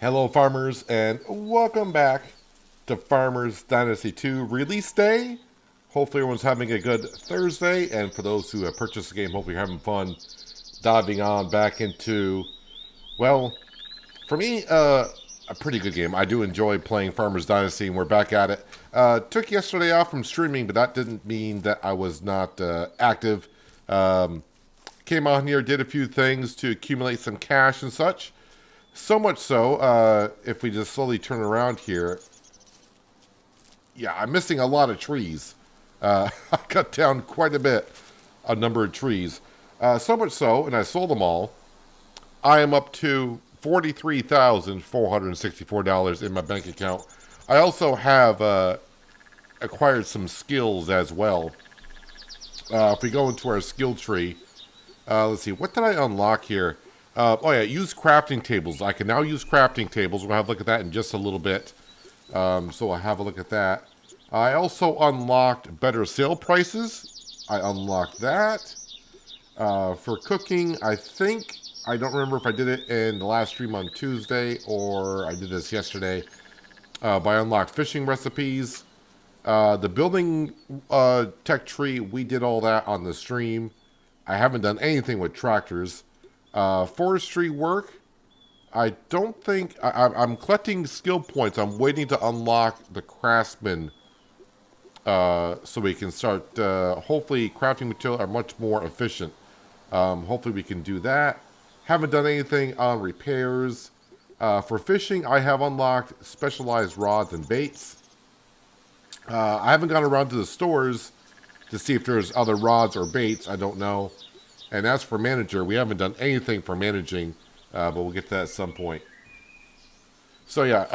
Hello, farmers, and welcome back to Farmers Dynasty 2 release day. Hopefully, everyone's having a good Thursday, and for those who have purchased the game, hopefully, you're having fun diving on back into, well, for me, a pretty good game. I do enjoy playing Farmers Dynasty, and we're back at it. Took yesterday off from streaming, but that didn't mean that I was not active. Came on here, did a few things to accumulate some cash and such. So much so, if we just slowly turn around here, yeah, I'm missing a lot of trees. I cut down quite a bit, a number of trees. So much so, and I sold them all, I am up to $43,464 in my bank account. I also have acquired some skills as well. If we go into our skill tree, let's see, what did I unlock here? Oh yeah, use crafting tables. I can now use crafting tables. We'll have a look at that in just a little bit. So I'll have a look at that. I also unlocked better sale prices. I unlocked that. For cooking, I don't remember if I did it in the last stream on Tuesday or I did this yesterday. But I unlocked fishing recipes. The building tech tree, we did all that on the stream. I haven't done anything with tractors. Forestry work, I don't think, I'm collecting skill points. I'm waiting to unlock the craftsman so we can start, hopefully crafting material are much more efficient. Hopefully we can do that. Haven't done anything on repairs. For fishing, I have unlocked specialized rods and baits. I haven't gone around to the stores to see if there's other rods or baits. I don't know. And as for manager, we haven't done anything for managing, but we'll get to that at some point. So yeah,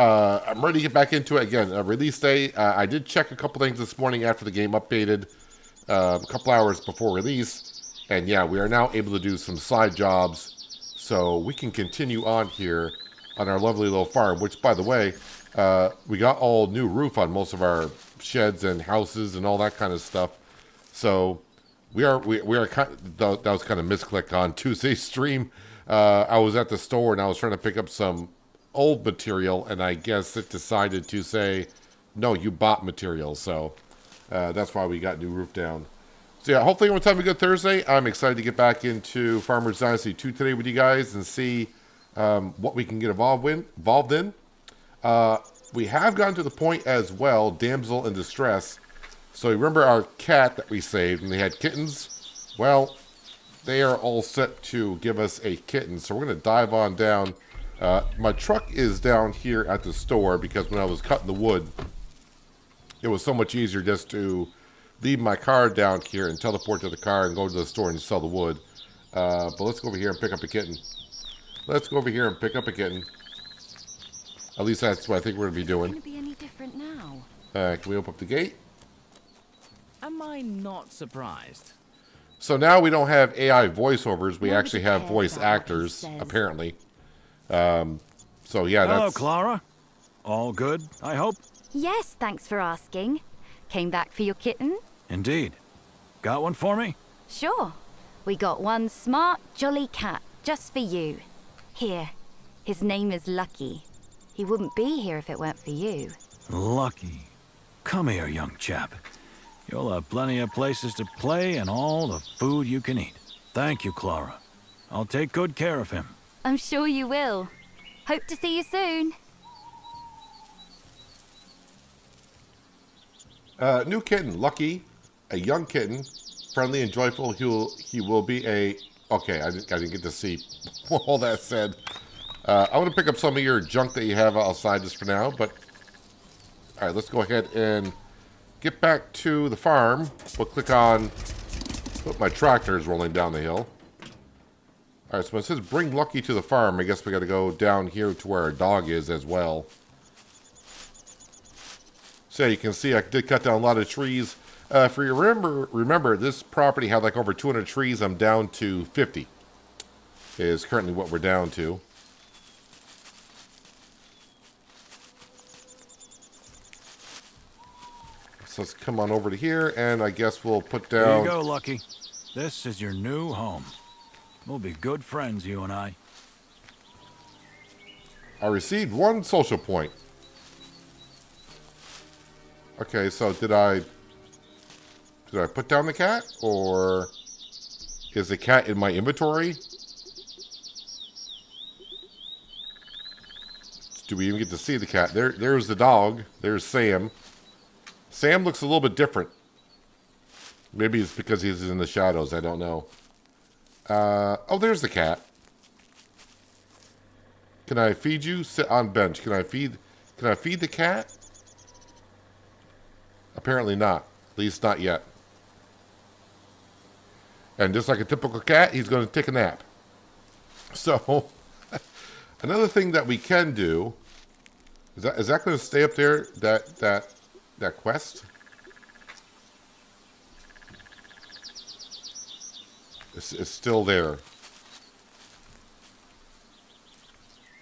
I'm ready to get back into it again. Release day, I did check a couple things this morning after the game updated, a couple hours before release. And yeah, we are now able to do some side jobs, so we can continue on here on our lovely little farm, which by the way, we got all new roof on most of our sheds and houses and all that kind of stuff. So we are kind of, that was kind of misclick on Tuesday's stream. I was at the store and I was trying to pick up some old material, and I guess it decided to say, no, you bought material. So that's why we got new roof down. So yeah, hopefully everyone's having a good Thursday. I'm excited to get back into Farmers Dynasty 2 today with you guys and see what we can get involved in. We have gotten to the point as well, damsel in distress. So remember our cat that we saved and they had kittens? Well, they are all set to give us a kitten. So we're going to dive on down. My truck is down here at the store because when I was cutting the wood, it was so much easier just to leave my car down here and teleport to the car and go to the store and sell the wood. But let's go over here and pick up a kitten. Let's go over here and pick up a kitten. At least that's what I think we're going to be doing. It's going to be any different now? Can we open up the gate? Am I not surprised? So now we don't have AI voiceovers. We Nobody actually have cares voice about what he actors, says. apparently. So yeah, Hello, that's... Clara. All good, I hope? Yes, thanks for asking. Came back for your kitten? Indeed. Got one for me? Sure. We got one smart, jolly cat just for you. Here. His name is Lucky. He wouldn't be here if it weren't for you. Lucky. Come here, young chap. You'll have plenty of places to play and all the food you can eat. Thank you, Clara. I'll take good care of him. I'm sure you will. Hope to see you soon. New kitten, Lucky, a young kitten, friendly and joyful. He will be a... Okay, I didn't get to see all that said. I want to pick up some of your junk that you have outside just for now, but... Alright, let's go ahead and get back to the farm. We'll click on... Put my tractors rolling down the hill. Alright, so when it says bring Lucky to the farm, I guess we got to go down here to where our dog is as well. So you can see I did cut down a lot of trees. If you remember, this property had like over 200 trees. I'm down to 50. Is currently what we're down to. So let's come on over to here, and I guess we'll put down... Here you go, Lucky. This is your new home. We'll be good friends, you and I. I received 1 social point. Okay, so did I put down the cat, or is the cat in my inventory? Do we even get to see the cat? There's the dog. There's Sam. Sam looks a little bit different. Maybe it's because he's in the shadows. I don't know. Oh, there's the cat. Can I feed you? Sit on bench. Can I feed the cat? Apparently not. At least not yet. And just like a typical cat, he's going to take a nap. So, another thing that we can do is that going to stay up there? That quest? It's still there.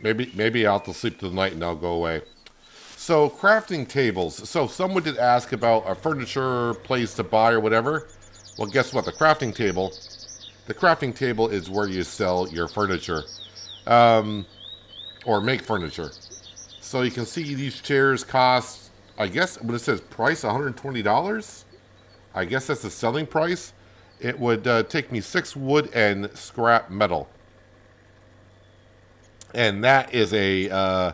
Maybe I'll have to sleep through the night and I'll go away. So, crafting tables. So, someone did ask about a furniture place to buy or whatever. Well, guess what? The crafting table is where you sell your furniture. Or make furniture. So, you can see these chairs cost, I guess, when it says price, $120. I guess that's the selling price. It would take me 6 wood and scrap metal. And that is a...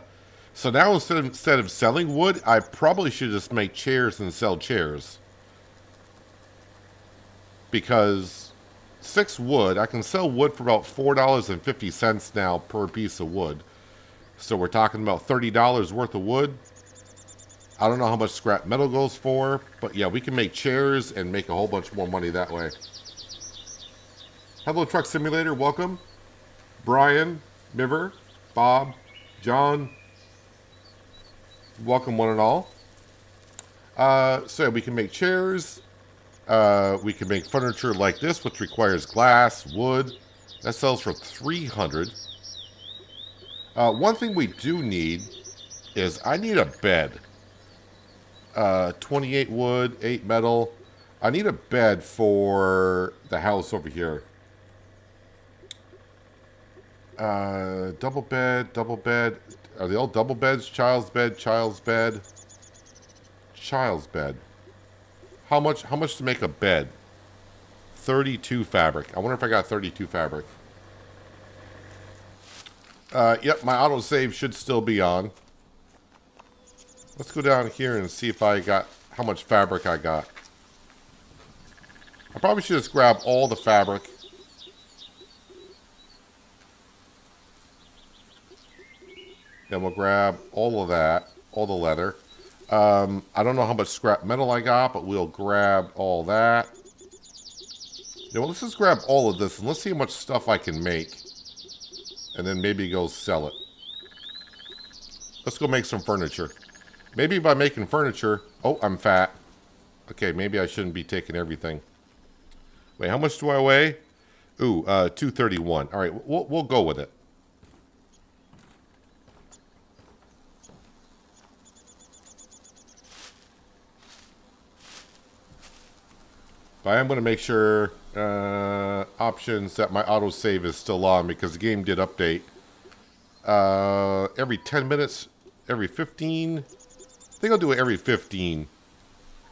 so now instead of selling wood, I probably should just make chairs and sell chairs. Because 6 wood, I can sell wood for about $4.50 now per piece of wood. So we're talking about $30 worth of wood. I don't know how much scrap metal goes for, but yeah, we can make chairs and make a whole bunch more money that way. Hello, Truck Simulator. Welcome. Brian, Miver, Bob, John. Welcome, one and all. So we can make chairs. We can make furniture like this, which requires glass, wood. That sells for $300. One thing we do need is I need a bed. 28 wood, 8 metal. I need a bed for the house over here. Double bed, double bed. Are they all double beds? Child's bed, child's bed. Child's bed. How much to make a bed? 32 fabric. I wonder if I got 32 fabric. Yep, my autosave should still be on. Let's go down here and see if I got how much fabric I got. I probably should just grab all the fabric. Then we'll grab all of that, all the leather. I don't know how much scrap metal I got, but we'll grab all that. Yeah, well, let's just grab all of this and let's see how much stuff I can make. And then maybe go sell it. Let's go make some furniture. Maybe by making furniture... Oh, I'm fat. Okay, maybe I shouldn't be taking everything. Wait, how much do I weigh? Ooh, 231. All right, we'll go with it. But I am going to make sure options that my autosave is still on because the game did update. Every 10 minutes, every 15. I think I'll do it every 15.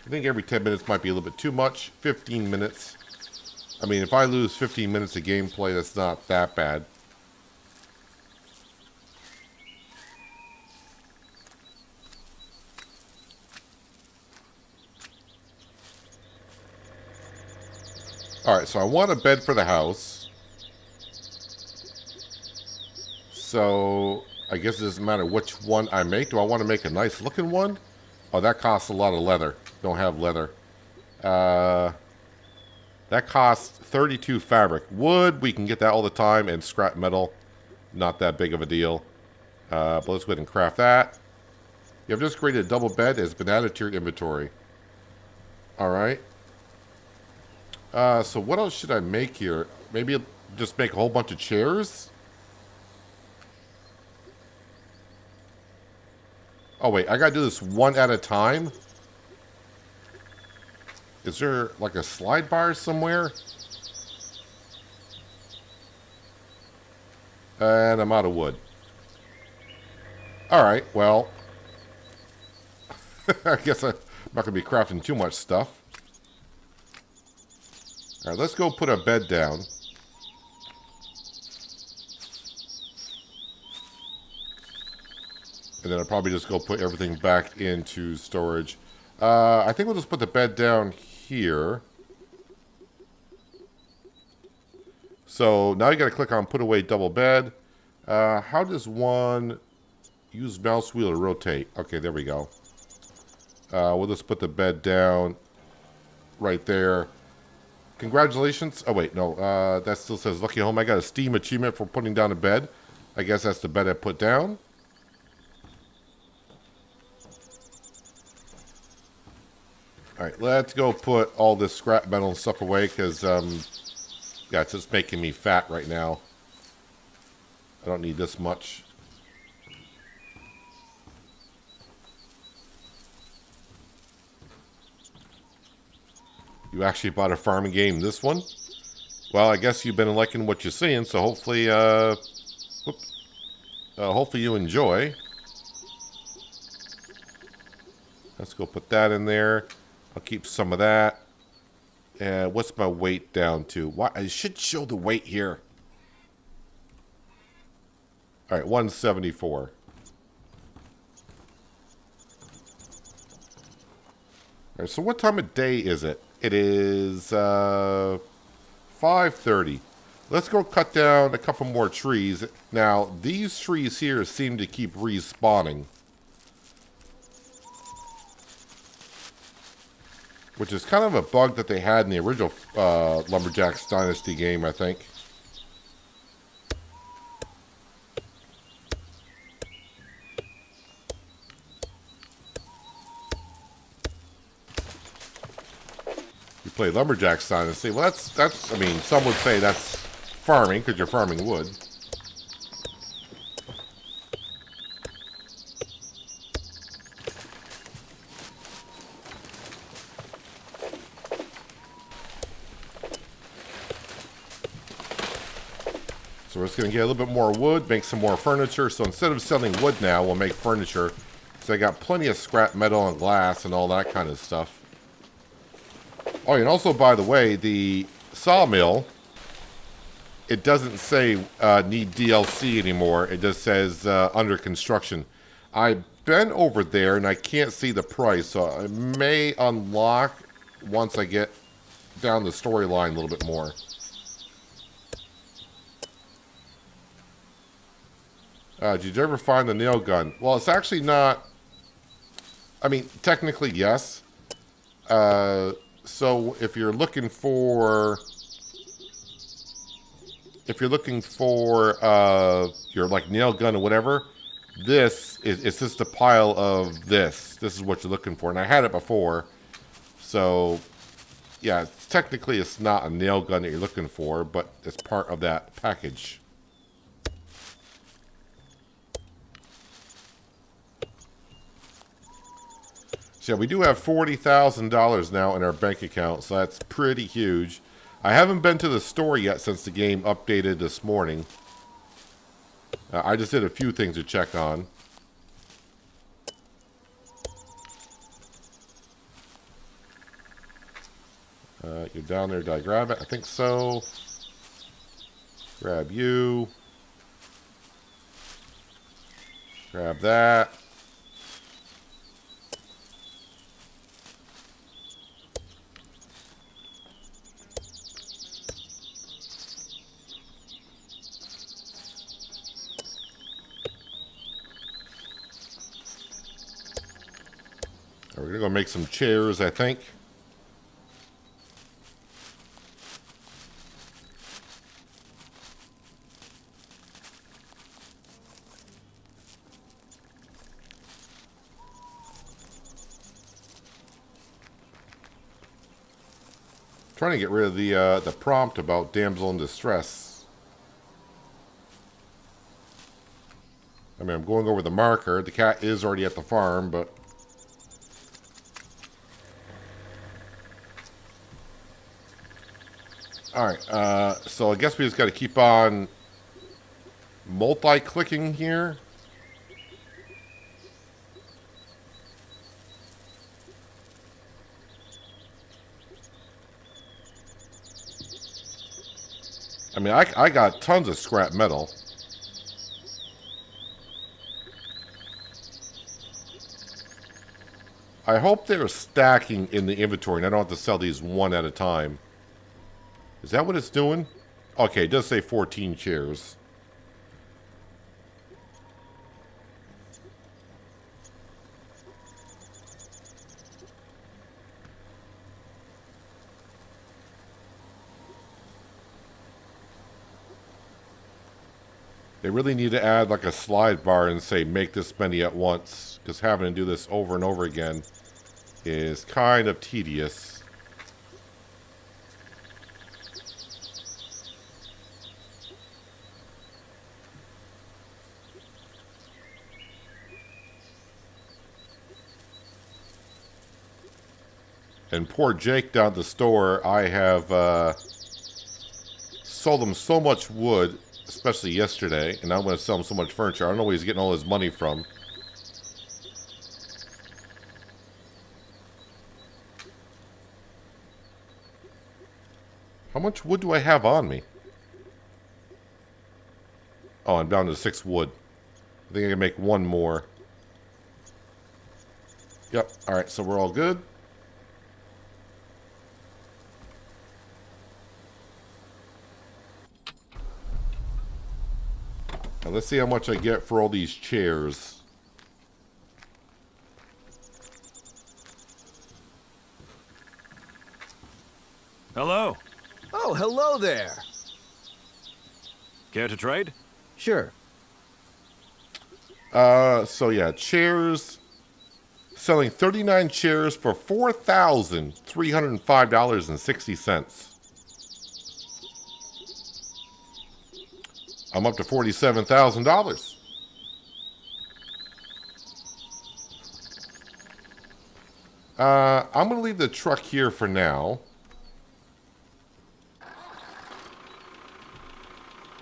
I think every 10 minutes might be a little bit too much. 15 minutes. I mean, if I lose 15 minutes of gameplay, that's not that bad. Alright, so I want a bed for the house. So, I guess it doesn't matter which one I make. Do I want to make a nice looking one? Oh, that costs a lot of leather. Don't have leather. That costs 32 fabric. Wood, we can get that all the time. And scrap metal, not that big of a deal. But let's go ahead and craft that. You have just created a double bed. It's been added to your inventory. Alright. So what else should I make here? Maybe just make a whole bunch of chairs? Oh, wait. I gotta do this one at a time? Is there, like, a slide bar somewhere? And I'm out of wood. Alright, well. I guess I'm not going to be crafting too much stuff. Alright, let's go put a bed down. And then I'll probably just go put everything back into storage. I think we'll just put the bed down here. So now you got to click on put away double bed. How does one use mouse wheel to rotate? Okay, there we go. We'll just put the bed down right there. Congratulations. Oh, wait, no. That still says Lucky Home. I got a Steam achievement for putting down a bed. I guess that's the bed I put down. Alright, let's go put all this scrap metal and stuff away because, yeah, it's just making me fat right now. I don't need this much. You actually bought a farming game, this one? Well, I guess you've been liking what you're seeing, so hopefully, hopefully you enjoy. Let's go put that in there. I'll keep some of that. And what's my weight down to? Why I should show the weight here. All right, 174. All right, so what time of day is it? It is 5:30. Let's go cut down a couple more trees. Now, these trees here seem to keep respawning, which is kind of a bug that they had in the original Lumberjacks Dynasty game, I think. You play Lumberjacks Dynasty. Well, that's. I mean, some would say that's farming because you're farming wood. So we're just going to get a little bit more wood, make some more furniture. So instead of selling wood now, we'll make furniture. So I got plenty of scrap metal and glass and all that kind of stuff. Oh, and also, by the way, the sawmill, it doesn't say need DLC anymore. It just says under construction. I've been over there and I can't see the price. So I may unlock once I get down the storyline a little bit more. Did you ever find the nail gun? Well, it's actually not. I mean, technically, yes. So if you're looking for, your like nail gun or whatever, it's just a pile of this. This is what you're looking for, and I had it before. So, yeah, technically, it's not a nail gun that you're looking for, but it's part of that package. So yeah, we do have $40,000 now in our bank account, so that's pretty huge. I haven't been to the store yet since the game updated this morning. I just did a few things to check on. You're down there. Did I grab it? I think so. Grab you. Grab that. We're going to go make some chairs, I think. Trying to get rid of the prompt about damsel in distress. I mean, I'm going over the marker. The cat is already at the farm, but... Alright, so I guess we just got to keep on multi-clicking here. I mean, I got tons of scrap metal. I hope they're stacking in the inventory and I don't have to sell these one at a time. Is that what it's doing? Okay, it does say 14 chairs. They really need to add like a slide bar and say make this many at once, because having to do this over and over again is kind of tedious. And poor Jake down at the store, I have sold him so much wood, especially yesterday, and I'm going to sell him so much furniture. I don't know where he's getting all his money from. How much wood do I have on me? Oh, I'm down to 6 wood. I think I can make one more. Yep, alright, so we're all good. Now let's see how much I get for all these chairs. Hello. Oh, hello there. Care to trade? Sure. So yeah, chairs. Selling 39 chairs for $4,305.60. I'm up to $47,000. I'm going to leave the truck here for now.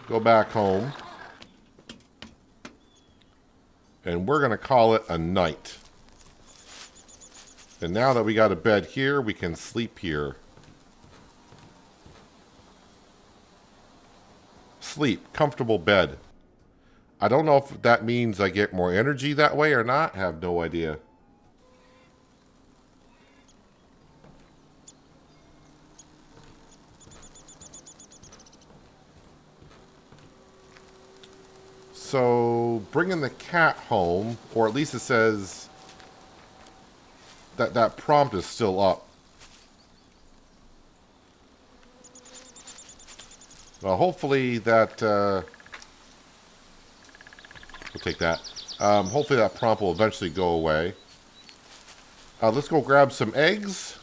Go back home. And we're going to call it a night. And now that we got a bed here, we can sleep here. Sleep. Comfortable bed. I don't know if that means I get more energy that way or not. I have no idea. So, bringing the cat home, or at least it says that that prompt is still up. Well, hopefully that, we'll take that. Hopefully that prompt will eventually go away. Let's go grab some eggs.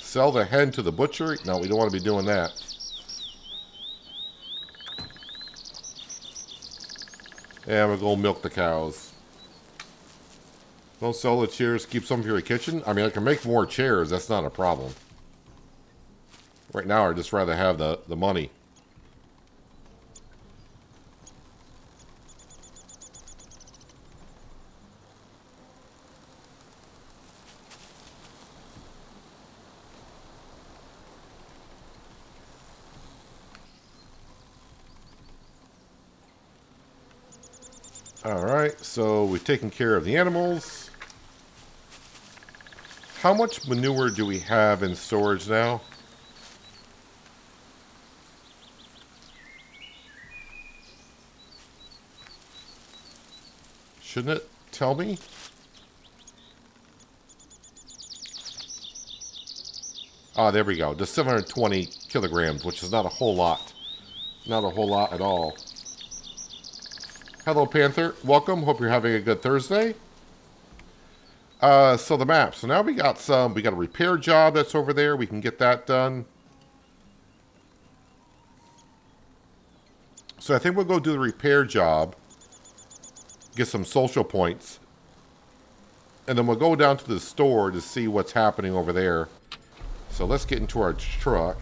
Sell the hen to the butcher. No, we don't want to be doing that. And we're going to milk the cows. Don't sell the chairs. Keep some for your kitchen. I mean, I can make more chairs. That's not a problem. Right now, I'd just rather have the money. Alright, so we've taken care of the animals. How much manure do we have in storage now? Shouldn't it tell me? Ah, there we go. Just 720 kilograms, which is not a whole lot. Not a whole lot at all. Hello, Panther. Welcome. Hope you're having a good Thursday. So the map. So now we got a repair job that's over there. We can get that done. So I think we'll go do the repair job. Get some social points. And then we'll go down to the store to see what's happening over there. So let's get into our truck.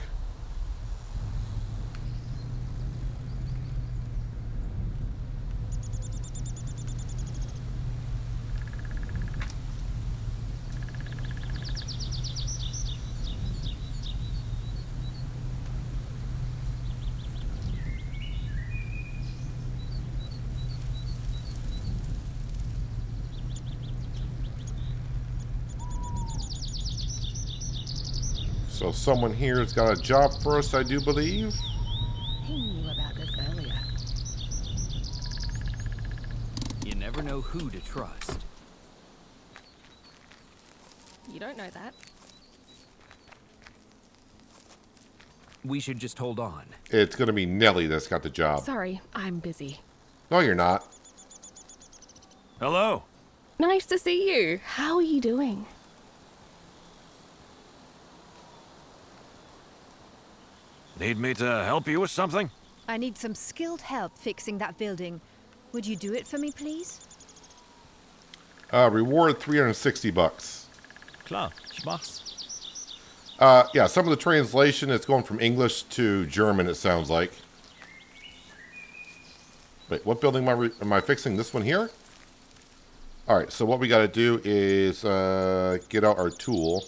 So someone here has got a job for us, I do believe. He knew about this earlier. You never know who to trust. You don't know that. We should just hold on. It's going to be Nellie that's got the job. Sorry, I'm busy. No, you're not. Hello. Nice to see you. How are you doing? Need me to help you with something? I need some skilled help fixing that building. Would you do it for me, please? Reward $360. Klar, ich mach's. Yeah, some of the translation is going from English to German, it sounds like. Wait, what building am I fixing? This one here? Alright, so what we got to do is get out our tool.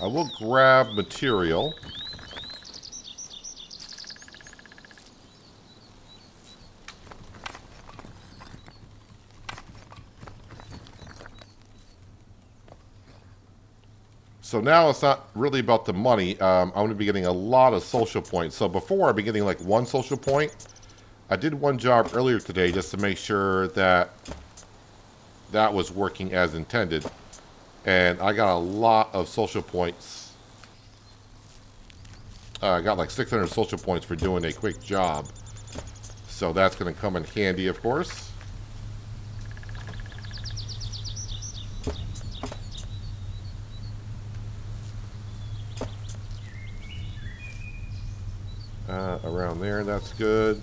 I will grab material. So now it's not really about the money. I'm going to be getting a lot of social points. So before I've been getting like 1 social point. I did one job earlier today just to make sure that that was working as intended. And I got a lot of social points. I got like 600 social points for doing a quick job. So that's going to come in handy, of course. Around there, that's good.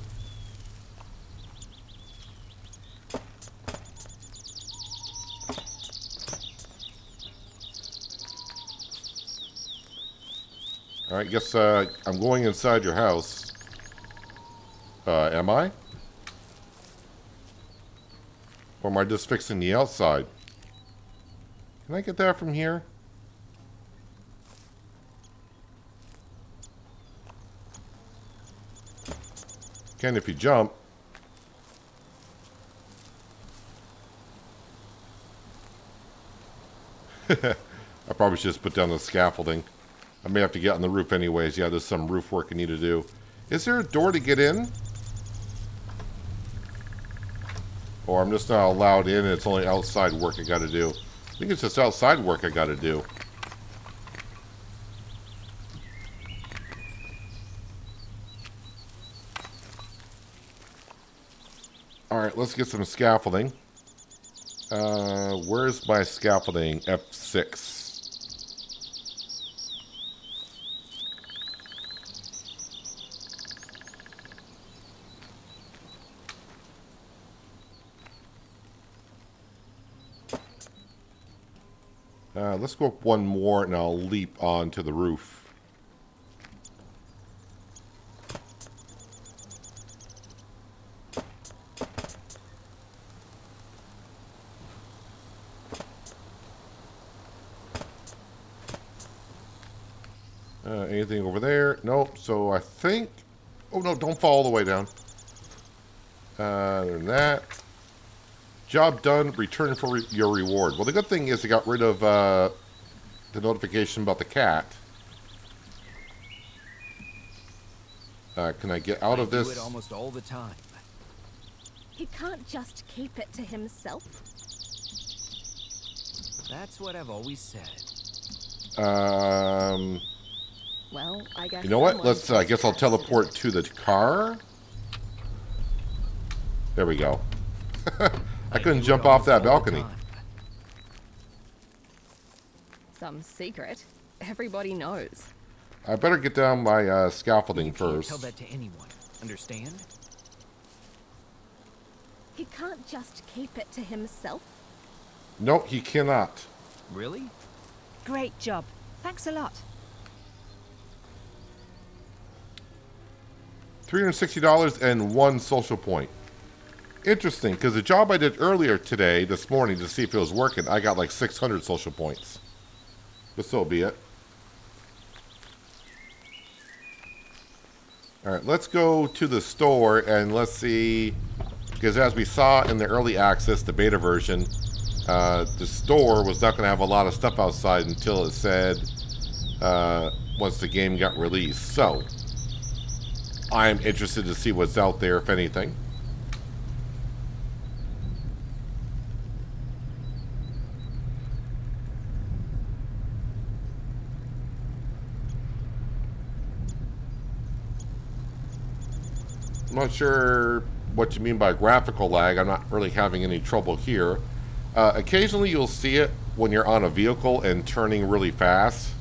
Alright, guess I'm going inside your house. Am I? Or am I just fixing the outside? Can I get that from here? Can if you jump. I probably should just put down the scaffolding. I may have to get on the roof anyways. Yeah, there's some roof work I need to do. Is there a door to get in? Or I'm just not allowed in and it's only outside work I gotta do. I think it's just outside work I gotta do. Alright, let's get some scaffolding. Where's my scaffolding? F6. Let's go up one more and I'll leap onto the roof. Anything over there? Nope. So I think... Oh, no, don't fall all the way down. Other than that... Job done. Return for your reward. Well, the good thing is I got rid of the notification about the cat. Can I get out of I this? do it almost all the time. He can't just keep it to himself. That's what I've always said. Well, I guess. You know what? someone Let's. I guess I'll has to do teleport it. to the car. There we go. I couldn't do it jump off almost that all the balcony. time. Some secret. Everybody knows. I better get down my scaffolding You can't first. tell that to anyone. Understand? He can't just keep it to himself. No, he cannot. Really? Great job. Thanks a lot. $360 and 1 social point. Interesting, because the job I did earlier today, this morning, to see if it was working, I got like 600 social points. But so be it. Alright, let's go to the store and let's see, because as we saw in the early access, the beta version, The store was not going to have a lot of stuff outside until it said once the game got released. So, I'm interested to see what's out there, if anything. I'm not sure what you mean by graphical lag. I'm not really having any trouble here. Occasionally you'll see it when you're on a vehicle and turning really fast.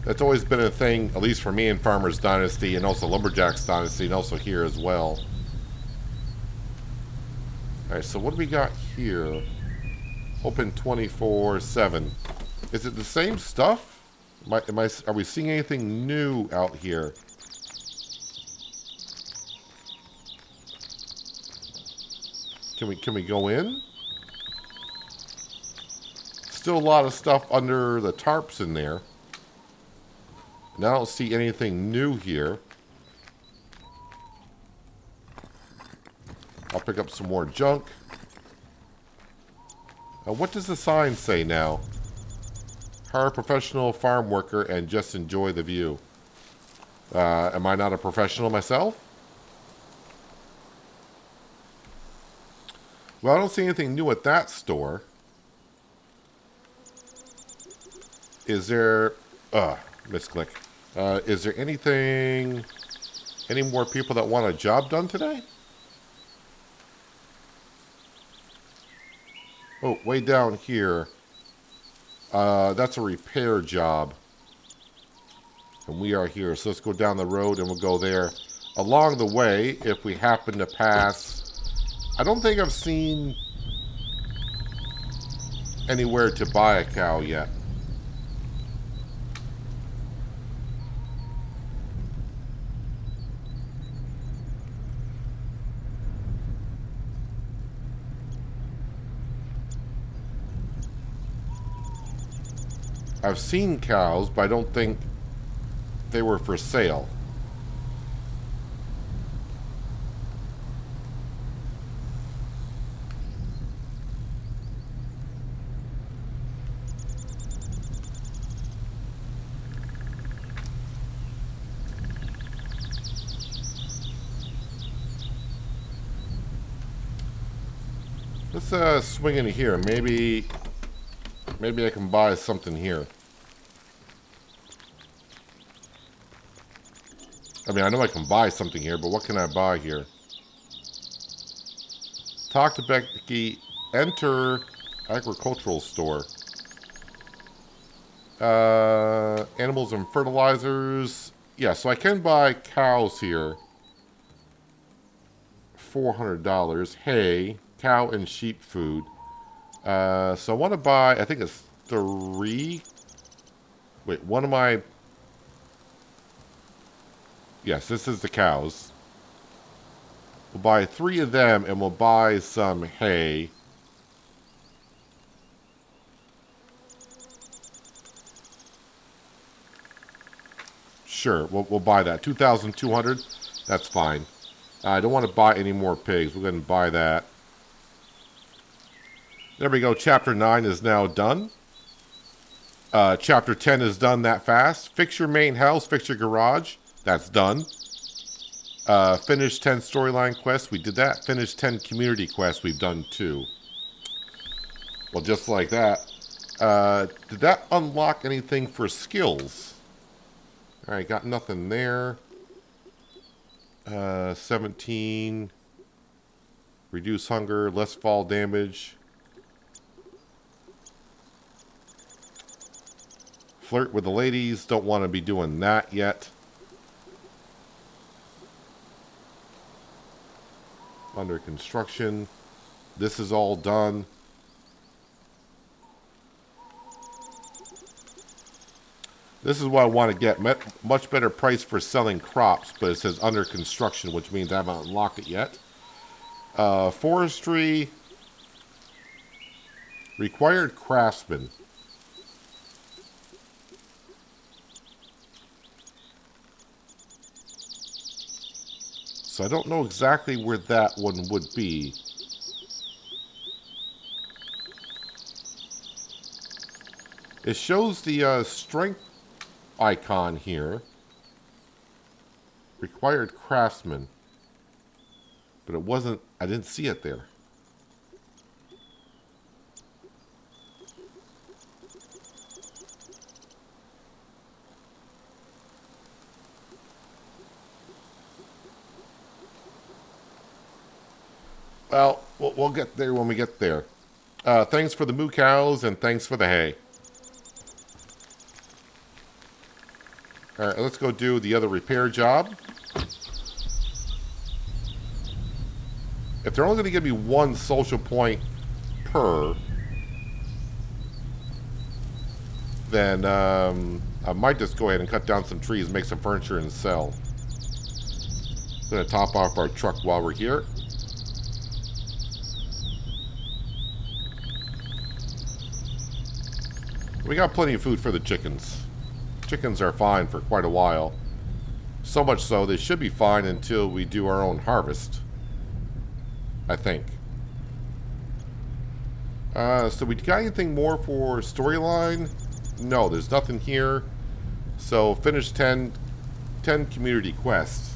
That's always been a thing, at least for me in Farmer's Dynasty and also Lumberjack's Dynasty and also here as well. Alright, so what do we got here? Open 24/7. Is it the same stuff? Are we seeing anything new out here? Can we go in? Still a lot of stuff under the tarps in there. And I don't see anything new here. I'll pick up some more junk. What does the sign say now? Hire a professional farm worker and just enjoy the view. Am I not a professional myself? Well, I don't see anything new at that store. Is there... misclick. Is there anything... Any more people that want a job done today? Oh, way down here. That's a repair job. And we are here. So let's go down the road and we'll go there. Along the way, if we happen to pass... I don't think I've seen anywhere to buy a cow yet. I've seen cows, but I don't think they were for sale. Let's swing into here. Maybe I can buy something here. I mean, I know I can buy something here, but what can I buy here? Talk to Becky. Enter agricultural store. Animals and fertilizers. Yeah, so I can buy cows here. $400. Hay, cow and sheep food. So I want to buy, I think it's 3. Wait, one of my... Yes, this is the cows. We'll buy 3 of them and we'll buy some hay. Sure, we'll buy that. 2,200. That's fine. I don't want to buy any more pigs. We're going to buy that. There we go. Chapter 9 is now done. Chapter 10 is done that fast. Fix your main house. Fix your garage. That's done. Finish 10 storyline quests. We did that. Finish 10 community quests. We've done 2. Well, just like that. Did that unlock anything for skills? Alright, got nothing there. 17. Reduce hunger. Less fall damage. Flirt with the ladies. Don't want to be doing that yet. Under construction. This is all done. This is what I want to get. Much better price for selling crops, but it says under construction, which means I haven't unlocked it yet. Forestry. Required craftsman. So I don't know exactly where that one would be. It shows the strength icon here. Required craftsman. But it wasn't, I didn't see it there. Well, we'll get there when we get there. Thanks for the moo cows and thanks for the hay. Alright, let's go do the other repair job. If they're only going to give me one social point per, then I might just go ahead and cut down some trees, make some furniture, and sell. Going to top off our truck while we're here. We got plenty of food for the chickens. Chickens are fine for quite a while. So much so, they should be fine until we do our own harvest. I think. So we got anything more for storyline? No, there's nothing here. So finish 10 community quests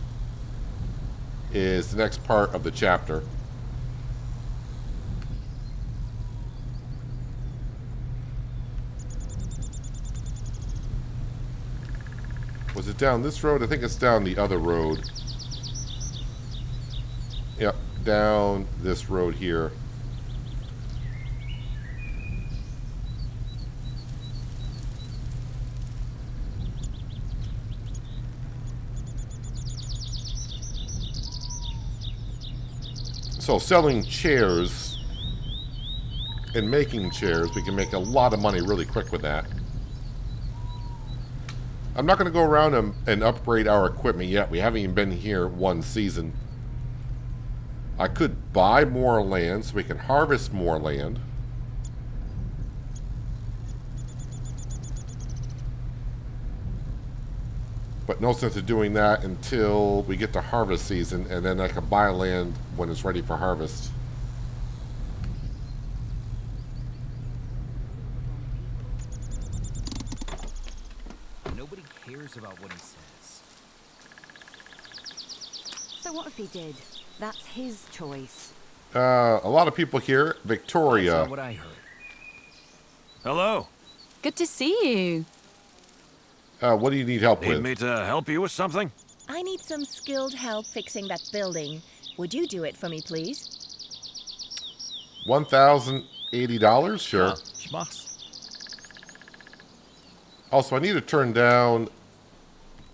is the next part of the chapter. Was it down this road? I think it's down the other road. Yep, down this road here. So selling chairs and making chairs, we can make a lot of money really quick with that. I'm not going to go around and upgrade our equipment yet. We haven't even been here one season. I could buy more land so we can harvest more land. But no sense of doing that until we get to harvest season, and then I can buy land when it's ready for harvest. Nobody cares about what he says. So what if he did? That's his choice. A lot of people here. That's Victoria. not what I heard. Hello. Good to see you. What do you need help Need with? me to help you with something? I need some skilled help fixing that building. Would you do it for me, please? $1,080? Sure. Schmucks. Also, I need to turn down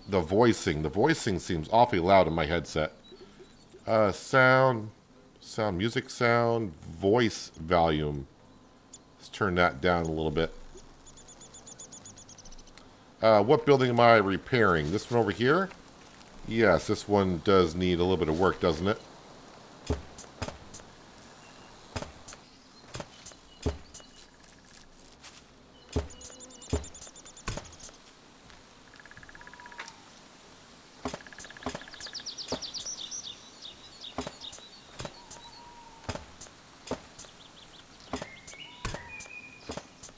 the voicing. The voicing seems awfully loud in my headset. Sound, music sound, voice volume. Let's turn that down a little bit. What building am I repairing? This one over here? Yes, this one does need a little bit of work, doesn't it?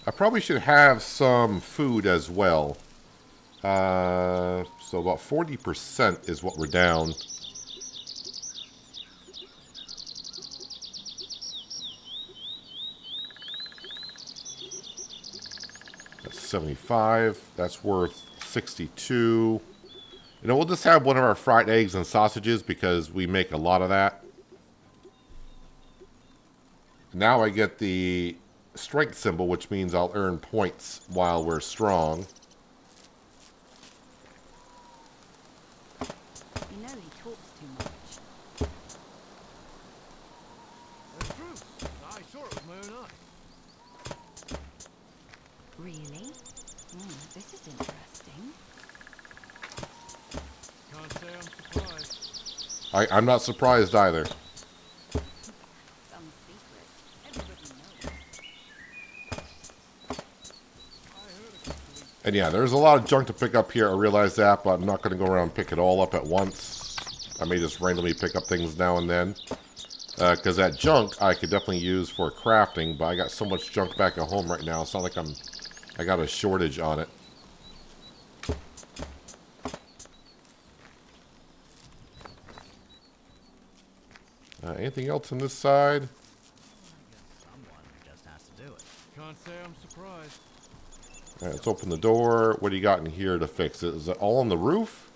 I probably should have some food as well. So about 40% is what we're down. That's 75. That's worth 62. You know, we'll just have one of our fried eggs and sausages because we make a lot of that. Now I get the strength symbol, which means I'll earn points while we're strong. You know he talks too much. That's true. I saw it with my own eye. Really? This is interesting. Can't say I'm surprised. I'm not surprised either. Some secret. Everybody knows. And yeah, there's a lot of junk to pick up here. I realize that, but I'm not going to go around and pick it all up at once. I may just randomly pick up things now and then. Because that junk I could definitely use for crafting, but I got so much junk back at home right now. It's not like I got a shortage on it. Anything else on this side? Someone just has to do it. Can't say I'm surprised. All right, let's open the door. What do you got in here to fix it? Is it all on the roof?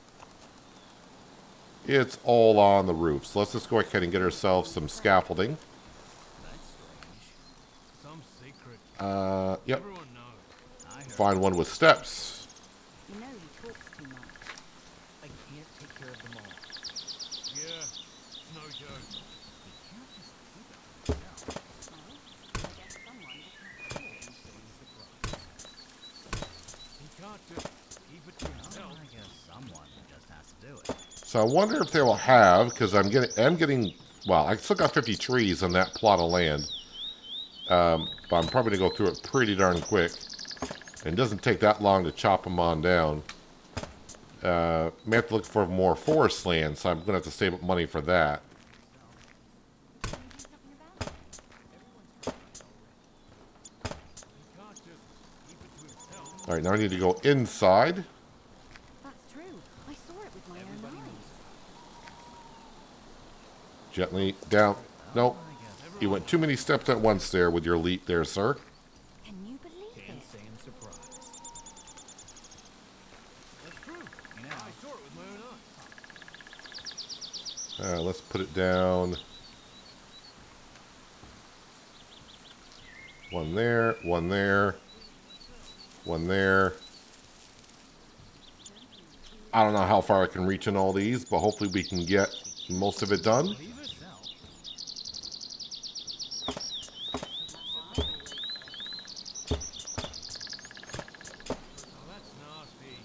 It's all on the roof. So let's just go ahead and get ourselves some scaffolding. That's strange. Some secret. Yep. Everyone knows. I heard Find one with steps. You know he talks too much. I can't take care of them all. Yeah, no joke. I guess someone just He can't just keep it to himself. I guess someone just has to do it. So I wonder if they will have, because I'm getting, well, I still got 50 trees on that plot of land. But I'm probably going to go through it pretty darn quick. And it doesn't take that long to chop them on down. May have to look for more forest land, so I'm going to have to save up money for that. Alright, now I need to go inside. That's true. I saw it with my own eyes. Gently down. Nope. You went too many steps at once there with your leap there, sir. Can you believe Can't it? say I'm surprised. That's true. You know, I saw it with my own eyes. Let's put it down. One there, one there, one there. I don't know how far I can reach in all these, but hopefully we can get most of it done. believe it? No. Oh, that's nasty.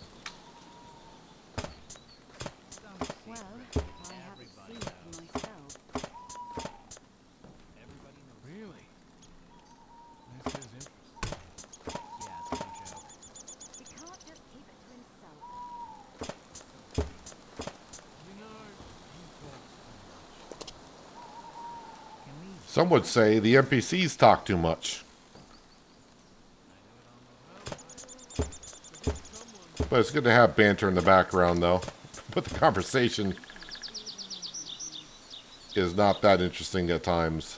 Well, I haven't seen it for myself. Everybody knows. Really? This is interesting. Yeah, it's no joke. He can't just keep it to himself. You know, he talks too much. Can we? Some would say the NPCs talk too much. But it's good to have banter in the background, though. But the conversation is not that interesting at times.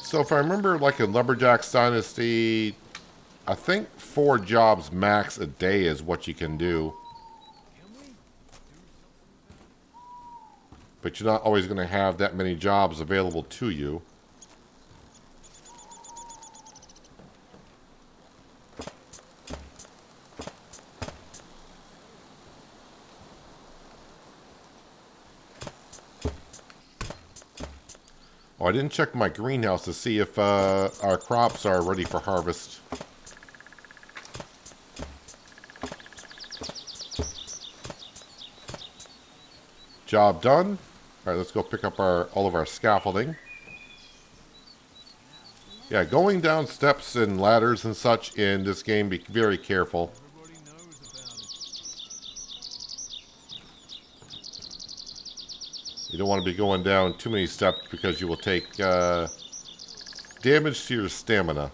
So if I remember, like in Lumberjack's Dynasty, I think 4 jobs max a day is what you can do. But you're not always going to have that many jobs available to you. Oh, I didn't check my greenhouse to see if our crops are ready for harvest. Job done. All right, let's go pick up all of our scaffolding. Yeah, going down steps and ladders and such in this game, be very careful. Everybody knows about it. You don't want to be going down too many steps because you will take damage to your stamina.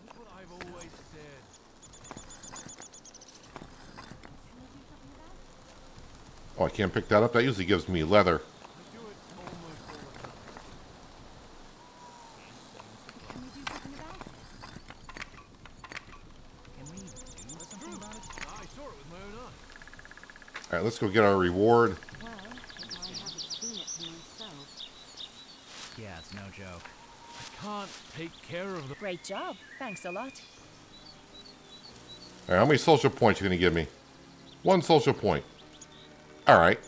That's what I've always said. Oh, I can't pick that up. That usually gives me leather. I do it almost all the time. Can we do something about it? Can we do something about it? I saw it with my own eyes. All right, let's go get our reward. Well, if I haven't seen it for myself. Yeah, it's no joke. I can't take care of the... Great job. Thanks a lot. All right, how many social points you going to give me? 1 social point. All right.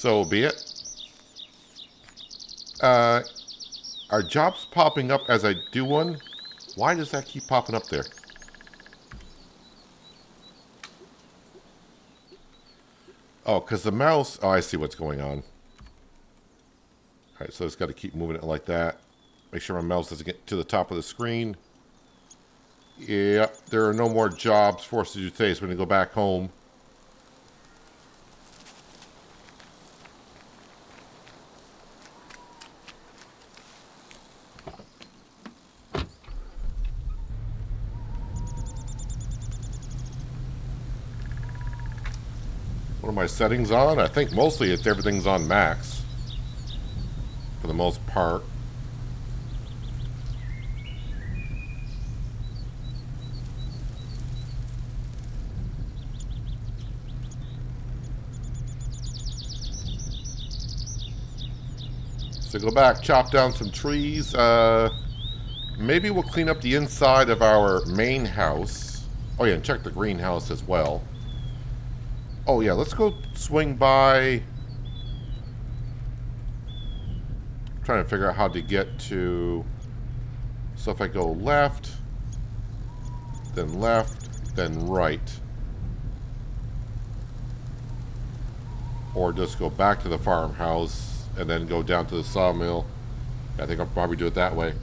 So be it. Are jobs popping up as I do one? Why does that keep popping up there? Oh, because the mouse... Oh, I see what's going on. Alright, so I just got to keep moving it like that. Make sure my mouse doesn't get to the top of the screen. Yeah, there are no more jobs for us to do today, so we're going to go back home. What are my settings on? I think mostly it's everything's on max. For the most part. So go back, chop down some trees. Maybe we'll clean up the inside of our main house. Oh yeah, and check the greenhouse as well. Oh yeah, let's go swing by. I'm trying to figure out how to get to. So if I go left, then right. Or just go back to the farmhouse and then go down to the sawmill. I think I'll probably do it that way.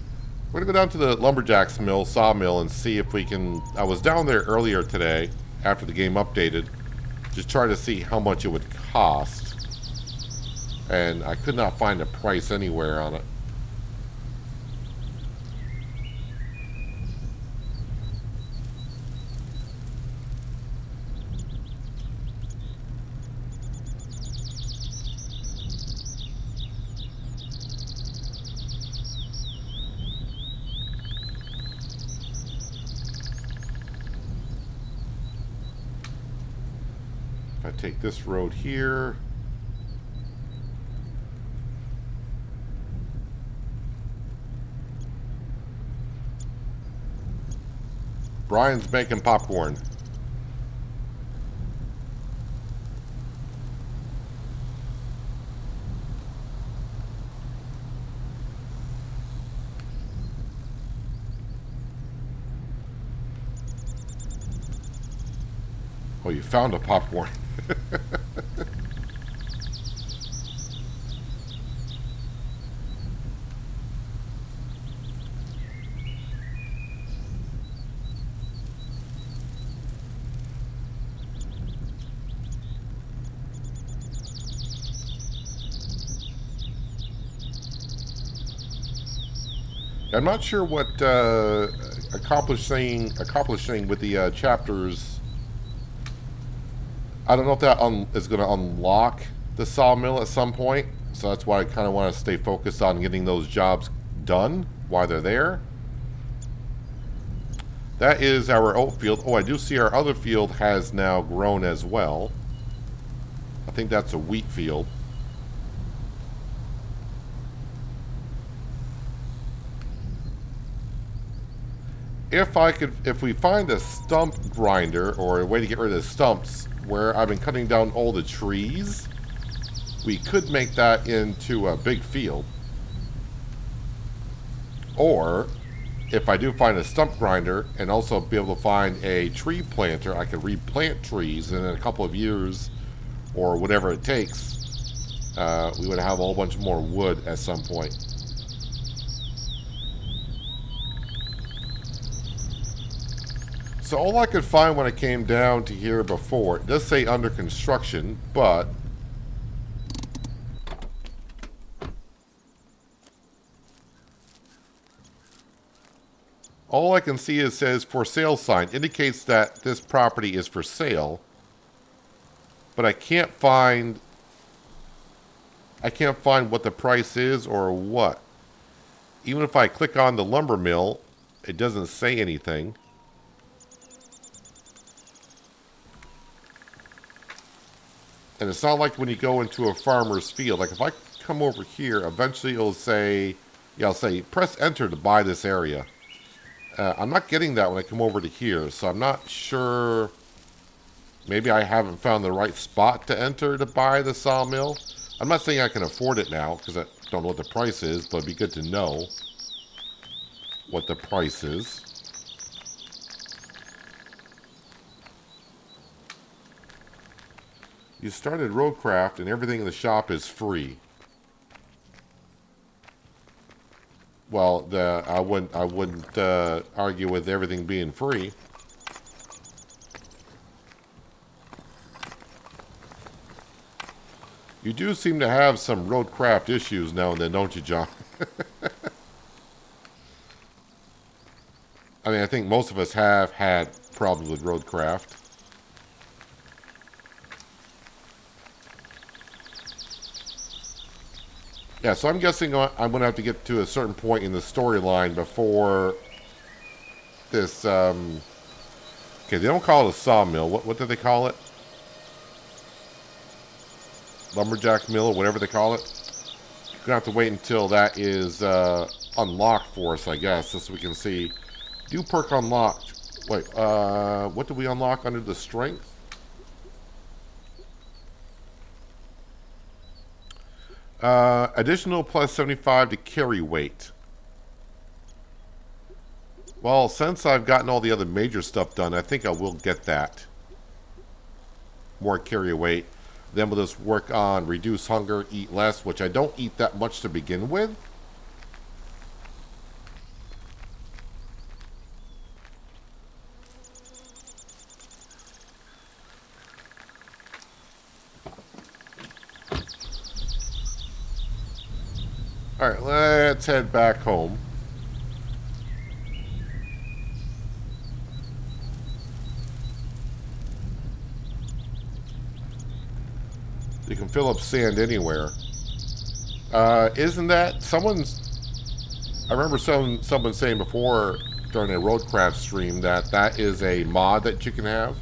We're gonna go down to the lumberjack's mill, sawmill, and see if we can... I was down there earlier today, after the game updated, just trying to see how much it would cost. And I could not find a price anywhere on it. If I take this road here, Brian's making popcorn. Oh, you found a popcorn. I'm not sure what accomplishing with the chapters. I don't know if that is going to unlock the sawmill at some point, so that's why I kind of want to stay focused on getting those jobs done while they're there. That is our oat field. Oh, I do see our other field has now grown as well. I think that's a wheat field. If we find a stump grinder or a way to get rid of the stumps where I've been cutting down all the trees, we could make that into a big field. Or if I do find a stump grinder and also be able to find a tree planter, I could replant trees, and in a couple of years or whatever it takes, we would have a whole bunch more wood at some point. So all I could find when I came down to here before, it does say under construction, but all I can see is says for sale sign, indicates that this property is for sale, but I can't find what the price is or what. Even if I click on the lumber mill, it doesn't say anything. And it's not like when you go into a farmer's field. Like if I come over here, eventually it'll say, yeah, I'll say, press enter to buy this area. I'm not getting that when I come over to here, so I'm not sure. Maybe I haven't found the right spot to enter to buy the sawmill. I'm not saying I can afford it now, because I don't know what the price is, but it'd be good to know what the price is. You started Roadcraft, and everything in the shop is free. Well, I wouldn't argue with everything being free. You do seem to have some Roadcraft issues now and then, don't you, John? I mean, I think most of us have had problems with Roadcraft. Yeah, so I'm guessing I'm going to have to get to a certain point in the storyline before this, okay, they don't call it a sawmill. What do they call it? Lumberjack mill, or whatever they call it. You're going to have to wait until that is unlocked for us, I guess, so we can see. New perk unlocked. Wait, what do we unlock under the strength? Additional plus 75 to carry weight. Well, since I've gotten all the other major stuff done, I think I will get that. More carry weight. Then we'll just work on reduce hunger, eat less, which I don't eat that much to begin with. Alright, let's head back home. You can fill up sand anywhere. Isn't that someone's? I remember someone saying before during a Roadcraft stream that is a mod that you can have.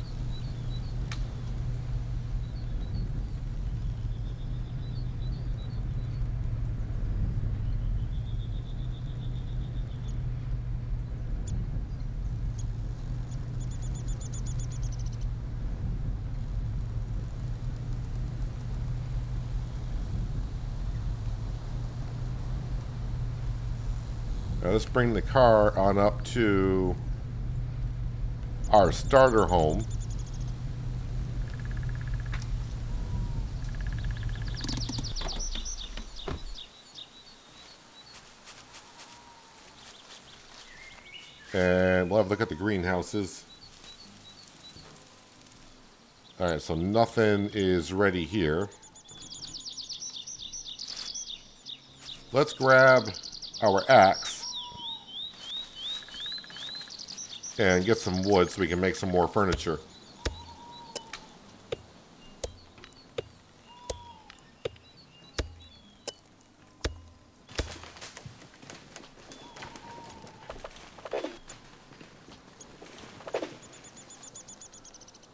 Now let's bring the car on up to our starter home. And we'll have a look at the greenhouses. Alright, so nothing is ready here. Let's grab our axe and get some wood so we can make some more furniture.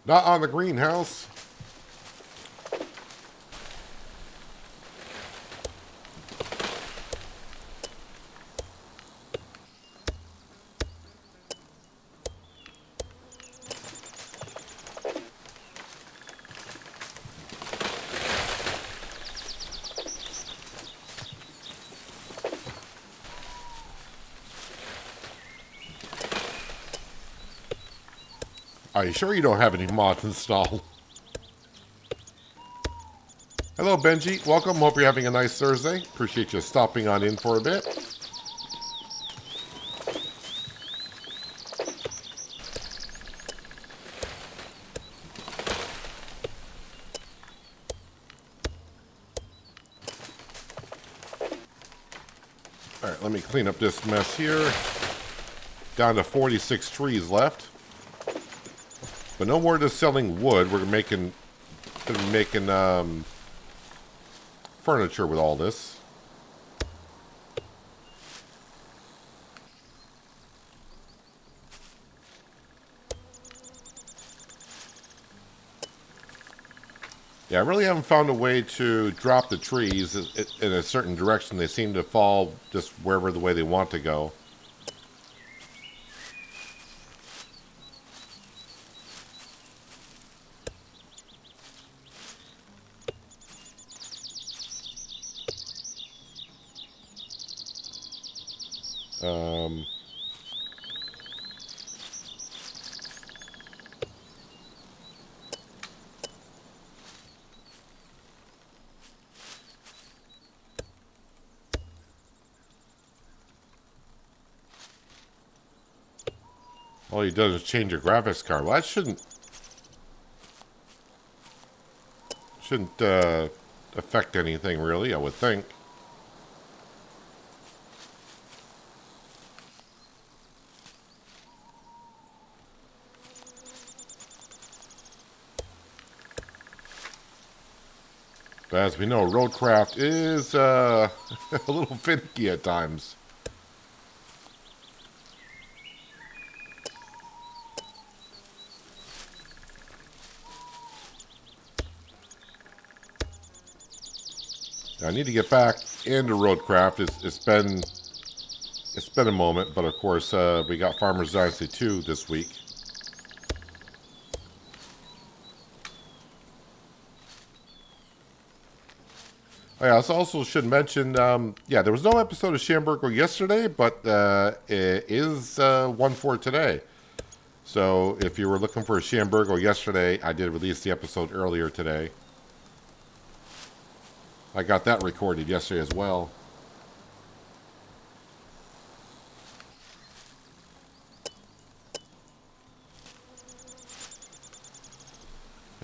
Not on the greenhouse. Are you sure you don't have any mods installed? Hello, Benji. Welcome. Hope you're having a nice Thursday. Appreciate you stopping on in for a bit. All right, let me clean up this mess here. Down to 46 trees left. But no more just selling wood. We're making furniture with all this. Yeah, I really haven't found a way to drop the trees in a certain direction. They seem to fall just wherever the way they want to go. Um, all he does is change your graphics card. Well, that shouldn't affect anything really, I would think. But as we know, roadcraft is a little finicky at times. I need to get back into roadcraft. It's been a moment, but of course we got Farmer's Dynasty 2 this week. Oh, yeah, I also should mention, yeah, there was no episode of Shamburger yesterday, but it is one for today. So if you were looking for a Shamburger yesterday, I did release the episode earlier today. I got that recorded yesterday as well.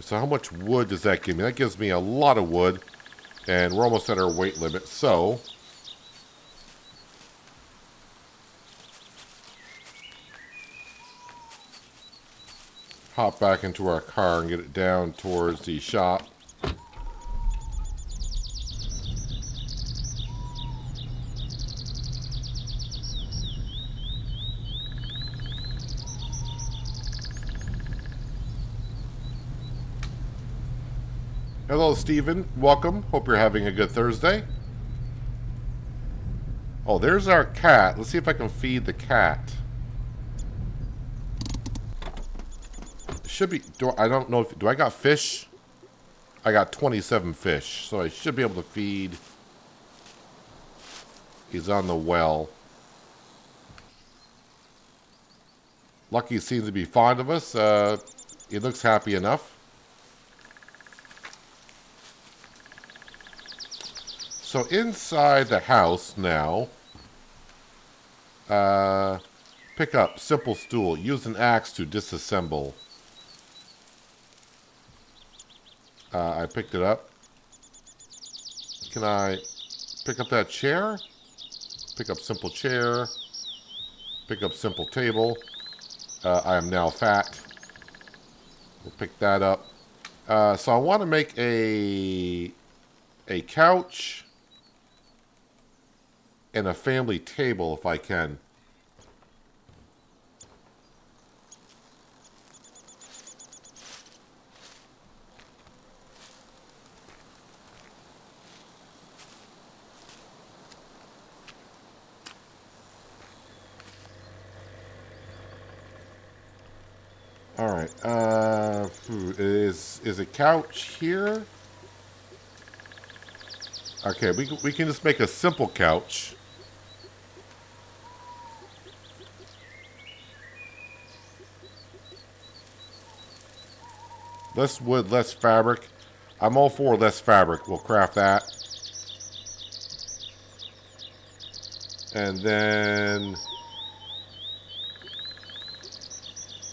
So how much wood does that give me? That gives me a lot of wood. And we're almost at our weight limit. So hop back into our car and get it down towards the shop. Hello, Stephen. Welcome. Hope you're having a good Thursday. Oh, there's our cat. Let's see if I can feed the cat. Should be. I don't know if. Do I got fish? I got 27 fish, so I should be able to feed. He's on the well. Lucky seems to be fond of us. He looks happy enough. So inside the house now, pick up simple stool. Use an axe to disassemble. I picked it up. Can I pick up that chair? Pick up simple chair. Pick up simple table. I am now fat. We'll pick that up. So I want to make a couch and a family table if I can. All right. Is a couch here? Okay, we can just make a simple couch. Less wood, less fabric. I'm all for less fabric. We'll craft that. And then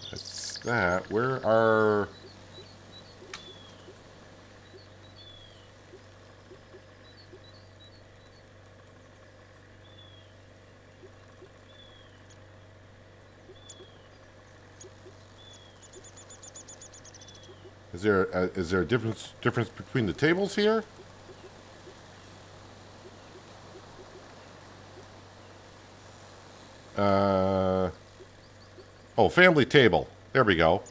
that's that. Where are... Is there a difference between the tables here? Oh, family table. There we go.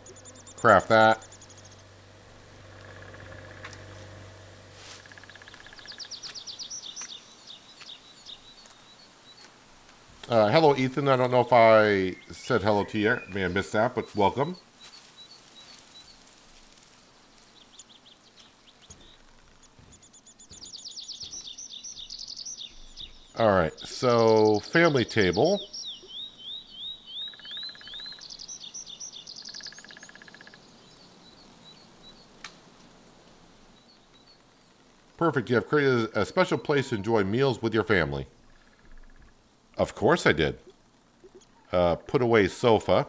Craft that. Hello, Ethan. I don't know if I said hello to you. May have missed that, but welcome. Alright, so family table. Perfect. You have created a special place to enjoy meals with your family. Of course I did. Put away sofa.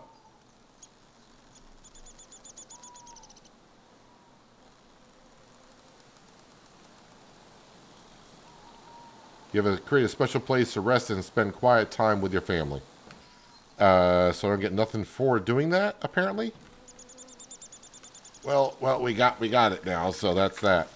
You have create a special place to rest and spend quiet time with your family. So I don't get nothing for doing that, apparently. Well, we got it now, so that's that.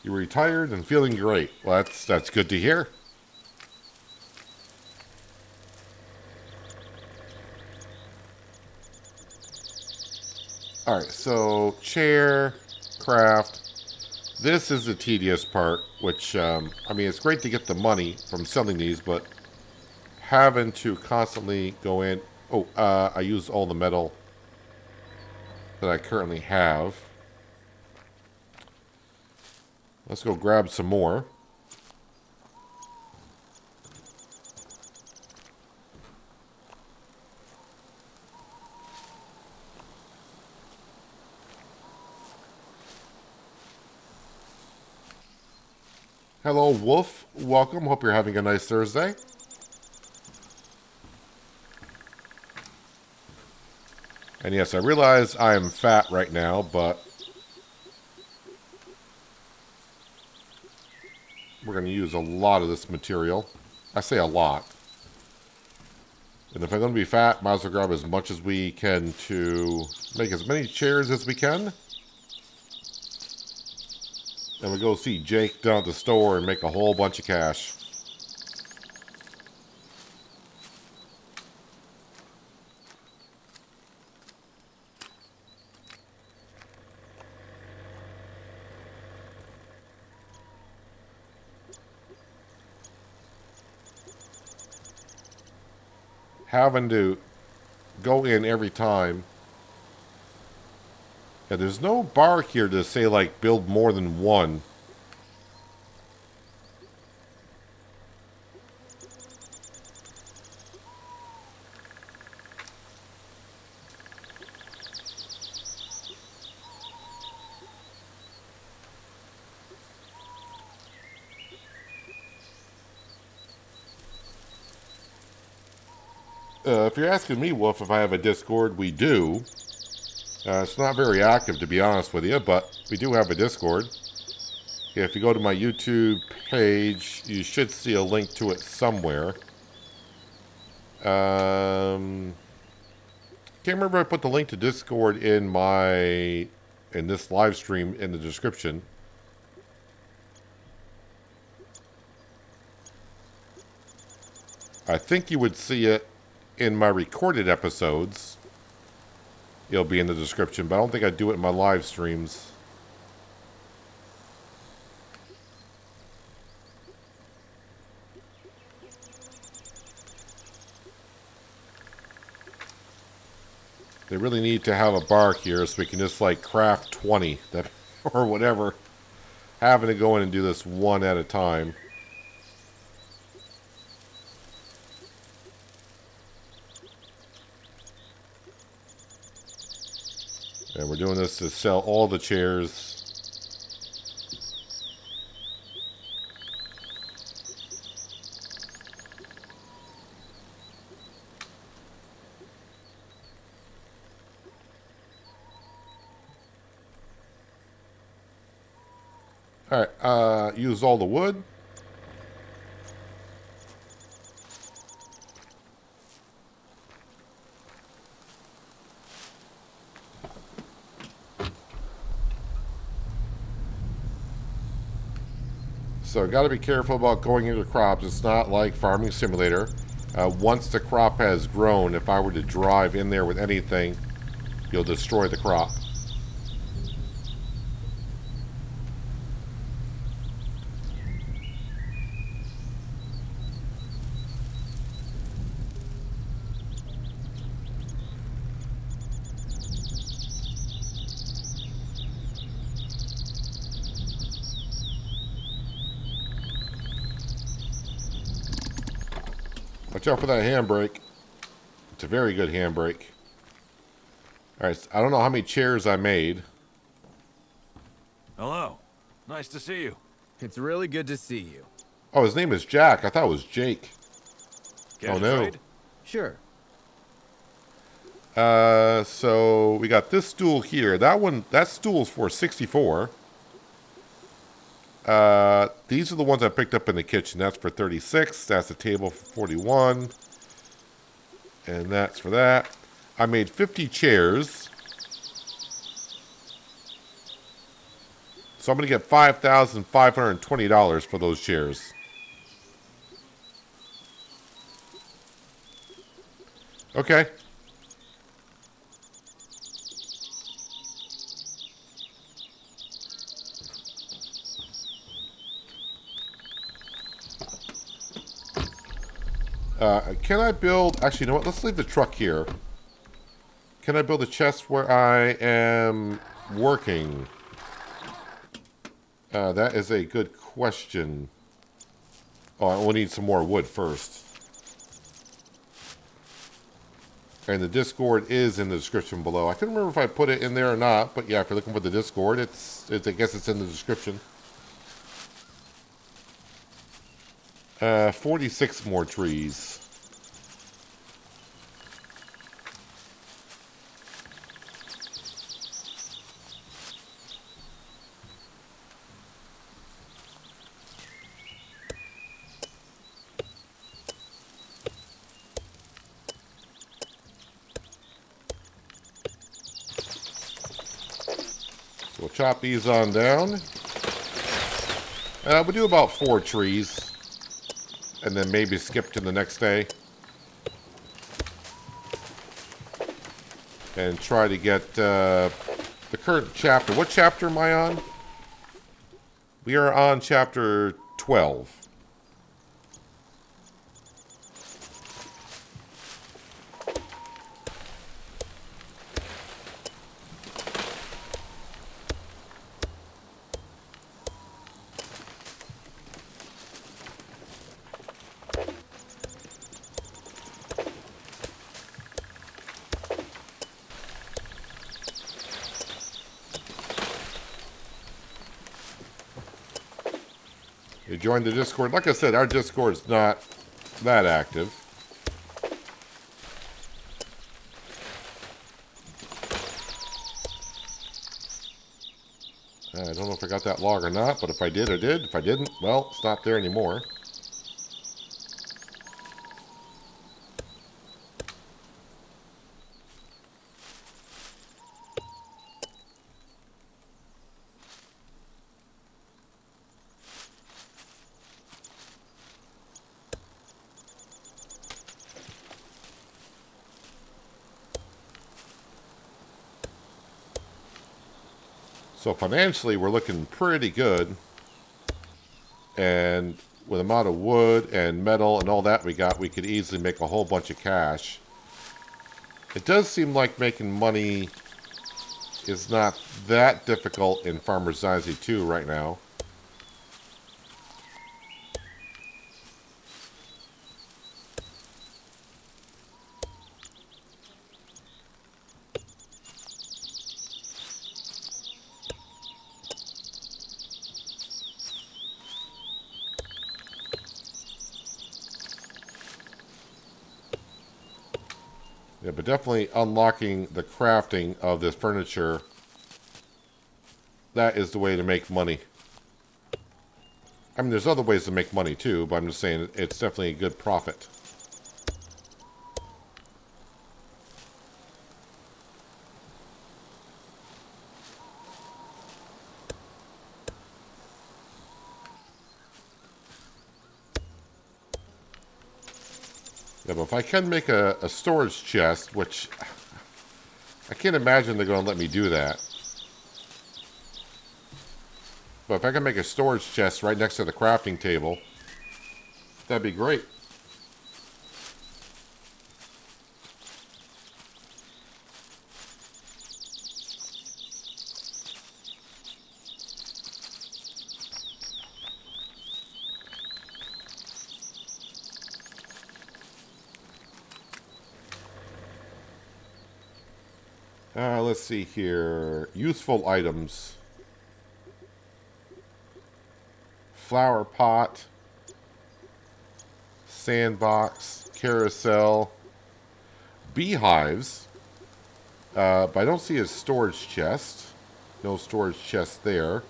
You're retired and feeling great. Well, that's good to hear. All right, so chair, craft. This is the tedious part, which, I mean, it's great to get the money from selling these, but having to constantly go in. Oh, I used all the metal that I currently have. Let's go grab some more. Hello, Wolf. Welcome. Hope you're having a nice Thursday. And yes, I realize I am fat right now, but we're going to use a lot of this material. I say a lot. And if I'm going to be fat, might as well grab as much as we can to make as many chairs as we can. And we go see Jake down at the store and make a whole bunch of cash. Having to go in every time. Yeah, there's no bar here to say, like, build more than one. If you're asking me, Wolf, if I have a Discord, we do. It's not very active, to be honest with you, but we do have a Discord. If you go to my YouTube page, you should see a link to it somewhere. Can't remember if I put the link to Discord in this live stream in the description. I think you would see it in my recorded episodes. It'll be in the description, but I don't think I do it in my live streams. They really need to have a bar here so we can just like craft 20 that, or whatever. Having to go in and do this one at a time. And we're doing this to sell all the chairs. Alright, use all the wood. So got to be careful about going into crops. It's not like Farming Simulator. Once the crop has grown, if I were to drive in there with anything, you'll destroy the crop. Watch out for that handbrake. It's a very good handbrake. Alright, so I don't know how many chairs I made. Hello. Nice to see you. It's really good to see you. Oh, his name is Jack. I thought it was Jake. Care Oh, to no. trade? Sure. So we got this stool here. That stool's for 64. These are the ones I picked up in the kitchen. That's for 36. That's a table for 41. And that's for that. I made 50 chairs. So I'm going to get $5,520 for those chairs. Okay. Can I build... Actually, you know what? Let's leave the truck here. Can I build a chest where I am working? That is a good question. Oh, I will need some more wood first. And the Discord is in the description below. I couldn't remember if I put it in there or not, but yeah, if you're looking for the Discord, it's I guess it's in the description. 46 more trees. So we'll chop these on down. We'll do about 4 trees. And then maybe skip to the next day. And try to get the current chapter. What chapter am I on? We are on chapter 12. You joined the Discord. Like I said, our Discord's not that active. I don't know if I got that log or not, but if I did, I did. If I didn't, well, it's not there anymore. So financially, we're looking pretty good. And with the amount of wood and metal and all that we got, we could easily make a whole bunch of cash. It does seem like making money is not that difficult in Farmer's Dynasty 2 right now. Yeah, but definitely unlocking the crafting of this furniture, that is the way to make money. I mean, there's other ways to make money too, but I'm just saying it's definitely a good profit. Yeah, but if I can make a storage chest, which I can't imagine they're going to let me do that. But if I can make a storage chest right next to the crafting table, that'd be great. Let's see here. Useful items. Flower pot. Sandbox. Carousel. Beehives. But I don't see a storage chest. No storage chest there.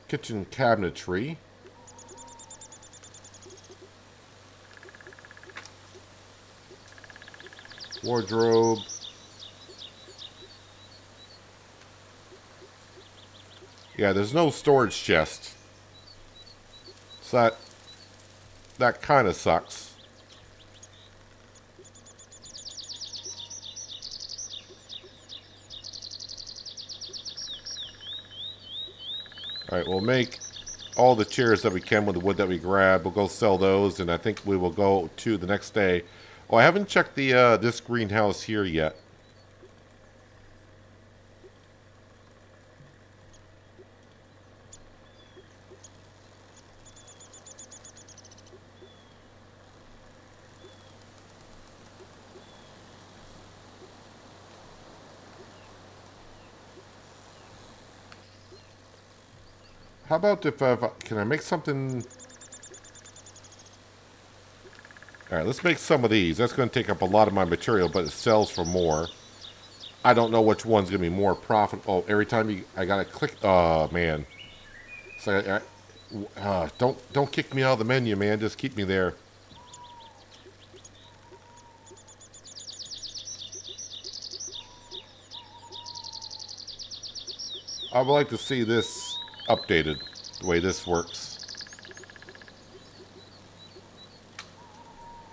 Kitchen cabinetry. Wardrobe. Yeah, there's no storage chest. So that kind of sucks. Alright, we'll make all the chairs that we can with the wood that we grab. We'll go sell those, and I think we will go to the next day. Oh, I haven't checked the this greenhouse here yet. How about if can I make something? Alright, let's make some of these. That's going to take up a lot of my material, but it sells for more. I don't know which one's going to be more profitable. Oh, every time I got to click. Oh, man. So don't kick me out of the menu, man. Just keep me there. I would like to see this updated, the way this works.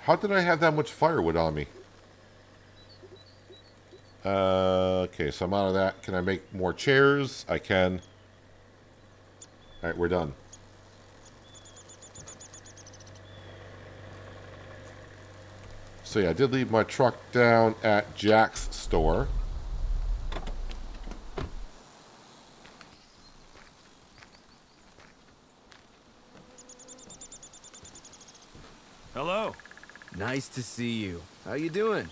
How did I have that much firewood on me? Okay, so I'm out of that. Can I make more chairs? I can. Alright, we're done. So yeah, I did leave my truck down at Jack's store. Hello. Nice to see you. How you doing?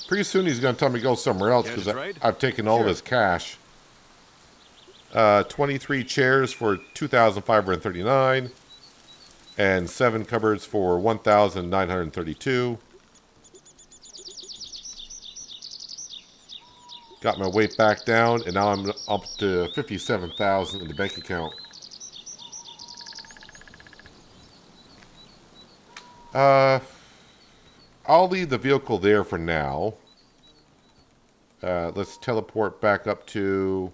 Pretty soon he's going to tell me to go somewhere else Care to because trade? I've taken all of his cash. 23 chairs for $2,539 and 7 cupboards for $1,932. Got my weight back down, and now I'm up to $57,000 in the bank account. I'll leave the vehicle there for now. Let's teleport back up to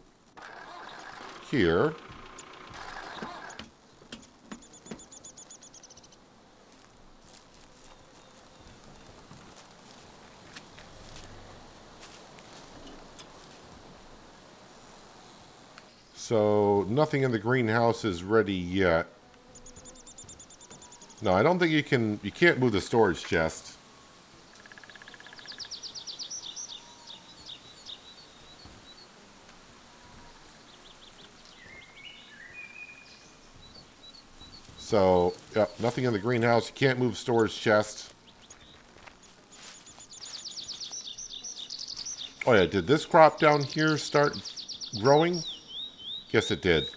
here. So nothing in the greenhouse is ready yet. No, I don't think you can't move the storage chest. So, yeah, nothing in the greenhouse. You can't move storage chest. Oh yeah, did this crop down here start growing? Yes, it did.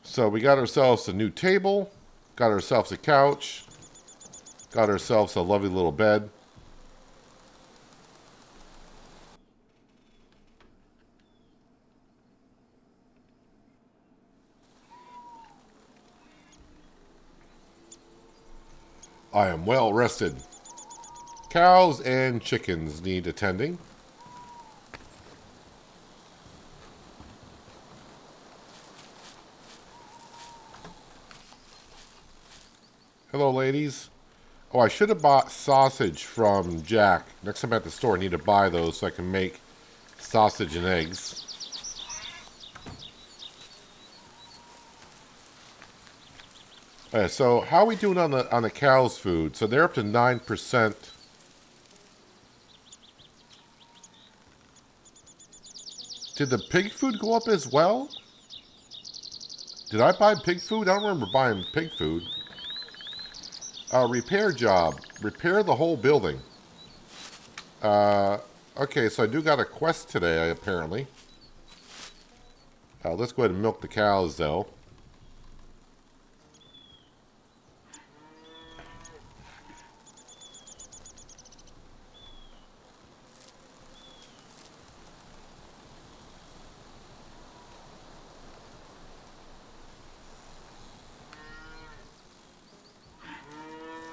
So we got ourselves a new table, got ourselves a couch, got ourselves a lovely little bed. I am well rested. Cows and chickens need attending. Hello, ladies. Oh, I should have bought sausage from Jack. Next time I'm at the store, I need to buy those so I can make sausage and eggs. So how are we doing on the cows' food? So they're up to 9%. Did the pig food go up as well? Did I buy pig food? I don't remember buying pig food. Repair job. Repair the whole building. Okay, so I do got a quest today, apparently. Let's go ahead and milk the cows, though.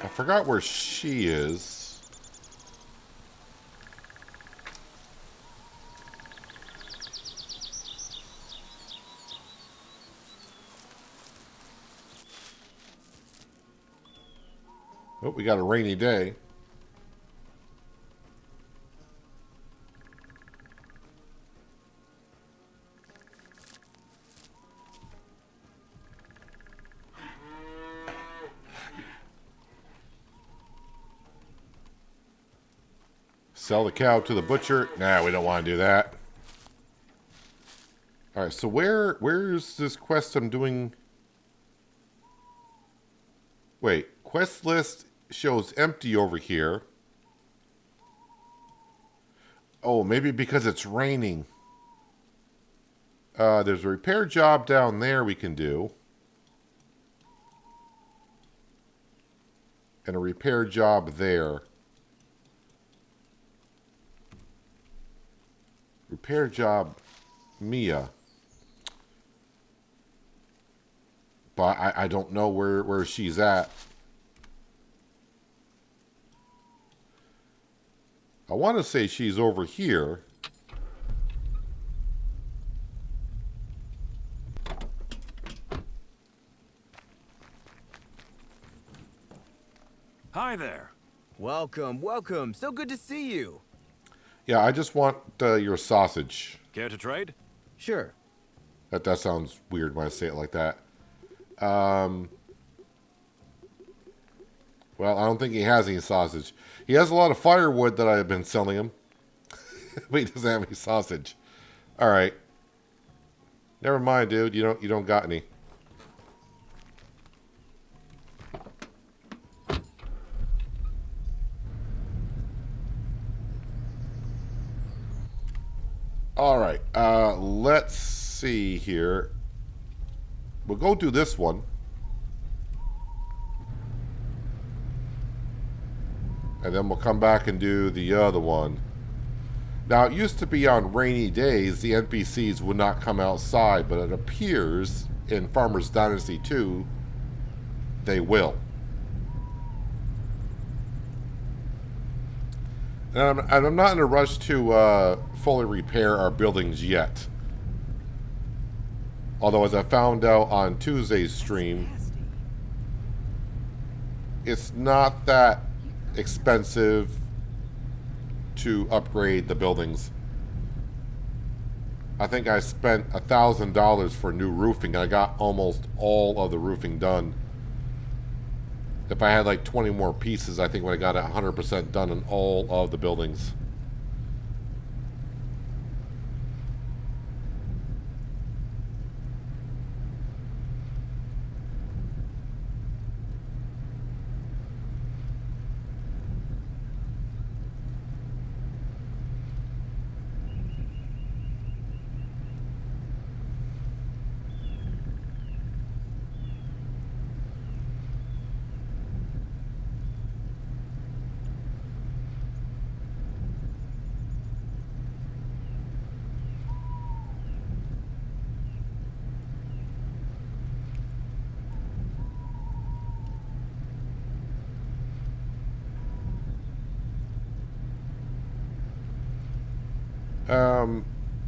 I forgot where she is. Oh, we got a rainy day. Sell the cow to the butcher. Nah, we don't want to do that. All right, so where's this quest I'm doing? Wait, quest list shows empty over here. Oh, maybe because it's raining. There's a repair job down there we can do. And a repair job there. Repair job, Mia. But I don't know where she's at. I want to say she's over here. Hi there. Welcome, welcome. So good to see you. Yeah, I just want your sausage. Care to trade? Sure. That sounds weird when I say it like that. Well, I don't think he has any sausage. He has a lot of firewood that I've been selling him. But he doesn't have any sausage. All right. Never mind, dude. You don't got any. All right. Let's see here. We'll go do this one. And then we'll come back and do the other one. Now, it used to be on rainy days, the NPCs would not come outside, but it appears in Farmer's Dynasty 2, they will. And I'm not in a rush to fully repair our buildings yet. Although, as I found out on Tuesday's stream, it's not that expensive to upgrade the buildings. I think I spent $1,000 for new roofing, and I got almost all of the roofing done. If I had like 20 more pieces, I think I would have got it 100% done in all of the buildings.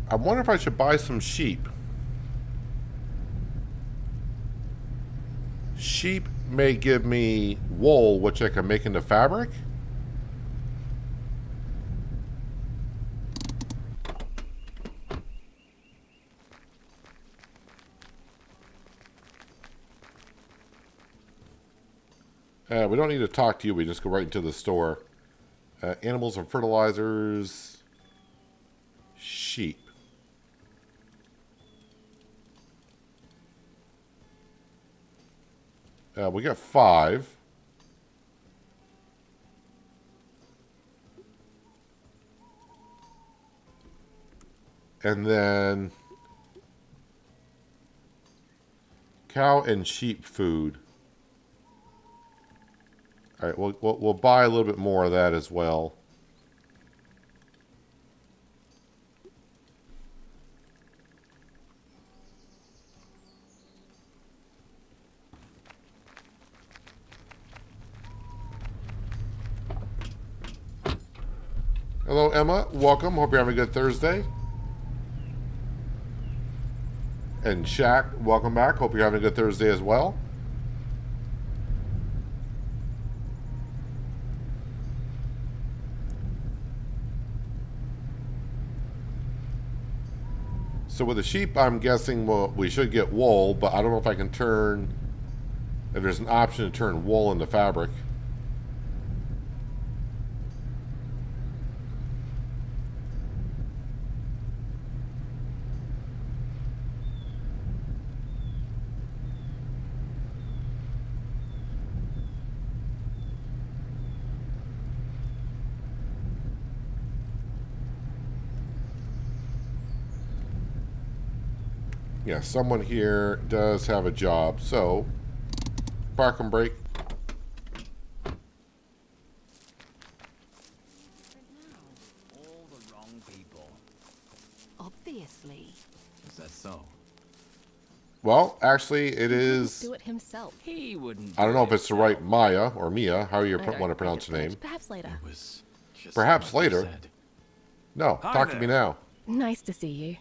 I wonder if I should buy some sheep. Sheep may give me wool, which I can make into fabric. We don't need to talk to you. We just go right into the store. Animals and fertilizers. Sheep. We got 5. And then cow and sheep food. All right, we'll buy a little bit more of that as well. Hello, Emma. Welcome. Hope you're having a good Thursday. And Shaq, welcome back. Hope you're having a good Thursday as well. So with the sheep, I'm guessing we should get wool, but I don't know if I can turn... If there's an option to turn wool into fabric. Yeah, someone here does have a job, so park and break. All the wrong people. Obviously. Is that so? Well, actually, it is. Do it himself. He wouldn't. I don't know if do it's the it right Maya or Mia, how you I don't want to think pronounce it's your name. good. Perhaps later. It was just Perhaps like you later. said. No, Hi talk to me there. now. Nice to see you.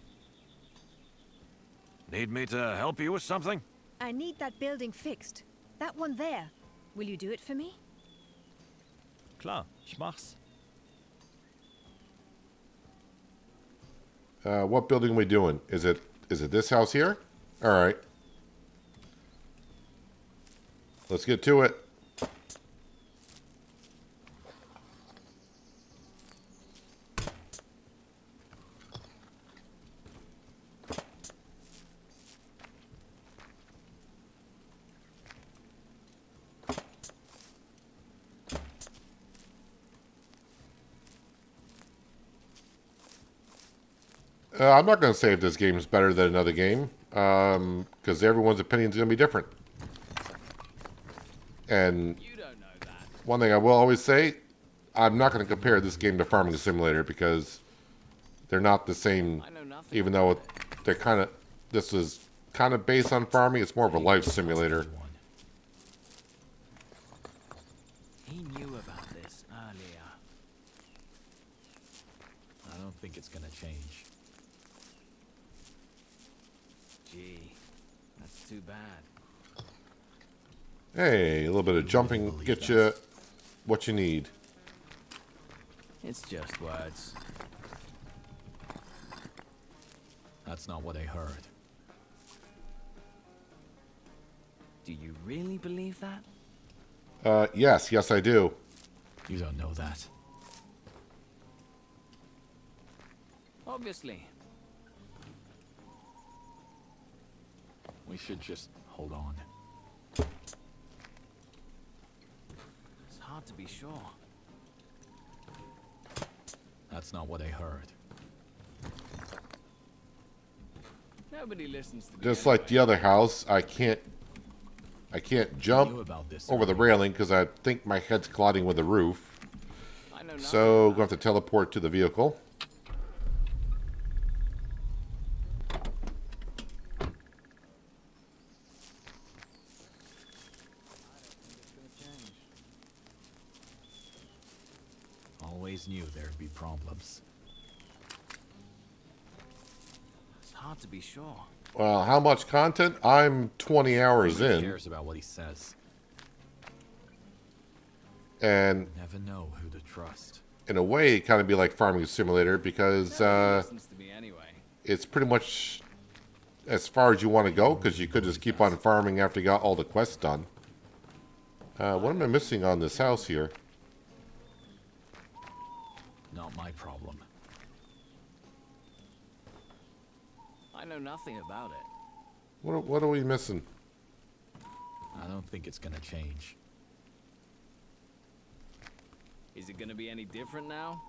Need me to help you with something? I need that building fixed. That one there. Will you do it for me? Klar, ich mach's. What building are we doing? Is it this house here? All right. Let's get to it. I'm not going to say if this game is better than another game, because everyone's opinion is going to be different. And You don't know that. one thing I will always say, I'm not going to compare this game to Farming Simulator because they're not the same. I know nothing. Even though they're kind of, this is kind of based on farming, it's more of a life simulator. He knew about this earlier. I don't think it's gonna change. Gee, that's too bad. Hey, a little bit of jumping get you what you need. It's just words. That's not what I heard. Do you really believe that? Yes, I do. You don't know that. Obviously. We should just hold on. It's hard to be sure. That's not what I heard. Nobody listens to me. Just like the other house, I can't Knew jump about this over the earlier. railing because I think my head's colliding with the roof. I know nothing So, about going to have to teleport to the vehicle. Always knew there'd be problems. It's hard to be sure. Well, how much content? I'm 20 hours Nobody in, cares about what he says. and Never know who to trust. in a way, it kind of be like Farming Simulator because Nobody listens to me anyway. it's pretty much as far as you want to go because you could just keep on farming after you got all the quests done. What am I missing on this house here? Not my problem. I know nothing about it. What are we missing? I don't think it's gonna change. Is it gonna be any different now?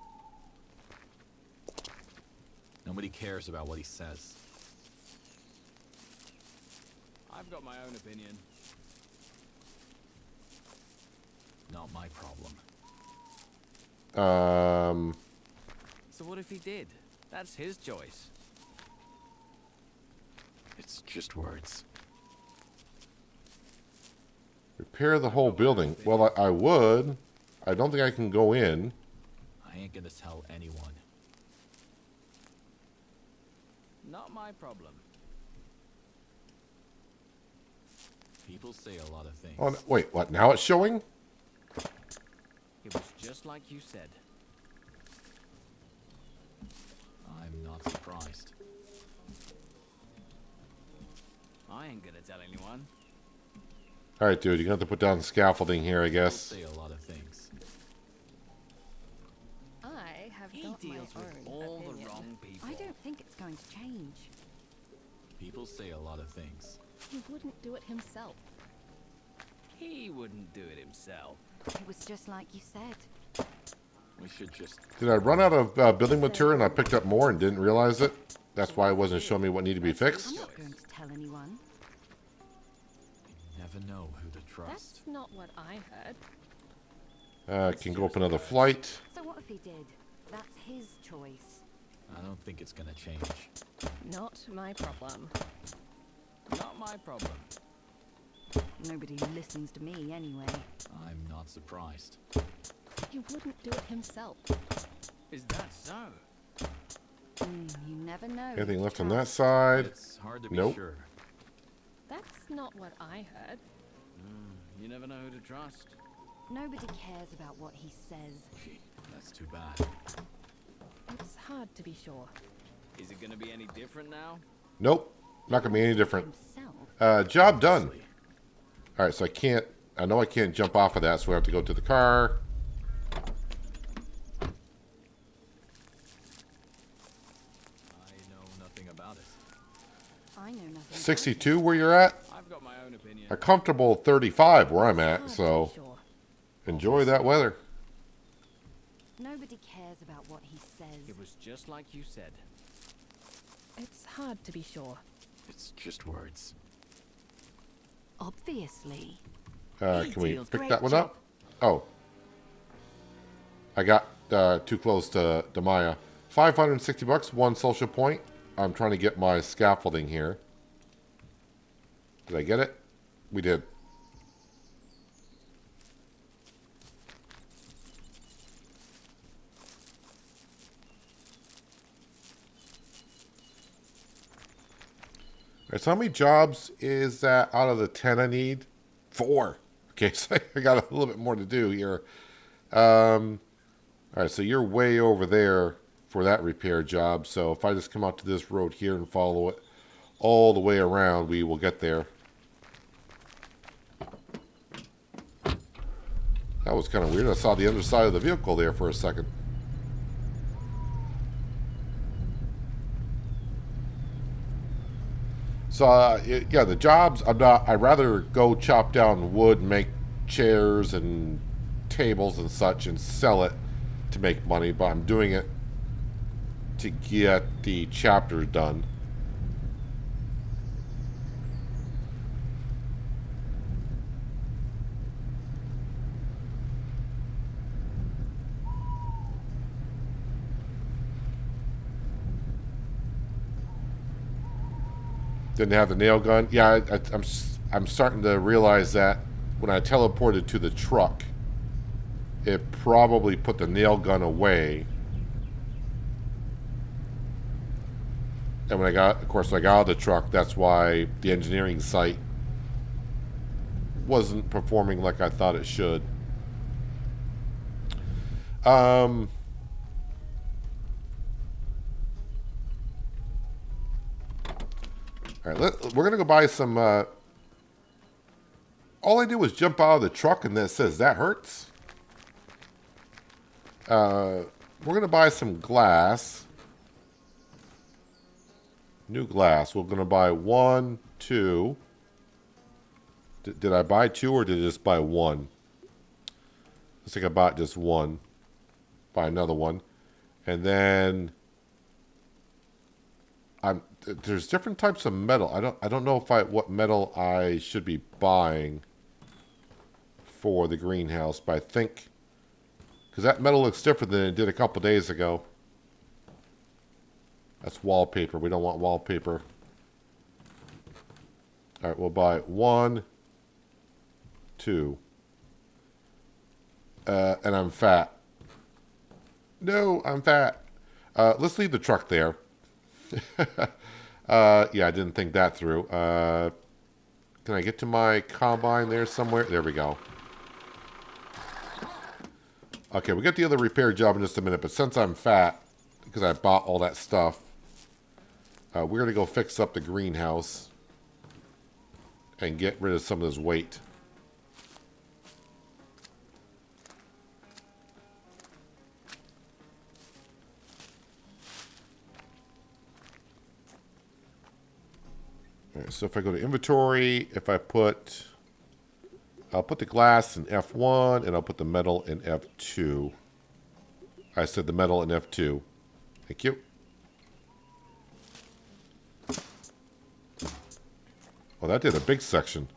Nobody cares about what he says. I've got my own opinion. Not my problem. So what if he did? That's his choice. It's just words. Repair the whole building. Well, I would. I don't think I can go in. I ain't gonna tell anyone. Not my problem. People say a lot of things. Oh, no, wait, what? Now it's showing? It was just like you said. I'm not surprised. I ain't gonna tell anyone. All right, dude, you're going to have to put down scaffolding here, I People guess. say a lot of things. I have He got my deals with own all opinion. the wrong people. I don't think it's going to change. People say a lot of things. He wouldn't do it himself. He wouldn't do it himself. It was just like you said. We should just... Did I run out of building material and I picked up more and didn't realize it? That's why it wasn't showing me what needed to be I'm fixed? not going to tell anyone. You never know who to trust. That's not what I heard. Can go up another flight. So what if he did? That's his choice. I don't think it's gonna change. Not my problem. Not my problem. Nobody listens to me anyway. I'm not surprised. He wouldn't do it himself. Is that so? You never know. Anything who to left on that trust. side? It's hard to be Nope. sure. That's not what I heard. You never know who to trust. Nobody cares about what he says. That's too bad. It's hard to be sure. Is it gonna be any different now? Nope. Not going to be any different. Himself. Job done. Honestly, All right, so I know I can't jump off of that, so we have to go to the car. I know nothing about it. I know nothing. about it. 62 where you're at? I've got my own opinion. A comfortable 35 where I'm It's at, hard to so be sure. enjoy that weather. Nobody cares about what he says. It was just like you said. It's hard to be sure. It's just words. Obviously. Can we deals. pick Great that one job. up? Oh. I got too close to Maya. 560 bucks, one social point. I'm trying to get my scaffolding here. Did I get it? We did. All right, so how many jobs is that out of the 10 I need? 4. Okay, so I got a little bit more to do here. All right, so you're way over there for that repair job. So if I just come out to this road here and follow it all the way around, we will get there. That was kind of weird. I saw the other side of the vehicle there for a second. So, yeah, the jobs, I'd rather go chop down wood, make chairs and tables and such and sell it to make money, but I'm doing it to get the chapters done. Didn't have the nail gun. Yeah, I'm starting to realize that when I teleported to the truck, it probably put the nail gun away. And when of course, I got out of the truck, that's why the engineering site wasn't performing like I thought it should. All right, we're going to go buy some... all I did was jump out of the truck and then it says, that hurts. We're going to buy some glass. New glass. We're going to buy 1, 2, Did I buy 2 or did I just buy 1? Looks like I bought just 1. Buy another one. And then there's different types of metal. I don't know what metal I should be buying for the greenhouse, but I think because that metal looks different than it did a couple days ago. That's wallpaper. We don't want wallpaper. All right, we'll buy 1, 2. And I'm fat. No, I'm fat. Let's leave the truck there. Yeah, I didn't think that through. Can I get to my combine there somewhere? There we go. Okay, we'll get the other repair job in just a minute, but since I'm fat, because I bought all that stuff, we're going to go fix up the greenhouse and get rid of some of this weight. All right, so if I go to inventory, if I I'll put the glass in F1 and I'll put the metal in F2. I said the metal in F2. Thank you. Well, that did a big section.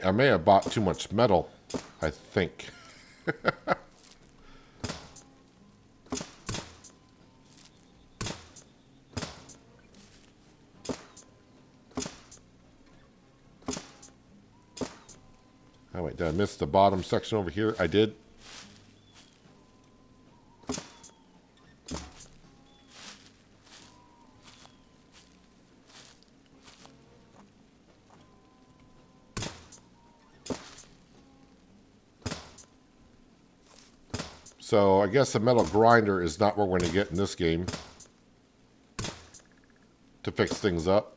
I may have bought too much metal, I think. Oh wait, did I miss the bottom section over here? I did. So I guess the metal grinder is not what we're going to get in this game to fix things up.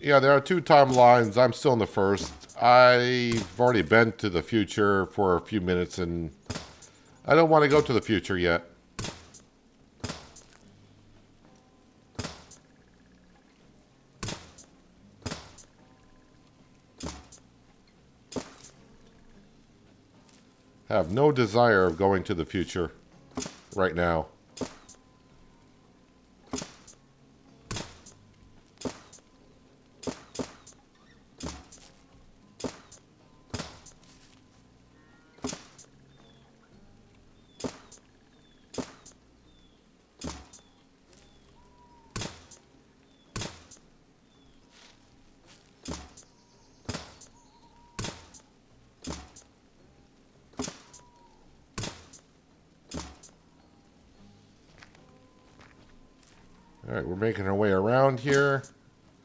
Yeah, there are 2 timelines. I'm still in the first. I've already been to the future for a few minutes and I don't want to go to the future yet. Have no desire of going to the future right now. All right, we're making our way around here.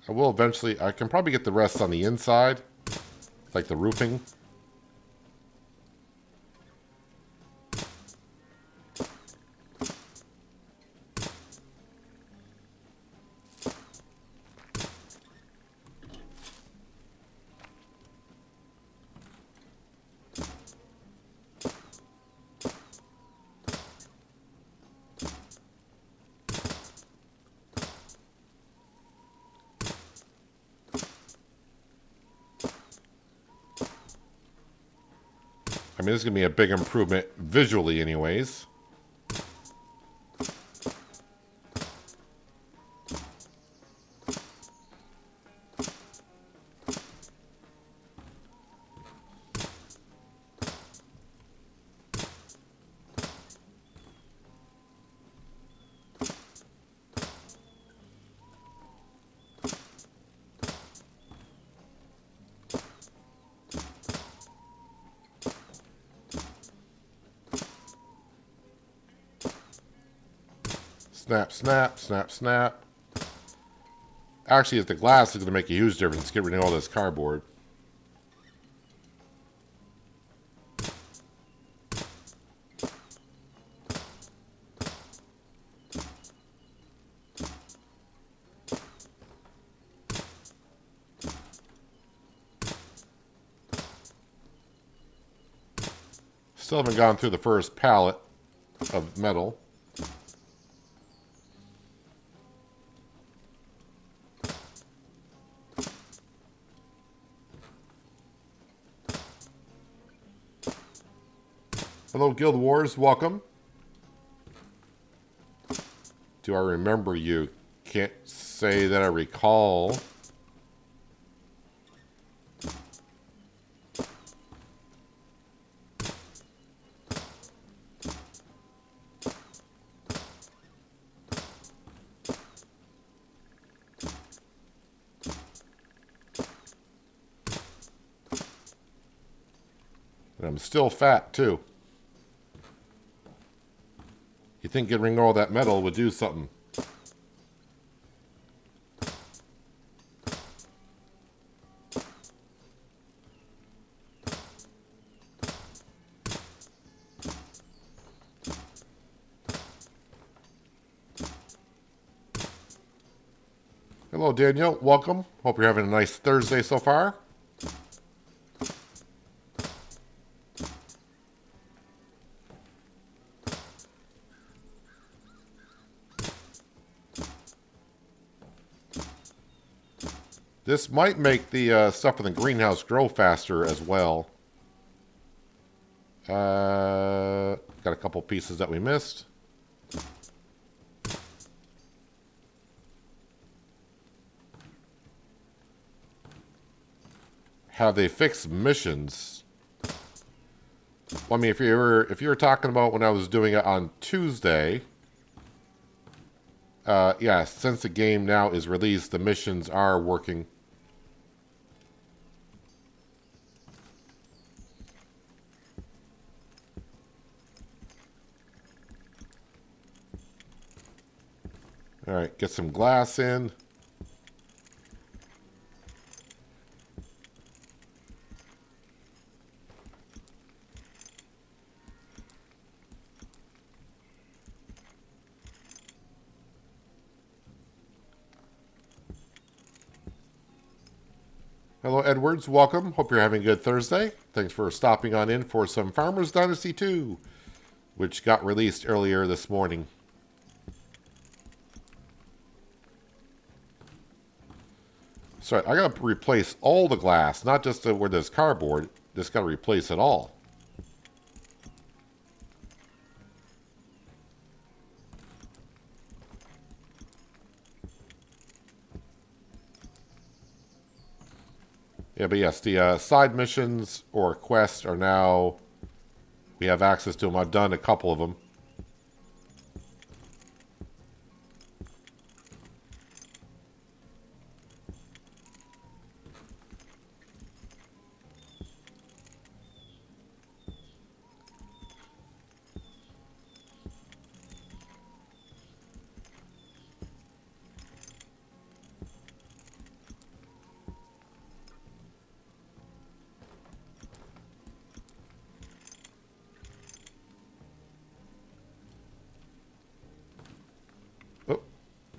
I can probably get the rest on the inside, like the roofing. I mean, this is going to be a big improvement visually anyways. Snap, snap, snap, snap. Actually, if the glass is going to make a huge difference, get rid of all this cardboard. Still haven't gone through the first pallet of metal. Hello, Guild Wars. Welcome. Do I remember you? Can't say that I recall. And I'm still fat, too. You think getting rid of all that metal would do something. Hello, Daniel. Welcome. Hope you're having a nice Thursday so far. This might make the stuff in the greenhouse grow faster as well. Got a couple pieces that we missed. Have they fixed missions? Well, I mean, if you were talking about when I was doing it on Tuesday, yeah, since the game now is released, the missions are working. All right, get some glass in. Hello, Edwards. Welcome. Hope you're having a good Thursday. Thanks for stopping on in for some Farmers Dynasty 2, which got released earlier this morning. Sorry, I gotta replace all the glass, not just where there's cardboard. Just gotta replace it all. Yeah, but yes, the side missions or quests are now, we have access to them. I've done a couple of them.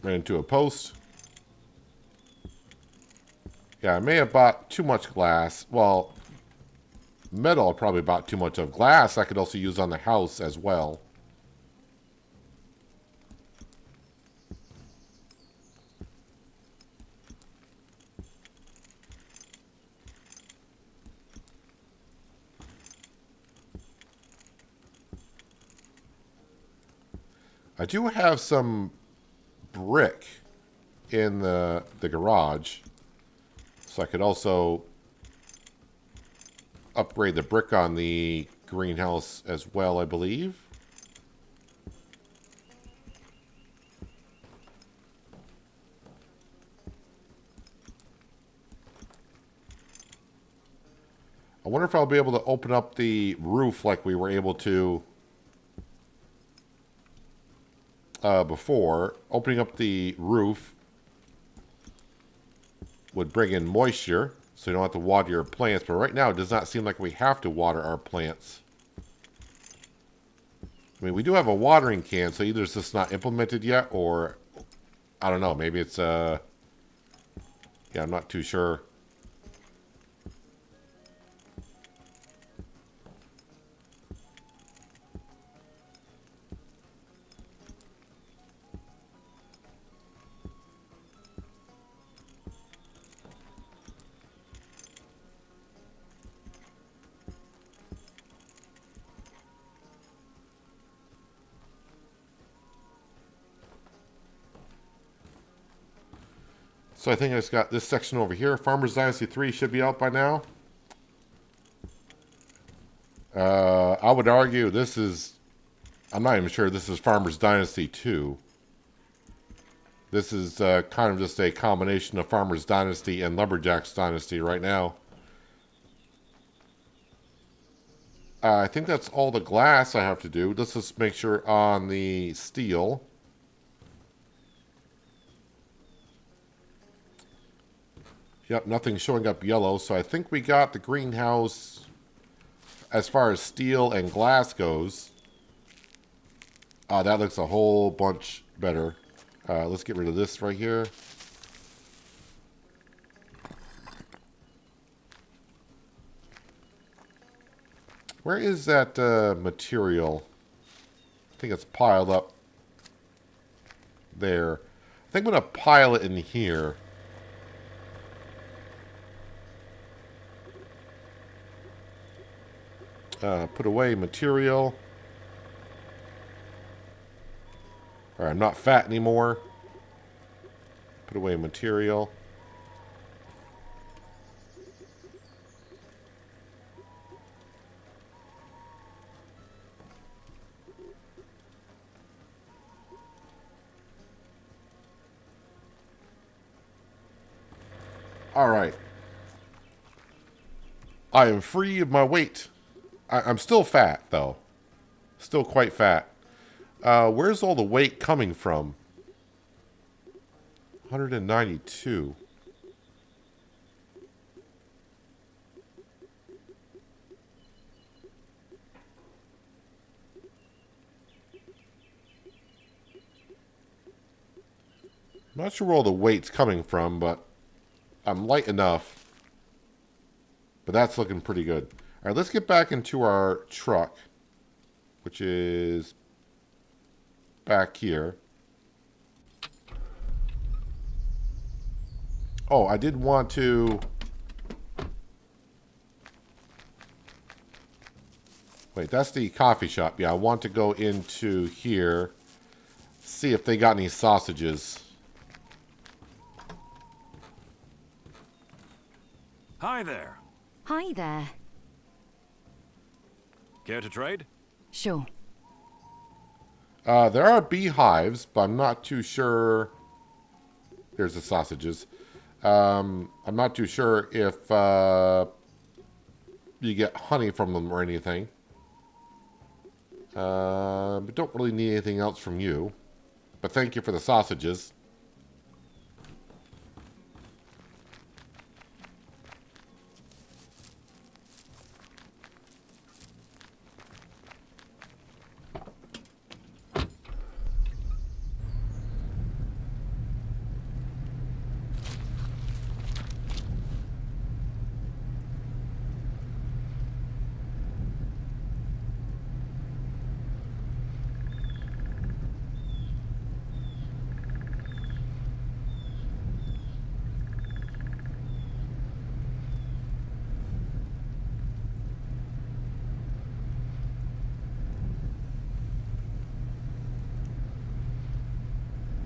Ran into a post. Yeah, I may have bought too much glass. Well, metal I probably bought too much of. Glass I could also use on the house as well. I do have some brick in the garage, so I could also upgrade the brick on the greenhouse as well, I believe. I wonder if I'll be able to open up the roof like we were able to before, opening up the roof would bring in moisture, so you don't have to water your plants. But right now, it does not seem like we have to water our plants. I mean, we do have a watering can, so either it's just not implemented yet, or I don't know. Maybe it's yeah, I'm not too sure. So I think I just got this section over here. Farmers Dynasty 3 should be out by now. I would argue this is... I'm not even sure this is Farmers Dynasty 2. This is kind of just a combination of Farmers Dynasty and Lumberjacks Dynasty right now. I think that's all the glass I have to do. Let's just make sure on the steel. Yep, nothing's showing up yellow, so I think we got the greenhouse as far as steel and glass goes. That looks a whole bunch better. Let's get rid of this right here. Where is that material? I think it's piled up there. I think I'm going to pile it in here. Put away material. Alright, I'm not fat anymore. Put away material. Alright. I am free of my weight. I'm still fat, though. Still quite fat. Where's all the weight coming from? 192. I'm not sure where all the weight's coming from, but I'm light enough. But that's looking pretty good. All right, let's get back into our truck, which is back here. Oh, I did want to... Wait, that's the coffee shop. Yeah, I want to go into here, see if they got any sausages. Hi there. Hi there. Care to trade? Sure. There are beehives, but I'm not too sure. There's the sausages. I'm not too sure if you get honey from them or anything. But don't really need anything else from you. But thank you for the sausages.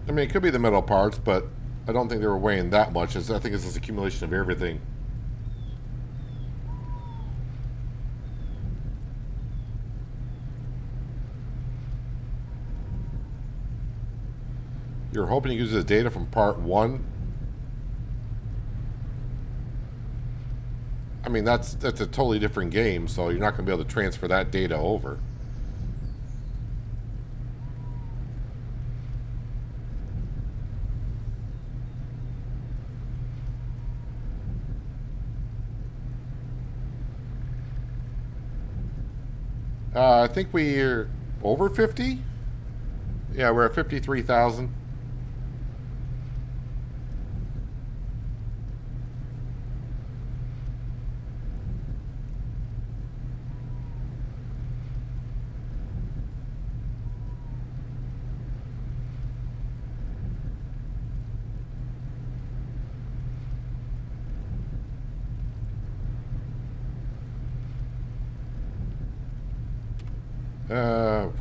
I mean, it could be the metal parts, but I don't think they were weighing that much. I think it's this accumulation of everything. You're hoping to use this data from part 1? I mean, that's a totally different game, so you're not going to be able to transfer that data over. I think we're over 50. Yeah, we're at 53,000.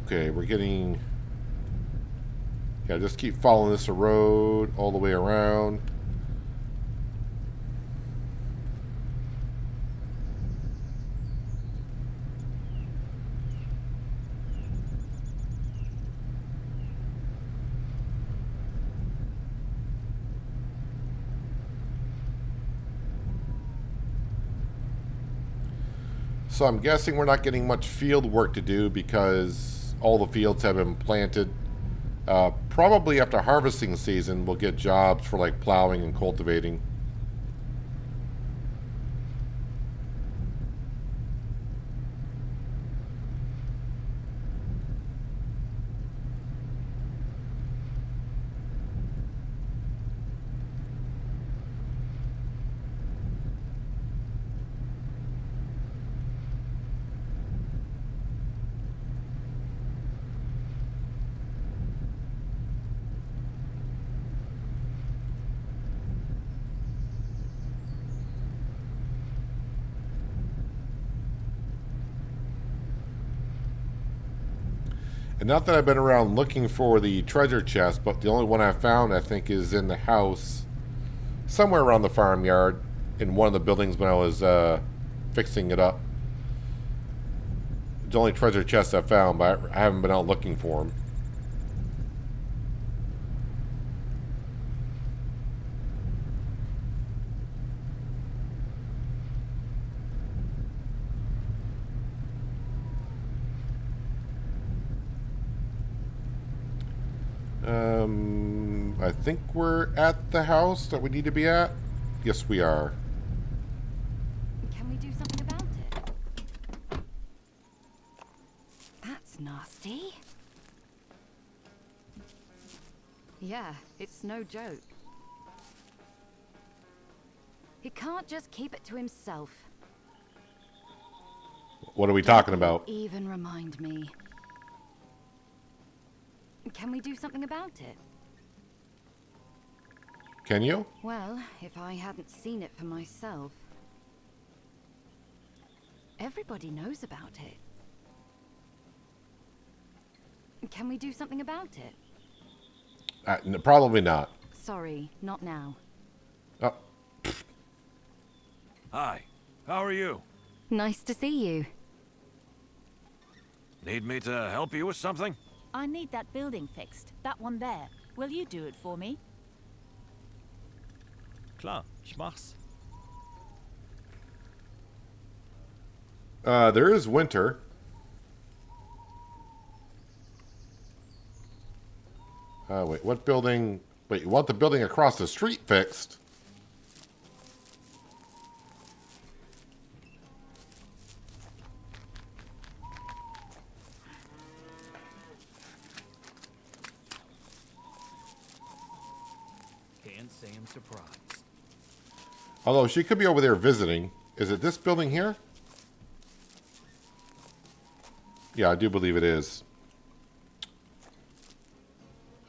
Okay, we're getting... Yeah, just keep following this road all the way around. So I'm guessing we're not getting much field work to do because all the fields have been planted. Probably after harvesting season, we'll get jobs for like plowing and cultivating. And not that I've been around looking for the treasure chest, but the only one I found, I think, is in the house, somewhere around the farmyard, in one of the buildings when I was fixing it up. It's the only treasure chest I found, but I haven't been out looking for them. I think we're at the house that we need to be at. Yes, we are. Can we do something about it? That's nasty. Yeah, it's no joke. He can't just keep it to himself. What are we talking about? Even remind me. Can we do something about it? Can you? Well, if I hadn't seen it for myself. Everybody knows about it. Can we do something about it? Probably not. Sorry, not now. Oh, Hi, how are you? Nice to see you. Need me to help you with something? I need that building fixed. That one there. Will you do it for me? Klar, ich mach's. there is winter. Wait, what building? Wait, you want the building across the street fixed? Can't say I'm surprised. Although she could be over there visiting. Is it this building here? Yeah, I do believe it is.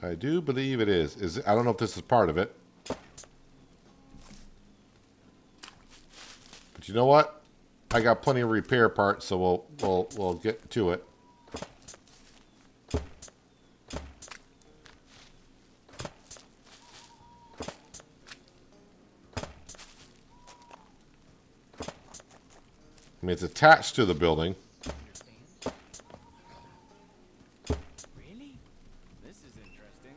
I do believe it is. I don't know if this is part of it. But you know what? I got plenty of repair parts, so we'll get to it. I mean, it's attached to the building. Really? This is interesting.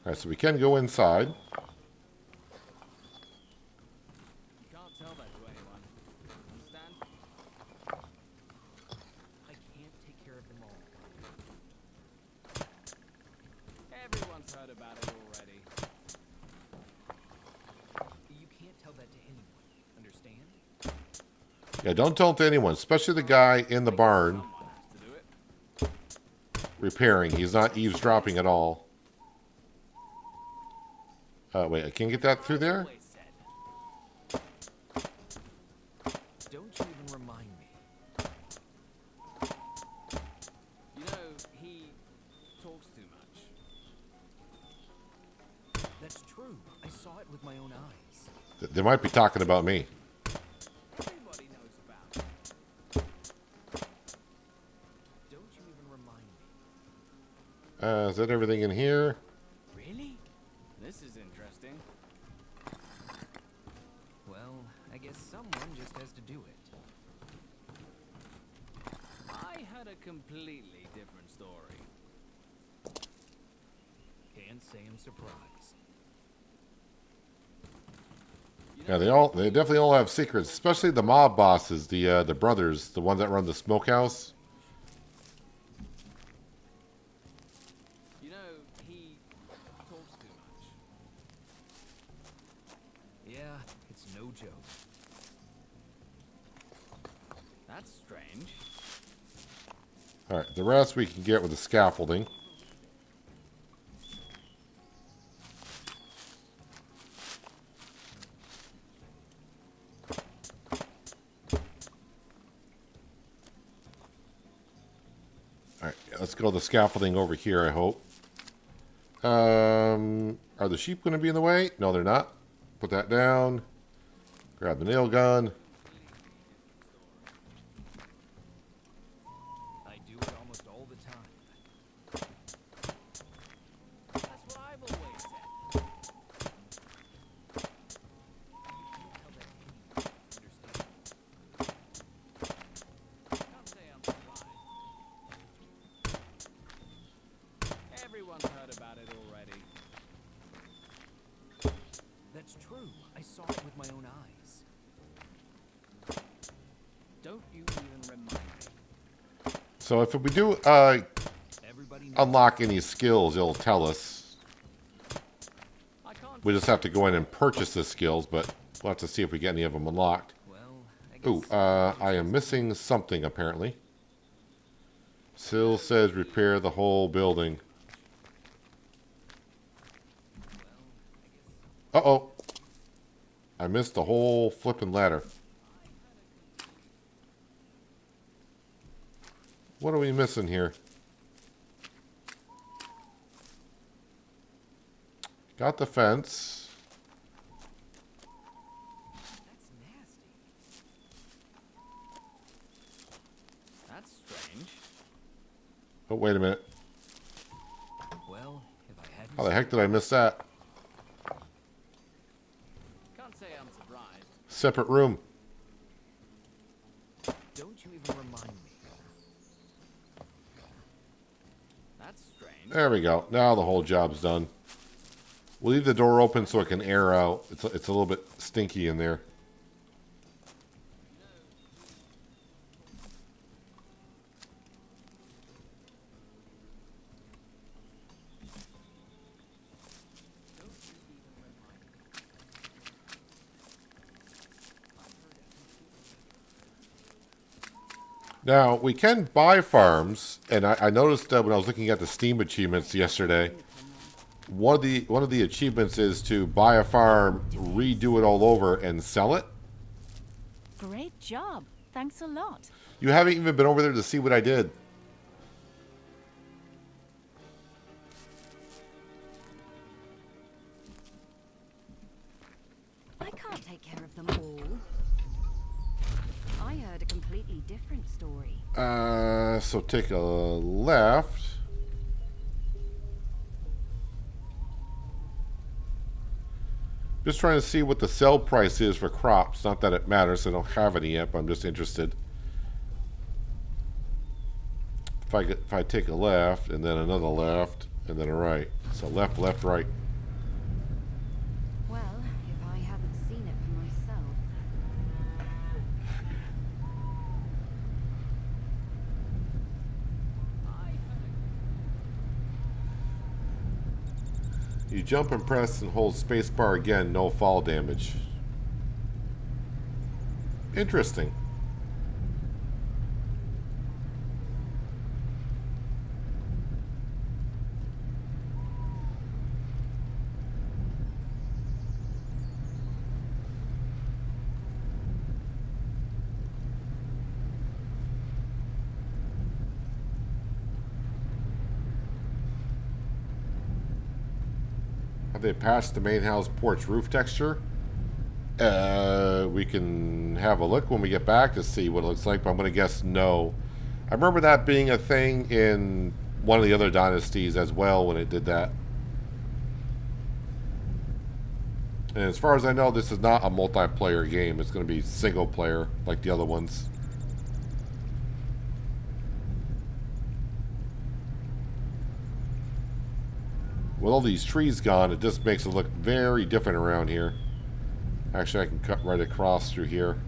All right, so we can go inside. You can't tell that to anyone. Understand? I can't take care of them all. Everyone's heard about it already. You can't tell that to anyone. Understand? Yeah, don't tell it to anyone, especially the guy in the barn repairing. He's not eavesdropping at all. Wait, I can't get that through there? Always said. Don't you even remind me. You know, he talks too much. That's true. I saw it with my own eyes. They might be talking about me. Everybody knows about it. Don't you even remind me. Is that everything in here? Really? This is interesting. Well, I guess someone just has to do it. I had a completely different story. Can't say I'm surprised. Yeah, they definitely all have secrets, especially the mob bosses, the brothers, the ones that run the smokehouse. You know, he talks too much. Yeah, it's no joke. That's strange. All right, the rest we can get with the scaffolding. All right, let's go the scaffolding over here, I hope. Are the sheep going to be in the way? No, they're not. Put that down. Grab the nail gun. I do it almost all the time. That's what I've always said. Can't say I'm surprised. Everyone's heard about it already. That's true. I saw it with my own eyes. Don't you even remind me. So if we do Everybody knows. unlock any skills, it'll tell us. I can't. We just have to go in and purchase the skills, but we'll have to see if we get any of them unlocked. Well, I guess Ooh, I am missing something apparently. Sill says repair the whole building. Uh-oh. I missed the whole flipping ladder. What are we missing here? Got the fence. that's nasty. That's strange. Oh, wait a minute. Well, if I hadn't How the heck did I miss that? Can't say I'm surprised. Separate room. don't you even remind me. That's strange. There we go. Now the whole job's done. We'll leave the door open so it can air out. It's a little bit stinky in there. Now, we can buy farms, and I noticed when I was looking at the Steam achievements yesterday, one of the achievements is to buy a farm, redo it all over, and sell it. Great job. Thanks a lot. You haven't even been over there to see what I did. I can't take care of them all. I heard a completely different story. So take a left. Just trying to see what the sell price is for crops. Not that it matters. I don't have any yet, but I'm just interested. If I take a left and then another left and then a right. So left, left, right. Well, if I hadn't seen it for myself. You jump and press and hold spacebar again, no fall damage. Interesting. Have they patched the main house porch roof texture? We can have a look when we get back to see what it looks like, but I'm going to guess no. I remember that being a thing in one of the other dynasties as well when it did that. And as far as I know, this is not a multiplayer game. It's going to be single player like the other ones. With all these trees gone, it just makes it look very different around here. Actually, I can cut right across through here.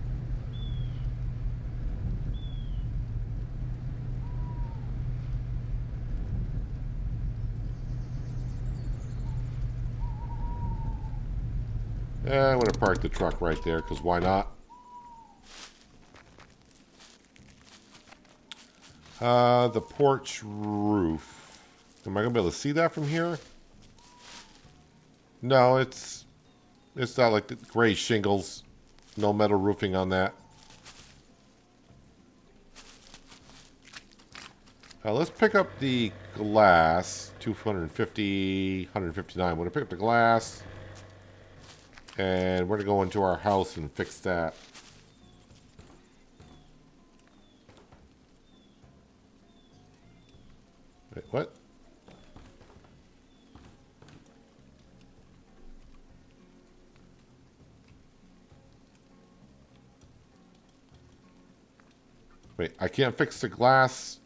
I'm going to park the truck right there, because why not? The porch roof. Am I going to be able to see that from here? No, it's not like the gray shingles. No metal roofing on that. Let's pick up the glass. 250, 159. I'm going to pick up the glass. And we're going to go into our house and fix that. Wait, what? Wait, I can't fix the glass.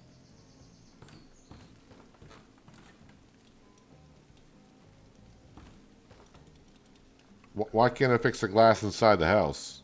Why can't I fix the glass inside the house?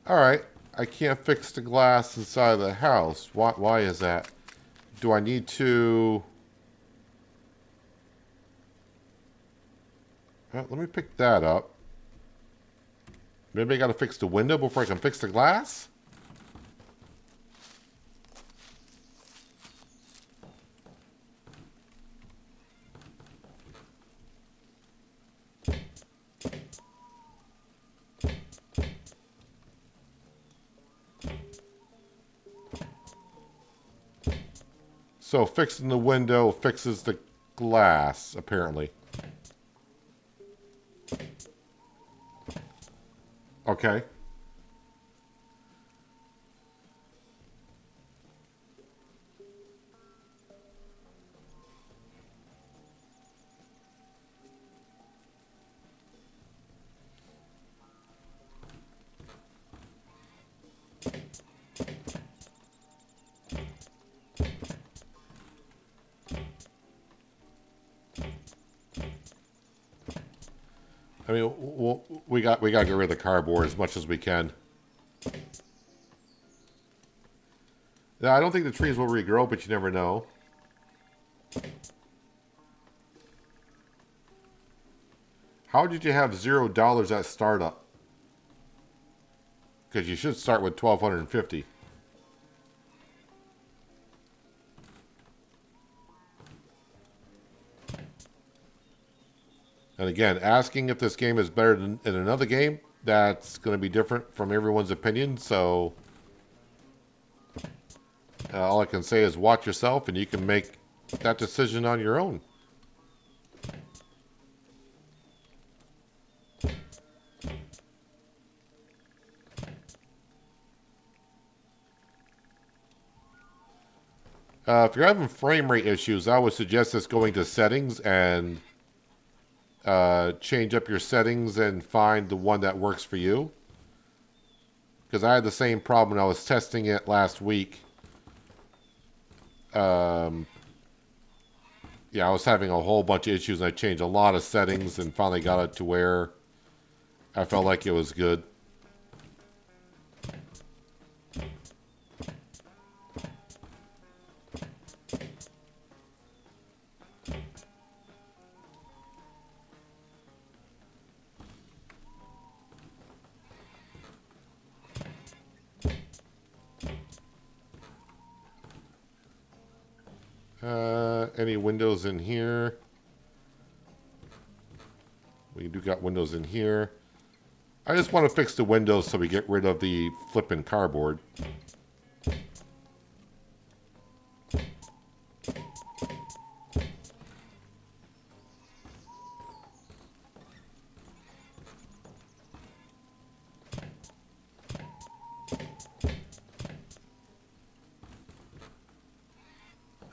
Alright. I can't fix the glass inside the house. Why is that? Do I need to... let me pick that up. Maybe I gotta fix the window before I can fix the glass? So fixing the window fixes the glass, apparently. Okay. I mean, we got to get rid of the cardboard as much as we can. Yeah, I don't think the trees will regrow, but you never know. How did you have $0 at startup? Because you should start with $1,250. And again, asking if this game is better than in another game, that's going to be different from everyone's opinion. So all I can say is watch yourself, and you can make that decision on your own. If you're having frame rate issues, I would suggest just going to settings and change up your settings and find the one that works for you. Because I had the same problem when I was testing it last week. Yeah, I was having a whole bunch of issues. I changed a lot of settings and finally got it to where I felt like it was good. Any windows in here? We do got windows in here. I just want to fix the windows so we get rid of the flipping cardboard.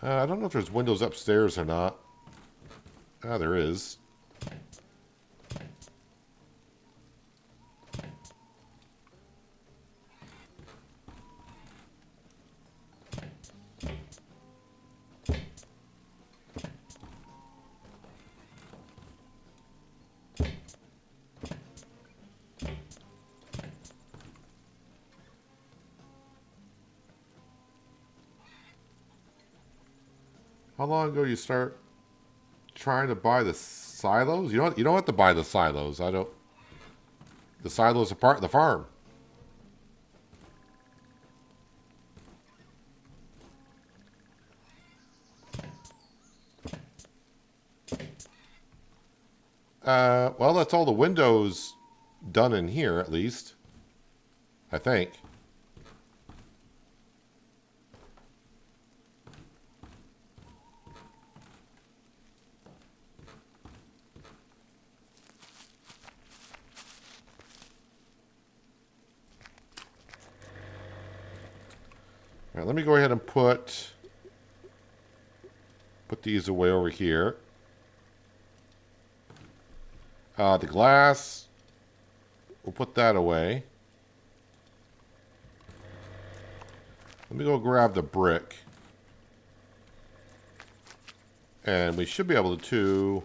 I don't know if there's windows upstairs or not. Ah, there is. How long ago you start trying to buy the silos? You don't have to buy the silos. I don't. The silos are part of the farm. Well, that's all the windows done in here, at least. I think. All right, let me go ahead and put these away over here. The glass, we'll put that away. Let me go grab the brick. And we should be able to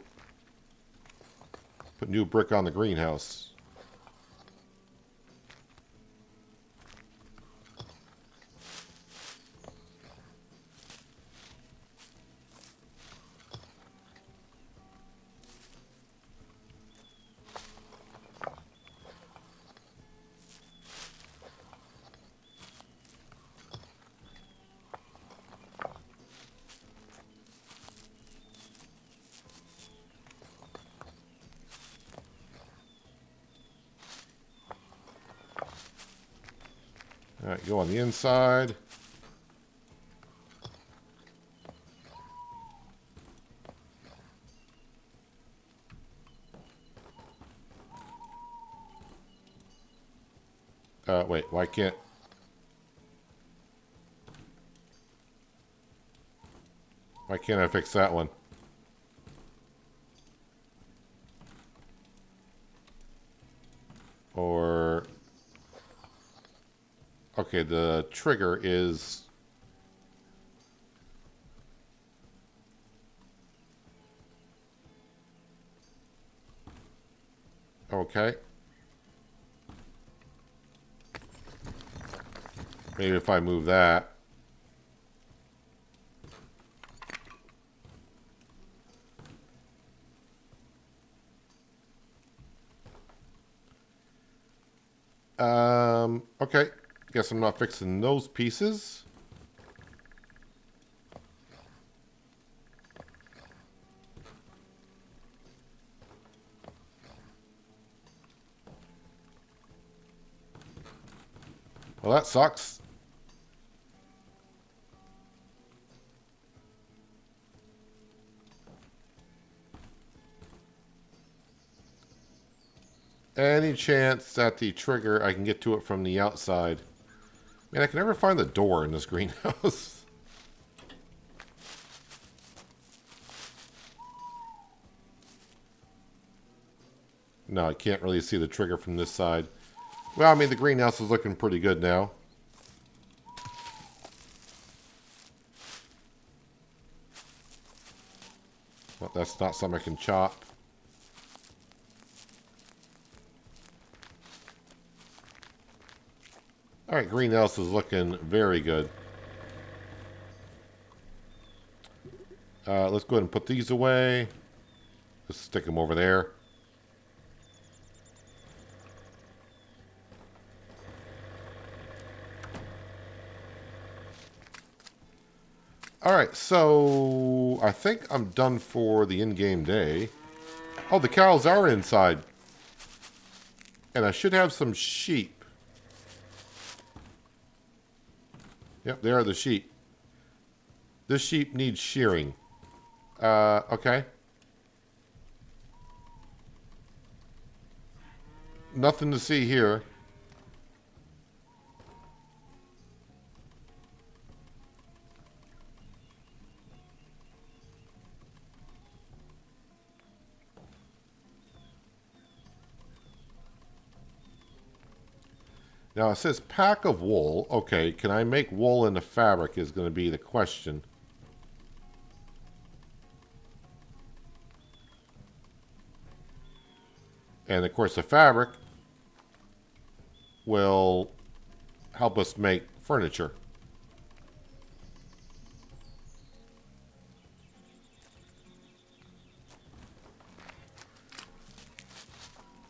put new brick on the greenhouse. All right, go on the inside. Wait, why can't... Why can't I fix that one? Or... Okay, the trigger is... Okay. Maybe if I move that. Okay. Guess I'm not fixing those pieces. Well, that sucks. Any chance that the trigger, I can get to it from the outside? Man, I can never find the door in this greenhouse. No, I can't really see the trigger from this side. Well, I mean, the greenhouse is looking pretty good now. Well, that's not something I can chop. All right, greenhouse is looking very good. Let's go ahead and put these away. Just stick them over there. Alright, so I think I'm done for the in-game day. Oh, the cows are inside. And I should have some sheep. Yep, there are the sheep. This sheep needs shearing. Okay. Nothing to see here. Now it says pack of wool. Okay, can I make wool into fabric is going to be the question. And of course the fabric will help us make furniture.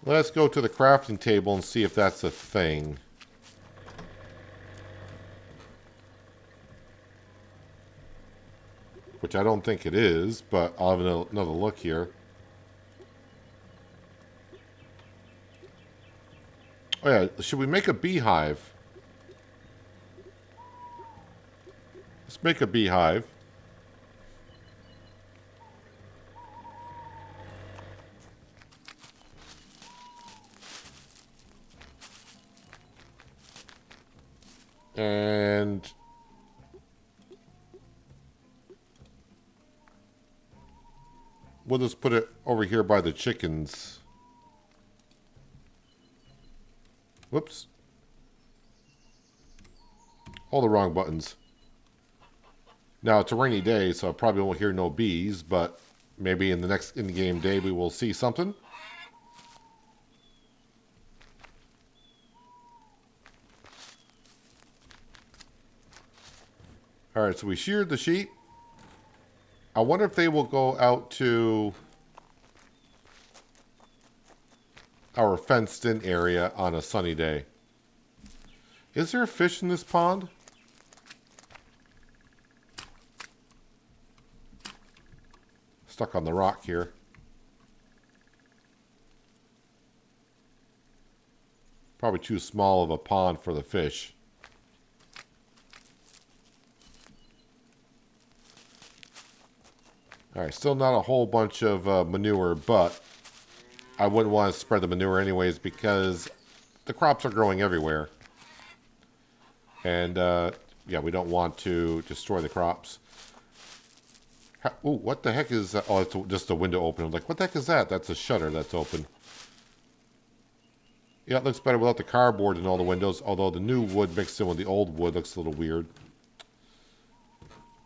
Let's go to the crafting table and see if that's a thing. Which I don't think it is, but I'll have another look here. Oh yeah, should we make a beehive? Let's make a beehive. And we'll just put it over here by the chickens. Whoops. All the wrong buttons. Now, it's a rainy day, so I probably won't hear no bees, but maybe in the next in-game day we will see something. Alright, so we sheared the sheep. I wonder if they will go out to our fenced-in area on a sunny day. Is there a fish in this pond? Stuck on the rock here. Probably too small of a pond for the fish. Alright, still not a whole bunch of manure, but I wouldn't want to spread the manure anyways because the crops are growing everywhere. And, yeah, we don't want to destroy the crops. Ooh, what the heck is that? Oh, it's just a window open. I'm like, what the heck is that? That's a shutter that's open. Yeah, it looks better without the cardboard and all the windows, although the new wood mixed in with the old wood looks a little weird.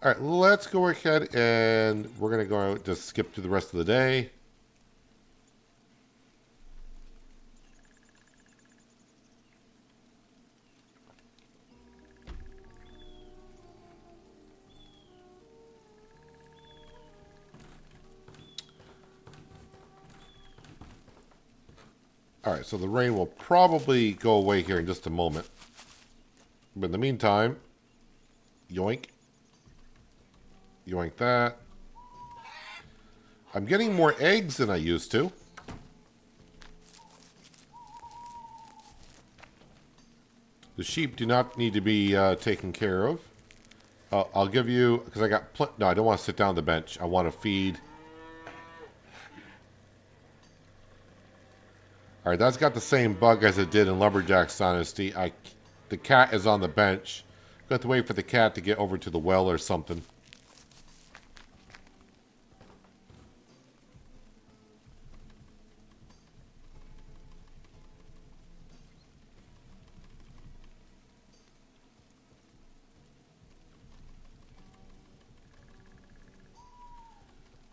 Alright, let's go ahead and we're going to go out, just skip to the rest of the day. Alright, so the rain will probably go away here in just a moment. But in the meantime, yoink. Yoink that. I'm getting more eggs than I used to. The sheep do not need to be taken care of. I'll give you, because I got, no, I don't want to sit down on the bench. I want to feed. Alright, that's got the same bug as it did in Lumberjack's Dynasty. The cat is on the bench. Got to have to wait for the cat to get over to the well or something.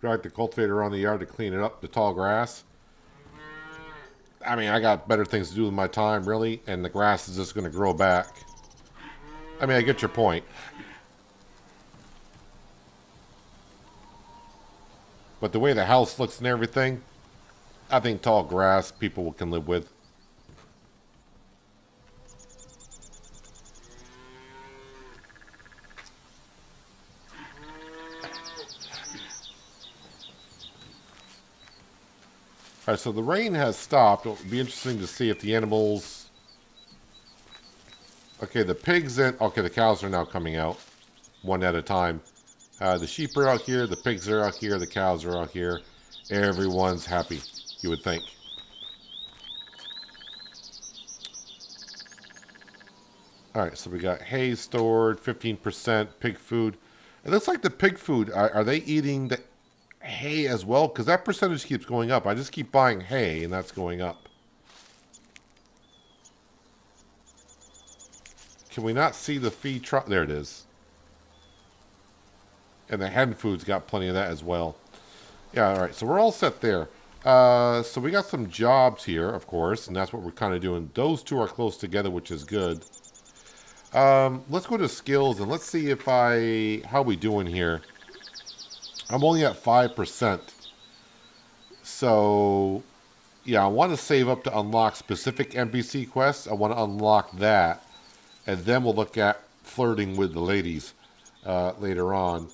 Drag the cultivator around the yard to clean it up, the tall grass. I mean, I got better things to do with my time, really, and the grass is just going to grow back. I mean, I get your point. But the way the house looks and everything, I think tall grass people can live with. Alright, so the rain has stopped. It'll be interesting to see if the animals... Okay, the pigs and... Okay, the cows are now coming out. One at a time. The sheep are out here, the pigs are out here, the cows are out here. Everyone's happy, you would think. Alright, so we got hay stored, 15% pig food. It looks like the pig food, are they eating the hay as well? Because that percentage keeps going up. I just keep buying hay, and that's going up. Can we not see the feed truck? There it is. And the hen food's got plenty of that as well. Yeah, alright, so we're all set there. So we got some jobs here, of course, and that's what we're kind of doing. Those two are close together, which is good. Let's go to skills, and let's see if how we doing here. I'm only at 5%. So, yeah, I want to save up to unlock specific NPC quests. I want to unlock that. And then we'll look at flirting with the ladies later on.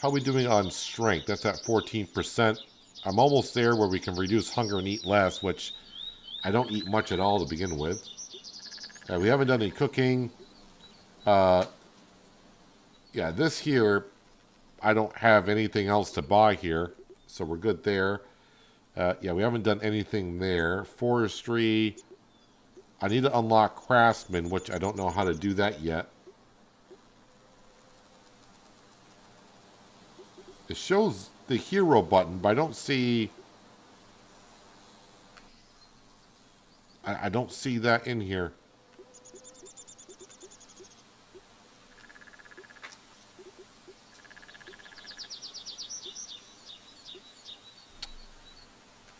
How are we doing on strength? That's at 14%. I'm almost there where we can reduce hunger and eat less, which I don't eat much at all to begin with. We haven't done any cooking. Yeah, this here, I don't have anything else to buy here, so we're good there. Yeah, we haven't done anything there. Forestry, I need to unlock craftsman, which I don't know how to do that yet. It shows the hero button, but I don't see... I don't see that in here.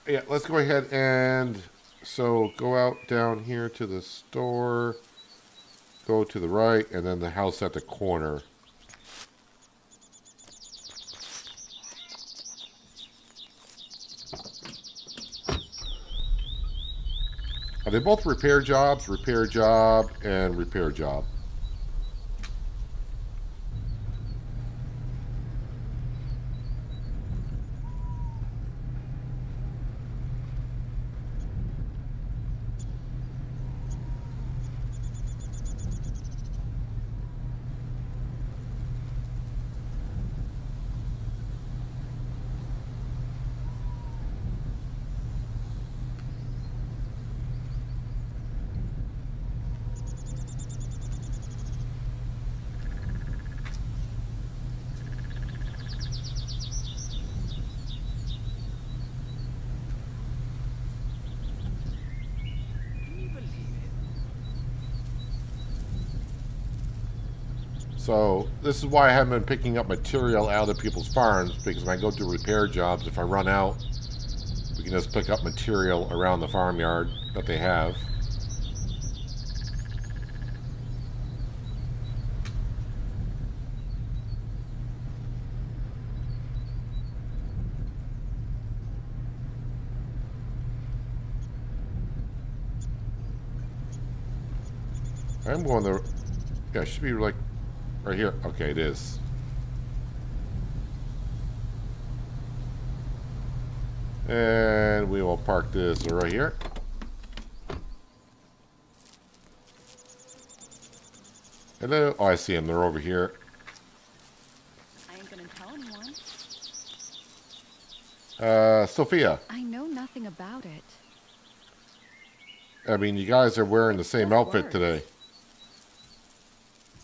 Yeah, let's go ahead and... So, go out down here to the store. Go to the right, and then the house at the corner. Are they both repair jobs? Repair job and repair job. So, this is why I haven't been picking up material out of people's farms, because when I go to repair jobs, if I run out, we can just pick up material around the farmyard that they have. I'm going there. Yeah, it should be like right here. Okay, it is. And we will park this right here. Hello. Oh, I see them. They're over here. I ain't gonna tell anyone. Sophia. I know nothing about it. I mean, you guys are wearing the same just outfit words. today.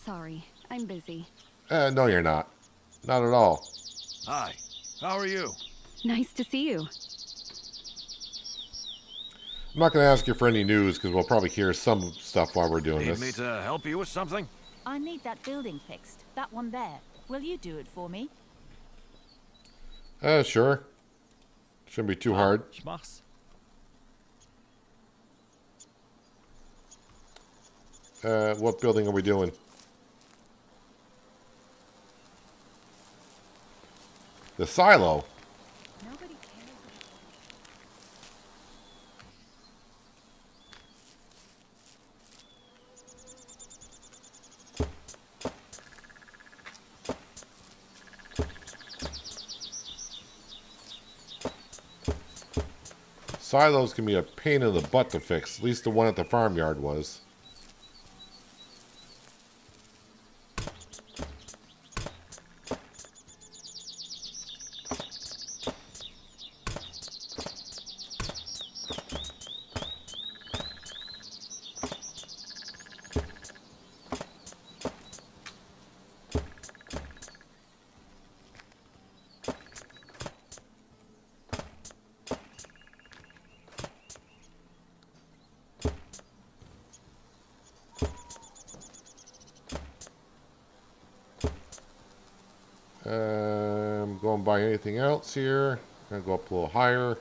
Sorry, I'm busy. No, you're not. Not at all. Hi, how are you? Nice to see you. I'm not going to ask you for any news because we'll probably hear some stuff while we're doing Need this. me to help you with something? I need that building fixed. That one there. Will you do it for me? Sure. Shouldn't be too hard. Ich mach's. What building are we doing? The silo. Nobody cares. Silos can be a pain in the butt to fix. At least the one at the farmyard was. Going by anything else here. Gonna go up a little higher.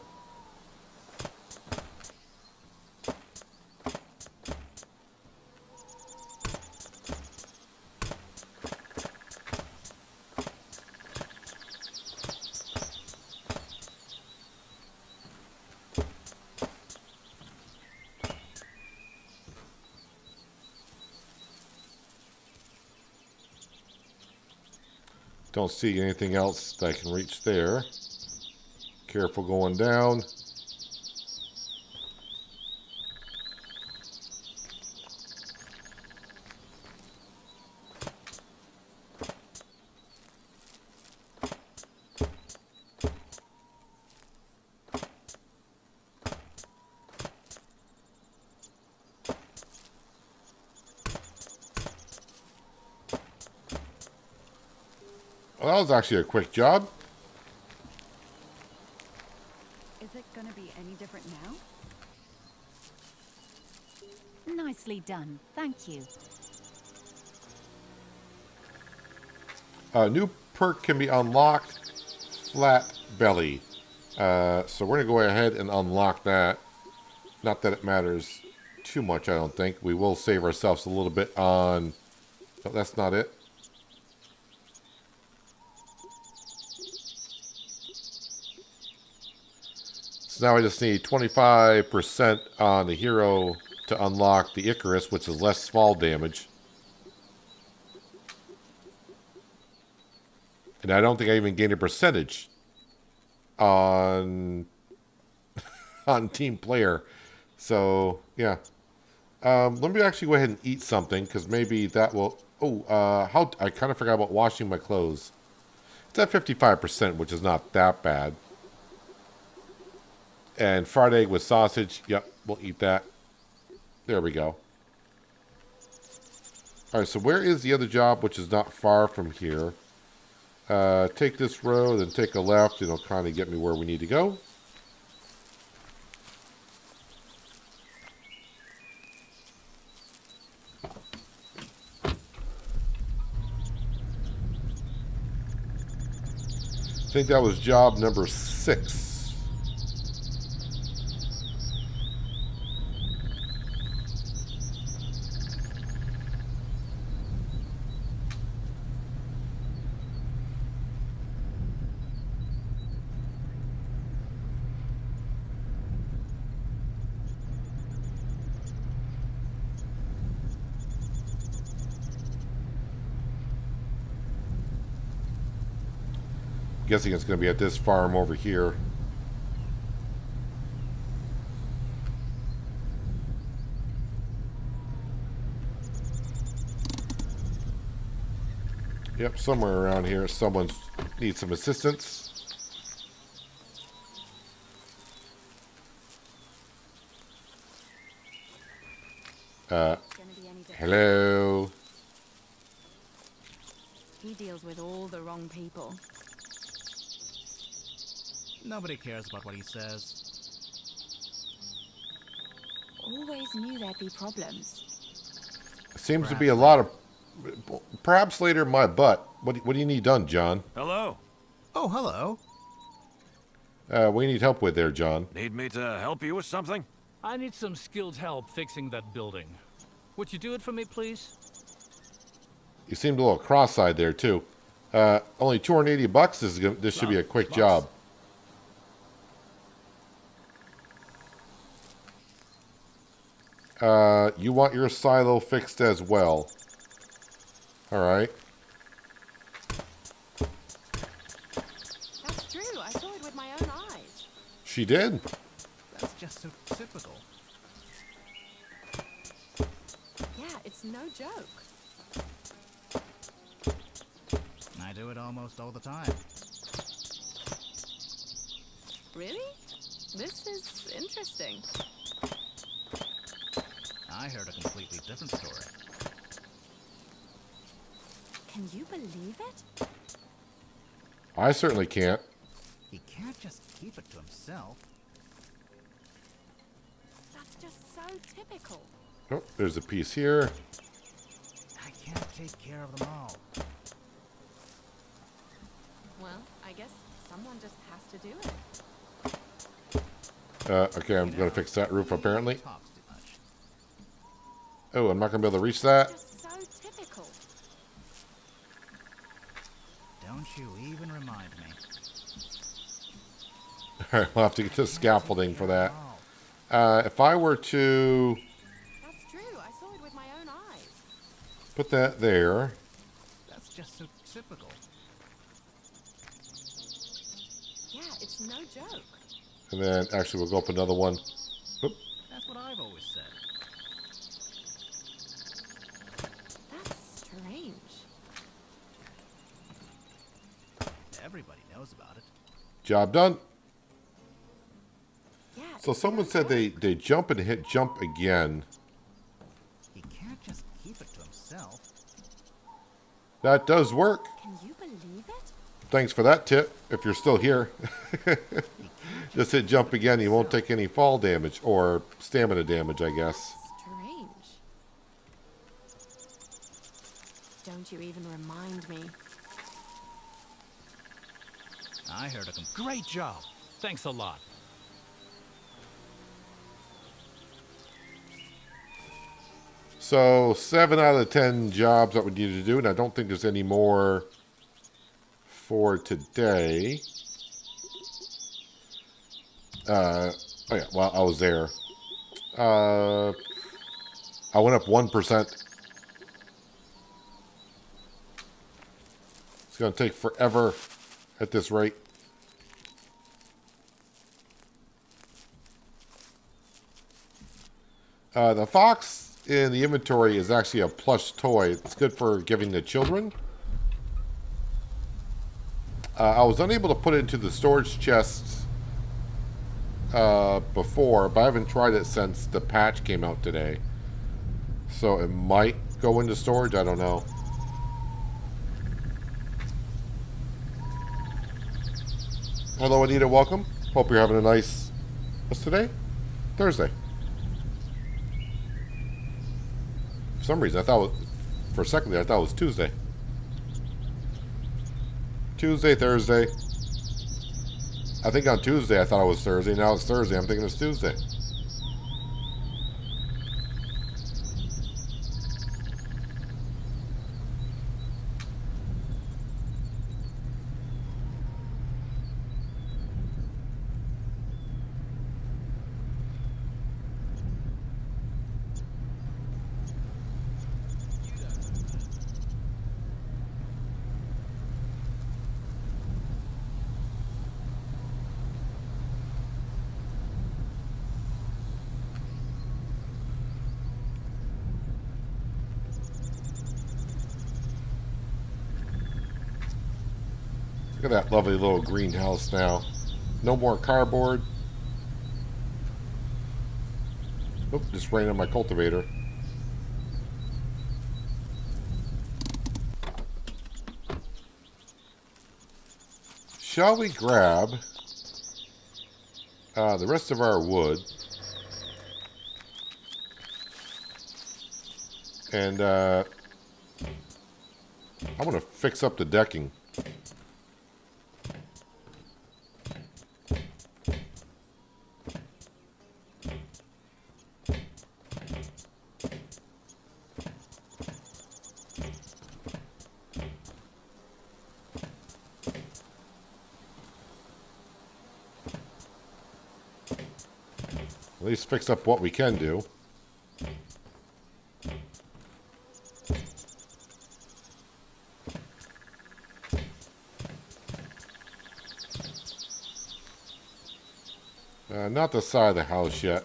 Don't see anything else that I can reach there. Careful going down. Well, that was actually a quick job. Is it gonna be any different now? Nicely done. Thank you. New perk can be unlocked. Flat belly. So we're going to go ahead and unlock that. Not that it matters too much, I don't think. We will save ourselves a little bit on... No, that's not it. So now I just need 25% on the hero to unlock the Icarus, which is less fall damage. And I don't think I even gained a percentage on on team player. So yeah, let me actually go ahead and eat something because maybe that will. Oh, how I kind of forgot about washing my clothes. It's at 55%, which is not that bad. And fried egg with sausage. Yep, we'll eat that. There we go. All right, so where is the other job, which is not far from here? Take this road and take a left. It'll kind of get me where we need to go. I think that was job number 6. Guessing it's going to be at this farm over here. Yep, somewhere around here. Someone needs some assistance. Hello. He deals with all the wrong people. Nobody cares about what he says. Always knew there'd be problems. Seems to be a lot of... Perhaps later my butt. What do you need done, John? Hello. Oh, hello. What do you need help with there, John? Need me to help you with something? I need some skilled help fixing that building. Would you do it for me, please? You seemed a little cross-eyed there, too. Only $280. This should be a quick job. You want your silo fixed as well. Alright. That's true. I saw it with my own eyes. She did. That's typical. Yeah, it's no joke. I do it almost all the time. Really? This is interesting. I heard a completely different story. Can you believe it? I certainly can't. He can't just keep it to himself. That's just so typical. Oh, there's a piece here. I can't take care of them all. Well, I guess someone just has to do it. Okay, I'm going to fix that roof apparently. Talks too much. Oh, I'm not going to be able to reach that. Just so typical. Don't you even remind me. Alright, we'll have to get the scaffolding for that. Oh, If I were to That's true. I saw it with my own eyes. put that there, that's just so typical. Yeah, it's no joke. and then actually we'll go up another one. Oop. That's what I've always said. That's strange. Everybody knows about it. Job done. Yeah. So it's someone no said joke. they jump and hit jump again. He can't just keep it to himself. That does work. Can you believe it? Thanks for that tip, if you're still here. Just hit jump again, you won't take any fall damage, or stamina damage, I guess. Strange. Don't you even remind me. I heard a Great job. Thanks a lot. So 7 out of the 10 jobs that we need to do, and I don't think there's any more for today. Oh yeah, well, I was there. I went up 1%. It's going to take forever at this rate. The fox in the inventory is actually a plush toy. It's good for giving the children. I was unable to put it into the storage chests before, but I haven't tried it since the patch came out today. So it might go into storage, I don't know. Hello Anita, welcome. Hope you're having a nice, what's today? Thursday. For some reason, for a second there, I thought it was Tuesday. Tuesday, Thursday. I think on Tuesday I thought it was Thursday. Now it's Thursday. I'm thinking it's Tuesday. Look at that lovely little greenhouse now. No more cardboard. Oop, just rained on my cultivator. Shall we grab the rest of our wood and I want to fix up the decking. At least fix up what we can do. Not the side of the house yet.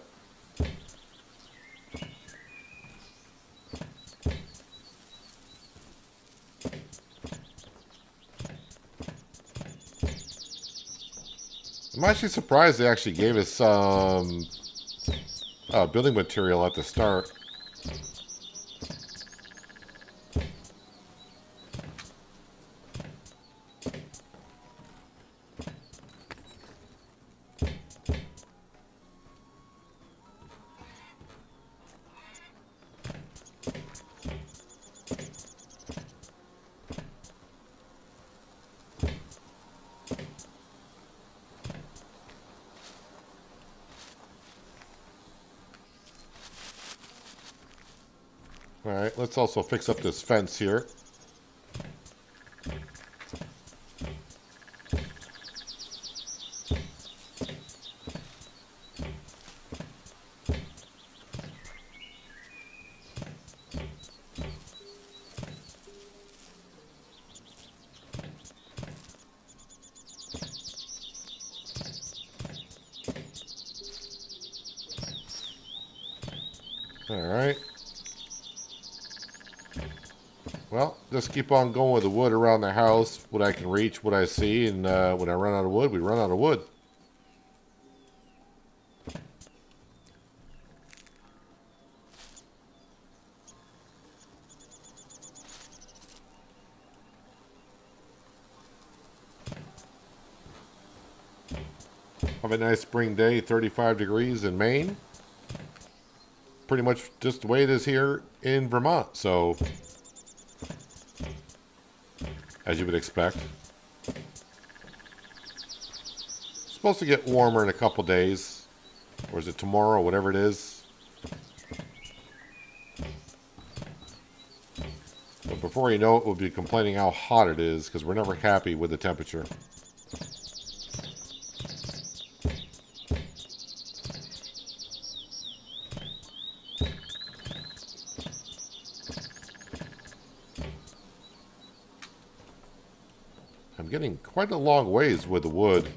I'm actually surprised they actually gave us some building material at the start. Alright, let's also fix up this fence here. Alright. Well, just keep on going with the wood around the house, what I can reach, what I see, and when I run out of wood, we run out of wood. Have a nice spring day, 35 degrees in Maine. Pretty much just the way it is here in Vermont, so as you would expect. Supposed to get warmer in a couple days, or is it tomorrow, whatever it is. But before you know it, we'll be complaining how hot it is, because we're never happy with the temperature. I'm getting quite a long ways with the wood.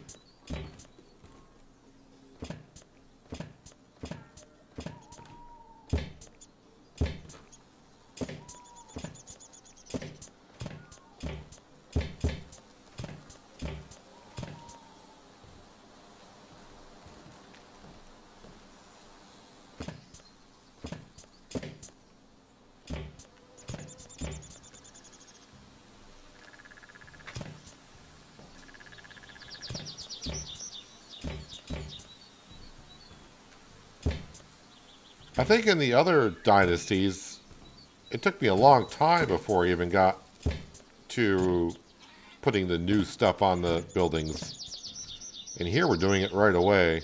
I think in the other dynasties, it took me a long time before I even got to putting the new stuff on the buildings. And here we're doing it right away.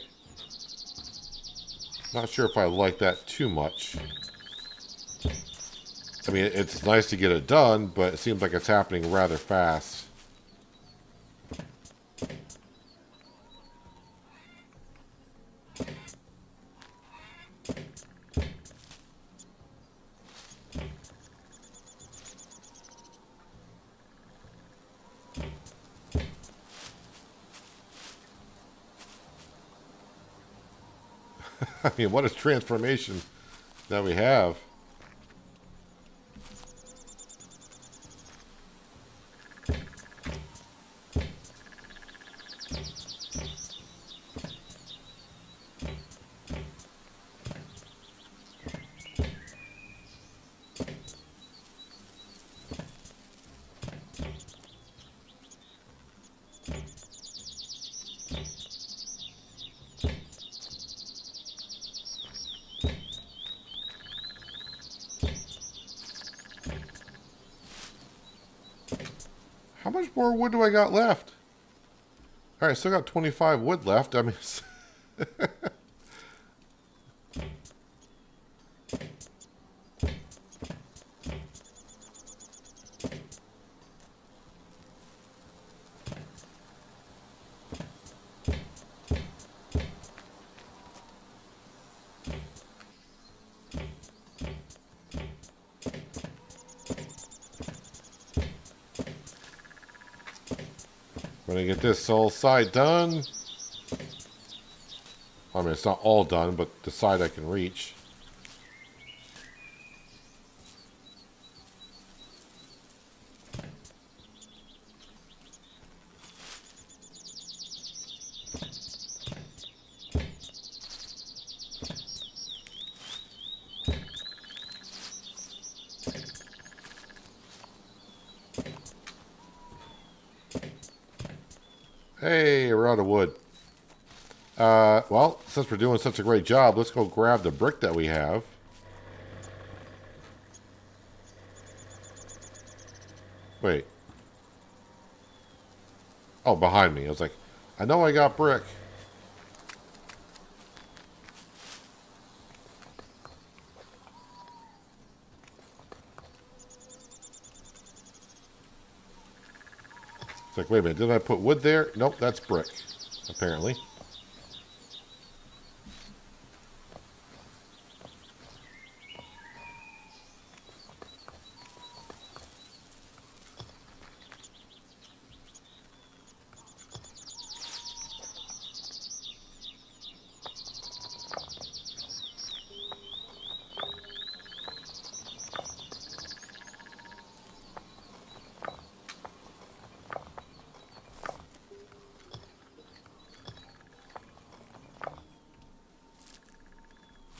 Not sure if I like that too much. I mean, it's nice to get it done, but it seems like it's happening rather fast. I mean, what a transformation that we have. How much more wood do I got left? Alright, still got 25 wood left. I mean, gonna get this whole side done. I mean, it's not all done, but the side I can reach. Hey, we're out of wood. Well, since we're doing such a great job, let's go grab the brick that we have. Wait. Oh, behind me. I was like, I know I got brick. It's like, wait a minute, did I put wood there? Nope, that's brick, apparently.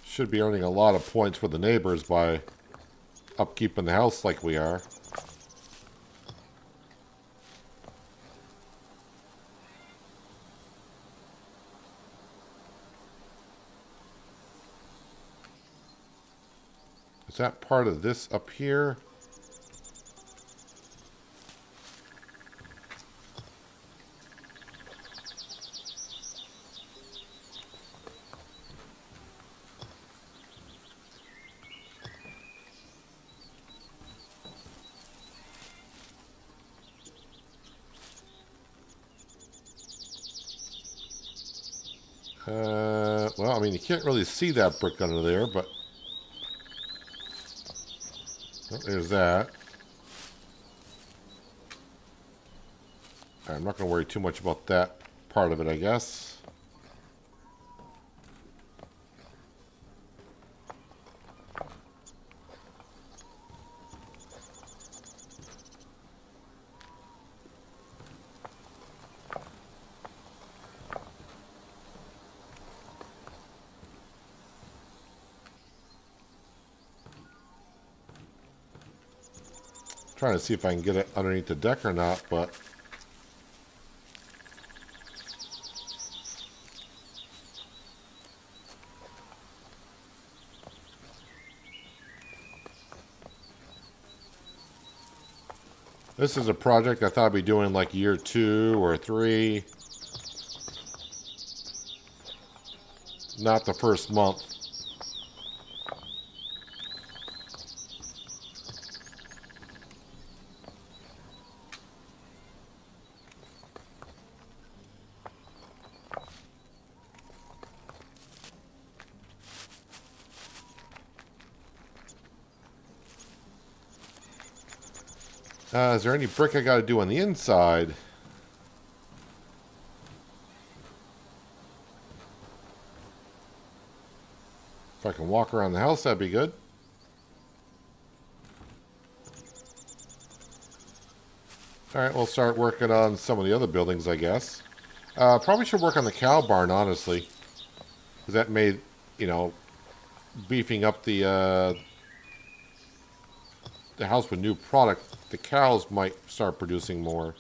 Should be earning a lot of points for the neighbors by upkeeping the house like we are. Is that part of this up here? Well, I mean, you can't really see that brick under there, but... Oh, there's that. I'm not going to worry too much about that part of it, I guess. Trying to see if I can get it underneath the deck or not, but... This is a project I thought I'd be doing like year 2 or 3. Not the first month. Is there any brick I got to do on the inside? If I can walk around the house, that'd be good. Alright, we'll start working on some of the other buildings, I guess. Probably should work on the cow barn, honestly. Because that made, you know, beefing up the house with new product, the cows might start producing more.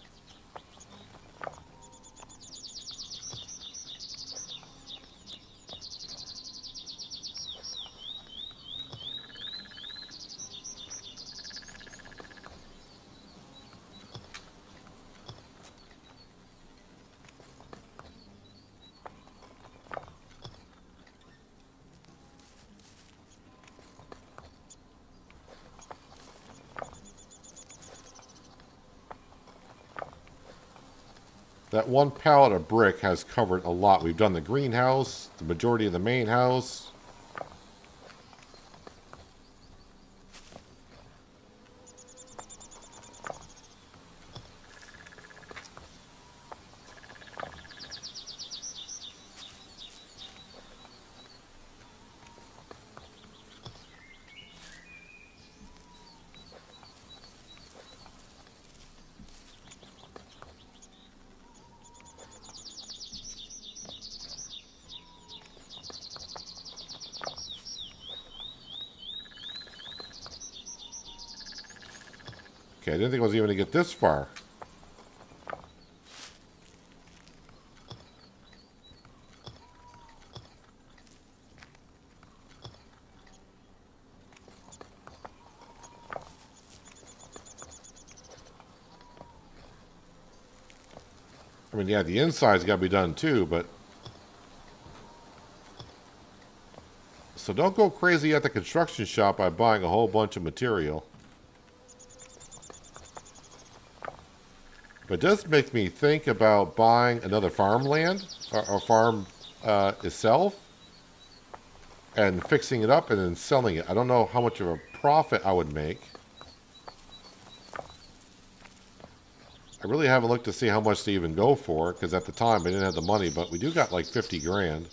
That one pallet of brick has covered a lot. We've done the greenhouse, the majority of the main house. Okay, I didn't think I was even going to get this far. I mean, yeah, the inside's got to be done too, but... So don't go crazy at the construction shop by buying a whole bunch of material. But it does make me think about buying another farmland, or farm itself, and fixing it up and then selling it. I don't know how much of a profit I would make. I really haven't looked to see how much to even go for, because at the time I didn't have the money, but we do got like 50 grand.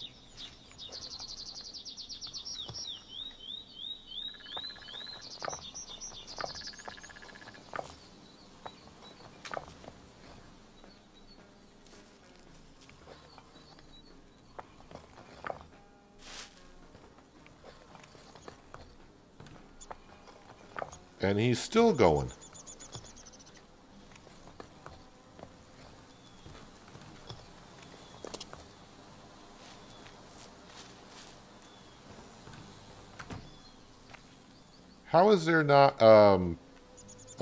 And he's still going. How is there not a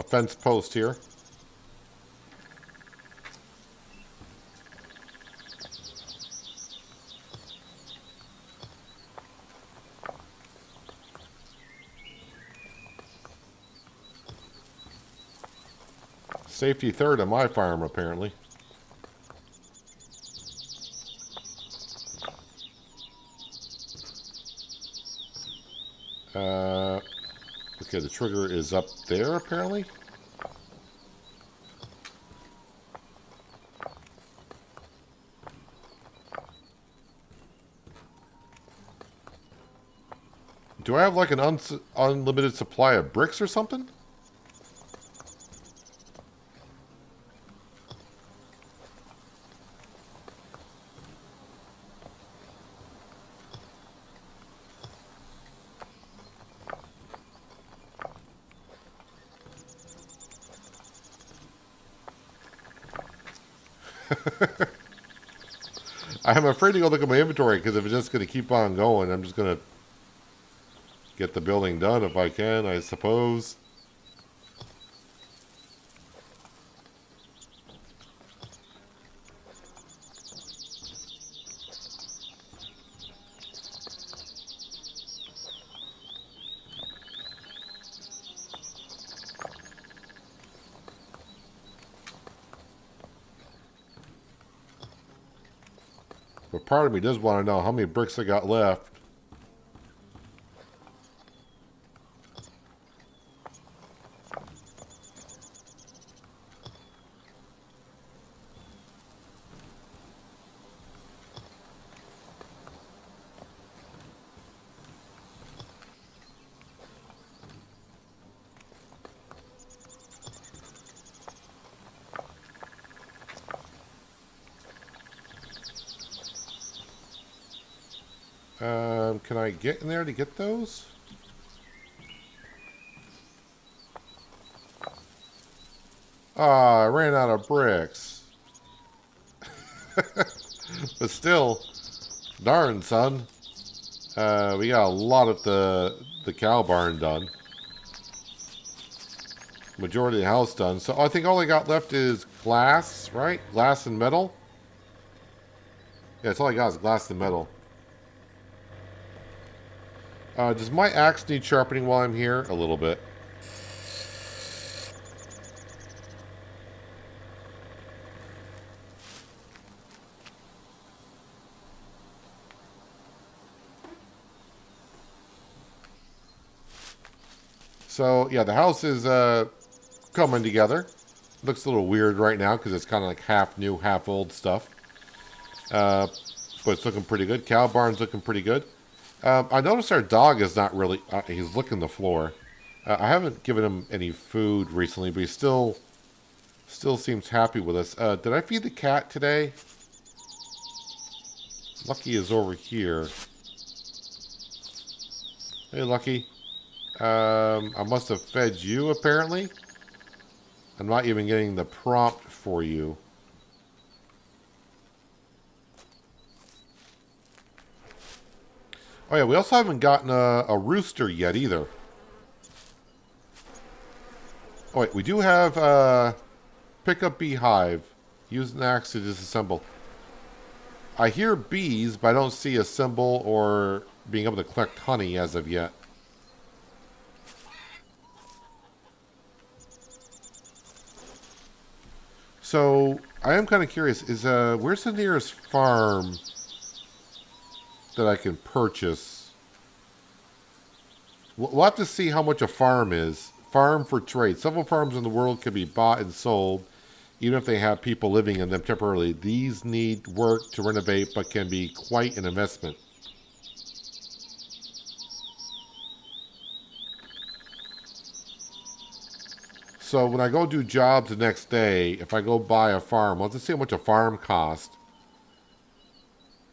fence post here? Safety third on my farm, apparently. Okay, the trigger is up there, apparently. Do I have like an unlimited supply of bricks or something? I'm afraid to go look at my inventory because if it's just going to keep on going, I'm just going to get the building done if I can, I suppose. But part of me does want to know how many bricks I got left. Can I get in there to get those? Ah, I ran out of bricks. But still, darn, son. We got a lot of the cow barn done. Majority of the house done. So I think all I got left is glass, right? Glass and metal. Yeah, that's all I got is glass and metal. Does my axe need sharpening while I'm here? A little bit. So, yeah, the house is coming together. Looks a little weird right now because it's kind of like half new, half old stuff. But it's looking pretty good. Cow barn's looking pretty good. I noticed our dog is not really... he's licking the floor. I haven't given him any food recently, but he still seems happy with us. Did I feed the cat today? Lucky is over here. Hey, Lucky. I must have fed you, apparently. I'm not even getting the prompt for you. Oh yeah, we also haven't gotten a rooster yet either. Oh wait, we do have pickup beehive Use an axe to disassemble. I hear bees, but I don't see a symbol or being able to collect honey as of yet. So, I am kind of curious, where's the nearest farm that I can purchase? We'll have to see how much a farm is. Farm for trade. Several farms in the world can be bought and sold, even if they have people living in them temporarily. These need work to renovate, but can be quite an investment. So when I go do jobs the next day, if I go buy a farm, I'll just see how much a farm costs.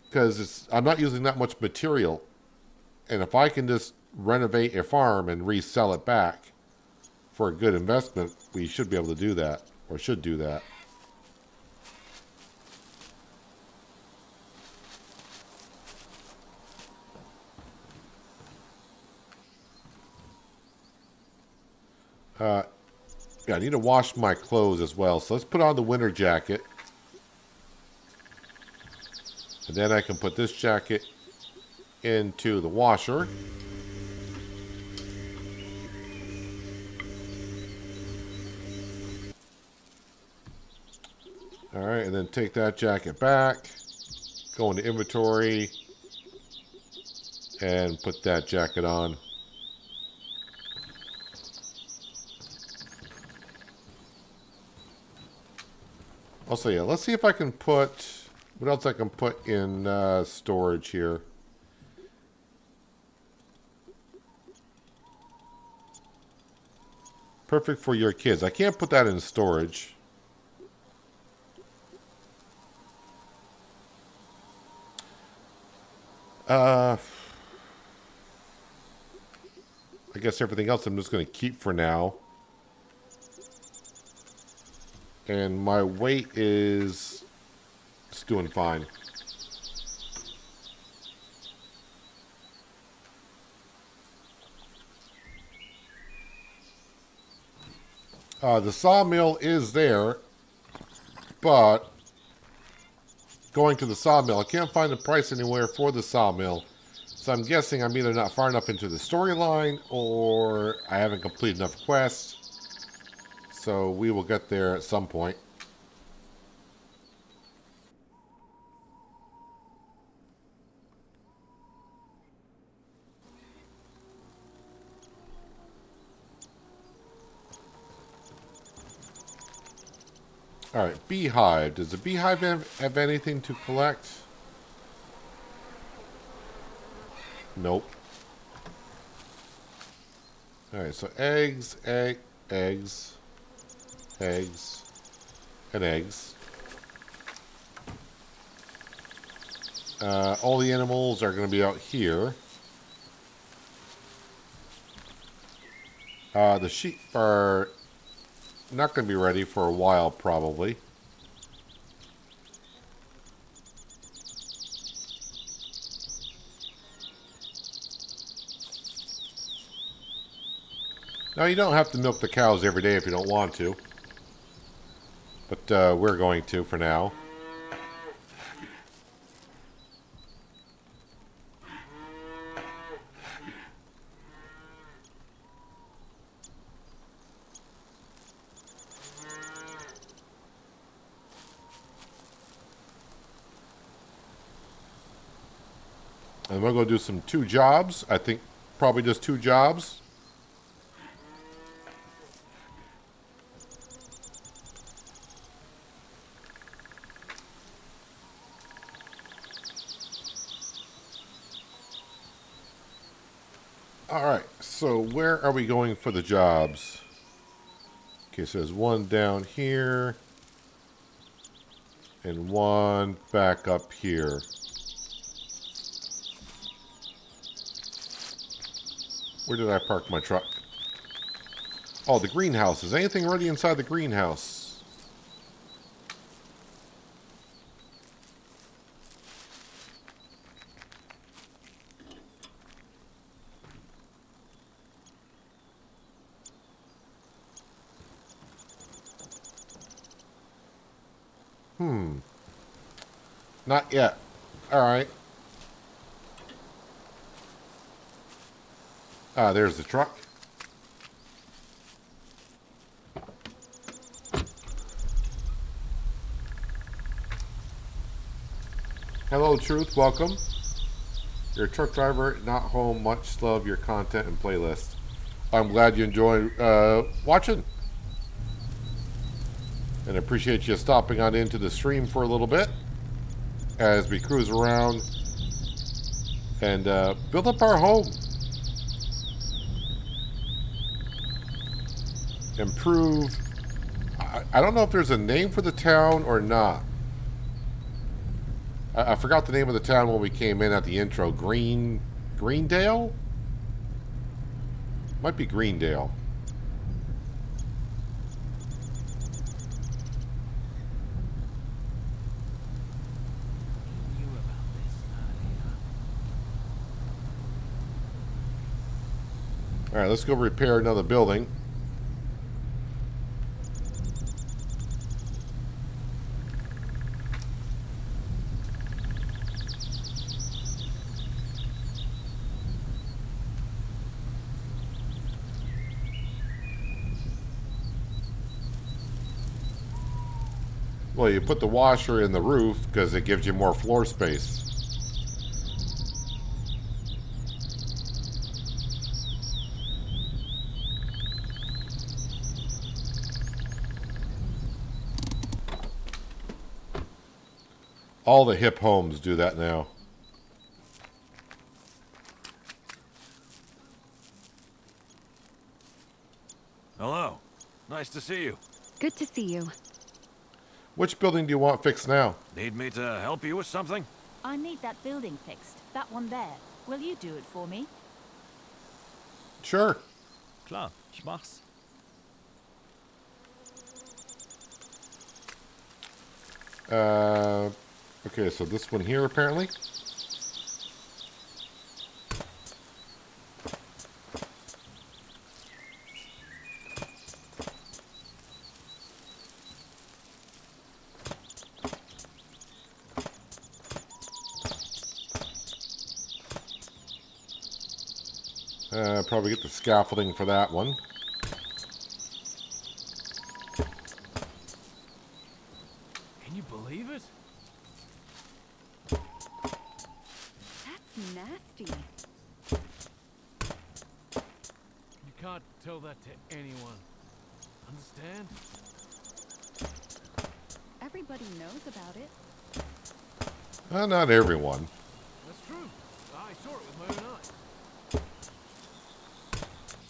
Because I'm not using that much material. And if I can just renovate a farm and resell it back for a good investment, we should be able to do that. Or should do that. Yeah, I need to wash my clothes as well. So let's put on the winter jacket. And then I can put this jacket into the washer. Alright, and then take that jacket back. Go into inventory. And put that jacket on. Also, yeah, let's see if I can put... What else I can put in storage here? Perfect for your kids. I can't put that in storage. I guess everything else I'm just going to keep for now. And my weight is... It's doing fine. The sawmill is there, but going to the sawmill, I can't find the price anywhere for the sawmill. So I'm guessing I'm either not far enough into the storyline or I haven't completed enough quests. So we will get there at some point. Alright, beehive. Does the beehive have anything to collect? Nope. Alright, so eggs, eggs, and eggs. All the animals are going to be out here. The sheep are not going to be ready for a while, probably. Now, you don't have to milk the cows every day if you don't want to. But we're going to for now. And we're going to do two jobs. I think probably just 2 jobs. Alright, so where are we going for the jobs? Okay, so there's one down here. And one back up here. Where did I park my truck? Oh, the greenhouse. Is anything ready inside the greenhouse? Not yet. Alright. There's the truck. Hello, Truth. Welcome. You're a truck driver, not home. Much love your content and playlist. I'm glad you enjoy watching. And appreciate you stopping on into the stream for a little bit as we cruise around and build up our home. Improve. I don't know if there's a name for the town or not. I forgot the name of the town when we came in at the intro. Greendale? Might be Greendale. Knew about this earlier. Alright, let's go repair another building. Well, you put the washer in the roof because it gives you more floor space. All the hip homes do that now. Hello. Nice to see you. Good to see you. Which building do you want fixed now? Need me to help you with something? I need that building fixed. That one there. Will you do it for me? Sure. Klar, ich mach's. Okay, so this one here apparently. Probably get the scaffolding for that one. Can you believe it? That's nasty. You can't tell that to anyone. Understand? Everybody knows about it. Not everyone. That's true. I saw it with my own eyes.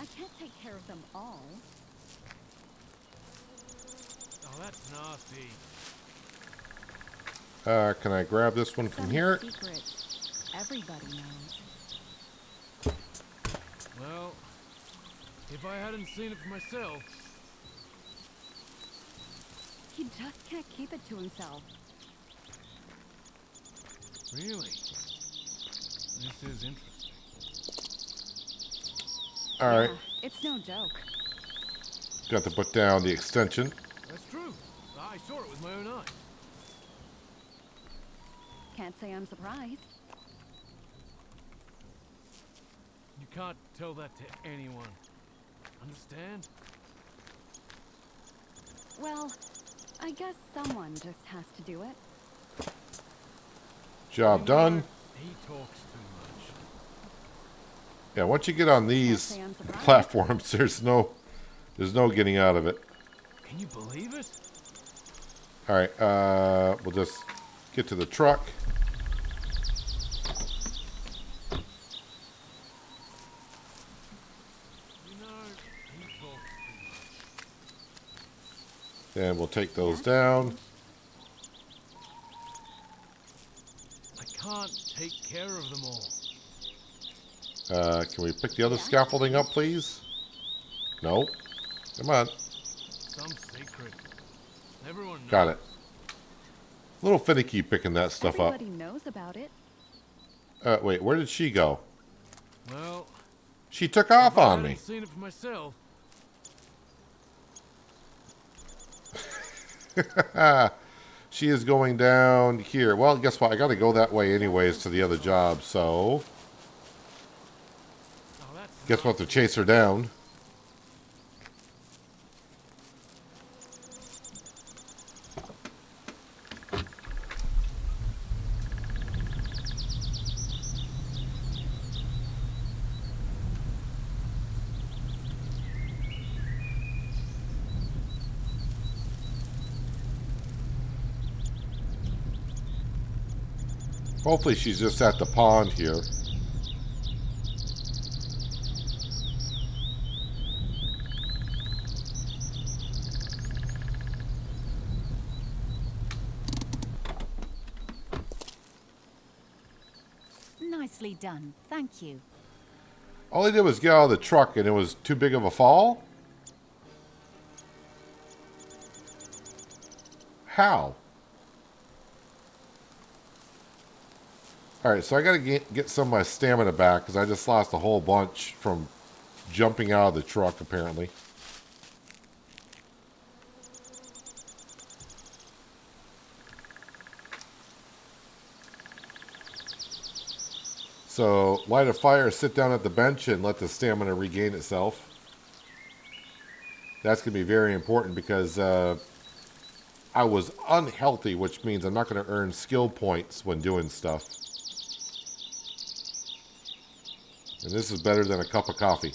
I can't take care of them all. Oh, that's nasty. Can I grab this one from Some here? secrets everybody knows. Well, if I hadn't seen it for myself, He just can't keep it to himself. really. This is interesting. Alright, Yeah, it's no joke. got to put down the extension. That's true. I saw it with my own eyes. Can't say I'm surprised. You can't tell that to anyone. Understand? Well, I guess someone just has to do it. Job done. He talks too much. Yeah, once you get on these platforms, there's no getting out of it. Can you believe it? Alright, we'll just get to the truck. You know, he talks too much. Then we'll take those down. I can't take care of them all. Can we pick the other scaffolding up, please? No. Come on. Some secret. Everyone knows. Got it. A little finicky picking that stuff up. Everybody knows about it. Wait, where did she go? Well, She took off if I on hadn't me. seen it for myself. She is going down here. Well, guess what? I got to go that way anyways to the other job, so... Guess we'll have to chase her down. Hopefully she's just at the pond here. Nicely done. Thank you. All I did was get out of the truck and it was too big of a fall? How? Alright, so I gotta get some of my stamina back because I just lost a whole bunch from jumping out of the truck, apparently. So, light a fire, sit down at the bench, and let the stamina regain itself. That's going to be very important because I was unhealthy, which means I'm not going to earn skill points when doing stuff. And this is better than a cup of coffee.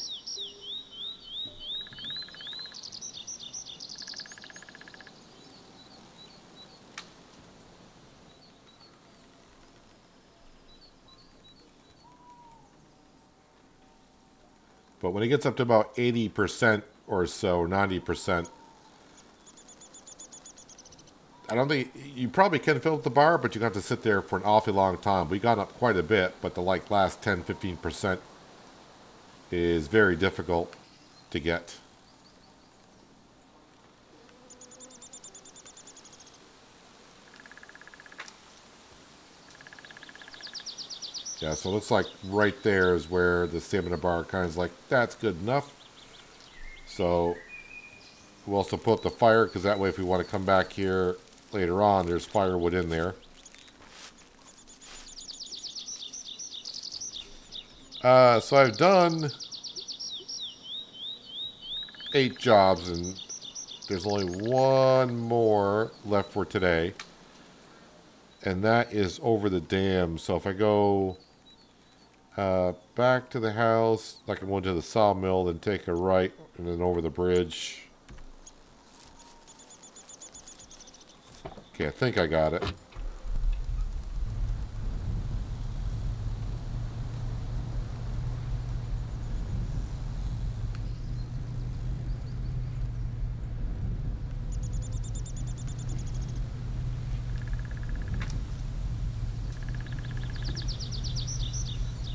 But when it gets up to about 80% or so, 90%, I don't think, you probably can fill up the bar, but you have to sit there for an awfully long time. We got up quite a bit, but the like last 10, 15% is very difficult to get. Yeah, so it looks like right there is where the stamina bar kind of is like, that's good enough. So we'll also put up the fire because that way if we want to come back here later on, there's firewood in there. So I've done 8 jobs and there's only one more left for today. And that is over the dam. So if I go back to the house, like I'm going to the sawmill, then take a right and then over the bridge. Okay, I think I got it.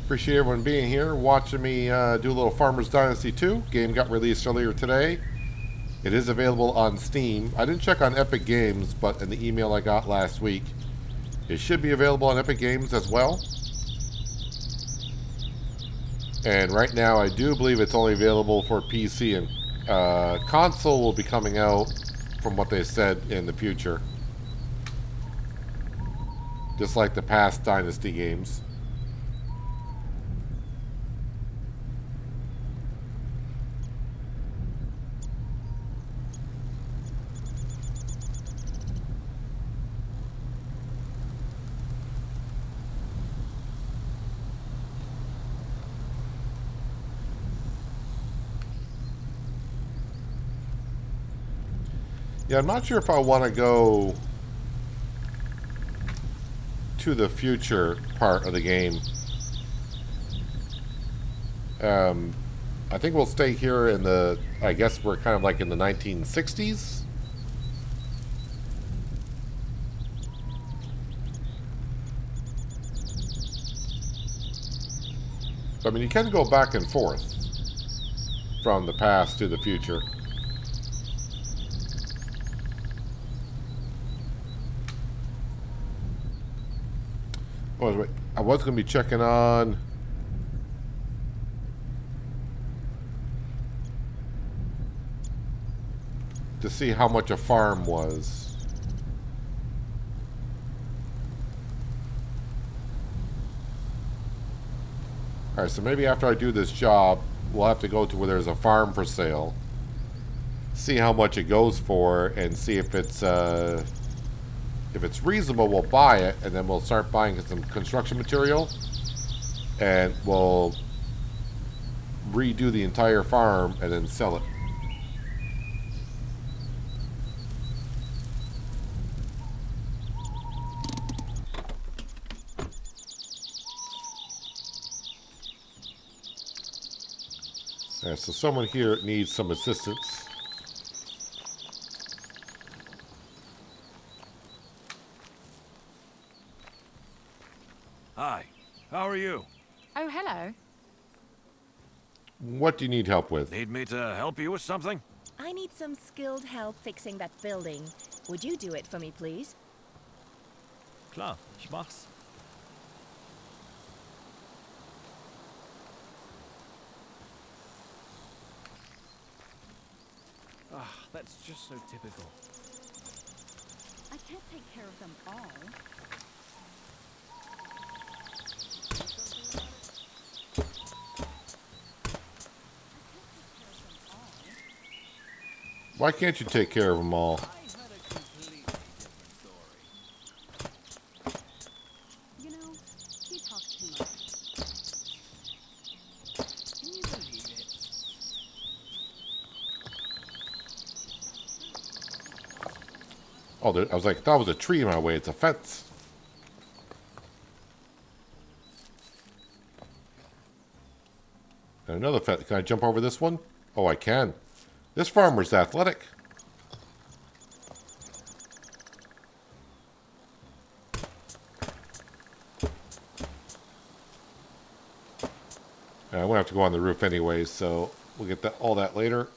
Appreciate everyone being here, watching me do a little Farmers Dynasty 2. Game got released earlier today. It is available on Steam. I didn't check on Epic Games, but in the email I got last week, it should be available on Epic Games as well. And right now, I do believe it's only available for PC, and console will be coming out, from what they said, in the future. Just like the past Dynasty games. Yeah, I'm not sure if I want to go to the future part of the game. I think we'll stay here in the, I guess we're kind of like in the 1960s. I mean, you can go back and forth from the past to the future. Oh, wait. I was going to be checking on to see how much a farm was. Alright, so maybe after I do this job, we'll have to go to where there's a farm for sale. See how much it goes for, and see if it's reasonable, we'll buy it, and then we'll start buying some construction material. And we'll redo the entire farm and then sell it. Alright, so someone here needs some assistance. Hi. How are you? Oh, hello. What do you need help with? Need me to help you with something? I need some skilled help fixing that building. Would you do it for me, please? Klar, ich mach's. Ah, that's just so typical. I can't take care of them all. Why can't you take care of them all? I had a completely different story. You know, he talks too much. Can you believe it? Oh, I was like, that was a tree in my way. It's a fence. And another fence. Can I jump over this one? Oh, I can. This farmer's athletic. I won't have to go on the roof anyway, so we'll get all that later.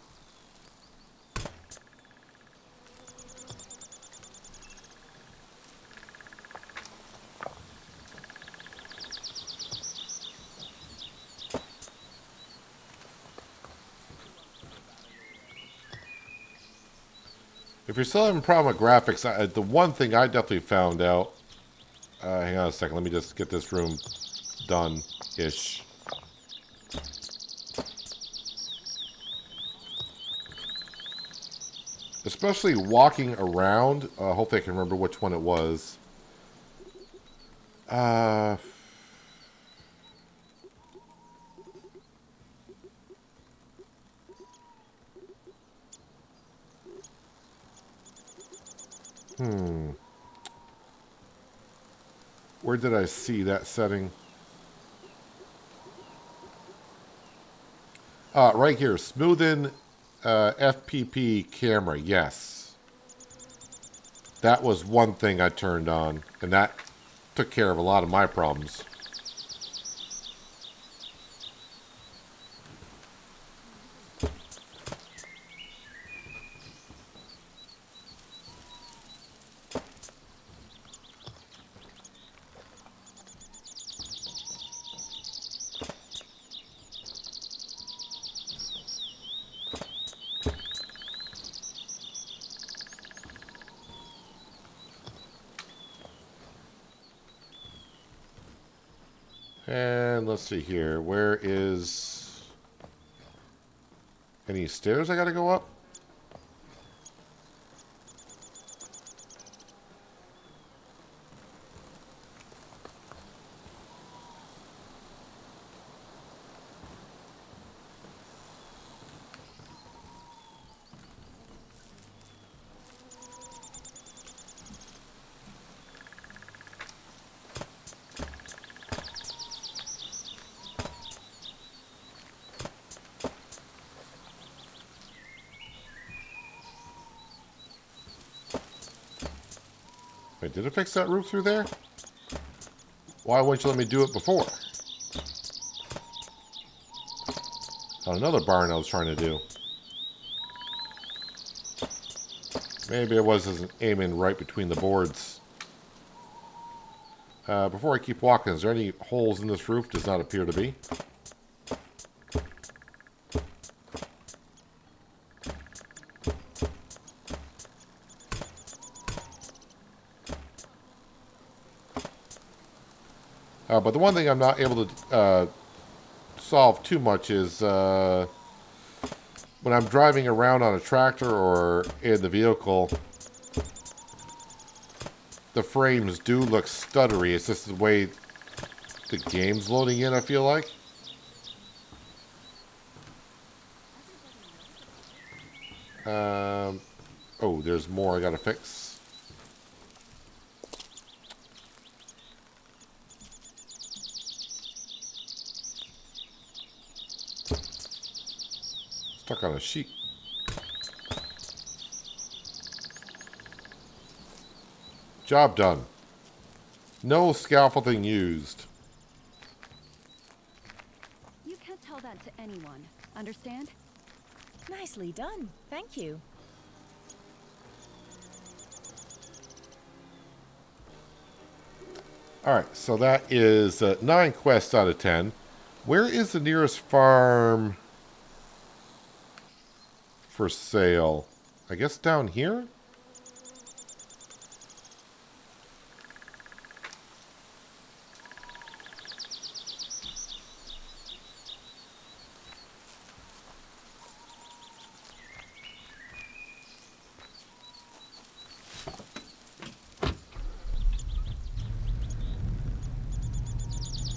If you're still having a problem with graphics, the one thing I definitely found out... hang on a second, let me just get this room done-ish. Especially walking around. Hopefully I can remember which one it was. Where did I see that setting? Right here. Smoothen FPP camera. Yes. That was one thing I turned on. And that took care of a lot of my problems. And let's see here. Where is... Any stairs I gotta go up? Wait, did it fix that roof through there? Why wouldn't you let me do it before? Oh, another barn I was trying to do. Maybe I wasn't aiming right between the boards. Before I keep walking, is there any holes in this roof? Does not appear to be. But the one thing I'm not able to solve too much is when I'm driving around on a tractor or in the vehicle, the frames do look stuttery. It's just the way the game's loading in, I feel like. Oh, there's more I gotta fix. Stuck on a sheet. Job done. No scaffolding used. You can't tell that to anyone. Understand? Nicely done. Thank you. Alright, so that is 9 quests out of 10. Where is the nearest farm for sale? I guess down here?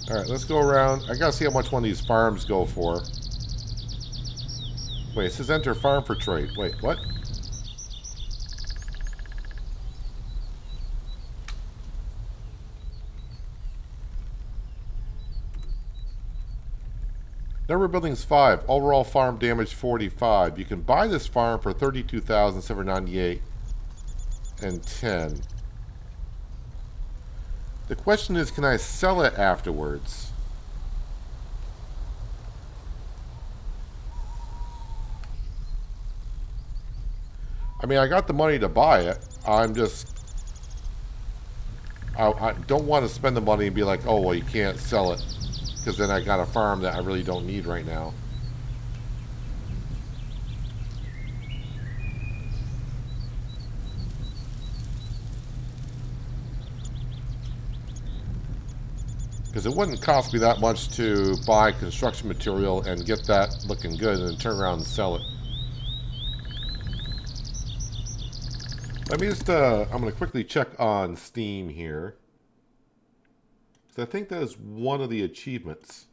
Alright, let's go around. I gotta see how much one of these farms go for. Wait, it says enter farm for trade. Wait, what? Number of buildings 5. Overall farm damage 45. You can buy this farm for $32,798 and 10. The question is, can I sell it afterwards? I mean, I got the money to buy it. I'm just... I don't want to spend the money and be like, oh, well, you can't sell it. Because then I got a farm that I really don't need right now. Because it wouldn't cost me that much to buy construction material and get that looking good and then turn around and sell it. Let me just, I'm going to quickly check on Steam here. Because I think that is one of the achievements.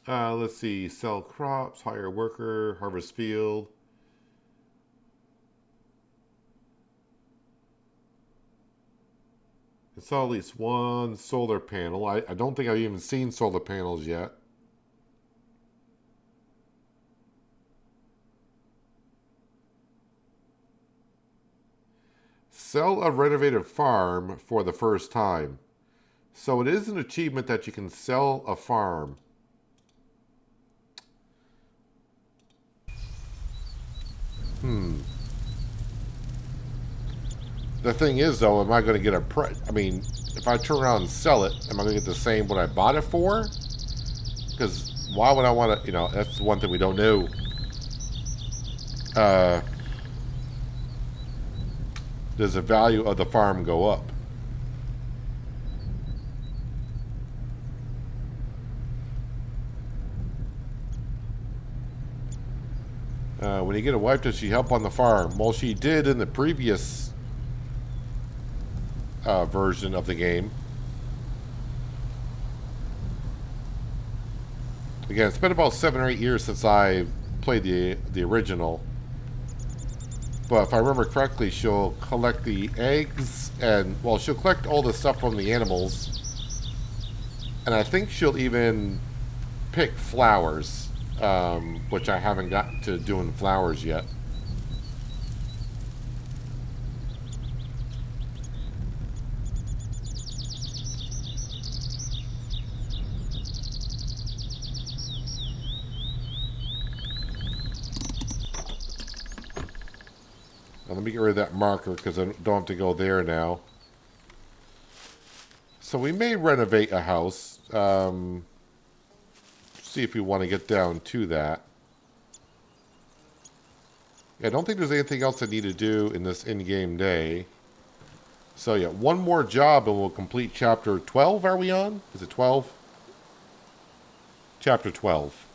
Let's see, sell crops, hire a worker, harvest field. Install at least one solar panel. I don't think I've even seen solar panels yet. Sell a renovated farm for the first time. So it is an achievement that you can sell a farm. The thing is, though, am I going to get a price? I mean, if I turn around and sell it, am I going to get the same what I bought it for? Because why would I want to, you know, that's the one thing we don't know. Does the value of the farm go up? When you get a wife, does she help on the farm? Well, she did in the previous version of the game. Again, it's been about 7 or 8 years since I played the original. But if I remember correctly, she'll collect the eggs and, well, she'll collect all the stuff from the animals. And I think she'll even pick flowers, which I haven't gotten to doing flowers yet. Now, let me get rid of that marker because I don't have to go there now. So we may renovate a house. See if we want to get down to that. Yeah, I don't think there's anything else I need to do in this in-game day. So yeah, one more job and we'll complete chapter 12. Are we on? Is it 12? Chapter 12.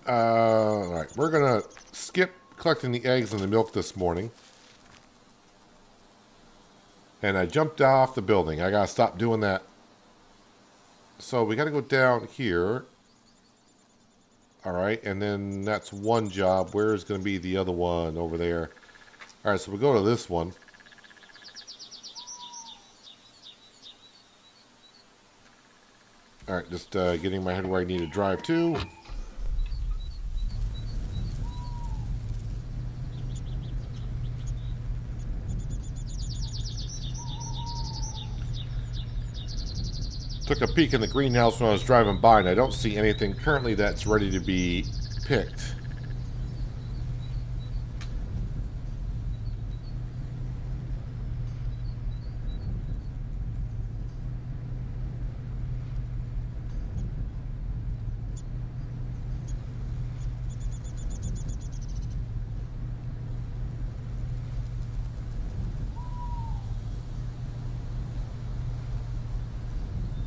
Alright, we're gonna skip collecting the eggs and the milk this morning. And I jumped off the building. I gotta stop doing that. So we gotta go down here. Alright, and then that's one job. Where is gonna be the other one over there? Alright, so we'll go to this one. Alright, just getting my head where I need to drive to. Took a peek in the greenhouse when I was driving by, and I don't see anything currently that's ready to be picked.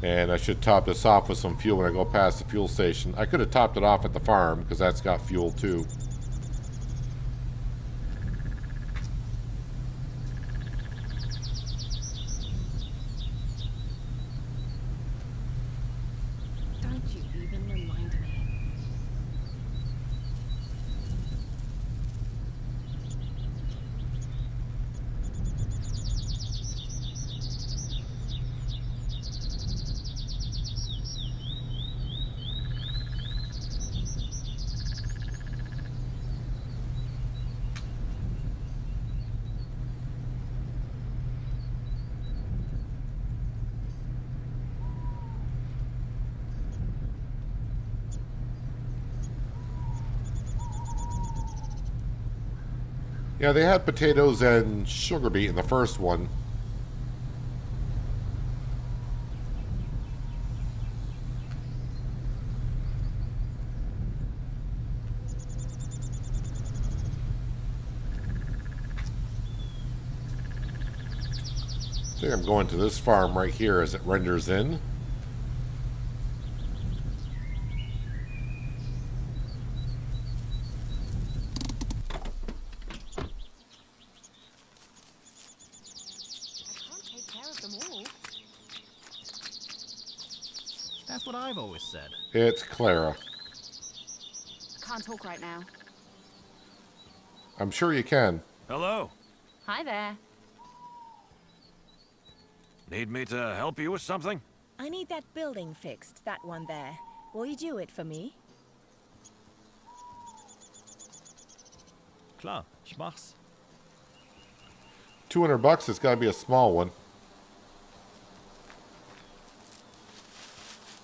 And I should top this off with some fuel when I go past the fuel station. I could have topped it off at the farm, because that's got fuel too. Don't you even remind me. Yeah, they had potatoes and sugar beet in the first one. I think I'm going to this farm right here as it renders in. That's what I've always said. It's Clara. Can't talk right now. I'm sure you can. Hello. Hi there. Need me to help you with something? I need that building fixed, that one there. Will you do it for me? Klar, ich mach's. $200. It's got to be a small one.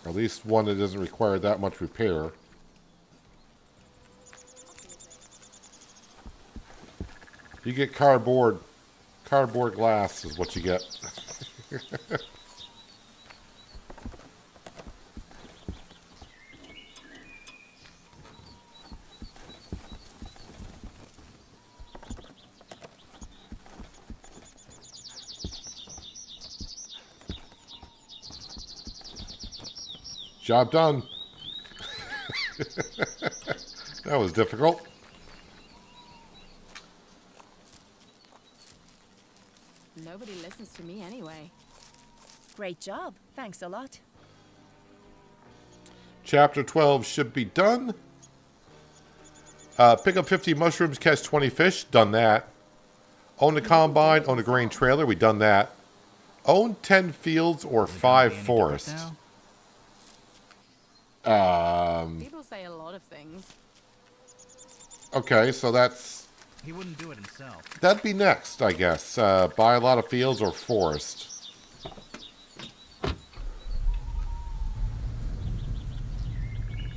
Or at least one that doesn't require that much repair. You get cardboard. Cardboard glass is what you get. Job done. That was difficult. Nobody listens to me anyway. Great job. Thanks a lot. Chapter 12 should be done. Pick up 50 mushrooms, catch 20 fish. Done that. Own a combine, own a grain trailer. We done that. Own 10 fields or 5 forests. People say a lot of things. Okay, so that's... He wouldn't do it himself. That'd be next, I guess. Buy a lot of fields or forest.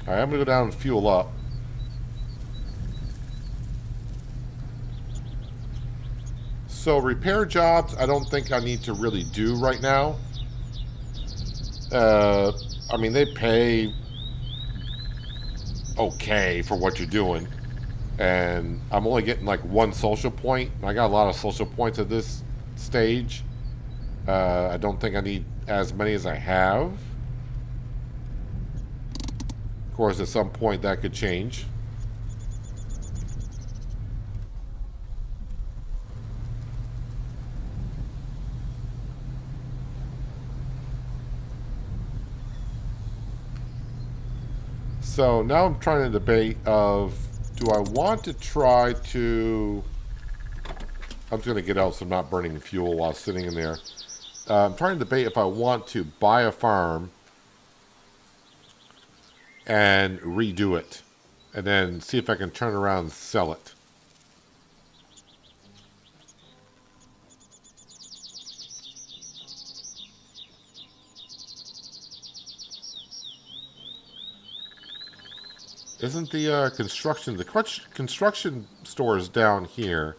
Alright, I'm going to go down and fuel up. So repair jobs, I don't think I need to really do right now. I mean, they pay okay for what you're doing. And I'm only getting like 1 social point. I got a lot of social points at this stage. I don't think I need as many as I have. Of course, at some point that could change. So now I'm trying to debate of, do I want to try to... I'm just going to get out so I'm not burning fuel while sitting in there. I'm trying to debate if I want to buy a farm and redo it. And then see if I can turn around and sell it. Isn't the construction store is down here?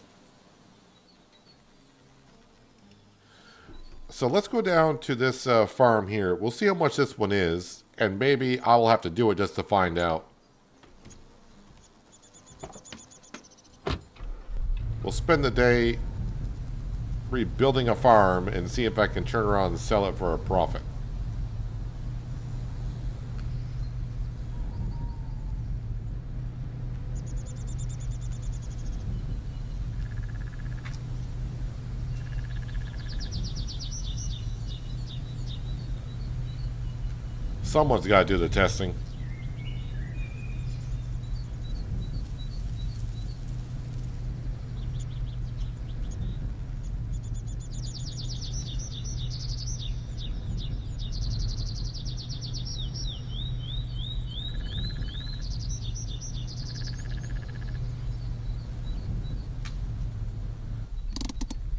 So let's go down to this farm here. We'll see how much this one is, and maybe I will have to do it just to find out. We'll spend the day rebuilding a farm and see if I can turn around and sell it for a profit. Someone's got to do the testing.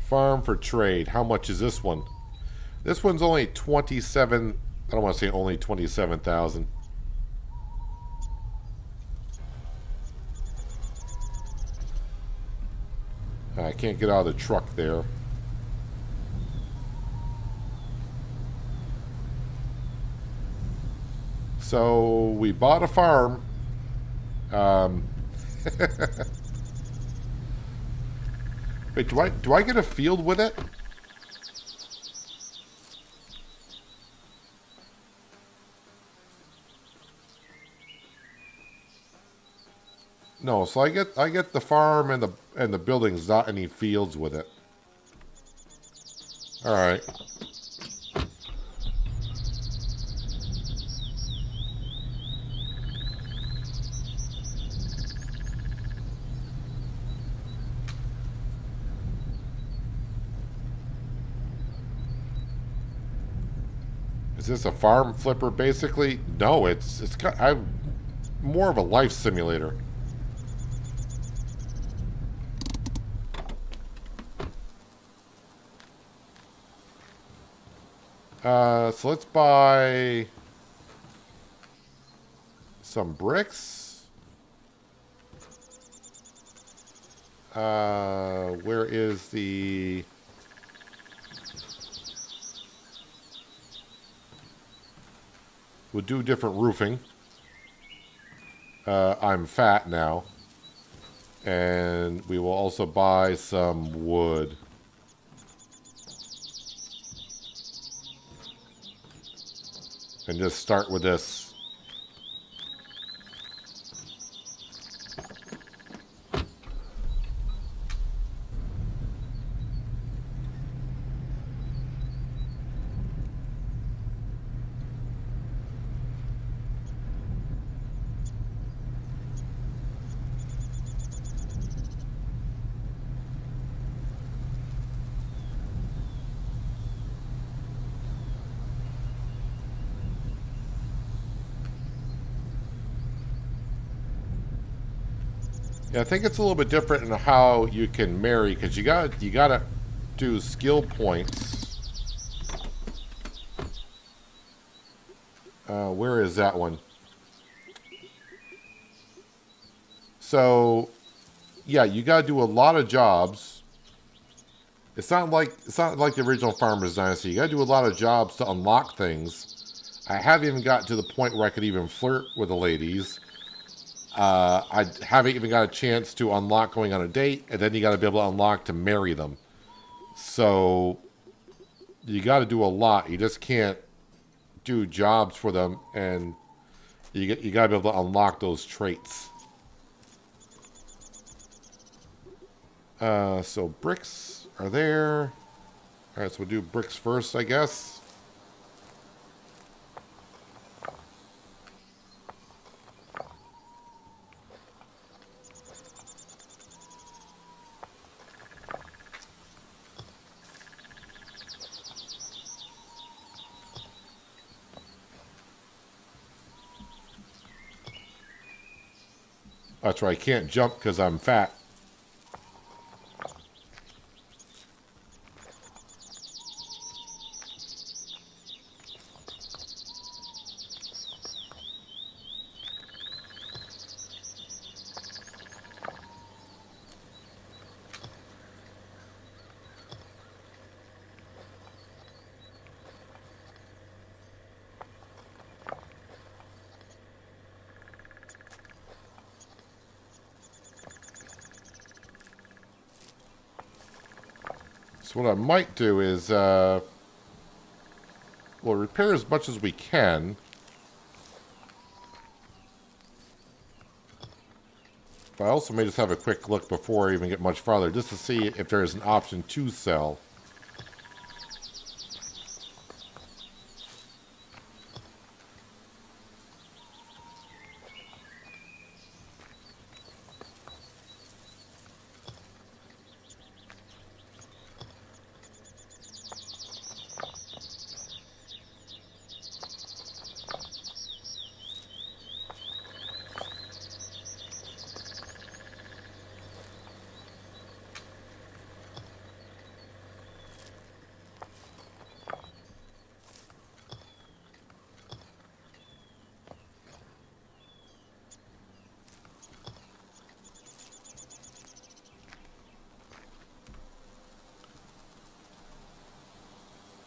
Farm for trade. How much is this one? This one's only 27. I don't want to say only 27,000. I can't get out of the truck there. So we bought a farm. Wait, do I get a field with it? No, so I get the farm and the buildings, not any fields with it. All right. Is this a farm flipper basically? No, it's I'm more of a life simulator. So let's buy some bricks. Where is the... We'll do different roofing. I'm fat now. And we will also buy some wood. And just start with this. Yeah, I think it's a little bit different in how you can marry, because you gotta do skill points. Where is that one? So, yeah, you gotta do a lot of jobs It's not like the original Farmer's Dynasty. You got to do a lot of jobs to unlock things. I haven't even gotten to the point where I could even flirt with the ladies. I haven't even got a chance to unlock going on a date, and then you got to be able to unlock to marry them. So you got to do a lot. You just can't do jobs for them, and you got to be able to unlock those traits. So bricks are there. All right, so we'll do bricks first, I guess. That's right, I can't jump because I'm fat. So what I might do is, well, repair as much as we can. But I also may just have a quick look before I even get much farther, just to see if there's an option to sell.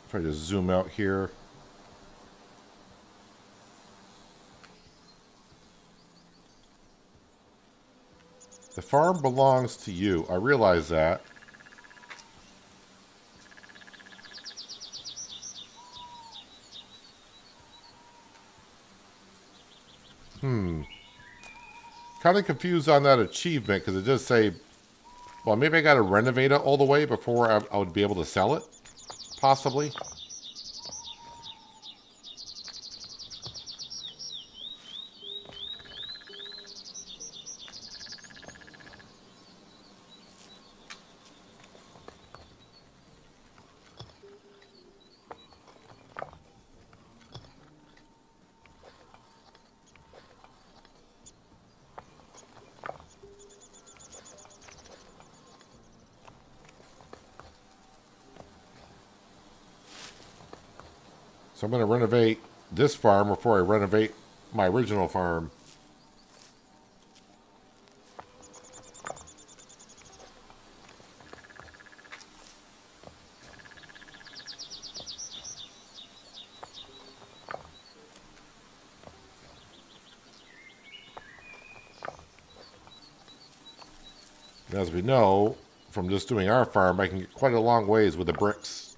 If I just zoom out here. The farm belongs to you. I realize that. Kind of confused on that achievement because it does say, well, maybe I got to renovate it all the way before I would be able to sell it. Possibly. So I'm going to renovate this farm before I renovate my original farm. And as we know, from just doing our farm, I can get quite a long ways with the bricks.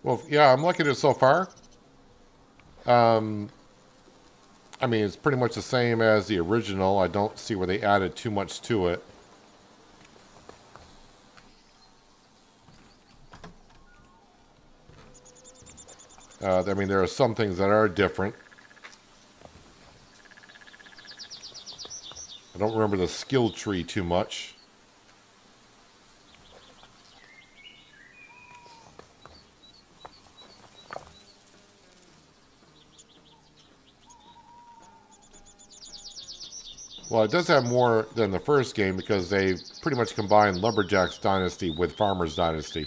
Well, yeah, I'm liking it so far. I mean, it's pretty much the same as the original. I don't see where they added too much to it. I mean, there are some things that are different. I don't remember the skill tree too much. Well, it does have more than the first game because they pretty much combined Lumberjack's Dynasty with Farmer's Dynasty.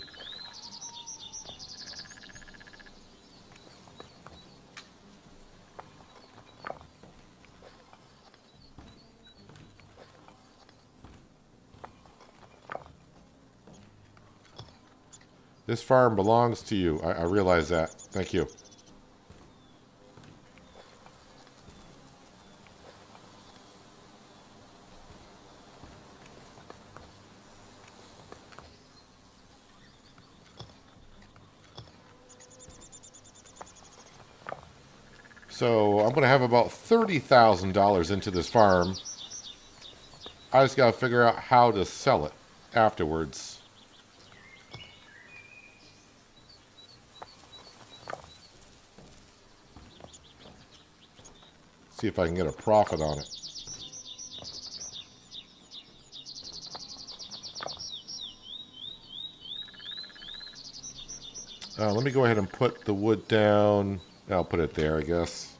This farm belongs to you. I realize that. Thank you. So I'm going to have about $30,000 into this farm. I just got to figure out how to sell it afterwards. See if I can get a profit on it. Let me go ahead and put the wood down. I'll put it there, I guess.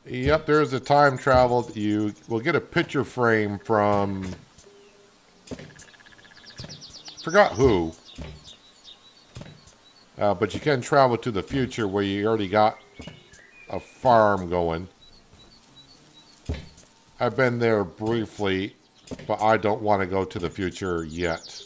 Yep, there's a time travel. You will get a picture frame from... forgot who. But you can travel to the future where you already got a farm going. I've been there briefly, but I don't want to go to the future yet.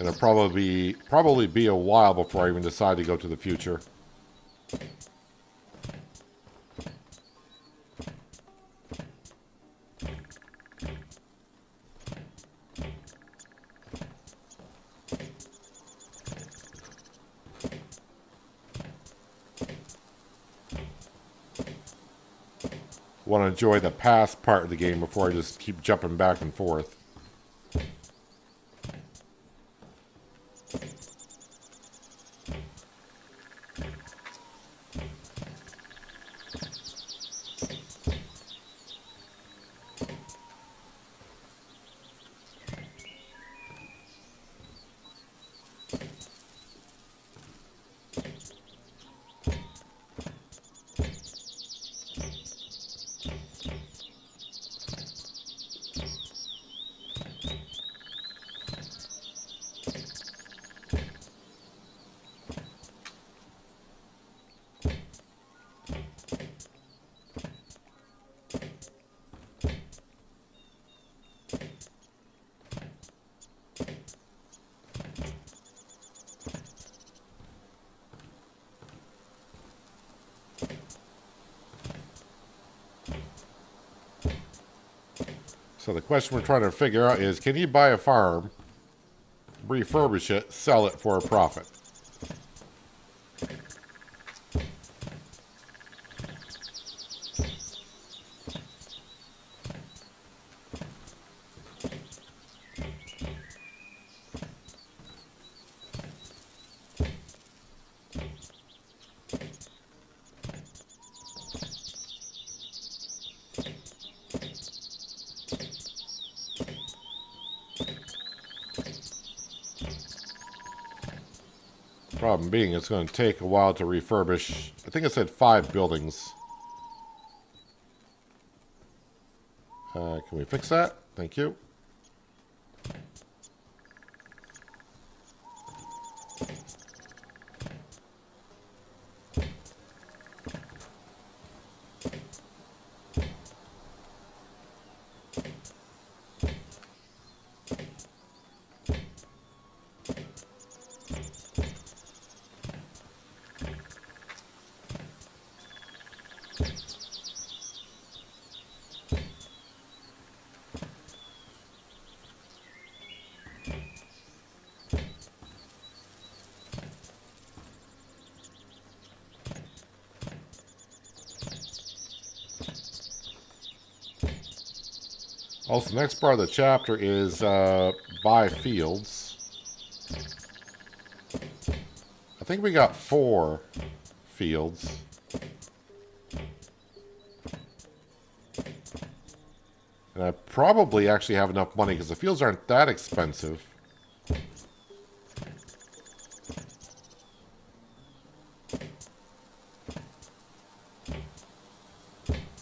It'll probably be a while before I even decide to go to the future. Want to enjoy the past part of the game before I just keep jumping back and forth. So the question we're trying to figure out is, can you buy a farm, refurbish it, sell it for a profit? Problem being, it's going to take a while to refurbish. I think it said 5 buildings. Can we fix that? Thank you. Also, the next part of the chapter is buy fields. I think we got 4 fields. And I probably actually have enough money because the fields aren't that expensive.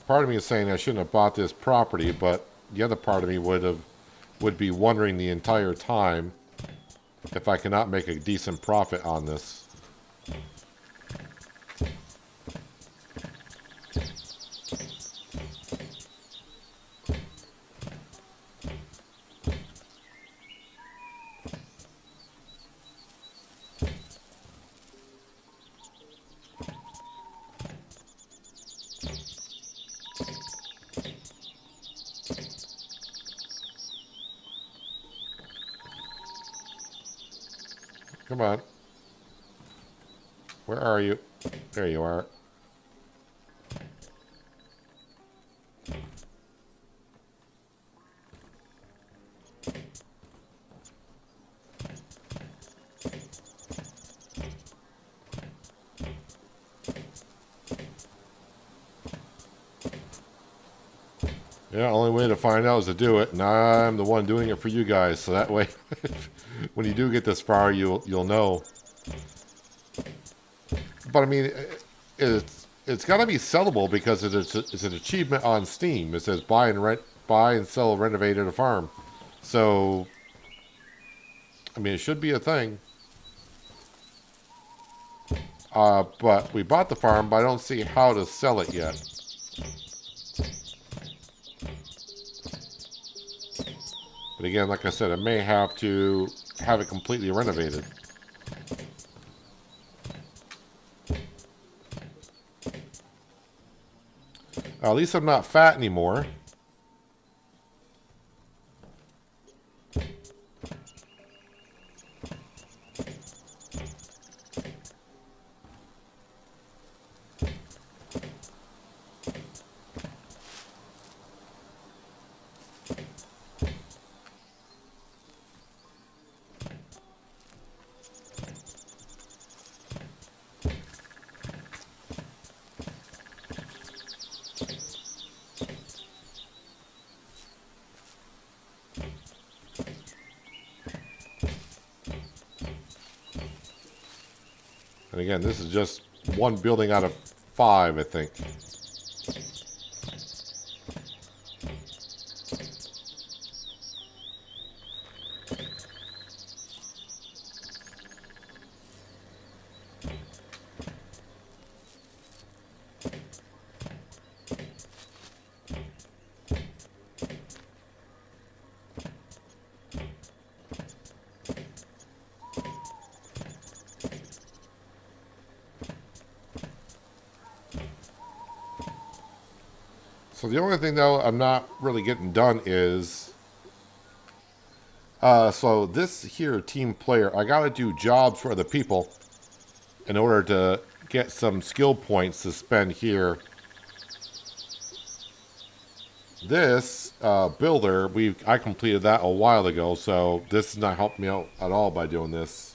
Part of me is saying I shouldn't have bought this property, but the other part of me would be wondering the entire time if I cannot make a decent profit on this. Come on. Where are you? There you are. Yeah, only way to find out is to do it, and I'm the one doing it for you guys, so that way, when you do get this far, you'll know. But I mean, it's got to be sellable because it's an achievement on Steam. It says buy and sell a renovated farm. So, I mean, it should be a thing. But we bought the farm, but I don't see how to sell it yet. But again, like I said, I may have to have it completely renovated. At least I'm not fat anymore. And again, this is just one building out of 5, I think. So the only thing, though, I'm not really getting done is... so this here team player, I gotta do jobs for other people in order to get some skill points to spend here. This builder, I completed that a while ago, so this is not helping me out at all by doing this.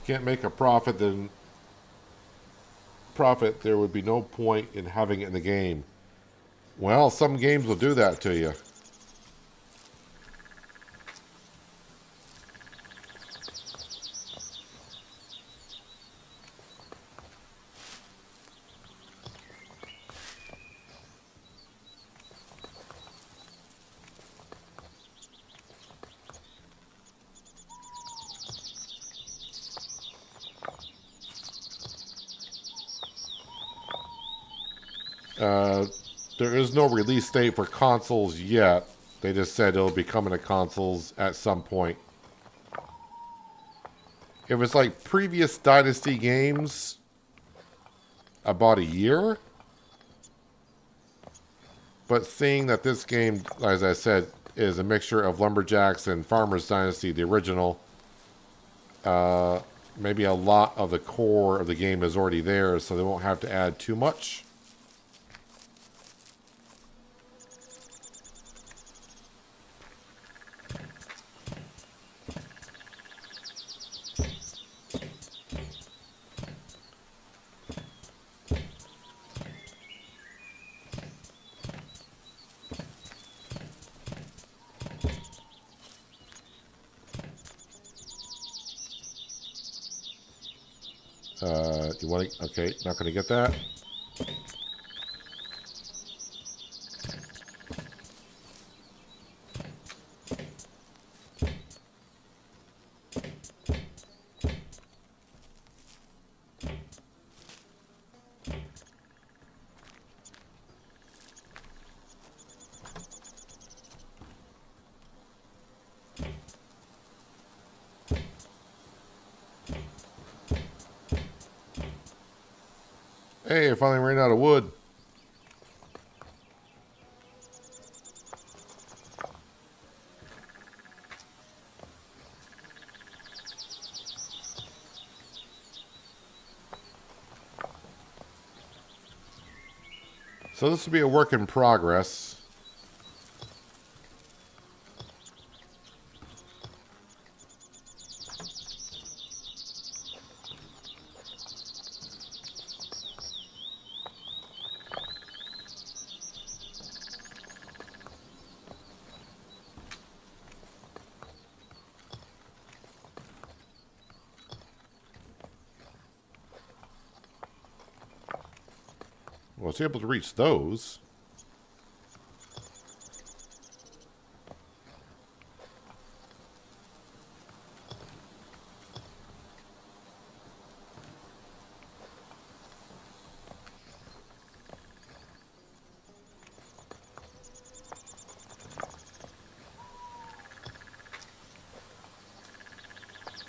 Can't make a profit, then there would be no point in having it in the game. Well, some games will do that to you. There is no release date for consoles yet. They just said it'll be coming to consoles at some point. If it's like previous Dynasty games, about a year. But seeing that this game, as I said, is a mixture of Lumberjacks and Farmers Dynasty, the original, maybe a lot of the core of the game is already there, so they won't have to add too much. You want to? Okay, not going to get that. Hey, I finally ran out of wood. So this will be a work in progress. Well, it's able to reach those.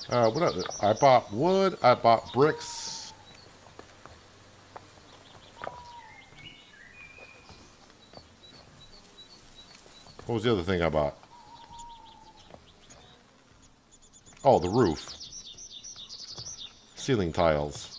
What else? I bought wood. I bought bricks. What was the other thing I bought? Oh, the roof. Ceiling tiles.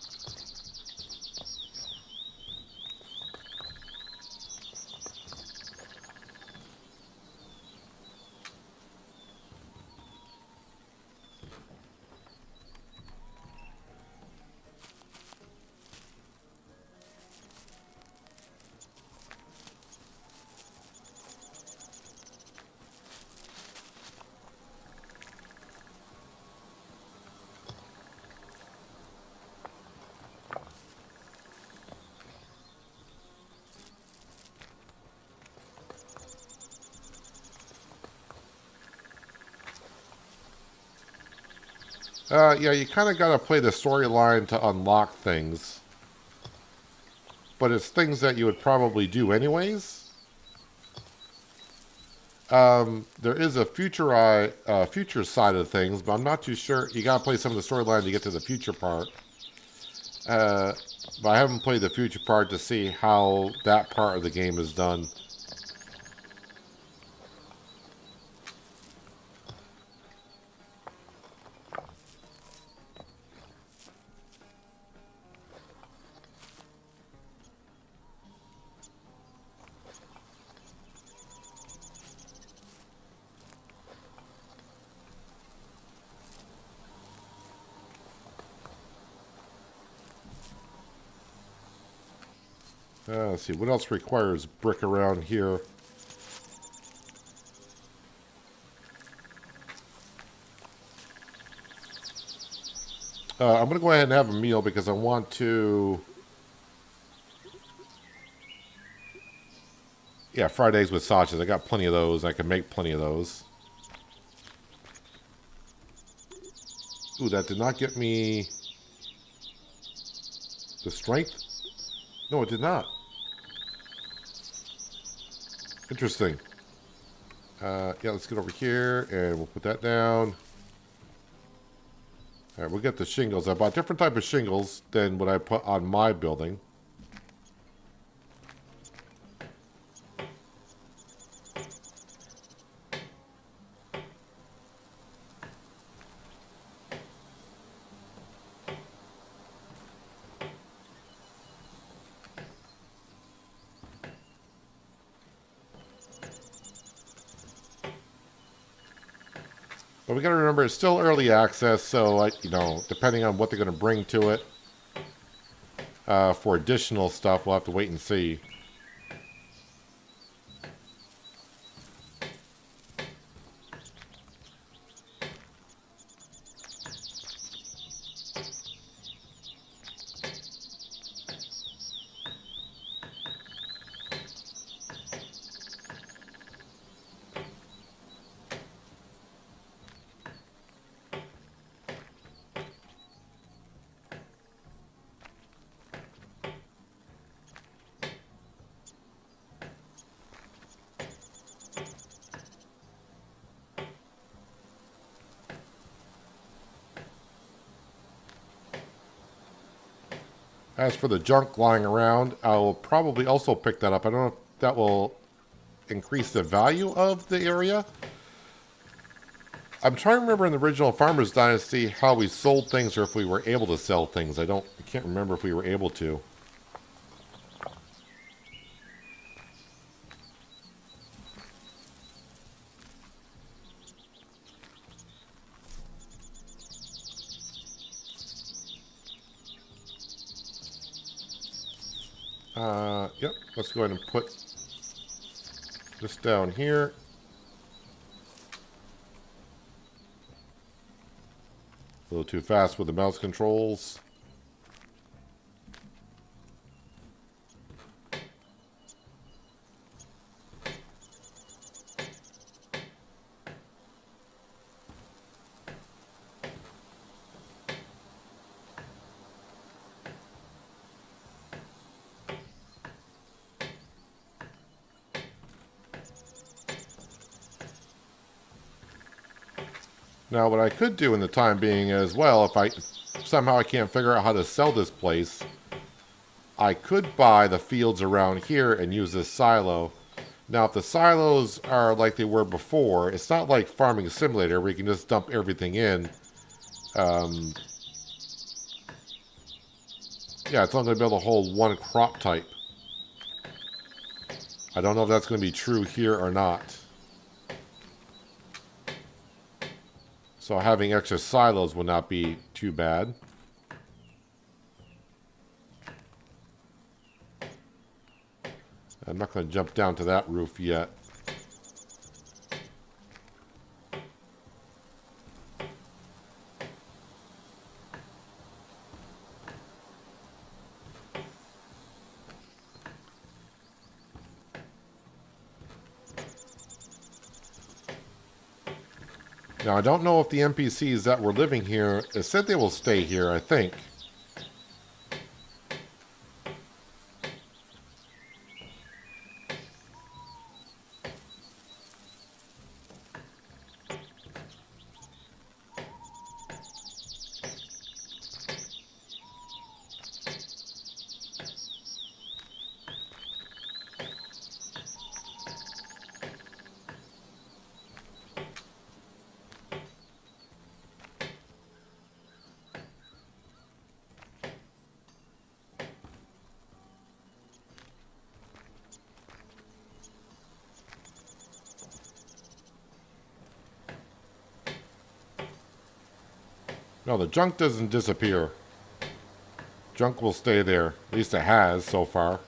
Yeah, you kind of got to play the storyline to unlock things. But it's things that you would probably do anyways. There is a future side of things, but I'm not too sure. You got to play some of the storyline to get to the future part. But I haven't played the future part to see how that part of the game is done. Let's see, what else requires brick around here? I'm going to go ahead and have a meal because I want to... Yeah, fried eggs with sausages. I got plenty of those. I can make plenty of those. Ooh, that did not get me... the strength? No, it did not. Interesting. Yeah, let's get over here and we'll put that down. All right, we'll get the shingles. I bought different type of shingles than what I put on my building. But we got to remember it's still early access, so you know, depending on what they're going to bring to it for additional stuff, we'll have to wait and see. As for the junk lying around, I'll probably also pick that up. I don't know if that will increase the value of the area. I'm trying to remember in the original Farmers Dynasty how we sold things or if we were able to sell things. I can't remember if we were able to. Yep, let's go ahead and put this down here. A little too fast with the mouse controls. Now, what I could do in the time being as well, if somehow I can't figure out how to sell this place, I could buy the fields around here and use this silo. Now, if the silos are like they were before, it's not like Farming Simulator where you can just dump everything in. Yeah, it's only going to be able to hold one crop type. I don't know if that's going to be true here or not. So having extra silos will not be too bad. I'm not going to jump down to that roof yet. Now, I don't know if the NPCs that were living here, it said they will stay here, I think. No, the junk doesn't disappear. Junk will stay there. At least it has so far.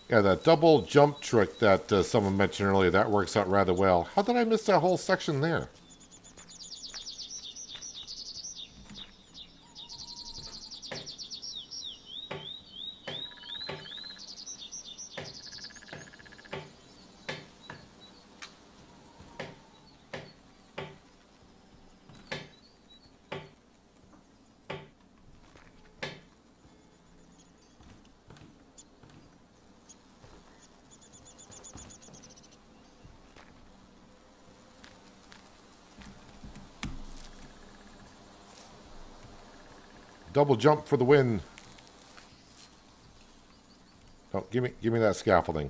Yeah, that double jump trick that someone mentioned earlier, that works out rather well. How did I miss that whole section there? Double jump for the win. Oh, give me that scaffolding.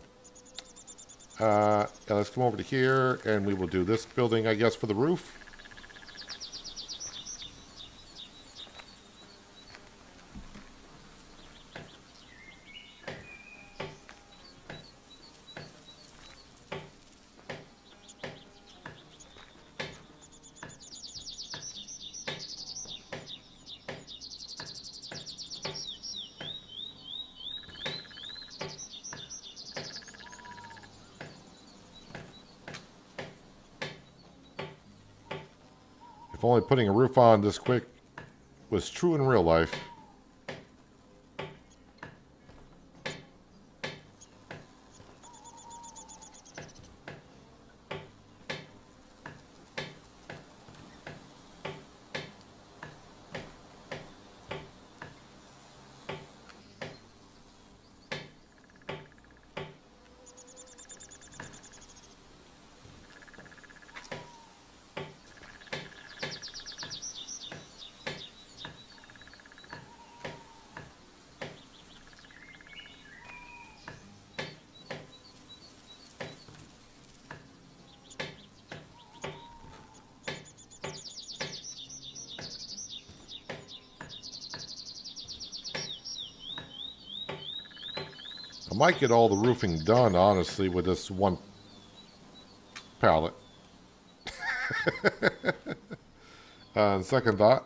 Yeah, let's come over to here, and we will do this building, I guess, for the roof. If only putting a roof on this quick was true in real life. I might get all the roofing done, honestly, with this one pallet. Second thought.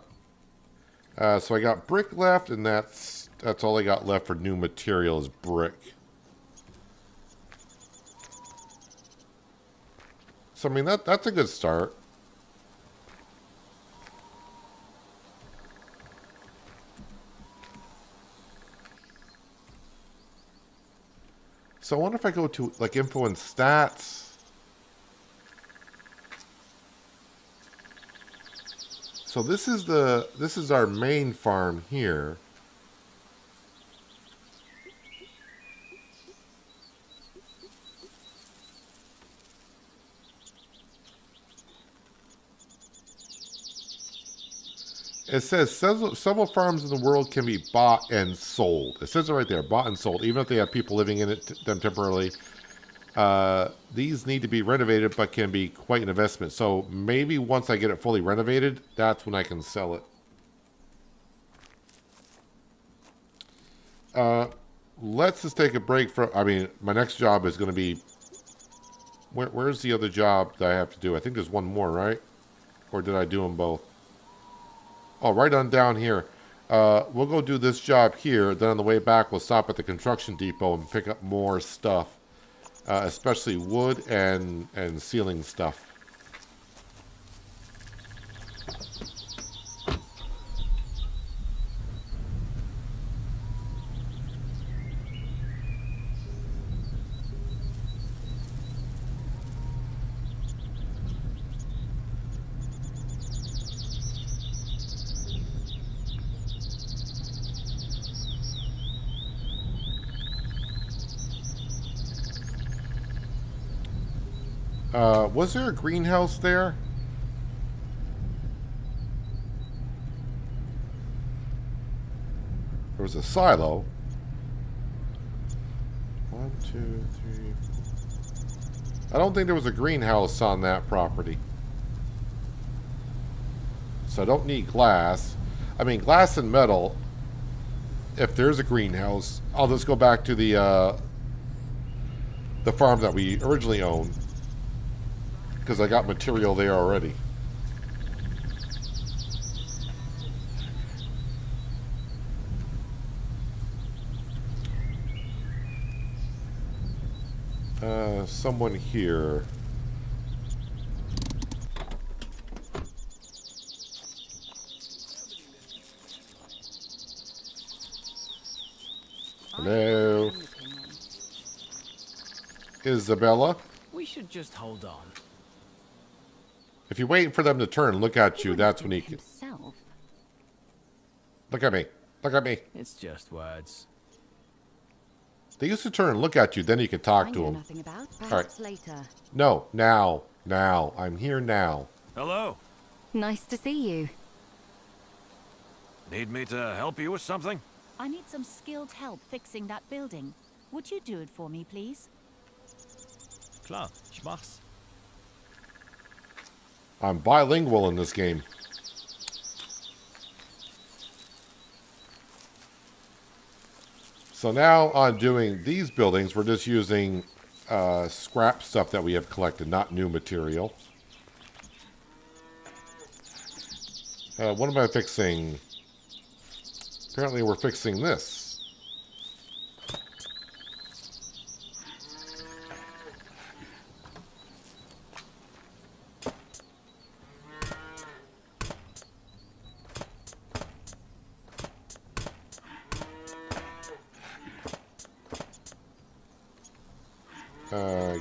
So I got brick left, and that's all I got left for new material is brick. So I mean that's a good start. So I wonder if I go to like info and stats. So this is our main farm here. It says several farms in the world can be bought and sold. It says it right there, bought and sold, even if they have people living in them temporarily. These need to be renovated, but can be quite an investment. So maybe once I get it fully renovated, that's when I can sell it. Let's just take a break from. I mean, my next job is going to be. Where's the other job that I have to do? I think there's one more, right? Or did I do them both? Oh, right on down here. We'll go do this job here. Then on the way back, we'll stop at the construction depot and pick up more stuff. Especially wood and ceiling stuff. Was there a greenhouse there? There was a silo. 1, 2, 3, 4. I don't think there was a greenhouse on that property. So I don't need glass. I mean, glass and metal. If there's a greenhouse, I'll just go back to the farm that we originally owned. Because I got material there already. Someone here. Hello. Isabella? We should just hold on. If you're waiting for them to turn, look at you. That's when he can. Himself. Look at me. Look at me. It's just words. They used to turn and look at you, then you could talk I to know them. nothing about. Perhaps later. No, now. Now. I'm here now. Hello. Nice to see you. Need me to help you with something? I need some skilled help fixing that building. Would you do it for me, please? Klar, ich mach's. I'm bilingual in this game. So now on doing these buildings, we're just using scrap stuff that we have collected, not new material. What am I fixing? Apparently we're fixing this.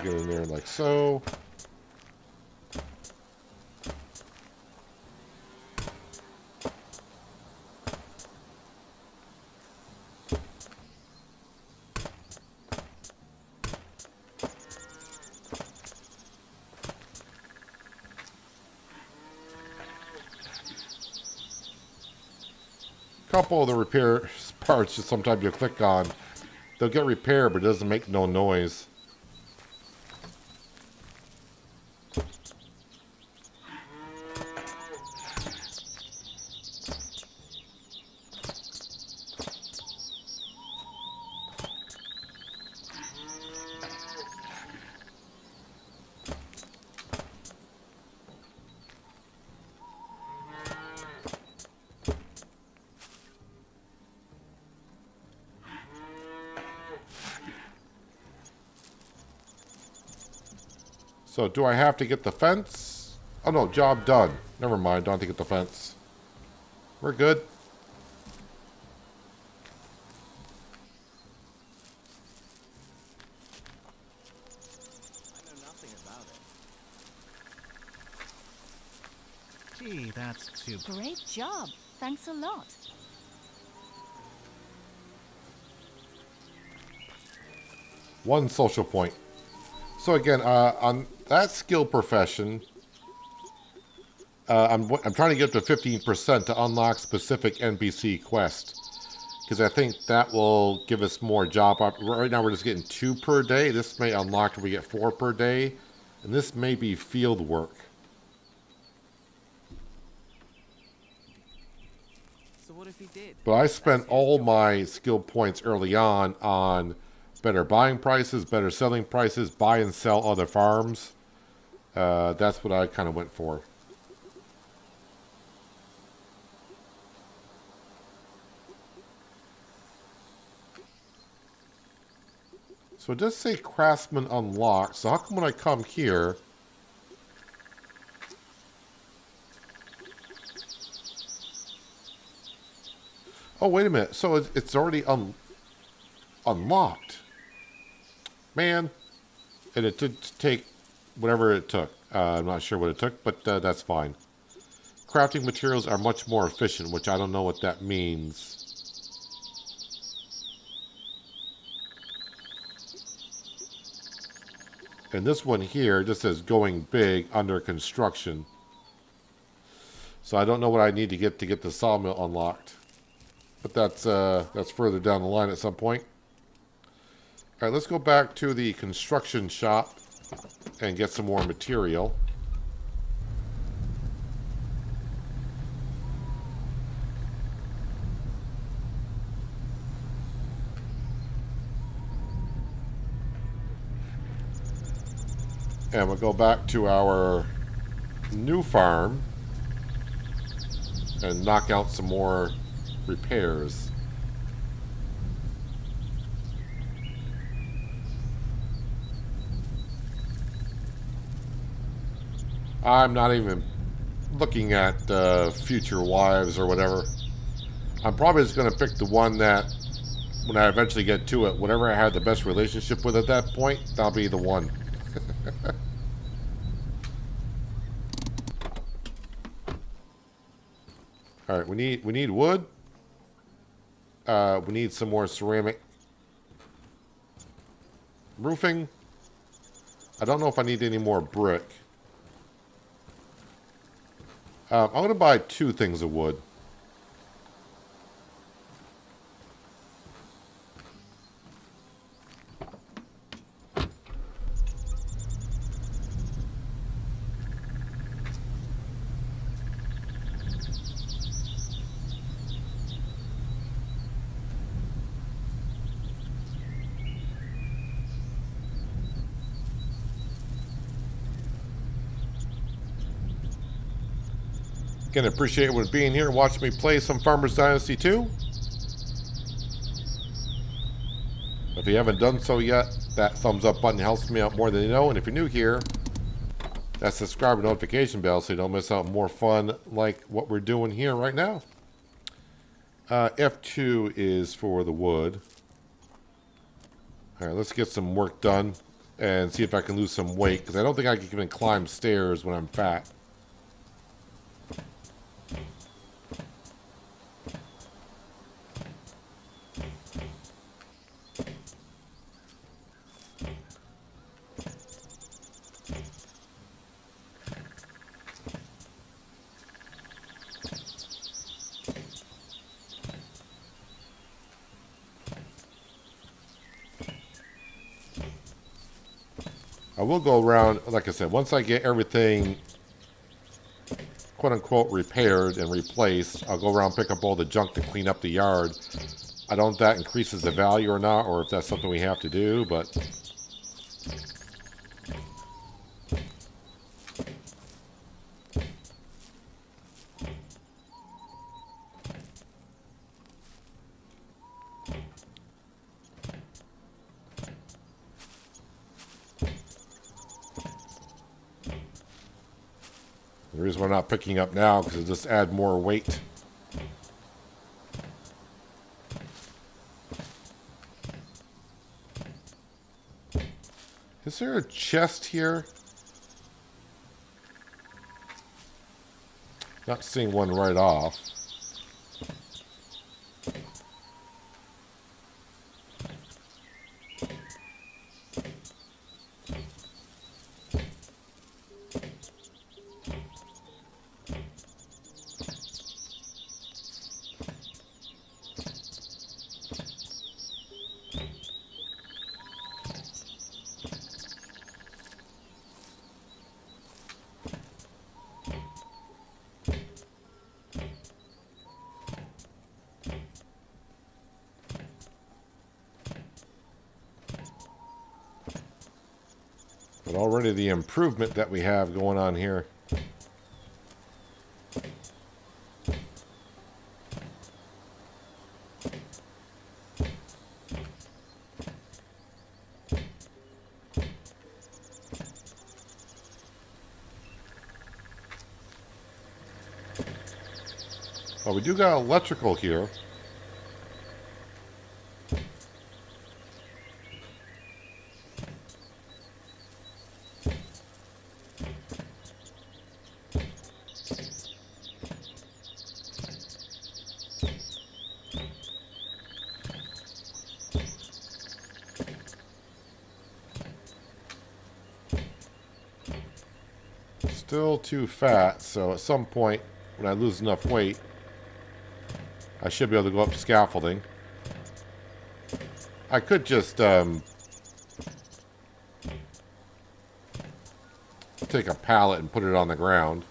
Get in there like so. Couple of the repair parts, just sometimes you click on, they'll get repaired, but it doesn't make no noise. So do I have to get the fence? Oh no, job done. Never mind, don't have to get the fence. We're good. I know nothing about it. Gee, that's too... Great job. Thanks a lot. One social point. So again, on that skill profession, I'm trying to get up to 15% to unlock specific NPC quest. Because I think that will give us more job. Right now we're just getting 2 per day. This may unlock till we get 4 per day. And this may be field work. So what if he did? But I spent all my skill points early on better buying prices, better selling prices, buy and sell other farms. That's what I kind of went for. So it does say craftsman unlocked. So how come when I come here... Oh, wait a minute. So it's already unlocked. Man. And it did take whatever it took. I'm not sure what it took, but that's fine. Crafting materials are much more efficient, which I don't know what that means. And this one here just says going big under construction. So I don't know what I need to get the sawmill unlocked. But that's further down the line at some point. All right, let's go back to the construction shop and get some more material. And we'll go back to our new farm and knock out some more repairs. I'm not even looking at future wives or whatever. I'm probably just going to pick the one that, when I eventually get to it, whatever I have the best relationship with at that point, that'll be the one. All right, we need wood. We need some more ceramic roofing. I don't know if I need any more brick. I'm going to buy 2 things of wood. Again, I appreciate everyone being here and watching me play some Farmers Dynasty 2. If you haven't done so yet, that thumbs up button helps me out more than you know. And if you're new here, that subscribe and notification bell so you don't miss out on more fun like what we're doing here right now. F2 is for the wood. All right, let's get some work done and see if I can lose some weight, because I don't think I can even climb stairs when I'm fat. I will go around, like I said, once I get everything quote-unquote repaired and replaced, I'll go around and pick up all the junk to clean up the yard. I don't know if that increases the value or not, or if that's something we have to do, but... The reason we're not picking up now because it'll just add more weight. Is there a chest here? Not seeing one right off. But already the improvement that we have going on here. Well, we do got electrical here. Still too fat, so at some point when I lose enough weight, I should be able to go up scaffolding. I could just take a pallet and put it on the ground.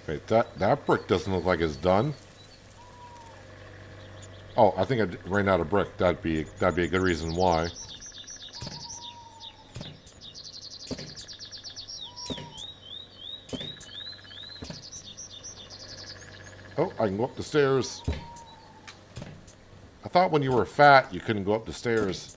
Wait, that brick doesn't look like it's done. Oh, I think I ran out of brick. That'd be a good reason why. Oh, I can go up the stairs. I thought when you were fat, you couldn't go up the stairs.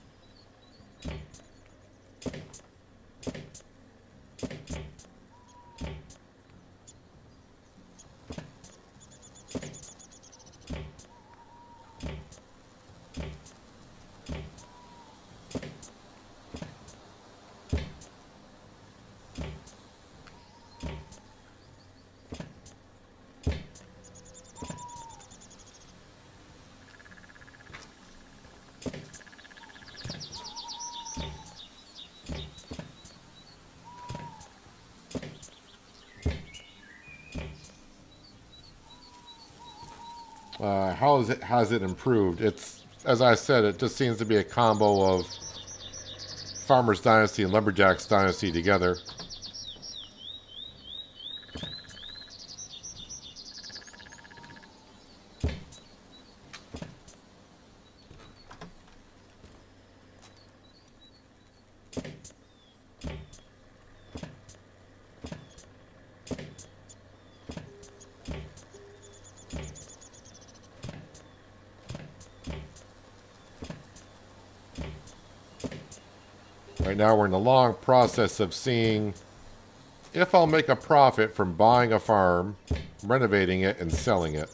How has it improved? It's, as I said, it just seems to be a combo of Farmer's Dynasty and Lumberjack's Dynasty together. Right now we're in the long process of seeing if I'll make a profit from buying a farm, renovating it, and selling it.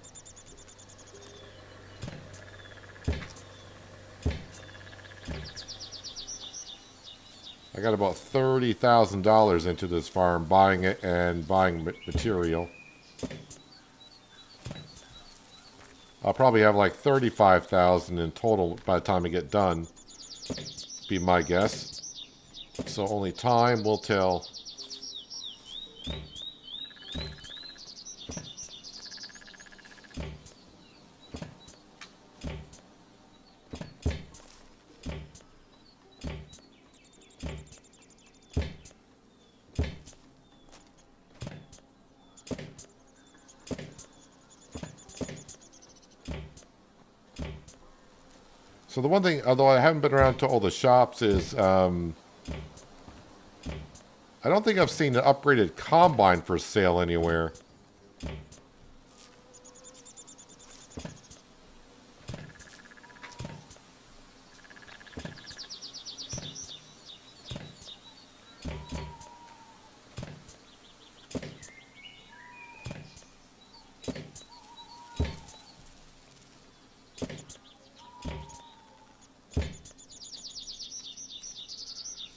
I got about $30,000 into this farm, buying it and buying material. I'll probably have like $35,000 in total by the time I get done, be my guess. So only time will tell. So the one thing, although I haven't been around to all the shops, is I don't think I've seen an upgraded combine for sale anywhere.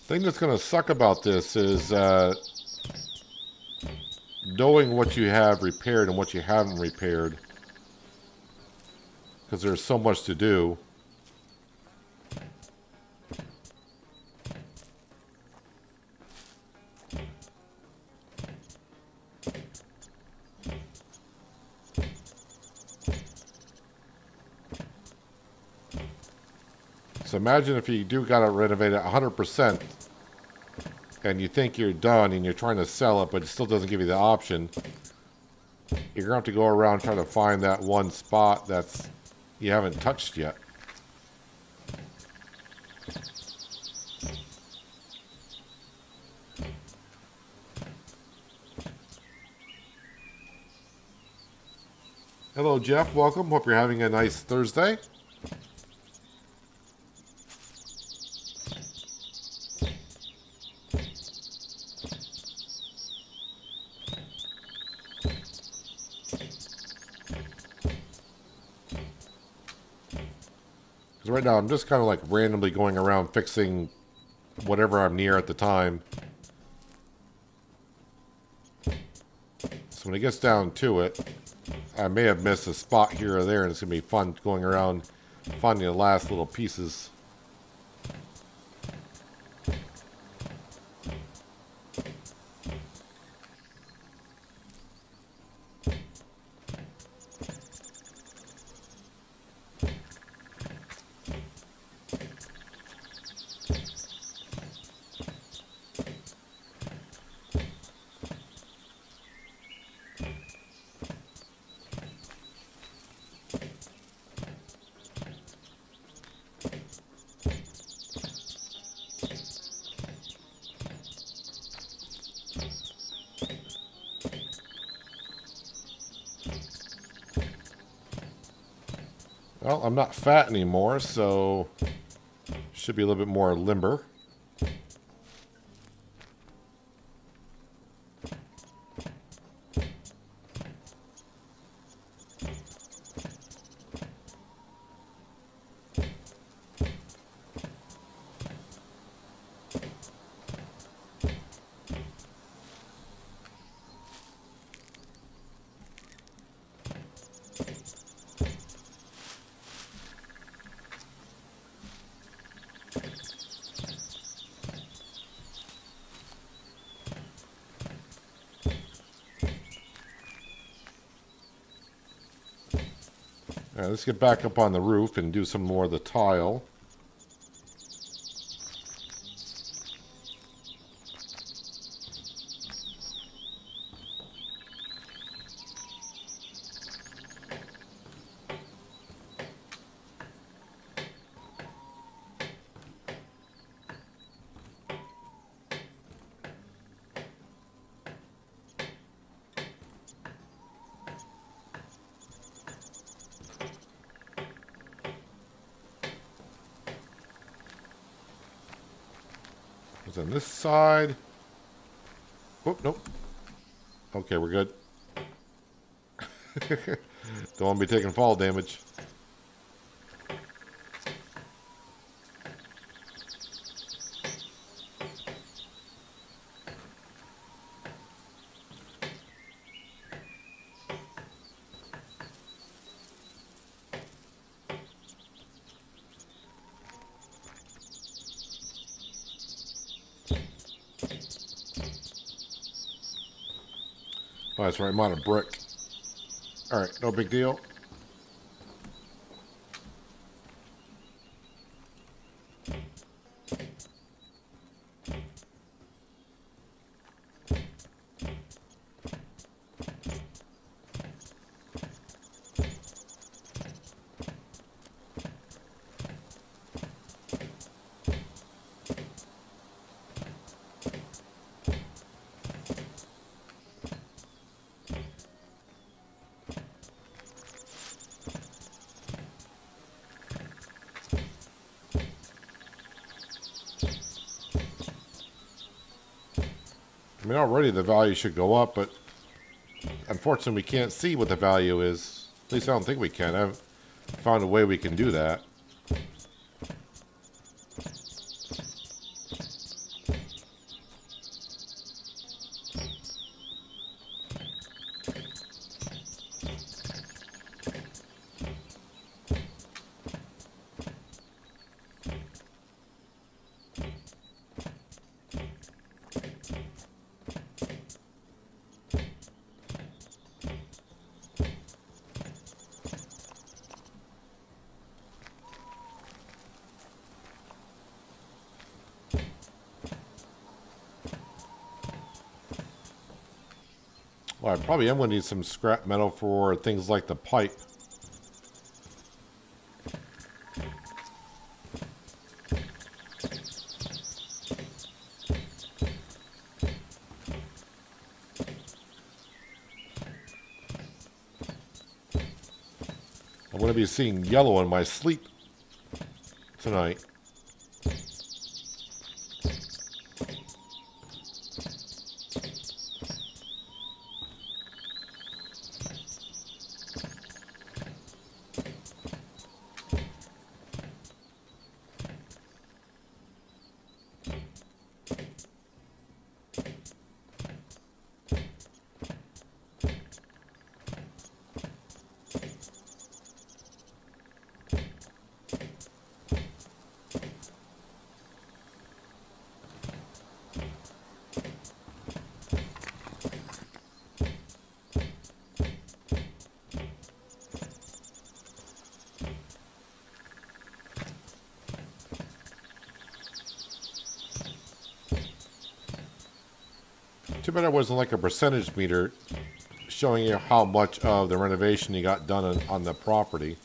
The thing that's going to suck about this is knowing what you have repaired and what you haven't repaired, because there's so much to do. So imagine if you do got to renovate it 100% and you think you're done and you're trying to sell it, but it still doesn't give you the option. You're going to have to go around trying to find that one spot that's you haven't touched yet. Hello, Jeff. Welcome. Hope you're having a nice Thursday. Because right now I'm just kind of like randomly going around fixing whatever I'm near at the time. So when it gets down to it, I may have missed a spot here or there, and it's going to be fun going around finding the last little pieces. Well, I'm not fat anymore, so should be a little bit more limber. All right, let's get back up on the roof and do some more of the tile. What's on this side? Whoop, nope. Okay, we're good. Don't want to be taking fall damage. Oh, that's right. I'm on a brick. Alright, no big deal. I mean, already the value should go up, but unfortunately we can't see what the value is. At least I don't think we can. I haven't found a way we can do that. Well, I probably am going to need some scrap metal for things like the pipe. I'm going to be seeing yellow in my sleep tonight. Too bad it wasn't like a percentage meter showing you how much of the renovation you got done on the property.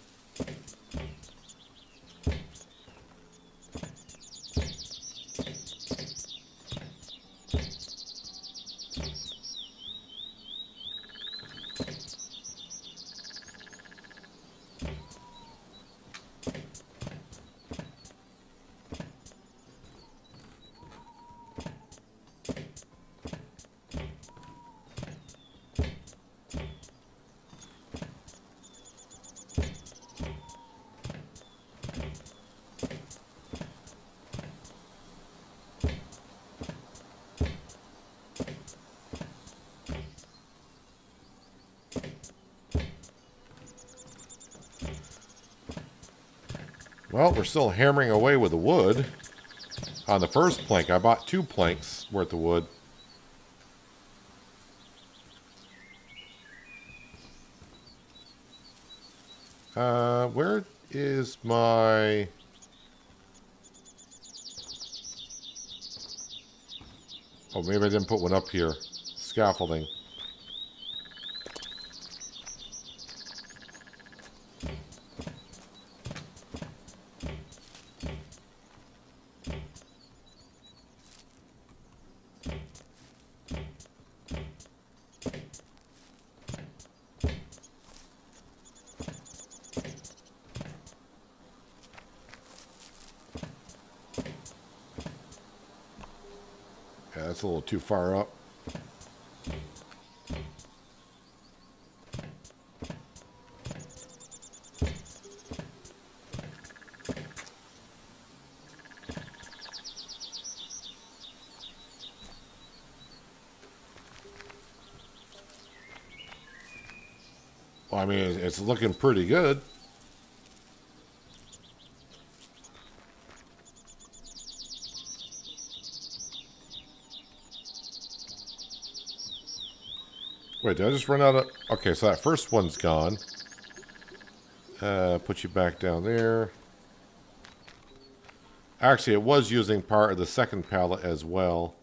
Well, we're still hammering away with the wood. On the first plank, I bought 2 planks worth of wood. Where is my... Oh, maybe I didn't put one up here. Scaffolding. Yeah, that's a little too far up. Well, I mean, it's looking pretty good. Wait, did I just run out of... Okay, so that first one's gone. Put you back down there. Actually, it was using part of the second pallet as well.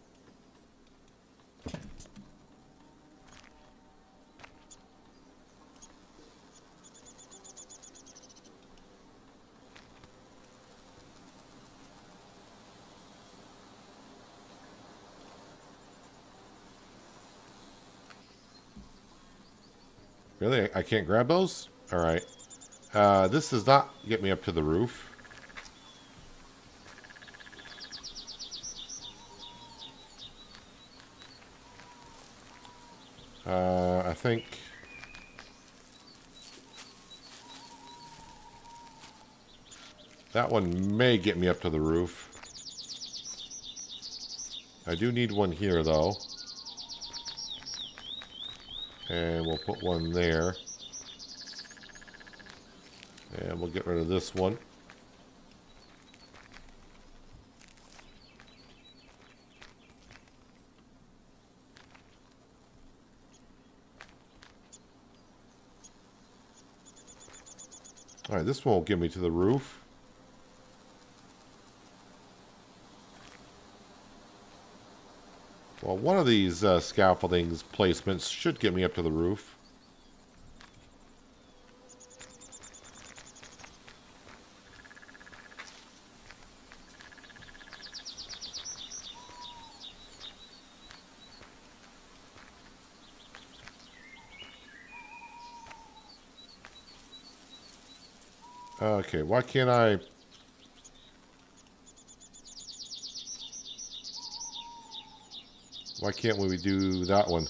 Really? I can't grab those? Alright. This does not get me up to the roof. I think... that one may get me up to the roof. I do need one here, though. And we'll put one there. And we'll get rid of this one. Alright, this one will get me to the roof. Well, one of these scaffolding placements should get me up to the roof. Okay, why can't I... Why can't we do that one?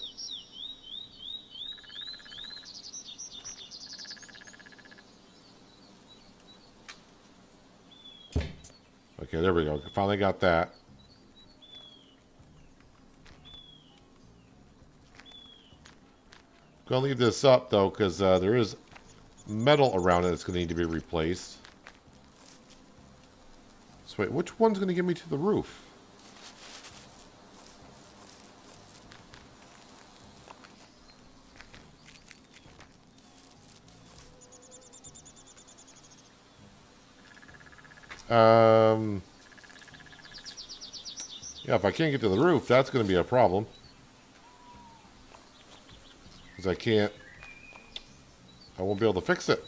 Okay, there we go. Finally got that. Gonna leave this up though, because there is metal around it that's gonna need to be replaced. So wait, which one's gonna get me to the roof? Yeah, if I can't get to the roof, that's going to be a problem. Because I won't be able to fix it.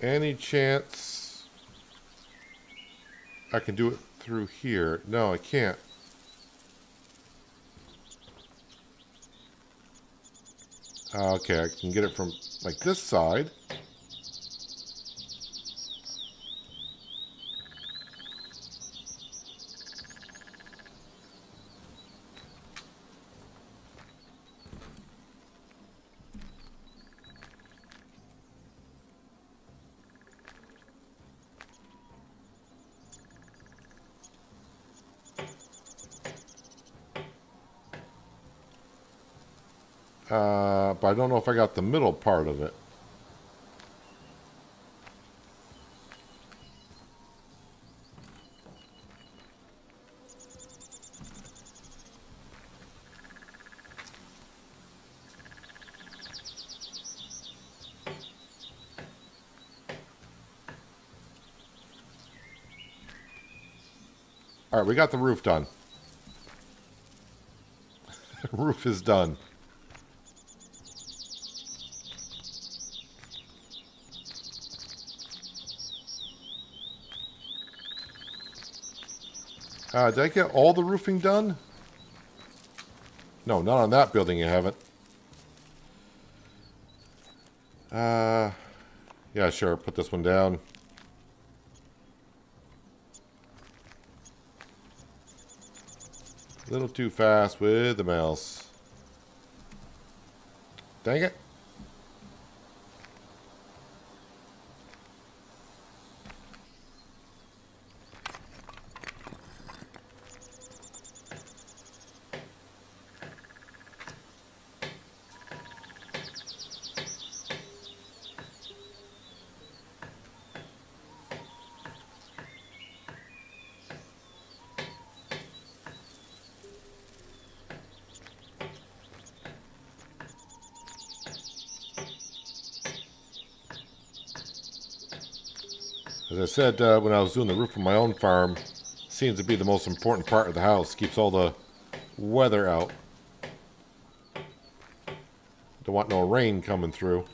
Any chance I can do it through here? No, I can't. Okay, I can get it from like this side. But I don't know if I got the middle part of it. Alright, we got the roof done. Roof is done. Did I get all the roofing done? No, not on that building I haven't. Yeah, sure. Put this one down. A little too fast with the mouse. Dang it. As I said when I was doing the roof of my own farm, seems to be the most important part of the house. Keeps all the weather out. Don't want no rain coming through.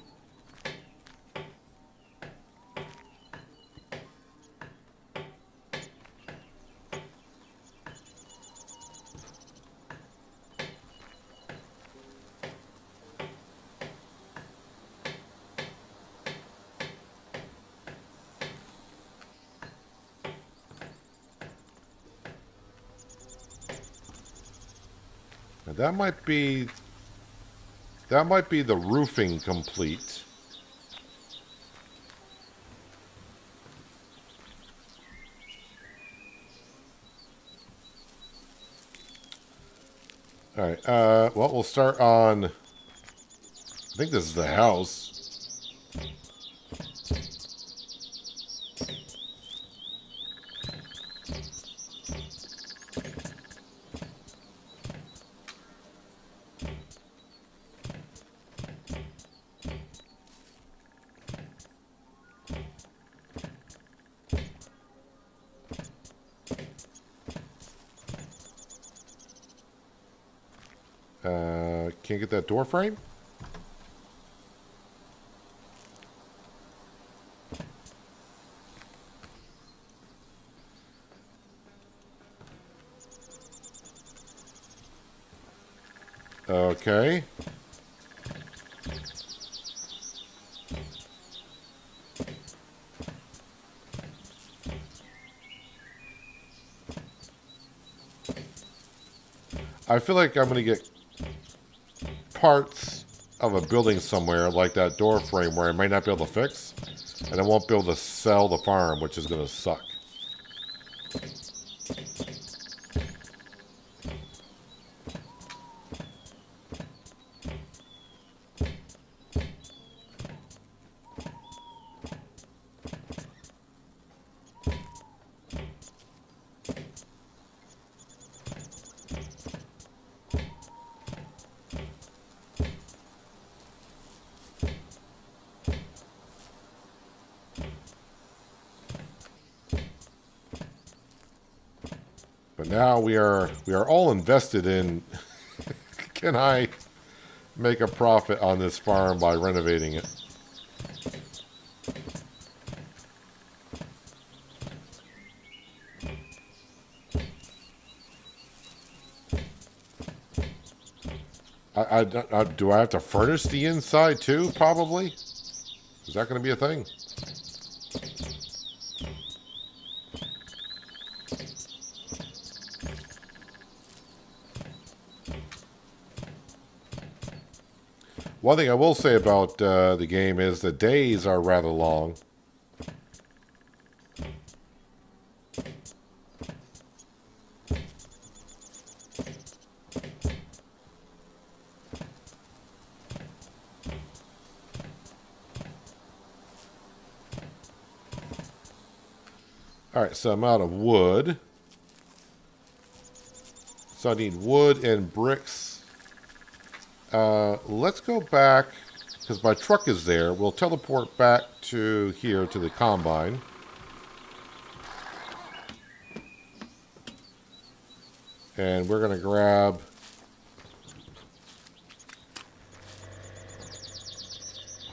Now that might be the roofing complete. All right. Well, we'll start on. I think this is the house. Can't get that door frame? Okay. I feel like I'm going to get parts of a building somewhere, like that door frame, where I might not be able to fix, and I won't be able to sell the farm, which is going to suck. But now we are all invested in can I make a profit on this farm by renovating it? Do I have to furnish the inside too? Probably. Is that going to be a thing? One thing I will say about the game is the days are rather long. Alright, so I'm out of wood. So I need wood and bricks. Let's go back, because my truck is there. We'll teleport back to here, to the combine. And we're going to grab...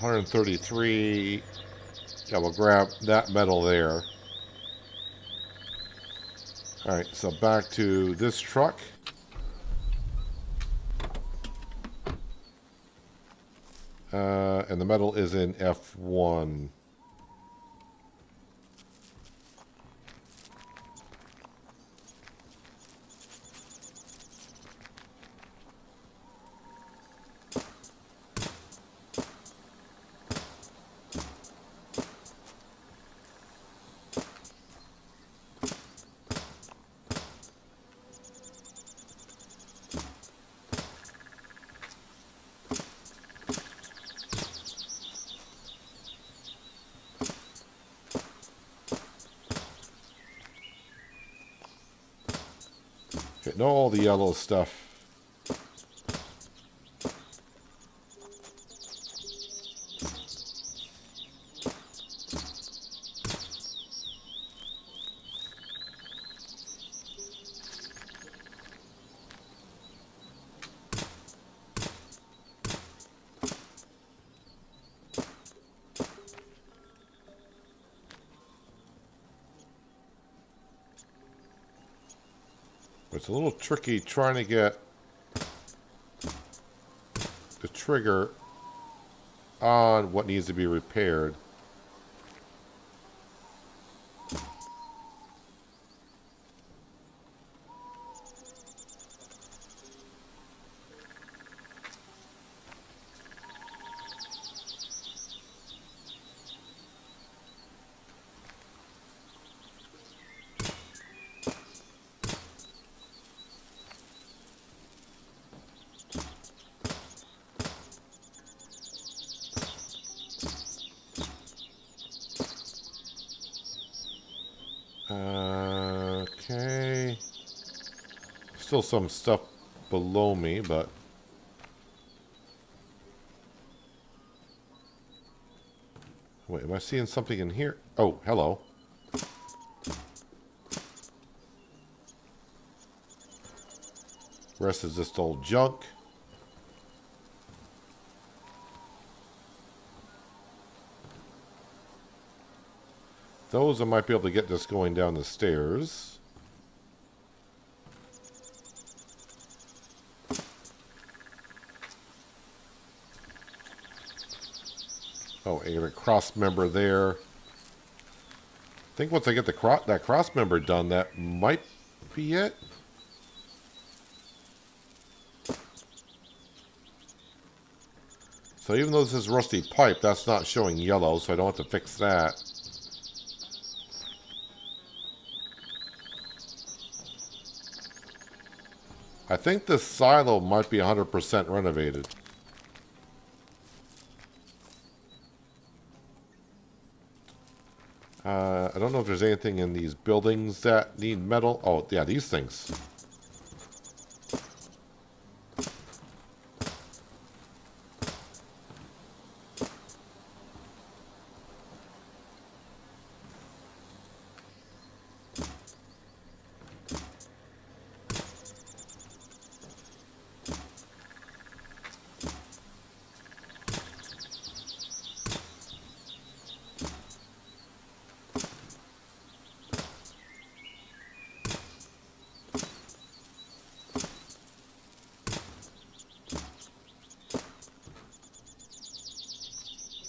$133. Yeah, we'll grab that metal there. Alright, so back to this truck. And the metal is in F1. Getting all the yellow stuff. It's a little tricky trying to get the trigger on what needs to be repaired. Okay. Still some stuff below me, but... Wait, am I seeing something in here? Oh, hello. Rest is just old junk. Those I might be able to get just going down the stairs. Oh, I got a cross member there. I think once I get the that cross member done, that might be it. So even though this is rusty pipe, that's not showing yellow, so I don't have to fix that. I think this silo might be 100% renovated. I don't know if there's anything in these buildings that need metal. Oh, yeah, these things.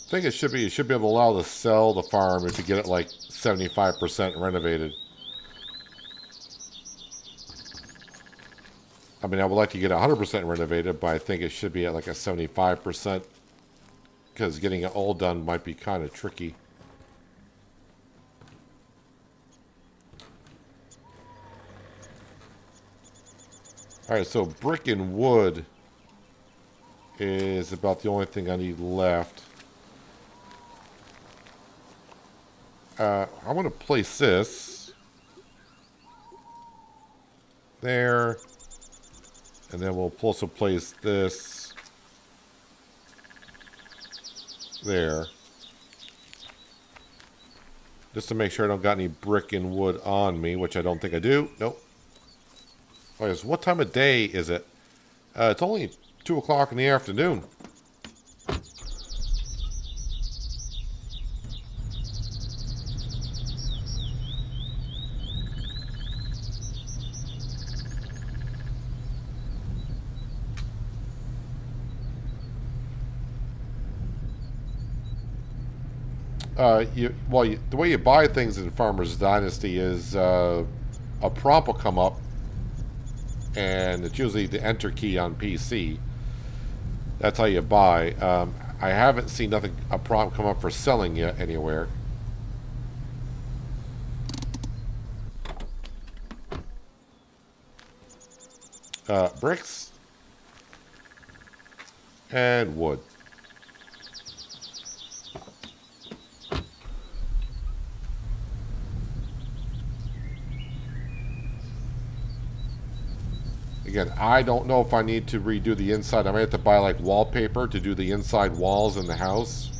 I think you should be able to allow to sell the farm if you get it like 75% renovated. I mean, I would like to get 100% renovated, but I think it should be at like a 75%, because getting it all done might be kind of tricky. Alright, so brick and wood is about the only thing I need left. I want to place this there, and then we'll also place this there, just to make sure I don't got any brick and wood on me, which I don't think I do. Nope. Oh, yes. What time of day is it? It's only 2 o'clock in the afternoon. The way you buy things in Farmer's Dynasty is a prompt will come up, and it's usually the enter key on PC. That's how you buy. I haven't seen a prompt come up for selling yet anywhere. Bricks and wood. Again, I don't know if I need to redo the inside. I might have to buy like wallpaper to do the inside walls in the house.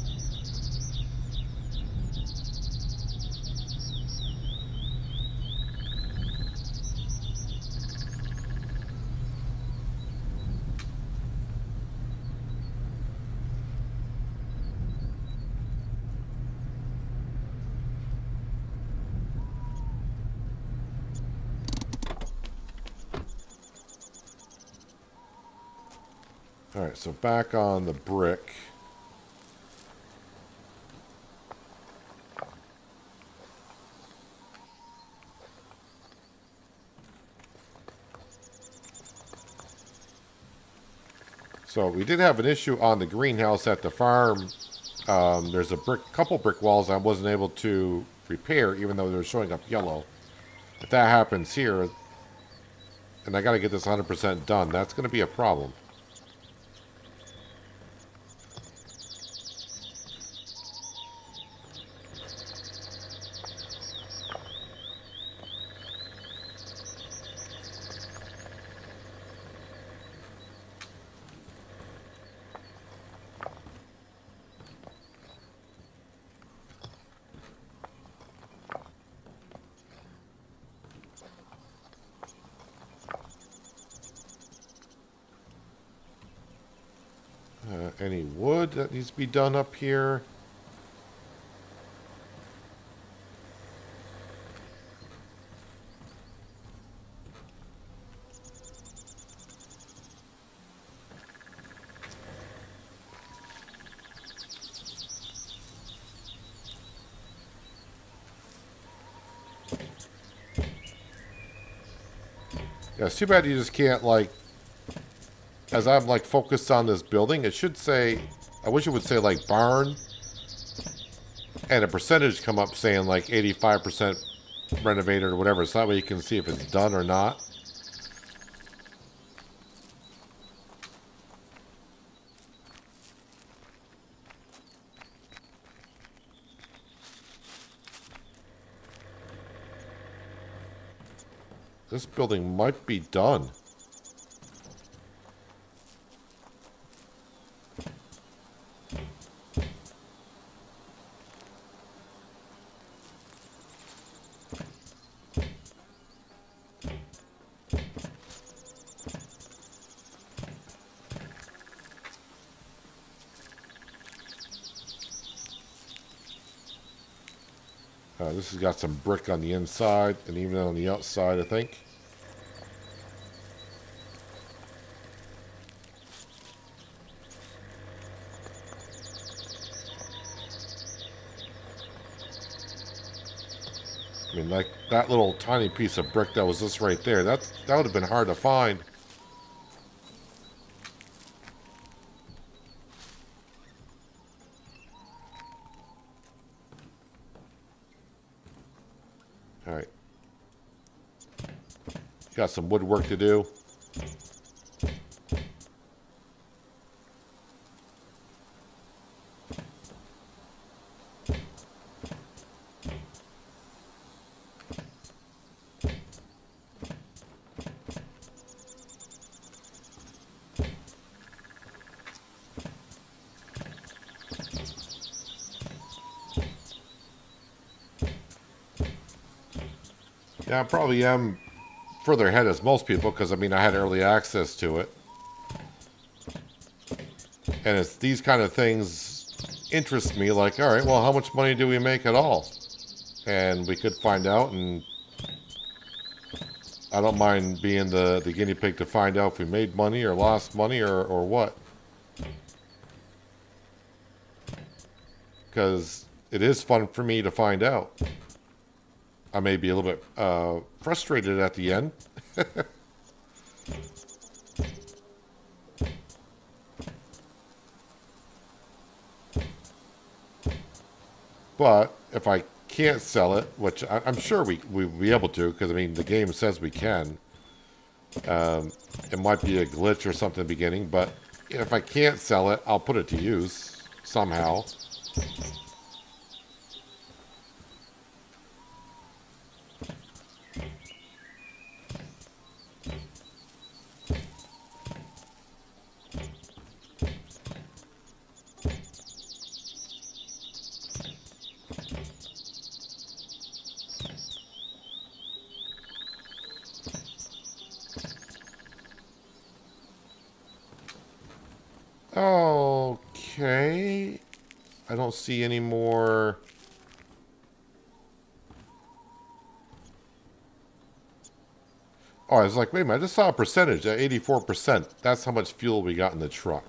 Alright, so back on the brick. So we did have an issue on the greenhouse at the farm. There's a couple brick walls I wasn't able to repair, even though they were showing up yellow. If that happens here, and I got to get this 100% done, that's going to be a problem. Any wood that needs to be done up here? Yeah, it's too bad you just can't, like, as I'm like focused on this building, it should say, I wish it would say like barn and a percentage come up saying like 85% renovated or whatever, so that way you can see if it's done or not. This building might be done. This has got some brick on the inside and even on the outside, I think. I mean, like that little tiny piece of brick that was just right there, that would have been hard to find. Alright. Got some woodwork to do. Yeah, I probably am further ahead as most people because, I mean, I had early access to it. And it's these kind of things interest me. Like, all right, well, how much money do we make at all? And we could find out, and I don't mind being the guinea pig to find out if we made money or lost money or what. Because it is fun for me to find out. I may be a little bit frustrated at the end. But if I can't sell it, which I'm sure we'll be able to, because, I mean, the game says we can. It might be a glitch or something in the beginning, but if I can't sell it, I'll put it to use somehow. Okay. I don't see any more. Oh, I was like, wait a minute, I just saw a percentage at 84%. That's how much fuel we got in the truck.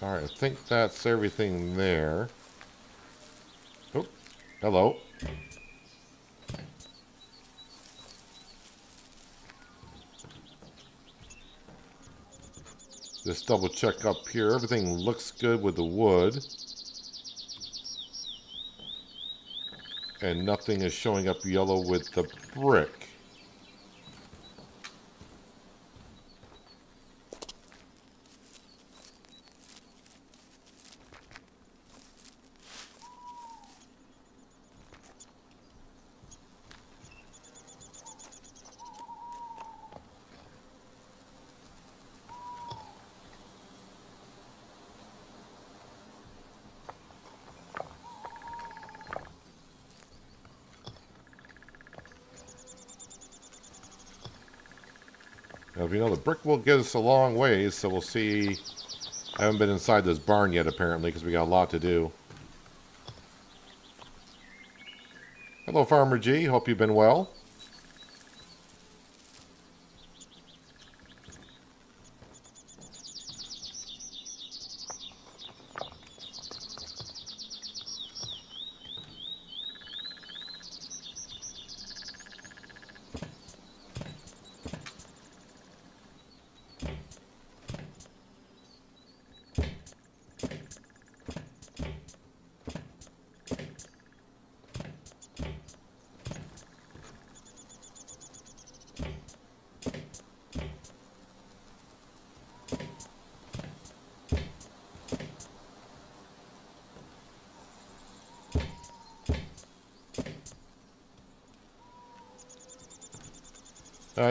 Alright, I think that's everything there. Oh, hello. Just double check up here. Everything looks good with the wood. And nothing is showing up yellow with the brick. Now, if you know, the brick will get us a long ways, so we'll see. I haven't been inside this barn yet, apparently, because we got a lot to do. Hello, Farmer G. Hope you've been well.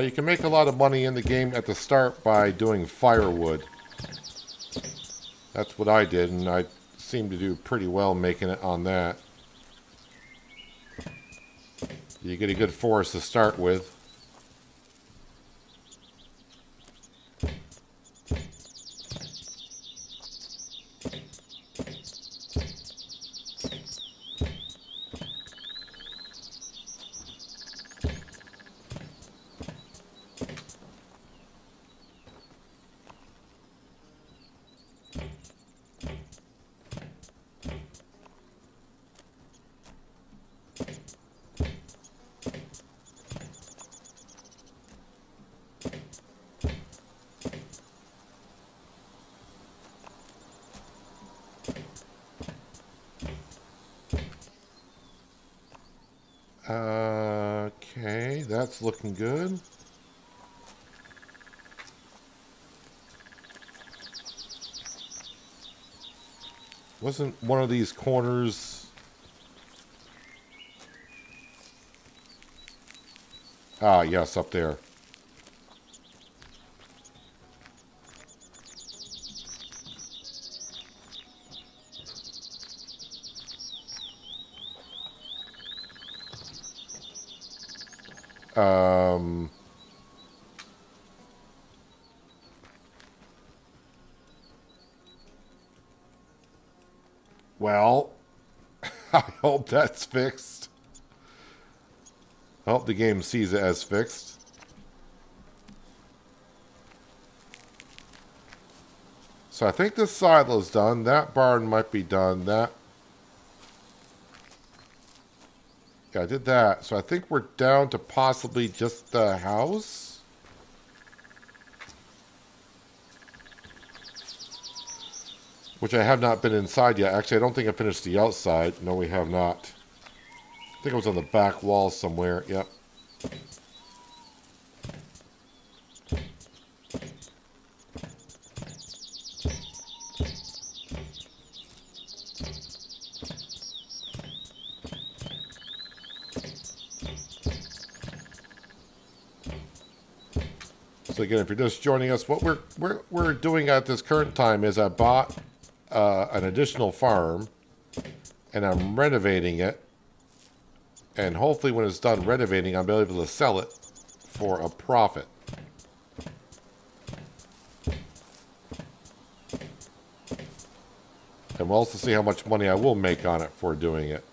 You can make a lot of money in the game at the start by doing firewood. That's what I did, and I seem to do pretty well making it on that. You get a good forest to start with. Okay, that's looking good. Wasn't one of these corners Ah, yes, up there. Um... Well, I hope that's fixed. I hope the game sees it as fixed. So I think this silo's done. That barn might be done. That... Yeah, I did that. So I think we're down to possibly just the house. Which I have not been inside yet. Actually, I don't think I finished the outside. No, we have not. I think it was on the back wall somewhere. Yep. So again, if you're just joining us, what we're doing at this current time is I bought an additional farm, and I'm renovating it. And hopefully when it's done renovating, I'll be able to sell it for a profit. And we'll also see how much money I will make on it for doing it.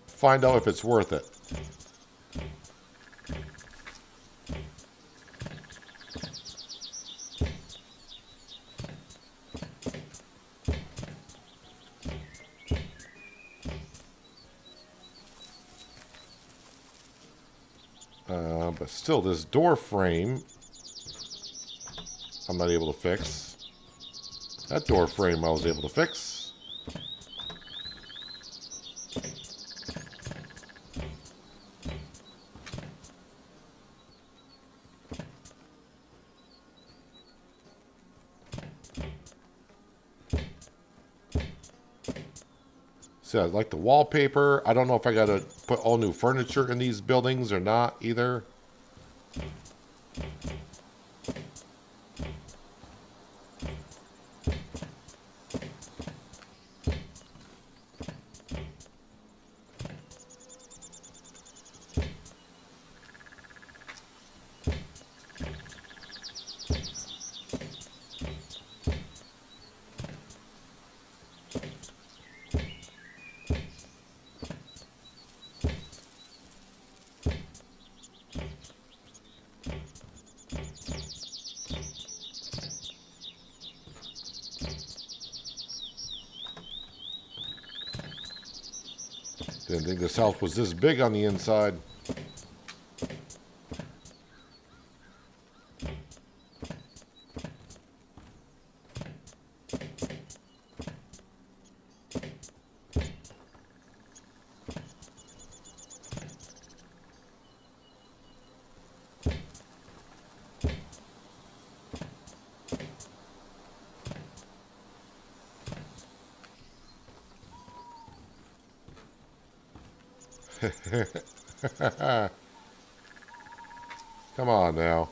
Find out if it's worth it. But still, this door frame, I'm not able to fix. That door frame I was able to fix. So I like the wallpaper. I don't know if I got to put all new furniture in these buildings or not either. Didn't think this house was this big on the inside. Come on now.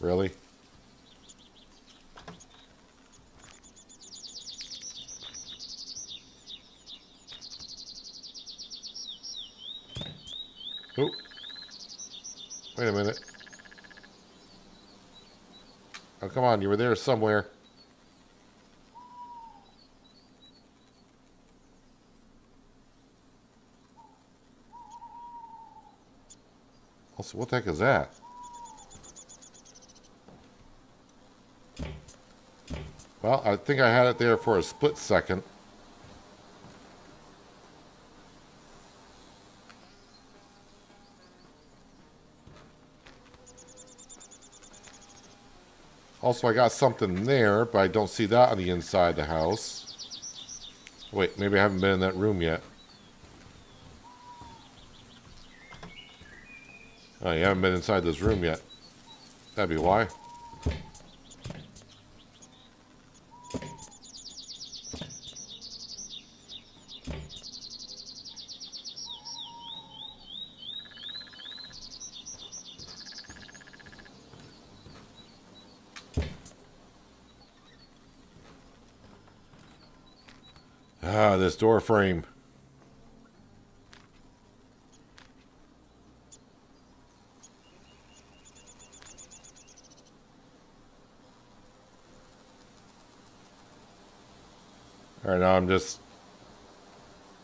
Really? Oh. Wait a minute. Oh, come on, you were there somewhere. Also, what the heck is that? Well, I think I had it there for a split second. Also, I got something there, but I don't see that on the inside of the house. Wait, maybe I haven't been in that room yet. Oh, you haven't been inside this room yet. That'd be why. Ah, this door frame. Alright, now I'm just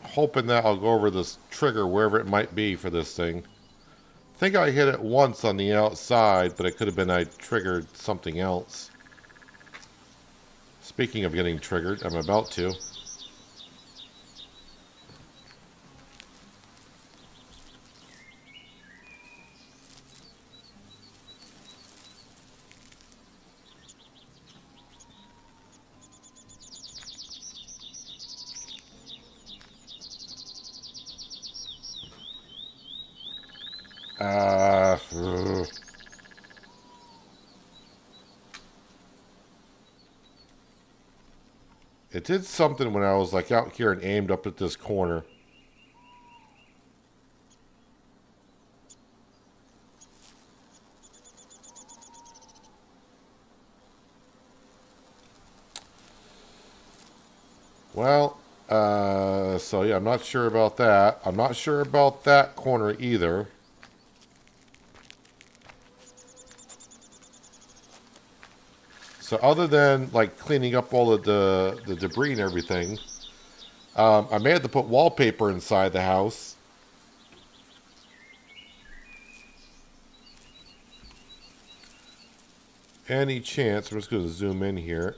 hoping that I'll go over this trigger wherever it might be for this thing. I think I hit it once on the outside, but it could have been I triggered something else. Speaking of getting triggered, I'm about to. Ugh. It did something when I was like out here and aimed up at this corner. Well, so yeah, I'm not sure about that. I'm not sure about that corner either. So other than like cleaning up all of the debris and everything, I may have to put wallpaper inside the house. Any chance, I'm just going to zoom in here.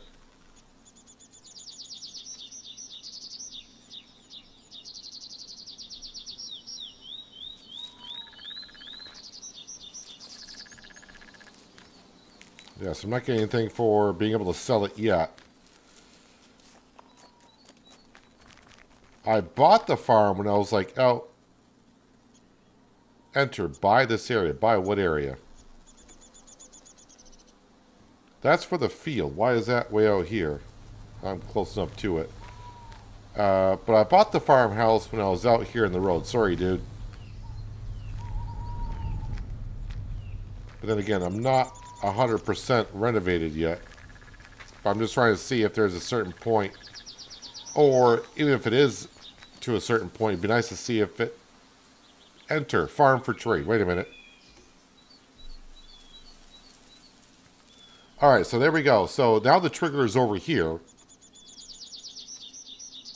Yes, I'm not getting anything for being able to sell it yet. I bought the farm when I was like, oh, enter, buy this area. Buy what area? That's for the field. Why is that way out here? I'm close enough to it. But I bought the farmhouse when I was out here in the road. Sorry, dude. But then again, I'm not 100% renovated yet. I'm just trying to see if there's a certain point, or even if it is to a certain point, it'd be nice to see if it... Enter, farm for trade. Wait a minute. Alright, so there we go. So now the trigger is over here.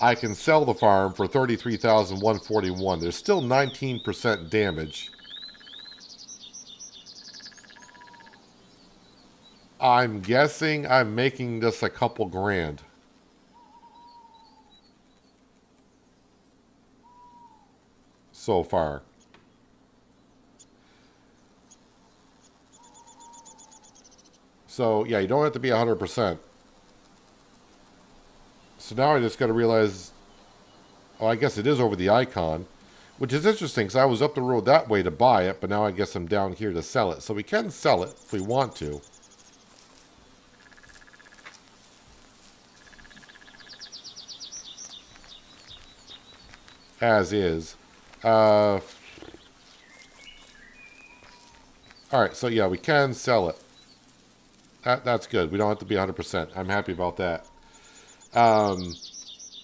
I can sell the farm for $33,141. There's still 19% damage. I'm guessing I'm making this a couple grand. So far. So, yeah, you don't have to be 100%. So now I just got to realize... Oh, I guess it is over the icon. Which is interesting, because I was up the road that way to buy it, but now I guess I'm down here to sell it. So we can sell it if we want to. As is. Alright, so yeah, we can sell it. That's good. We don't have to be 100%. I'm happy about that.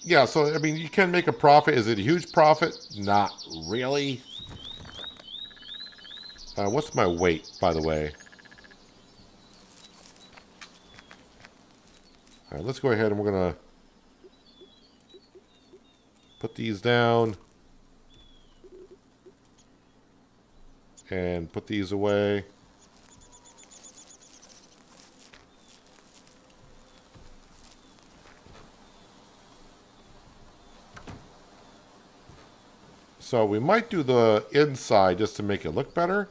Yeah, so, I mean, you can make a profit. Is it a huge profit? Not really. What's my weight, by the way? Alright, let's go ahead and we're going to put these down. And put these away. So we might do the inside just to make it look better.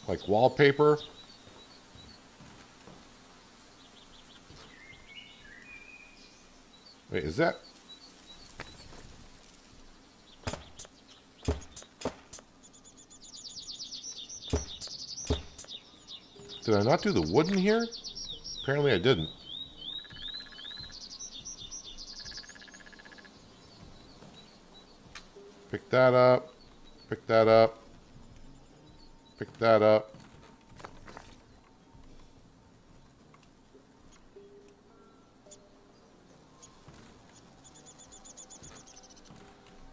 Like wallpaper. Wait, is that... Did I not do the wood in here? Apparently I didn't. Pick that up. Pick that up. Pick that up.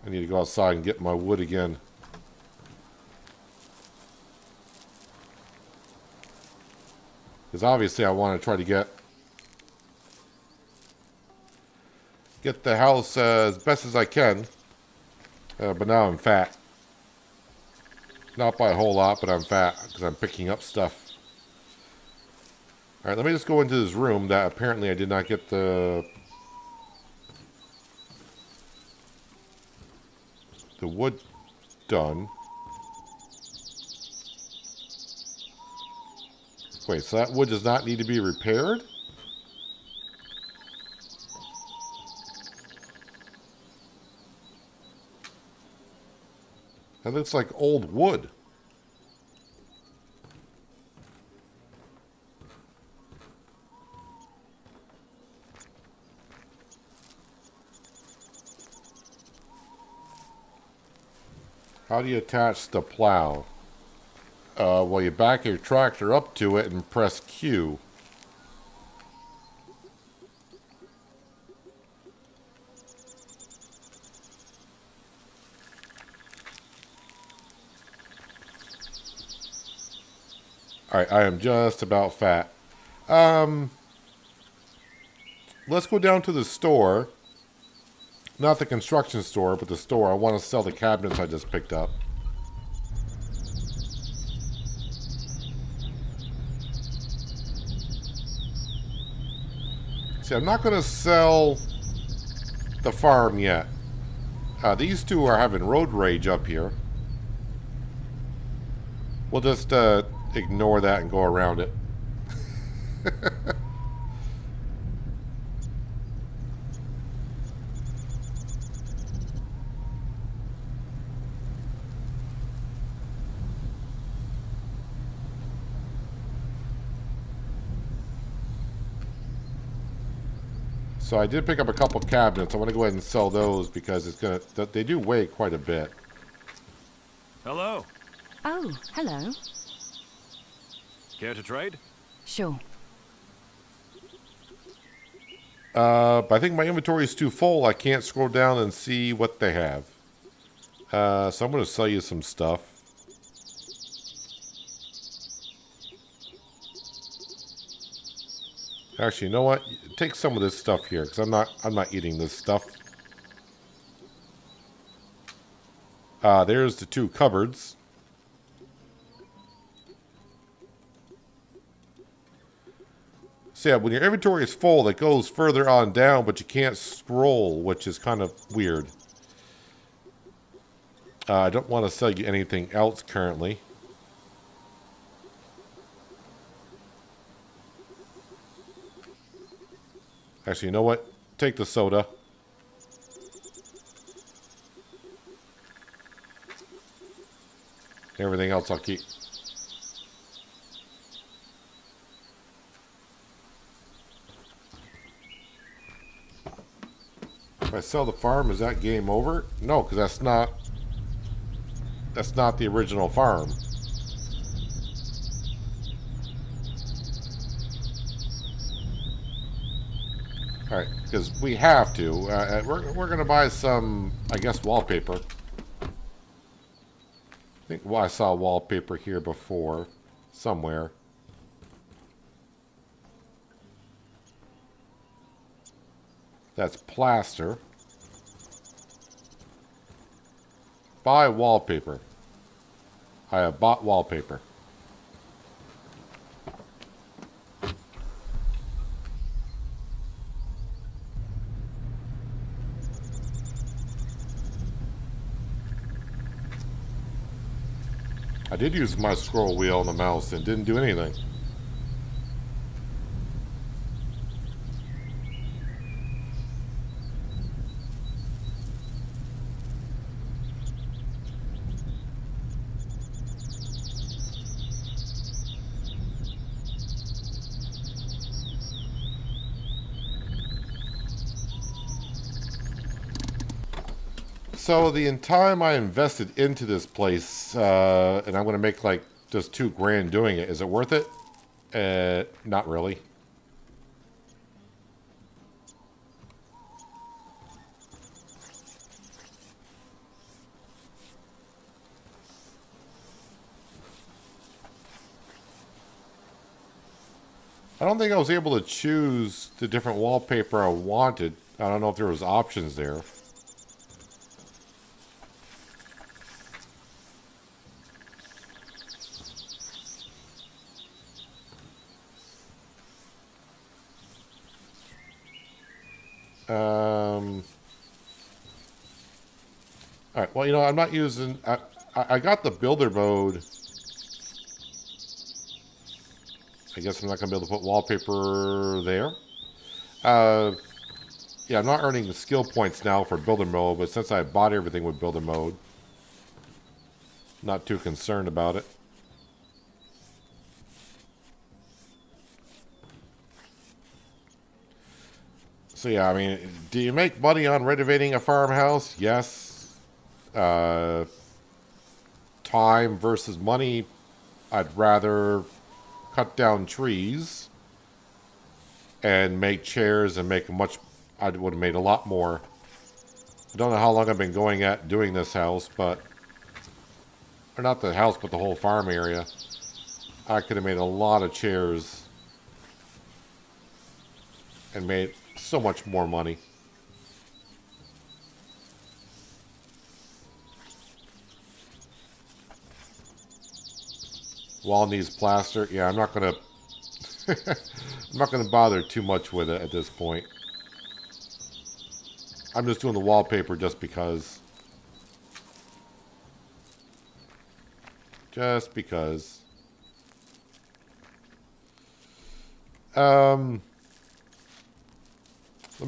I need to go outside and get my wood again. Because obviously I want to try to get the house as best as I can. But now I'm fat. Not by a whole lot, but I'm fat because I'm picking up stuff. Alright, let me just go into this room that apparently I did not get the wood done. Wait, so that wood does not need to be repaired? That looks like old wood. How do you attach the plow? Well, you back your tractor up to it and press Q. Alright, I am just about fat. Let's go down to the store. Not the construction store, but the store. I want to sell the cabinets I just picked up. See, I'm not going to sell the farm yet. These two are having road rage up here. We'll just ignore that and go around it. So I did pick up a couple cabinets. I want to go ahead and sell those because it's gonna. They do weigh quite a bit. Hello. Oh, hello. Care to trade? Sure. But I think my inventory is too full. I can't scroll down and see what they have. So I'm going to sell you some stuff. Actually, you know what? Take some of this stuff here, because I'm not eating this stuff. There's the two cupboards. So yeah, when your inventory is full, it goes further on down, but you can't scroll, which is kind of weird. I don't want to sell you anything else currently. Actually, you know what? Take the soda. Everything else I'll keep. If I sell the farm, is that game over? No, because that's not the original farm. Alright, because we have to. We're going to buy some, I guess, wallpaper. I think I saw wallpaper here before. Somewhere. That's plaster. Buy wallpaper. I have bought wallpaper. I did use my scroll wheel on the mouse and didn't do anything. So the time I invested into this place, and I'm going to make like just $2,000 doing it. Is it worth it? Not really. I don't think I was able to choose the different wallpaper I wanted. I don't know if there was options there. All right. Well, you know, I'm not using. I got the builder mode. I guess I'm not going to be able to put wallpaper there. Yeah, I'm not earning the skill points now for builder mode, but since I bought everything with builder mode, not too concerned about it. So yeah, I mean, do you make money on renovating a farmhouse? Yes. Time versus money, I'd rather cut down trees and make chairs and make much. I would have made a lot more. I don't know how long I've been going at doing this house, but or not the house, but the whole farm area. I could have made a lot of chairs and made so much more money. Wall needs plaster. Yeah, I'm not gonna. I'm not gonna bother too much with it at this point. I'm just doing the wallpaper just because. Just because. Let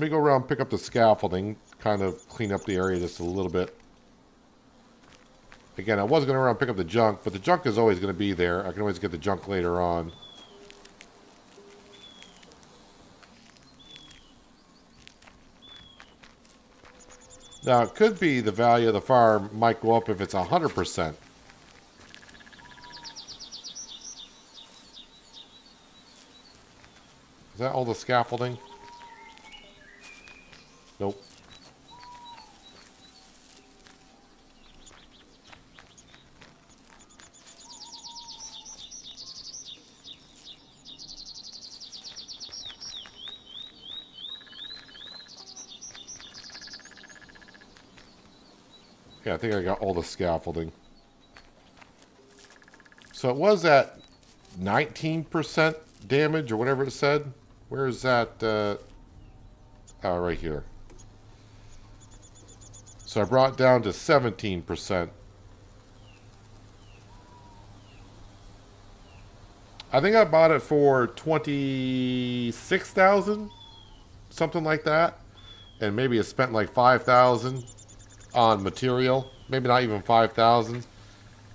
me go around and pick up the scaffolding, kind of clean up the area just a little bit. Again, I was going to run and pick up the junk, but the junk is always going to be there. I can always get the junk later on. Now, it could be the value of the farm might go up if it's 100%. Is that all the scaffolding? Nope. Yeah, I think I got all the scaffolding. So it was at 19% damage or whatever it said. Where is that? Oh, right here. So I brought it down to 17%. I think I bought it for 26,000, something like that, and maybe it spent like 5,000 on material. Maybe not even 5,000.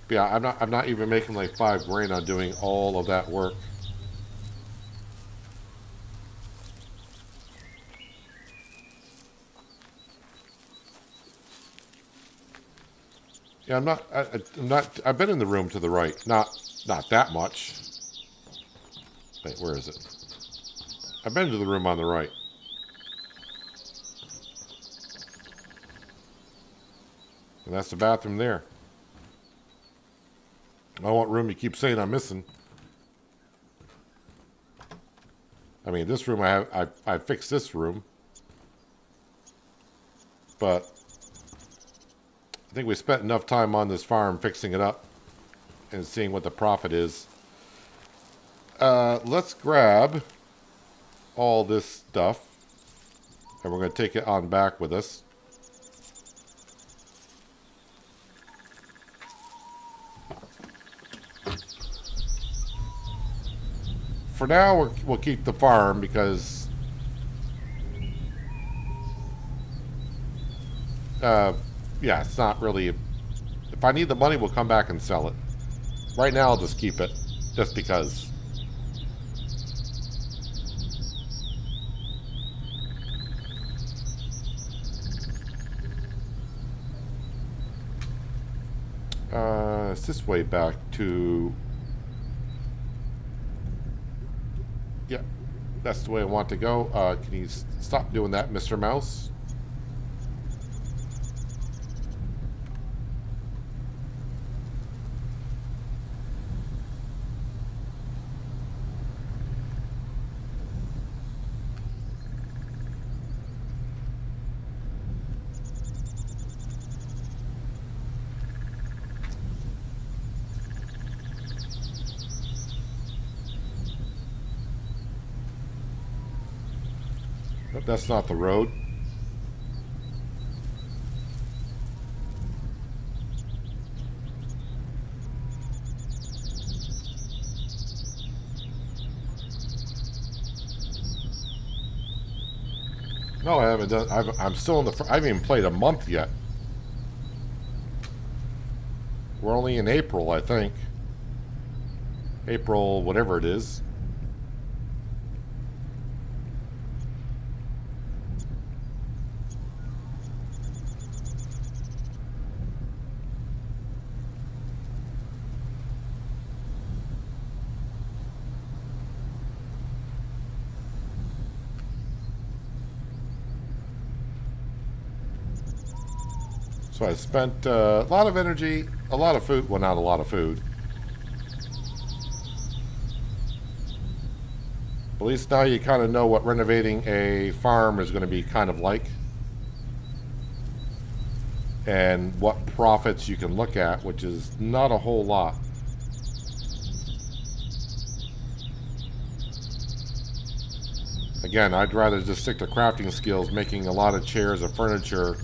But yeah, I'm not even making like $5,000 on doing all of that work. Yeah, I'm not. I've been in the room to the right. Not that much. Wait, where is it? I've been to the room on the right. And that's the bathroom there. I don't want room you keep saying I'm missing. I mean, this room I fixed this room. But I think we spent enough time on this farm fixing it up and seeing what the profit is. Let's grab all this stuff and we're going to take it on back with us. For now, we'll keep the farm because yeah, it's not really. If I need the money, we'll come back and sell it. Right now, I'll just keep it, just because. It's this way back to... Yeah, that's the way I want to go. Can you stop doing that, Mr. Mouse? Nope, that's not the road. No, I haven't done. I'm still in the. I haven't even played a month yet. We're only in April, I think. April, whatever it is. So I spent a lot of energy, a lot of food. Well, not a lot of food. At least now you kind of know what renovating a farm is going to be kind of like. And what profits you can look at, which is not a whole lot. Again, I'd rather just stick to crafting skills, making a lot of chairs and furniture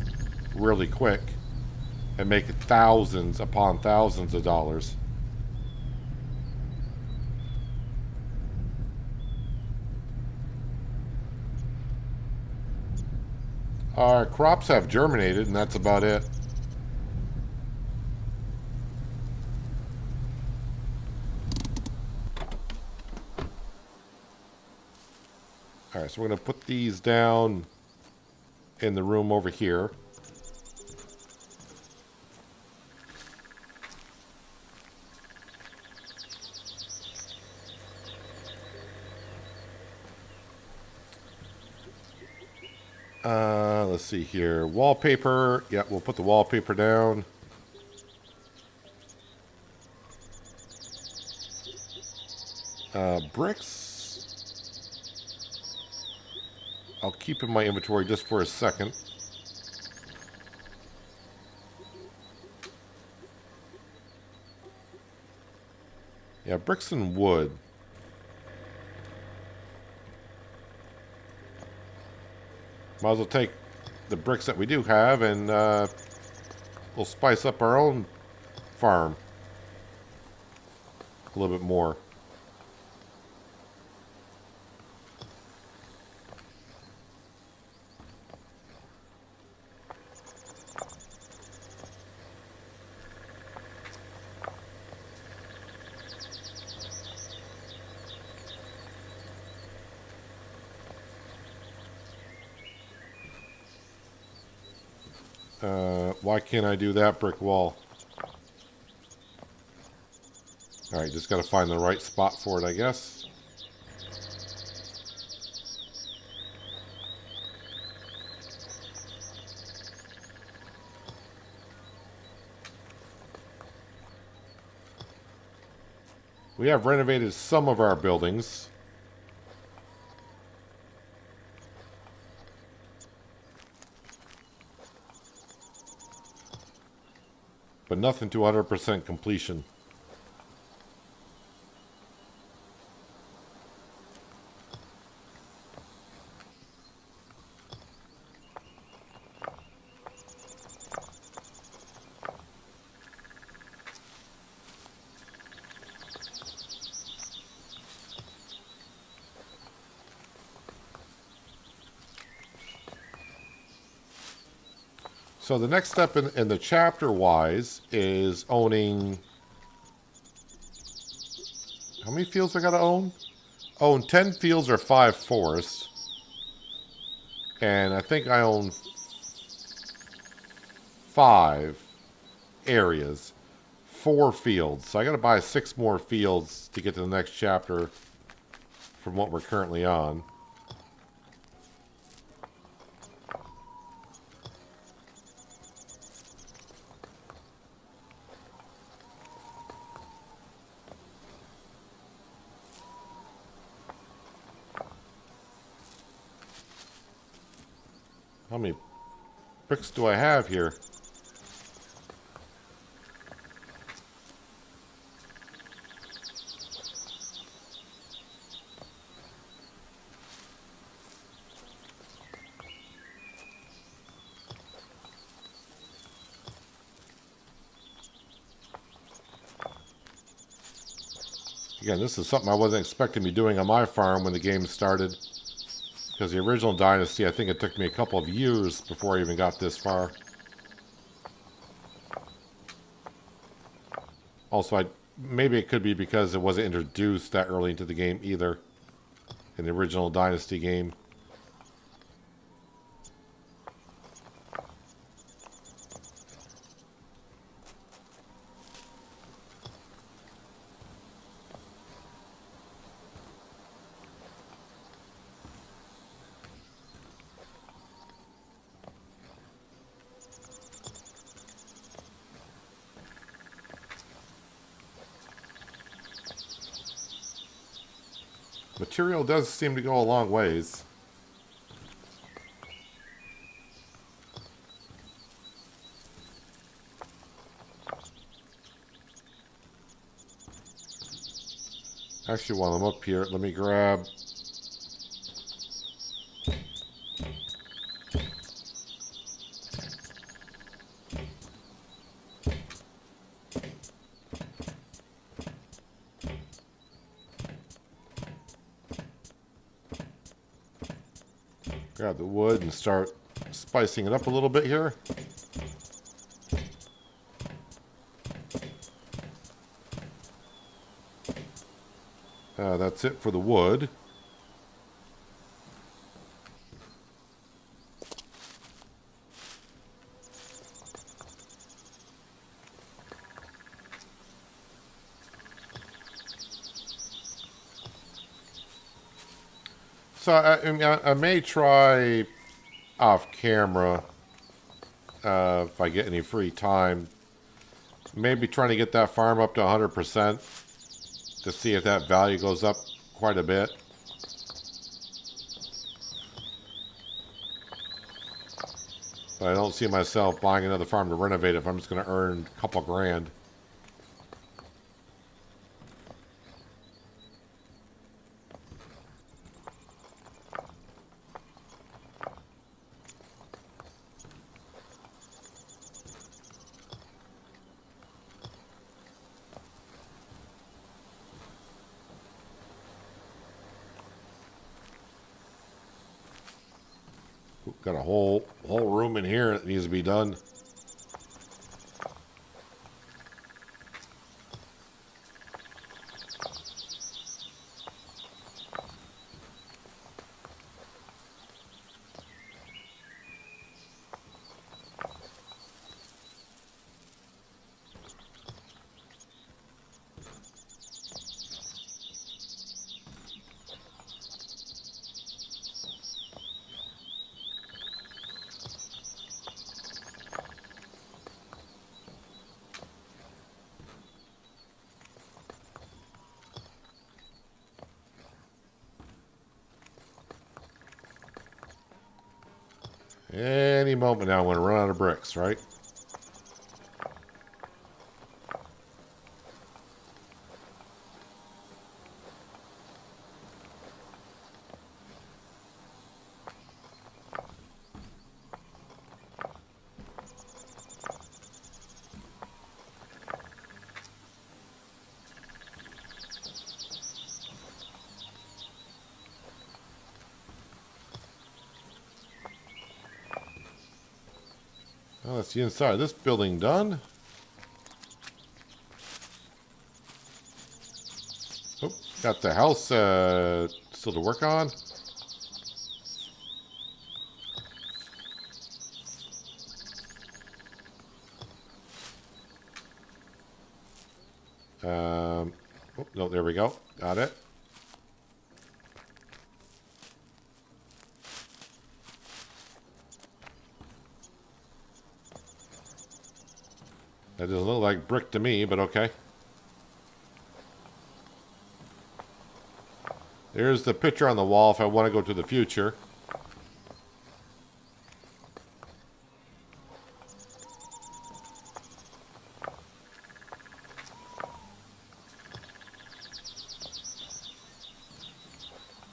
really quick. And make thousands upon thousands of dollars. Our crops have germinated, and that's about it. Alright, so we're going to put these down in the room over here. Let's see here. Wallpaper. Yeah, we'll put the wallpaper down. Bricks. I'll keep in my inventory just for a second. Yeah, bricks and wood. Might as well take the bricks that we do have and we'll spice up our own farm a little bit more. Why can't I do that brick wall? Alright, just gotta find the right spot for it, I guess. We have renovated some of our buildings. But nothing to 100% completion. So the next step in the chapter-wise is owning... How many fields I gotta own? Own 10 fields or 5 forests. And I think I own 5 areas. 4 fields. So I got to buy 6 more fields to get to the next chapter from what we're currently on. How many bricks do I have here? Again, this is something I wasn't expecting to be doing on my farm when the game started. Because the original Dynasty, I think it took me a couple of years before I even got this far. Also, maybe it could be because it wasn't introduced that early into the game either. In the original Dynasty game. Material does seem to go a long ways. Actually, while I'm up here, let me grab... grab the wood and start spicing it up a little bit here. That's it for the wood. So I may try off camera if I get any free time. Maybe trying to get that farm up to 100%. To see if that value goes up quite a bit. But I don't see myself buying another farm to renovate if I'm just going to earn a couple grand. Got a whole room in here that needs to be done. Any moment now, I'm going to run out of bricks, right? Well, that's the inside of this building done. Oh, got the house still to work on. Oh, no, there we go. Got it. That doesn't look like brick to me, but okay. There's the picture on the wall if I want to go to the future.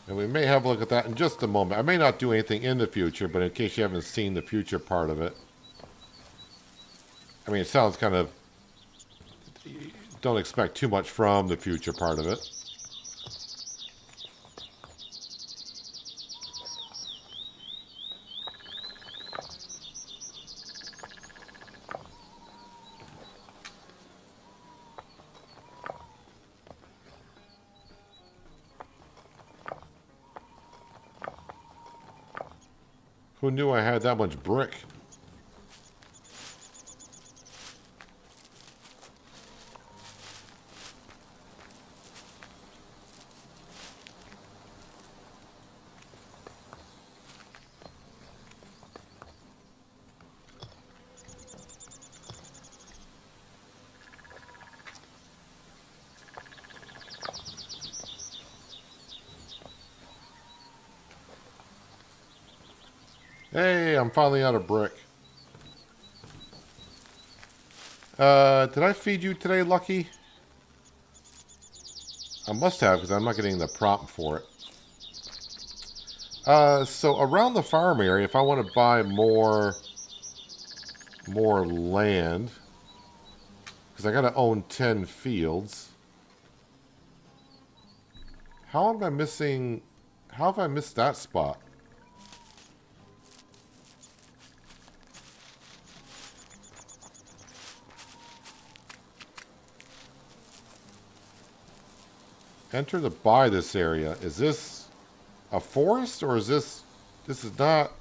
And we may have a look at that in just a moment. I may not do anything in the future, but in case you haven't seen the future part of it. I mean, it sounds kind of... Don't expect too much from the future part of it. Who knew I had that much brick? Hey, I'm finally out of brick. Did I feed you today, Lucky? I must have, because I'm not getting the prompt for it. So around the farm area, if I want to buy more land, because I got to own 10 fields. How am I missing... How have I missed that spot? Enter to buy this area. Is this a forest or is this... This is not...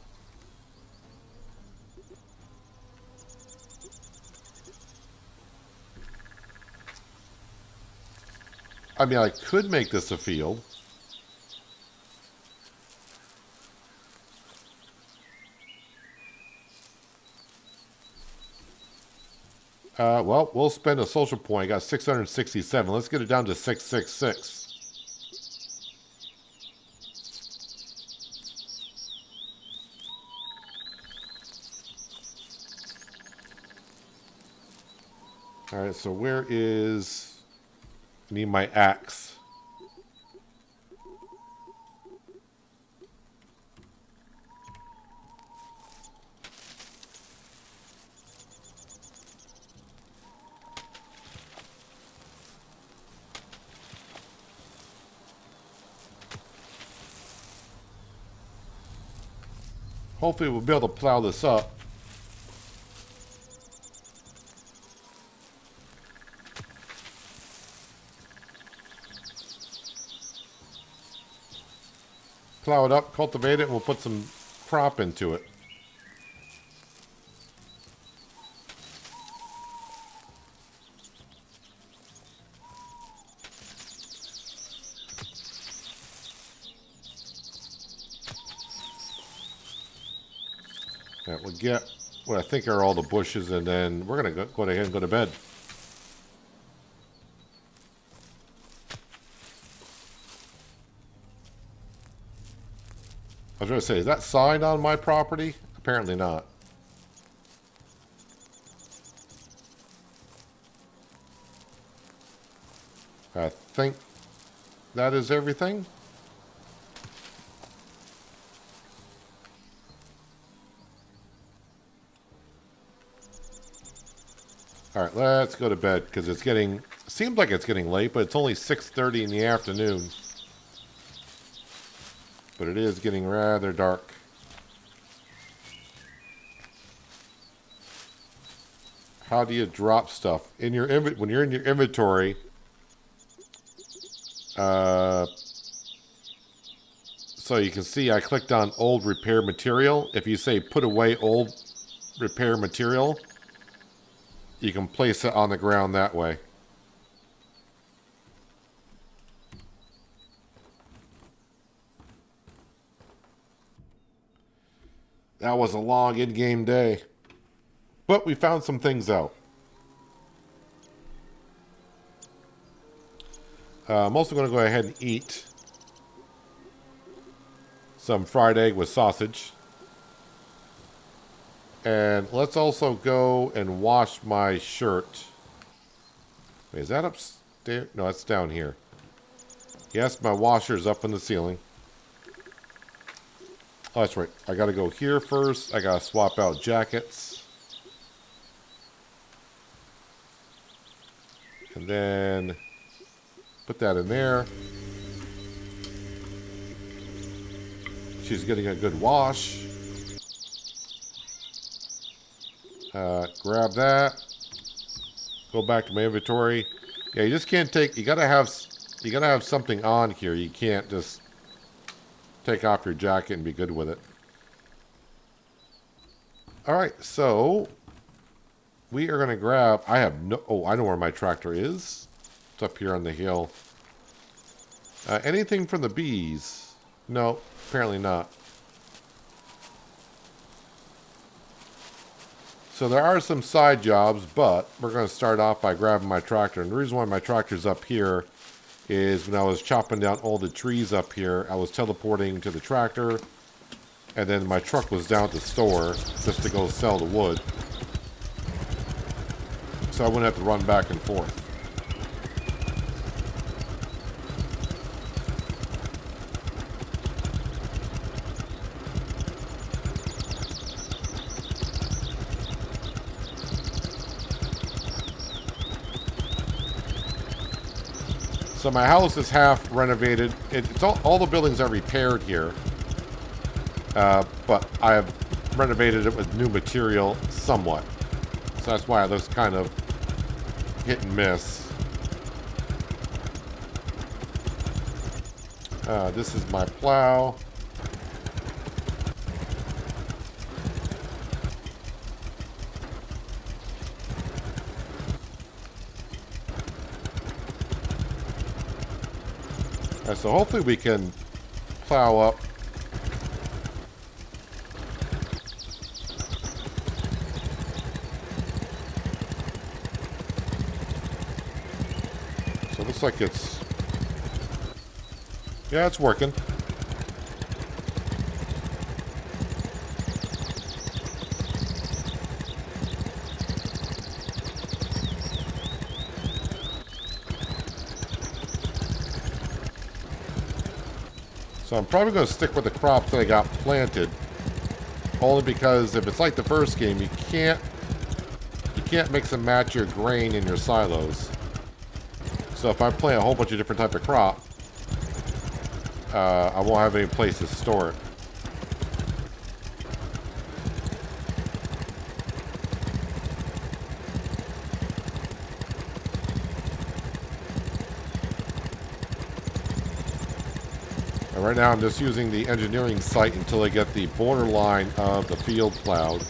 I mean, I could make this a field. Well, we'll spend a social point. I got 667. Let's get it down to 666. Alright, so where is... I need my axe. Hopefully we'll be able to plow this up. Plow it up, cultivate it, and we'll put some crop into it. All right, we'll get what I think are all the bushes, and then we're going to go ahead and go to bed. I was going to say, is that sign on my property? Apparently not. I think that is everything. All right, let's go to bed because it's getting, seems like it's getting late, but it's only 6:30 in the afternoon. But it is getting rather dark. How do you drop stuff in your when you're in your inventory? So you can see I clicked on old repair material. If you say put away old repair material, you can place it on the ground that way. That was a long in-game day. But we found some things out. I'm also going to go ahead and eat some fried egg with sausage. And let's also go and wash my shirt. Wait, is that upstairs? No, that's down here. Yes, my washer's up in the ceiling. Oh, that's right. I got to go here first. I got to swap out jackets. And then put that in there. She's getting a good wash. Grab that. Go back to my inventory. Yeah, you just can't take. You gotta have something on here. You can't just take off your jacket and be good with it. All right, so we are gonna grab. I have no. Oh, I know where my tractor is. It's up here on the hill. Anything from the bees? No, apparently not. So there are some side jobs, but we're going to start off by grabbing my tractor. And the reason why my tractor's up here is when I was chopping down all the trees up here, I was teleporting to the tractor, and then my truck was down at the store just to go sell the wood. So I wouldn't have to run back and forth. So my house is half renovated. It's all the buildings are repaired here. But I have renovated it with new material somewhat. So that's why it looks kind of hit and miss. This is my plow. So hopefully we can plow up. So it looks like it's... Yeah, it's working. So I'm probably going to stick with the crops that I got planted. Only because if it's like the first game, you can't mix and match your grain in your silos. So if I plant a whole bunch of different type of crop, I won't have any place to store it. Right now I'm just using the engineering site until I get the borderline of the field plowed.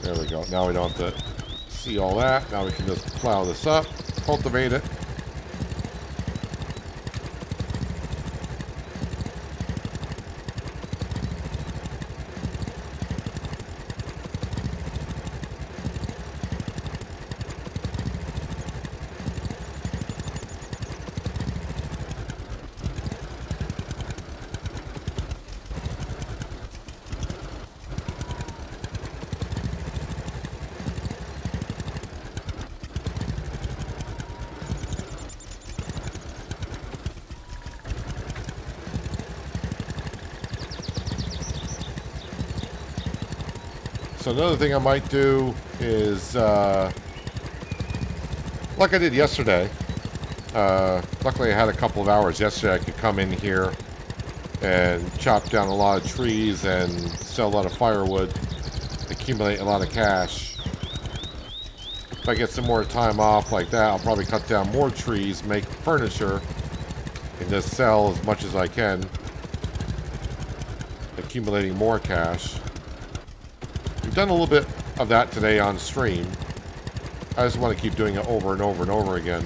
There we go. Now we don't have to see all that. Now we can just plow this up, cultivate it. So another thing I might do is, like I did yesterday, luckily I had a couple of hours yesterday. I could come in here and chop down a lot of trees and sell a lot of firewood, accumulate a lot of cash. If I get some more time off like that, I'll probably cut down more trees, make furniture, and just sell as much as I can. accumulating more cash. We've done a little bit of that today on stream. I just want to keep doing it over and over and over again.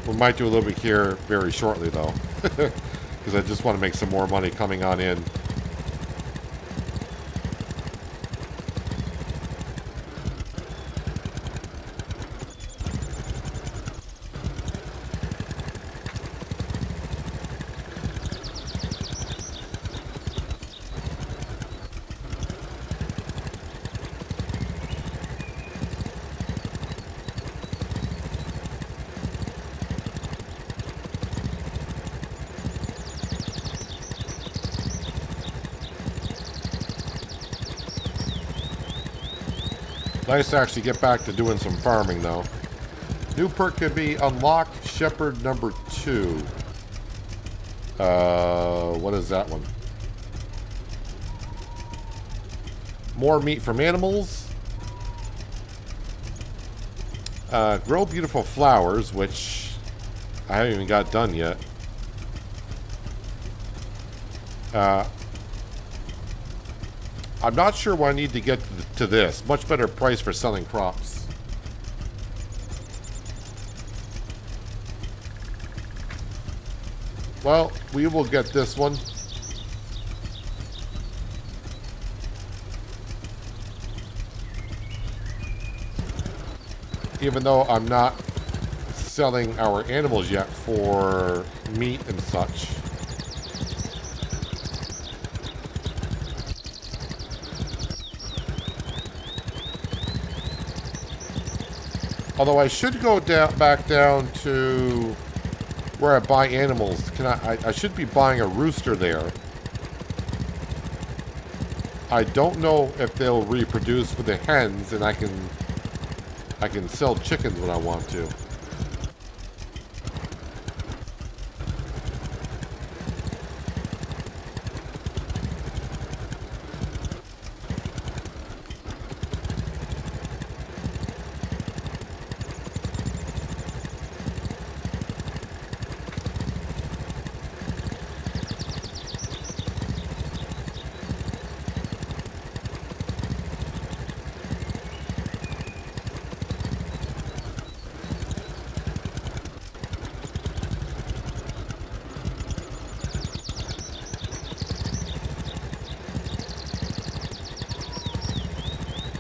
We might do a little bit here very shortly, though. Because I just want to make some more money coming on in. Nice to actually get back to doing some farming, though. New perk can be unlocked. Shepherd number 2. What is that one? More meat from animals. Grow beautiful flowers, which I haven't even got done yet. I'm not sure why I need to get to this. Much better price for selling crops. Well, we will get this one. Even though I'm not selling our animals yet for meat and such. Although I should go back down to where I buy animals. I should be buying a rooster there. I don't know if they'll reproduce with the hens, and I can sell chickens when I want to.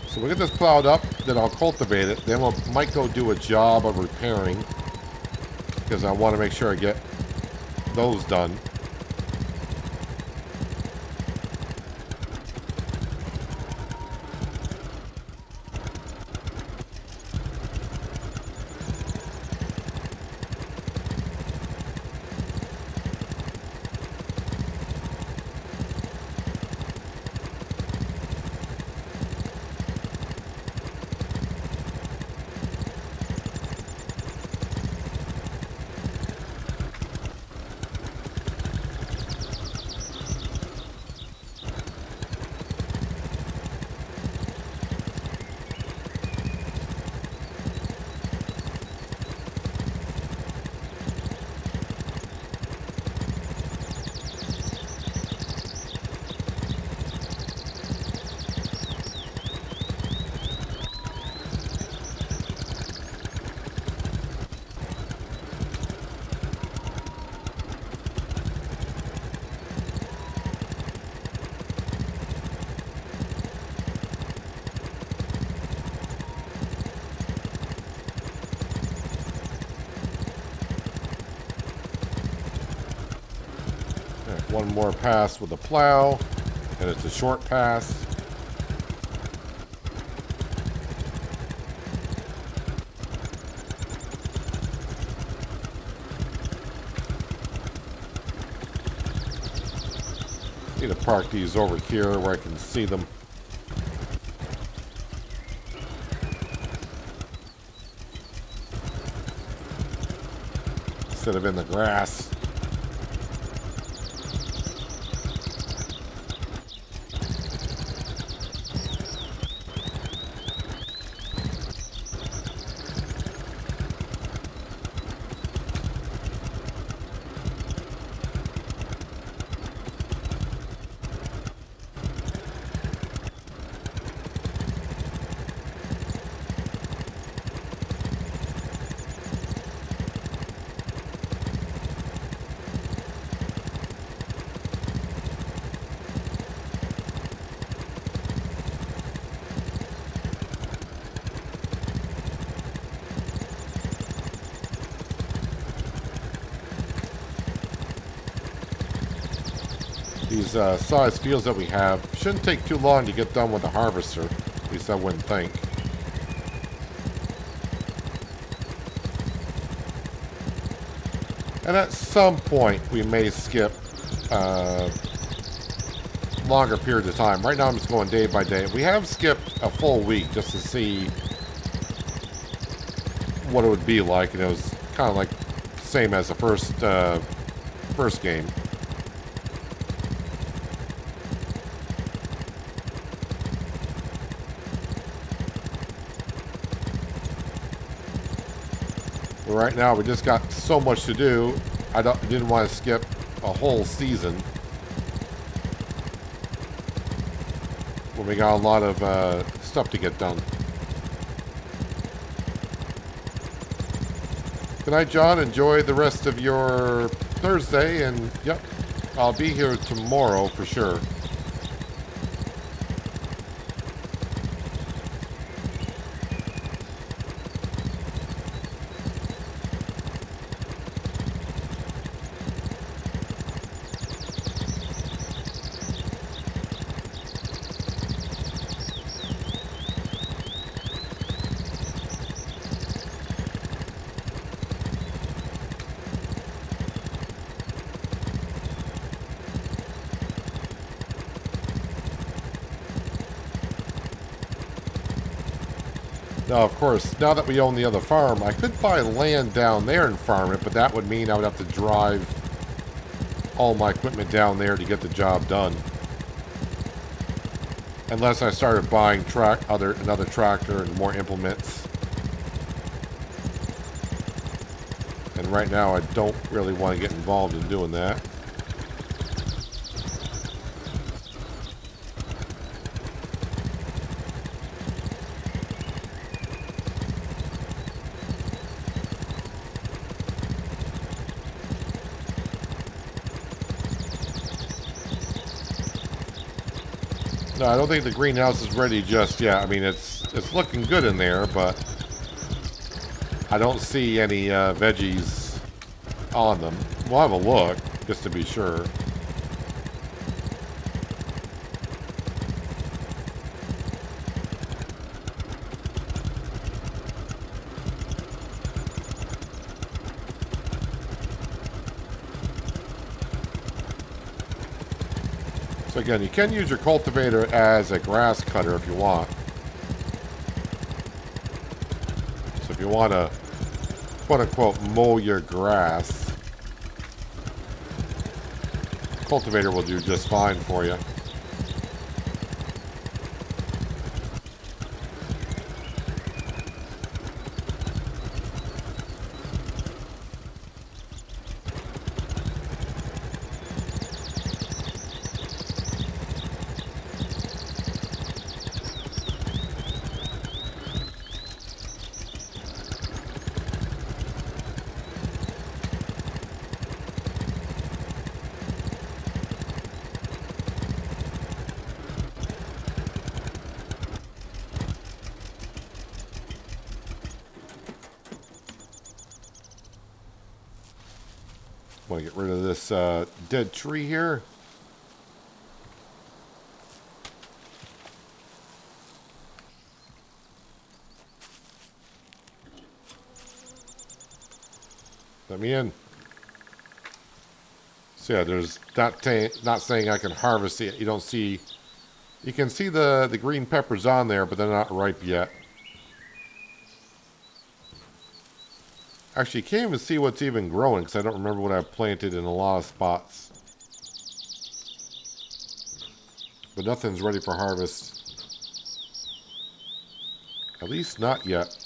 So we'll get this plowed up, then I'll cultivate it. Then we might go do a job of repairing, because I want to make sure I get those done. One more pass with the plow, and it's a short pass. Need to park these over here where I can see them. Instead of in the grass. these size fields that we have. Shouldn't take too long to get done with the harvester. At least I wouldn't think. And at some point, we may skip longer periods of time. Right now, I'm just going day by day. We have skipped a full week just to see what it would be like. And it was kind of like same as the first game. But right now, we just got so much to do. I didn't want to skip a whole season when we got a lot of stuff to get done. Good night, John. Enjoy the rest of your Thursday, and yep, I'll be here tomorrow for sure. Now, of course, now that we own the other farm, I could buy land down there and farm it, but that would mean I would have to drive all my equipment down there to get the job done. Unless I started buying another tractor and more implements. And right now, I don't really want to get involved in doing that. No, I don't think the greenhouse is ready just yet. I mean, it's looking good in there, but I don't see any veggies on them. We'll have a look, just to be sure. So again, you can use your cultivator as a grass cutter if you want. So if you want to, quote-unquote, mow your grass, cultivator will do just fine for you. Want to get rid of this dead tree here. Let me in. So yeah, there's not saying I can harvest it. You don't see. You can see the green peppers on there, but they're not ripe yet. Actually, you can't even see what's even growing because I don't remember what I've planted in a lot of spots. But nothing's ready for harvest. At least not yet.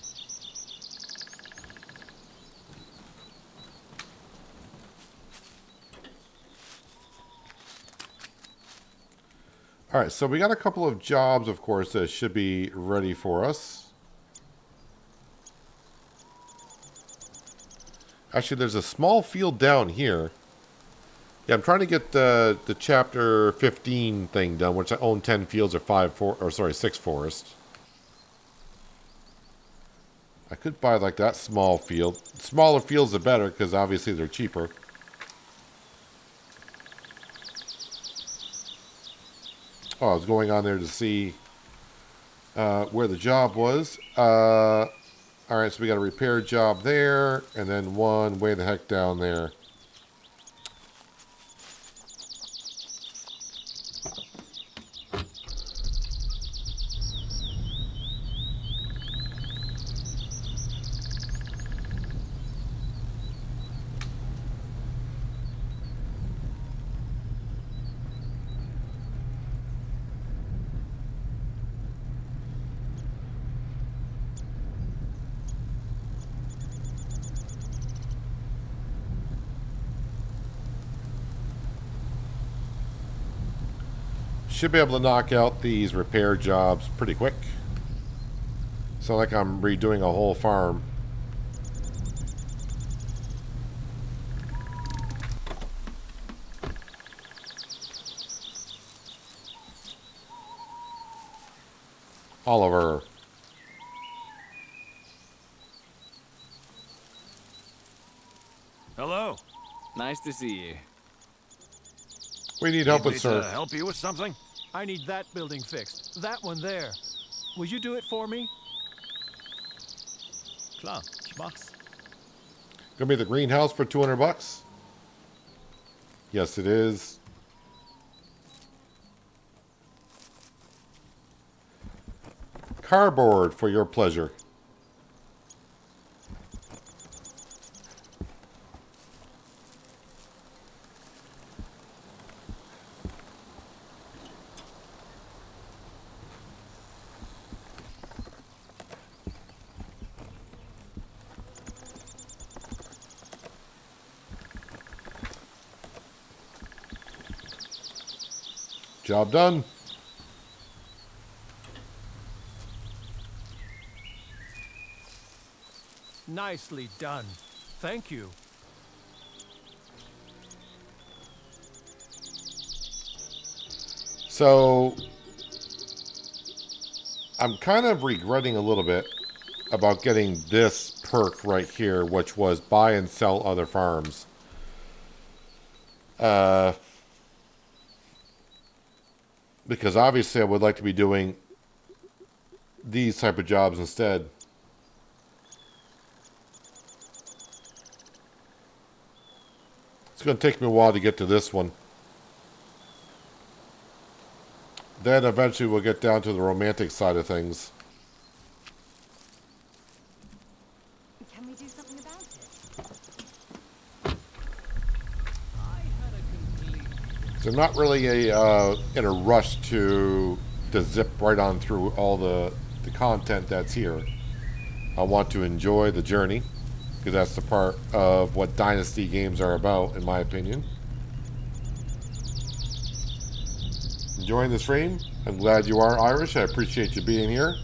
Alright, so we got a couple of jobs, of course, that should be ready for us. Actually, there's a small field down here. Yeah, I'm trying to get the chapter 15 thing done, which I own 10 fields or 6 forests. I could buy like that small field. Smaller fields are better because obviously they're cheaper. Oh, I was going on there to see where the job was. Alright, so we got a repair job there, and then one way the heck down there. Should be able to knock out these repair jobs pretty quick. Sound like I'm redoing a whole farm. Oliver. Hello. Nice to see you. We need help Need me with, sir. to help you with something? I need that building fixed. That one there. Will you do it for me? Klar, ich mach's. Gonna be the greenhouse for 200 bucks? Yes, it is. Cardboard for your pleasure. Job done. Nicely done. Thank you. So, I'm kind of regretting a little bit about getting this perk right here, which was buy and sell other farms. Because obviously I would like to be doing these type of jobs instead. It's going to take me a while to get to this one. Then eventually we'll get down to the romantic side of things. Can we do something about it? So I'm not really in a rush to zip right on through all the content that's here. I want to enjoy the journey, because that's the part of what Dynasty games are about, in my opinion. Enjoying the stream? I'm glad you are, Irish. I appreciate you being here.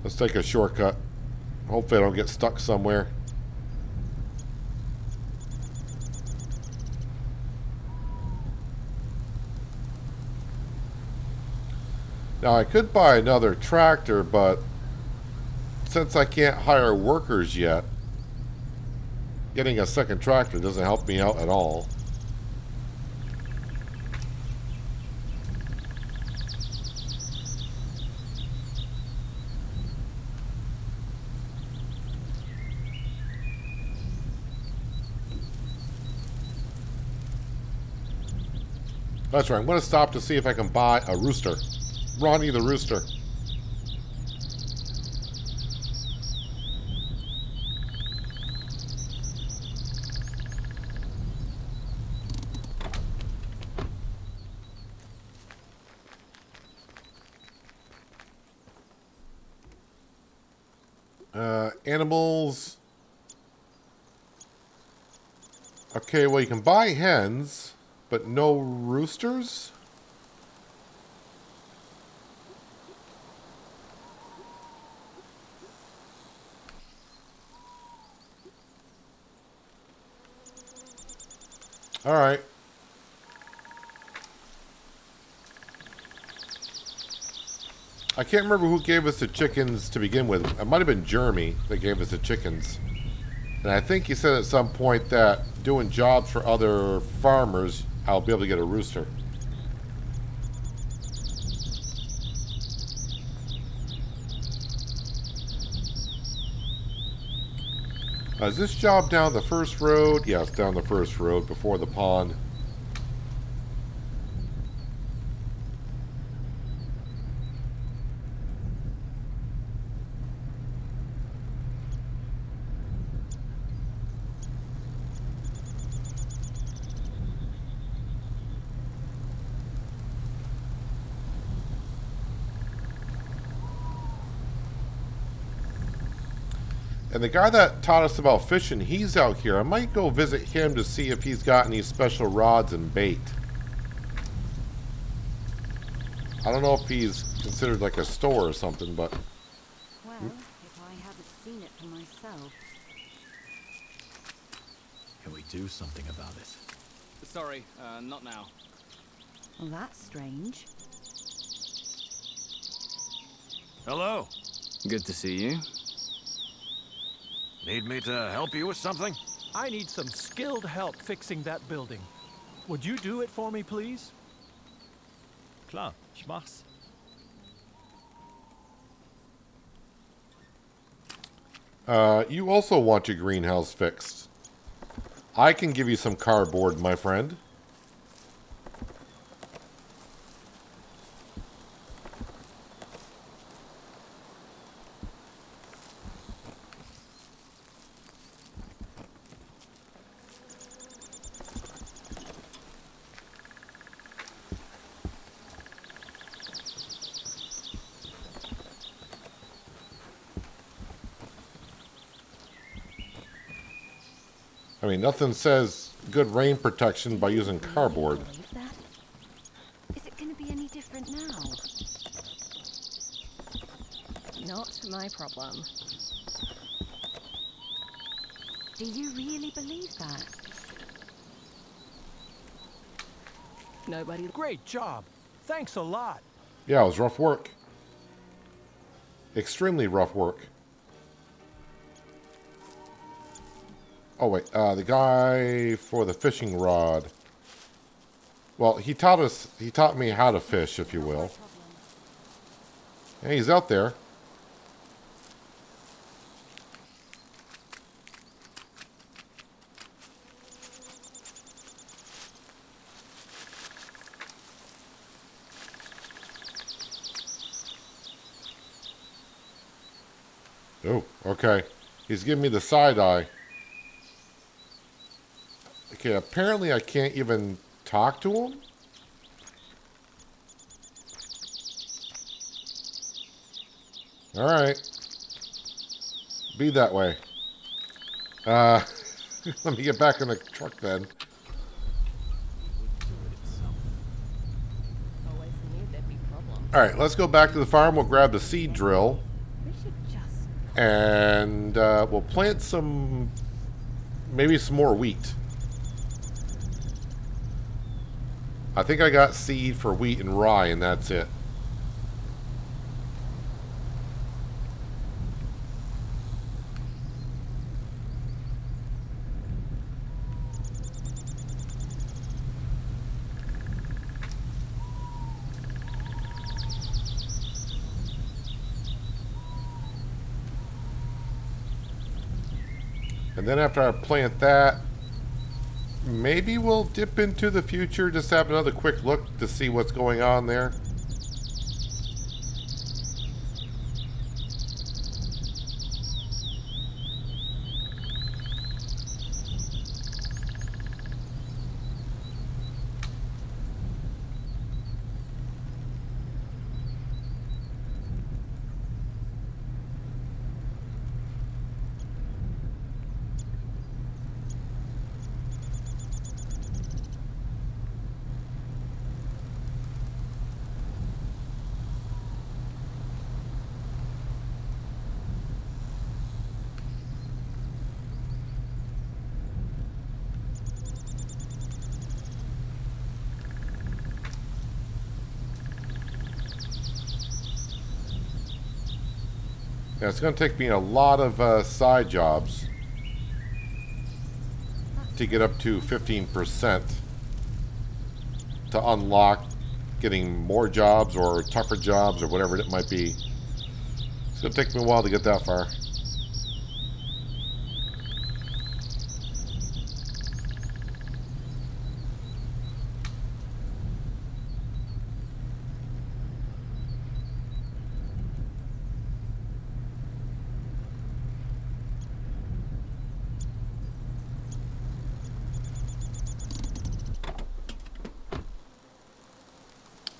Let's take a shortcut. Hopefully I don't get stuck somewhere. Now I could buy another tractor, but since I can't hire workers yet, getting a second tractor doesn't help me out at all. That's right, I'm going to stop to see if I can buy a rooster. Ronnie the rooster. Animals. Okay, well you can buy hens, but no roosters? All right. I can't remember who gave us the chickens to begin with. It might have been Jeremy that gave us the chickens. And I think he said at some point that doing jobs for other farmers, I'll be able to get a rooster. Is this job down the first road? Yeah, it's down the first road before the pond. And the guy that taught us about fishing, he's out here. I might go visit him to see if he's got any special rods and bait. I don't know if he's considered like a store or something, but... Well, if I haven't seen it for myself. Can we do something about it? Sorry, not now. Well, that's strange. Hello. Good to see you. Need me to help you with something? I need some skilled help fixing that building. Would you do it for me, please? Klar, ich mach's. You also want your greenhouse fixed. I can give you some cardboard, my friend. I mean, nothing says good rain protection by using cardboard. Believe that? Is it going to be any different now? Not my problem. Do you really believe that? Nobody. Great job. Thanks a lot. Yeah, it was rough work. Extremely rough work. Oh wait, the guy for the fishing rod. Well, he taught me how to fish, if you will. Hey, he's out there. Oh, okay. He's giving me the side eye. Okay, apparently I can't even talk to him. All right. Be that way. Let me get back in the truck then. Always knew there'd be problems. All right, let's go back to the farm. We'll grab the seed drill. We should just... And we'll plant some, maybe some more wheat. I think I got seed for wheat and rye, and that's it. And then after I plant that, maybe we'll dip into the future, just have another quick look to see what's going on there. Yeah, it's going to take me a lot of side jobs to get up to 15% to unlock getting more jobs or tougher jobs or whatever it might be. It's going to take me a while to get that far.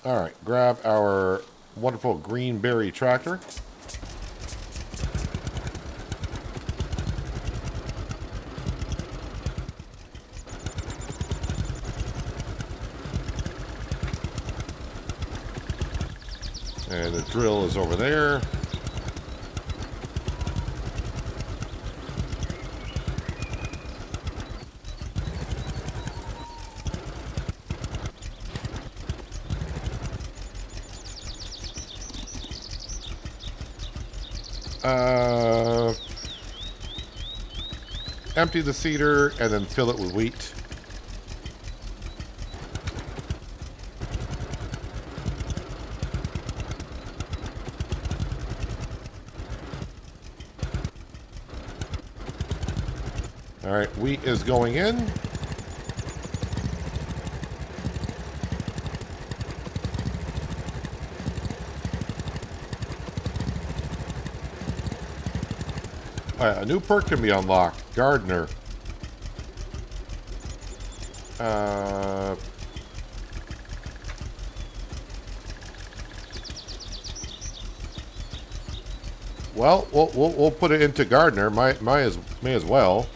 All right, grab our wonderful greenberry tractor. And the drill is over there. Empty the seeder and then fill it with wheat. All right, wheat is going in. All right, a new perk can be unlocked. Gardener. Well, we'll put it into gardener. May as well.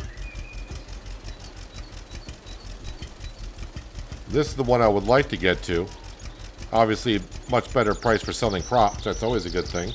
This is the one I would like to get to. Obviously, much better price for selling crops. That's always a good thing.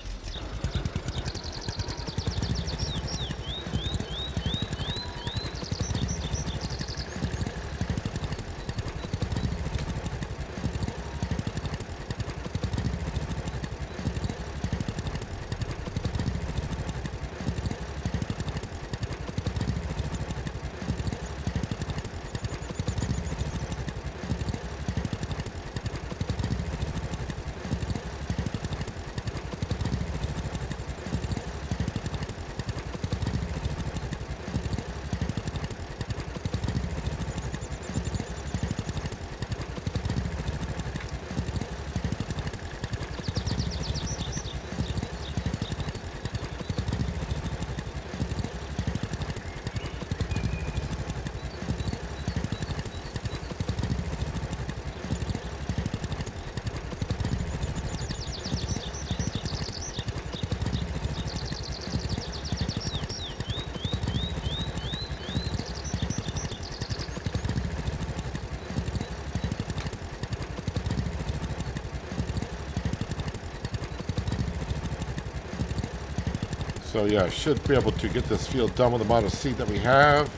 So yeah, should be able to get this field done with the amount of seed that we have.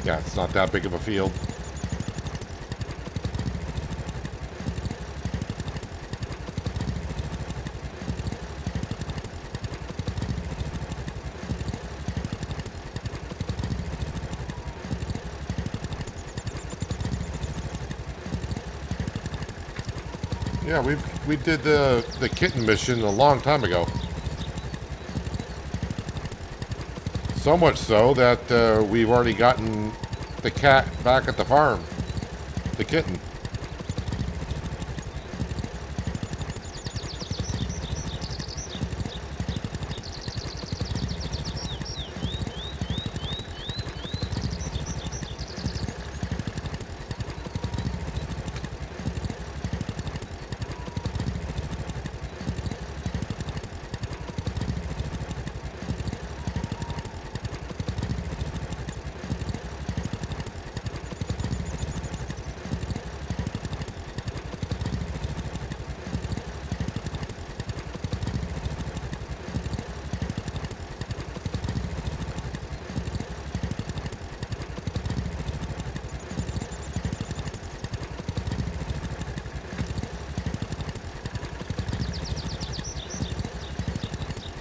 Yeah, it's not that big of a field. Yeah, we did the kitten mission a long time ago. So much so that we've already gotten the cat back at the farm. The kitten.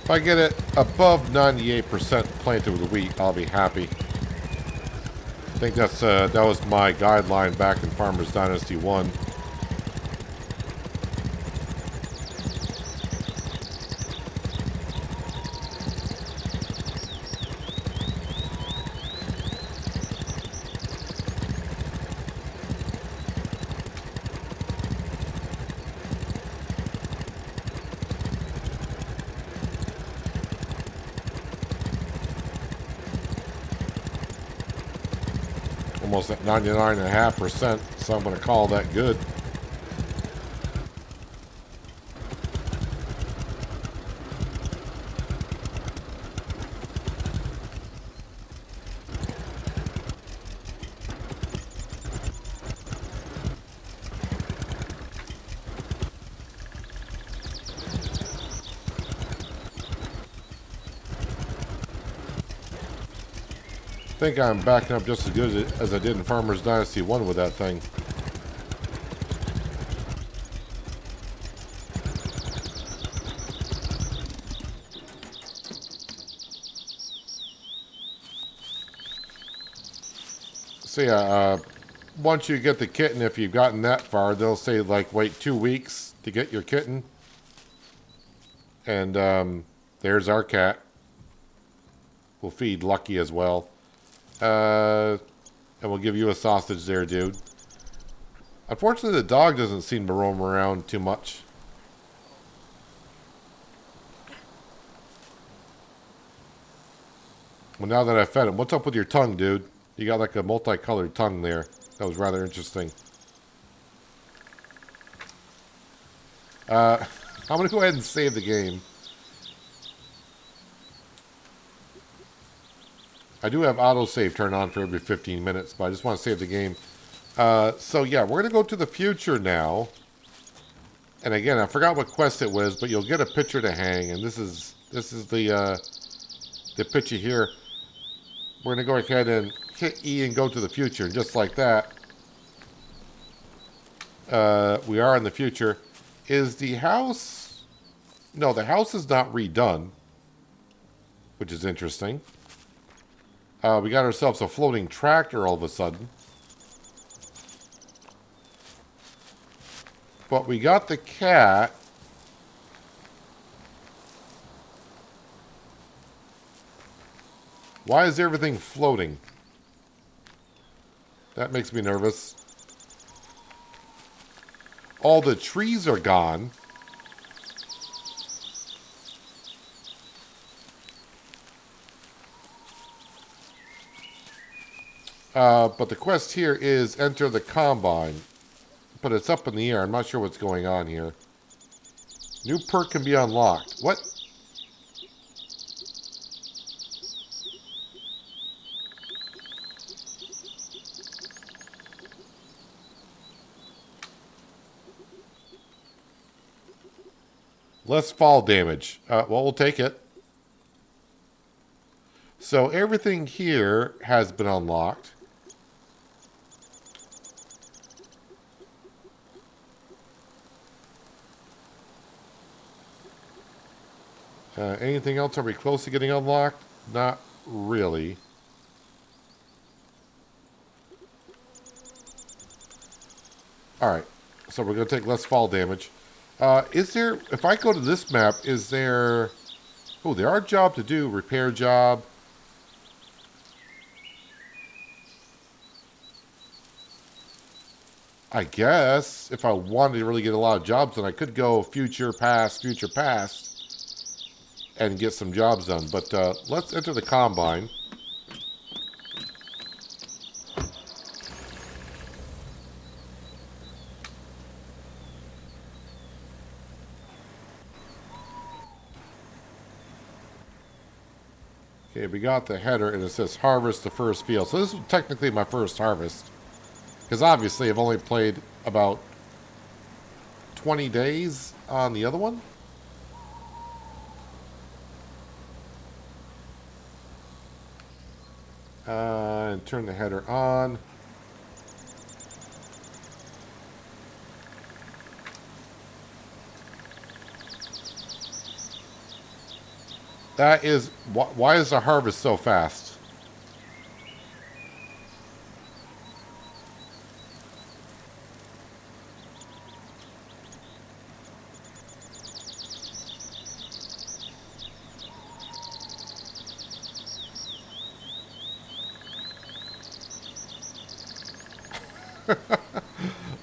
If I get it above 98% planted with wheat, I'll be happy. I think that was my guideline back in Farmers Dynasty 1. Almost at 99.5%, so I'm going to call that good. I think I'm backing up just as good as I did in Farmers Dynasty 1 with that thing. So yeah, once you get the kitten, if you've gotten that far, they'll say like wait 2 weeks to get your kitten. And there's our cat. We'll feed Lucky as well. And we'll give you a sausage there, dude. Unfortunately, the dog doesn't seem to roam around too much. Well, now that I fed him, what's up with your tongue, dude? You got like a multicolored tongue there. That was rather interesting. I'm going to go ahead and save the game. I do have autosave turned on for every 15 minutes, but I just want to save the game. So yeah, we're going to go to the future now. And again, I forgot what quest it was, but you'll get a picture to hang. And this is the picture here. We're going to go ahead and hit E and go to the future. And just like that, we are in the future. Is the house... No, the house is not redone, which is interesting. We got ourselves a floating tractor all of a sudden. But we got the cat. Why is everything floating? That makes me nervous. All the trees are gone. But the quest here is enter the combine. But it's up in the air. I'm not sure what's going on here. New perk can be unlocked. What? Less fall damage. Well, we'll take it. So everything here has been unlocked. Anything else? Are we close to getting unlocked? Not really. Alright. So we're going to take less fall damage. Is there... If I go to this map, is there... Oh, there are jobs to do. Repair job. I guess if I wanted to really get a lot of jobs, then I could go future, past, and get some jobs done. But let's enter the combine. Okay, we got the header, and it says harvest the first field. So this is technically my first harvest. Because obviously I've only played about 20 days on the other one. And turn the header on. That is... Why is the harvest so fast?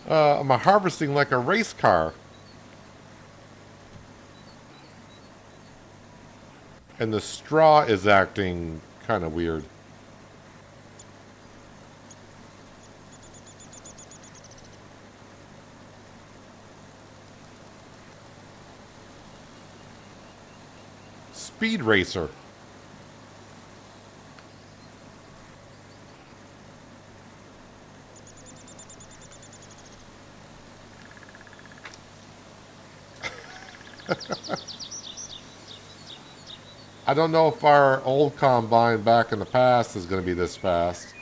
I'm harvesting like a race car. And the straw is acting kind of weird. Speed racer. I don't know if our old combine back in the past is going to be this fast.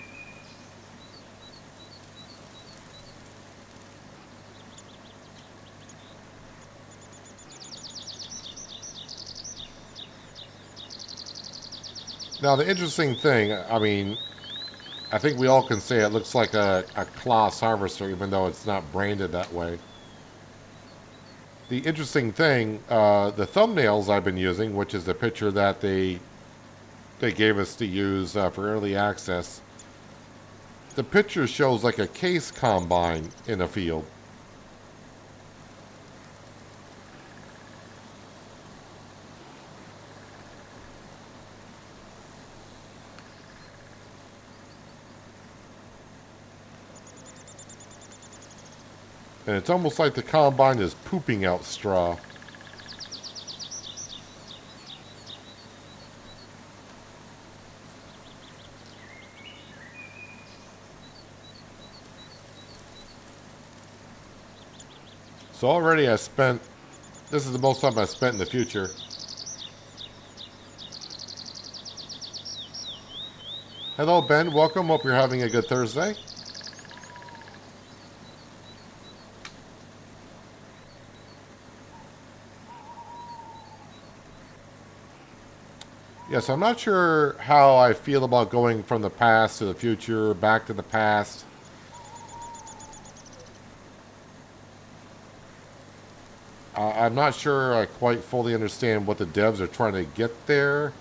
Now, the interesting thing, I mean, I think we all can say it looks like a Claas harvester, even though it's not branded that way. The interesting thing, the thumbnails I've been using, which is the picture that they gave us to use for early access, the picture shows like a case combine in a field. And it's almost like the combine is pooping out straw. So already I spent, this is the most time I spent in the future. Hello Ben, welcome, hope you're having a good Thursday. Yes, I'm not sure how I feel about going from the past to the future, back to the past. I'm not sure I quite fully understand what the devs are trying to get there.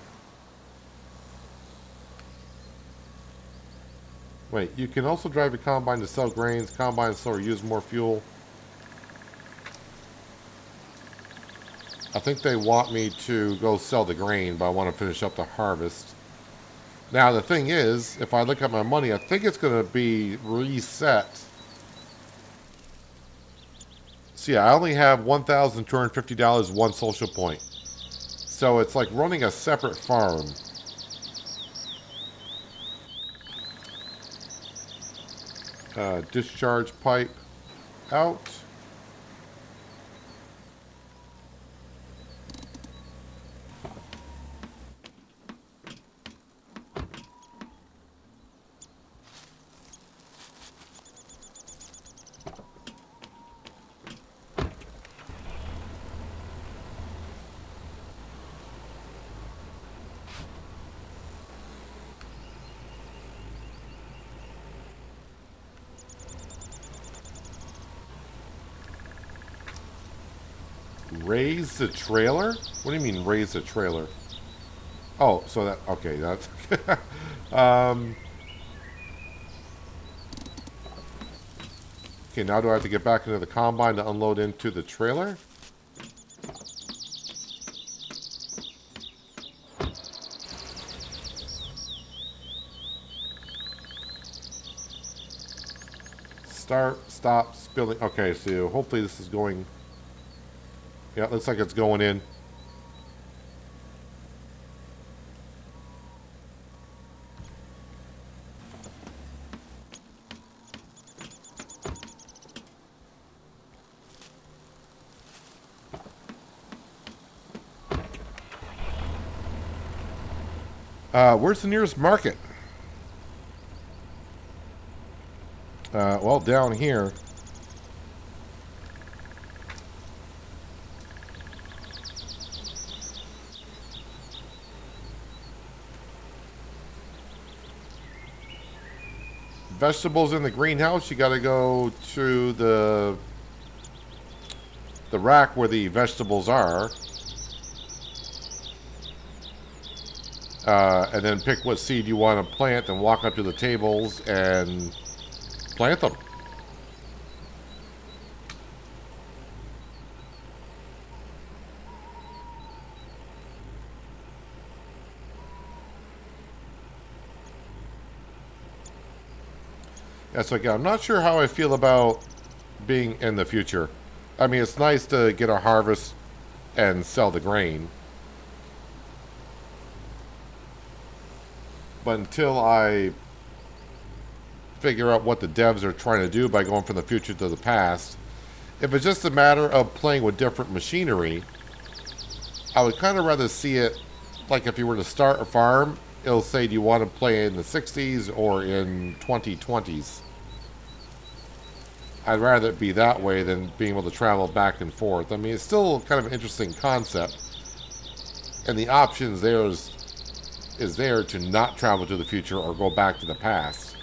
Wait, you can also drive your combine to sell grains, combine sell or use more fuel. I think they want me to go sell the grain, but I want to finish up the harvest. Now, the thing is, if I look at my money, I think it's going to be reset. So yeah, I only have $1,250, one social point. So it's like running a separate farm. Discharge pipe out. Raise the trailer? What do you mean raise the trailer? Oh, so that, okay, that's, okay, now do I have to get back into the combine to unload into the trailer? Start, stop, spilling. Okay, so hopefully this is going, yeah, it looks like it's going in. Where's the nearest market? Well, down here. vegetables in the greenhouse, you got to go to the rack where the vegetables are. And then pick what seed you want to plant and walk up to the tables and plant them. Yeah, so again, I'm not sure how I feel about being in the future. I mean, it's nice to get a harvest and sell the grain. But until I figure out what the devs are trying to do by going from the future to the past, if it's just a matter of playing with different machinery, I would kind of rather see it like if you were to start a farm, it'll say, do you want to play in the 60s or in 2020s? I'd rather it be that way than being able to travel back and forth. I mean, it's still kind of an interesting concept. And the options there is there to not travel to the future or go back to the past.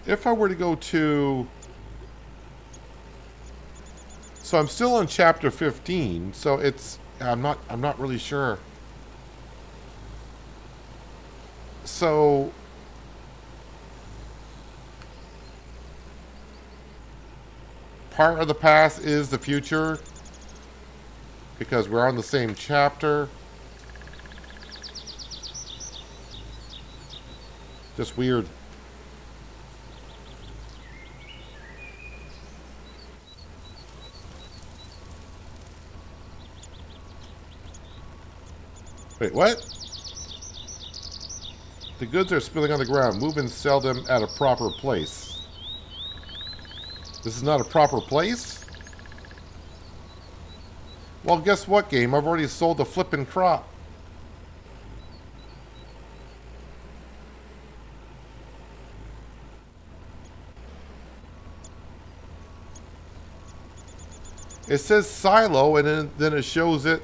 If I were to go to... So I'm still on chapter 15, so it's... I'm not really sure. So... part of the past is the future because we're on the same chapter. Just weird. Wait, what? The goods are spilling on the ground. Move and sell them at a proper place. This is not a proper place? Well, guess what, game? I've already sold the flippin' crop. It says silo, and then it shows it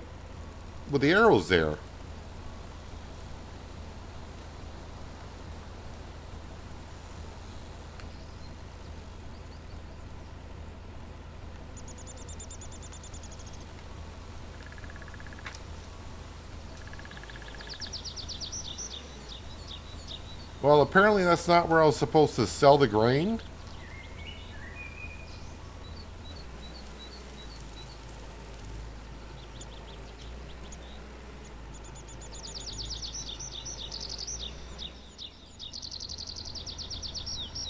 with the arrows there. Well, apparently that's not where I was supposed to sell the grain.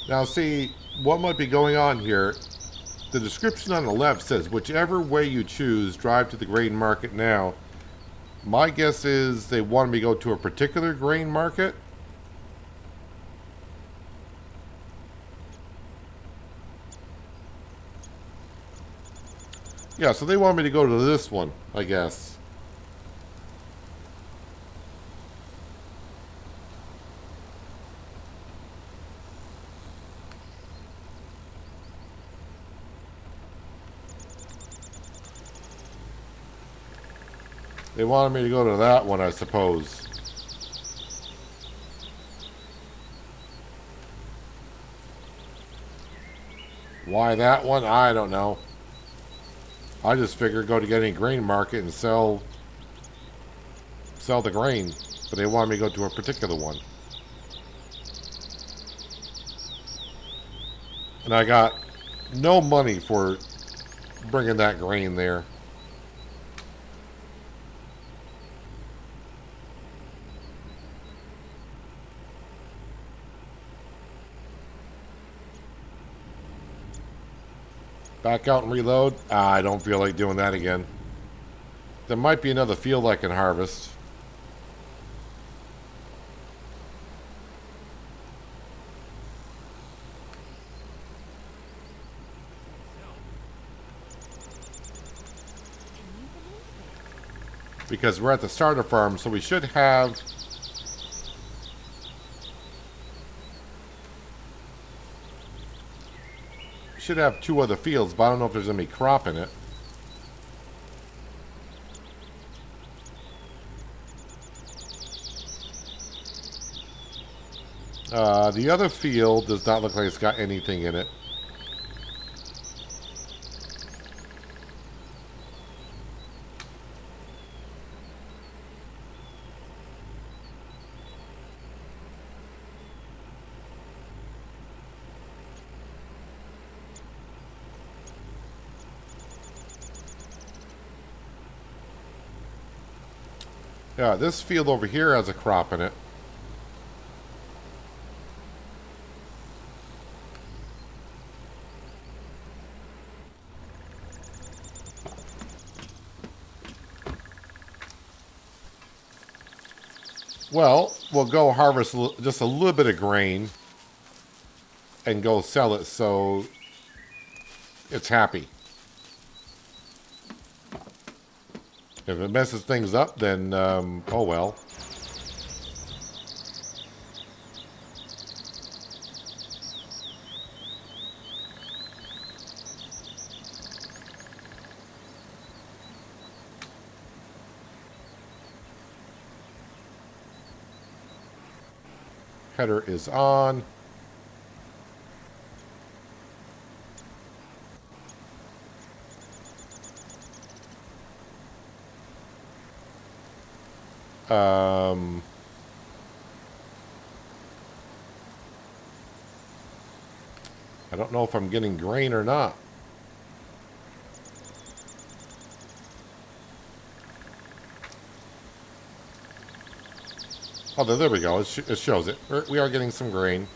Now see, what might be going on here, the description on the left says, whichever way you choose, drive to the grain market now. My guess is they want me to go to a particular grain market. Yeah, so they want me to go to this one, I guess. They wanted me to go to that one, I suppose. Why that one? I don't know. I just figured go to any grain market and sell the grain, but they wanted me to go to a particular one. And I got no money for bringing that grain there. Back out and reload? I don't feel like doing that again. There might be another field I can harvest. Because we're at the starter farm, so we should have... should have 2 other fields, but I don't know if there's any crop in it. The other field does not look like it's got anything in it. Yeah, this field over here has a crop in it. Well, we'll go harvest just a little bit of grain and go sell it so it's happy. If it messes things up, then, oh well. Header is on. I don't know if I'm getting grain or not. Oh, there we go. It shows it. We are getting some grain.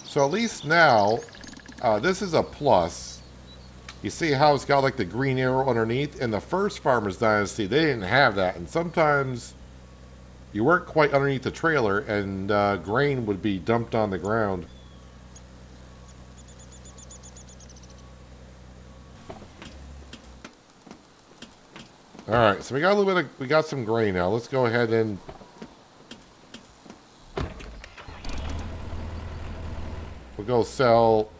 So at least now, this is a plus. You see how it's got like the green arrow underneath? In the first Farmer's Dynasty, they didn't have that. And sometimes you weren't quite underneath the trailer and grain would be dumped on the ground. Alright, so we got a little bit of, we got some grain now. Let's go ahead and we'll go sell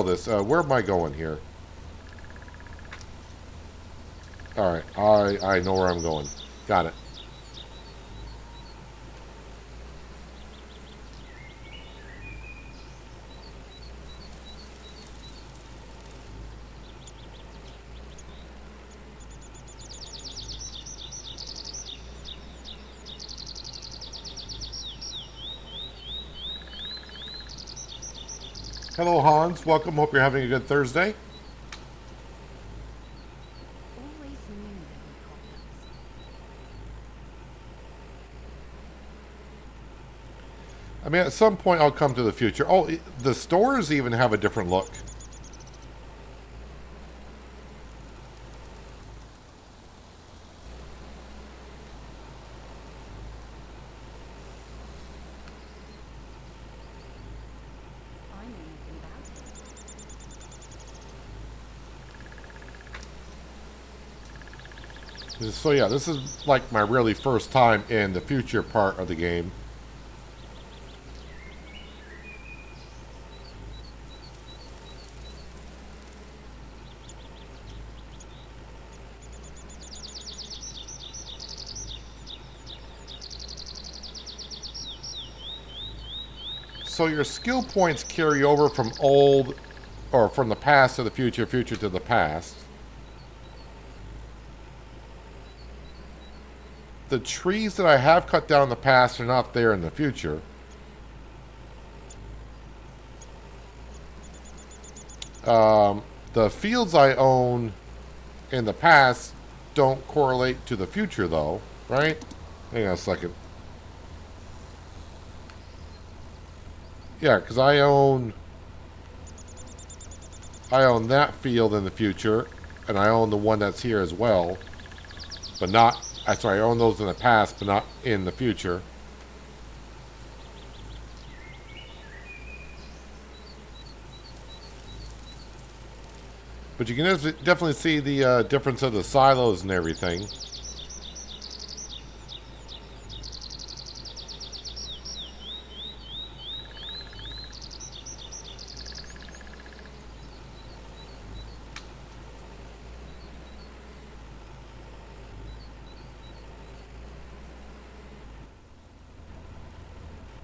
this. Where am I going here? Alright, I know where I'm going. Got it. Hello, Hans. Welcome. Hope you're having a good Thursday. Always knew there'd be problems. I mean, at some point I'll come to the future. Oh, the stores even have a different look. I know nothing about it. So yeah, this is like my really first time in the future part of the game. So your skill points carry over from old, or from the past to the future, future to the past. The trees that I have cut down in the past are not there in the future. The fields I own in the past don't correlate to the future, though, right? Hang on a second. Yeah, because I own that field in the future, and I own the one that's here as well, but not. Sorry, I own those in the past, but not in the future. But you can definitely see the difference of the silos and everything.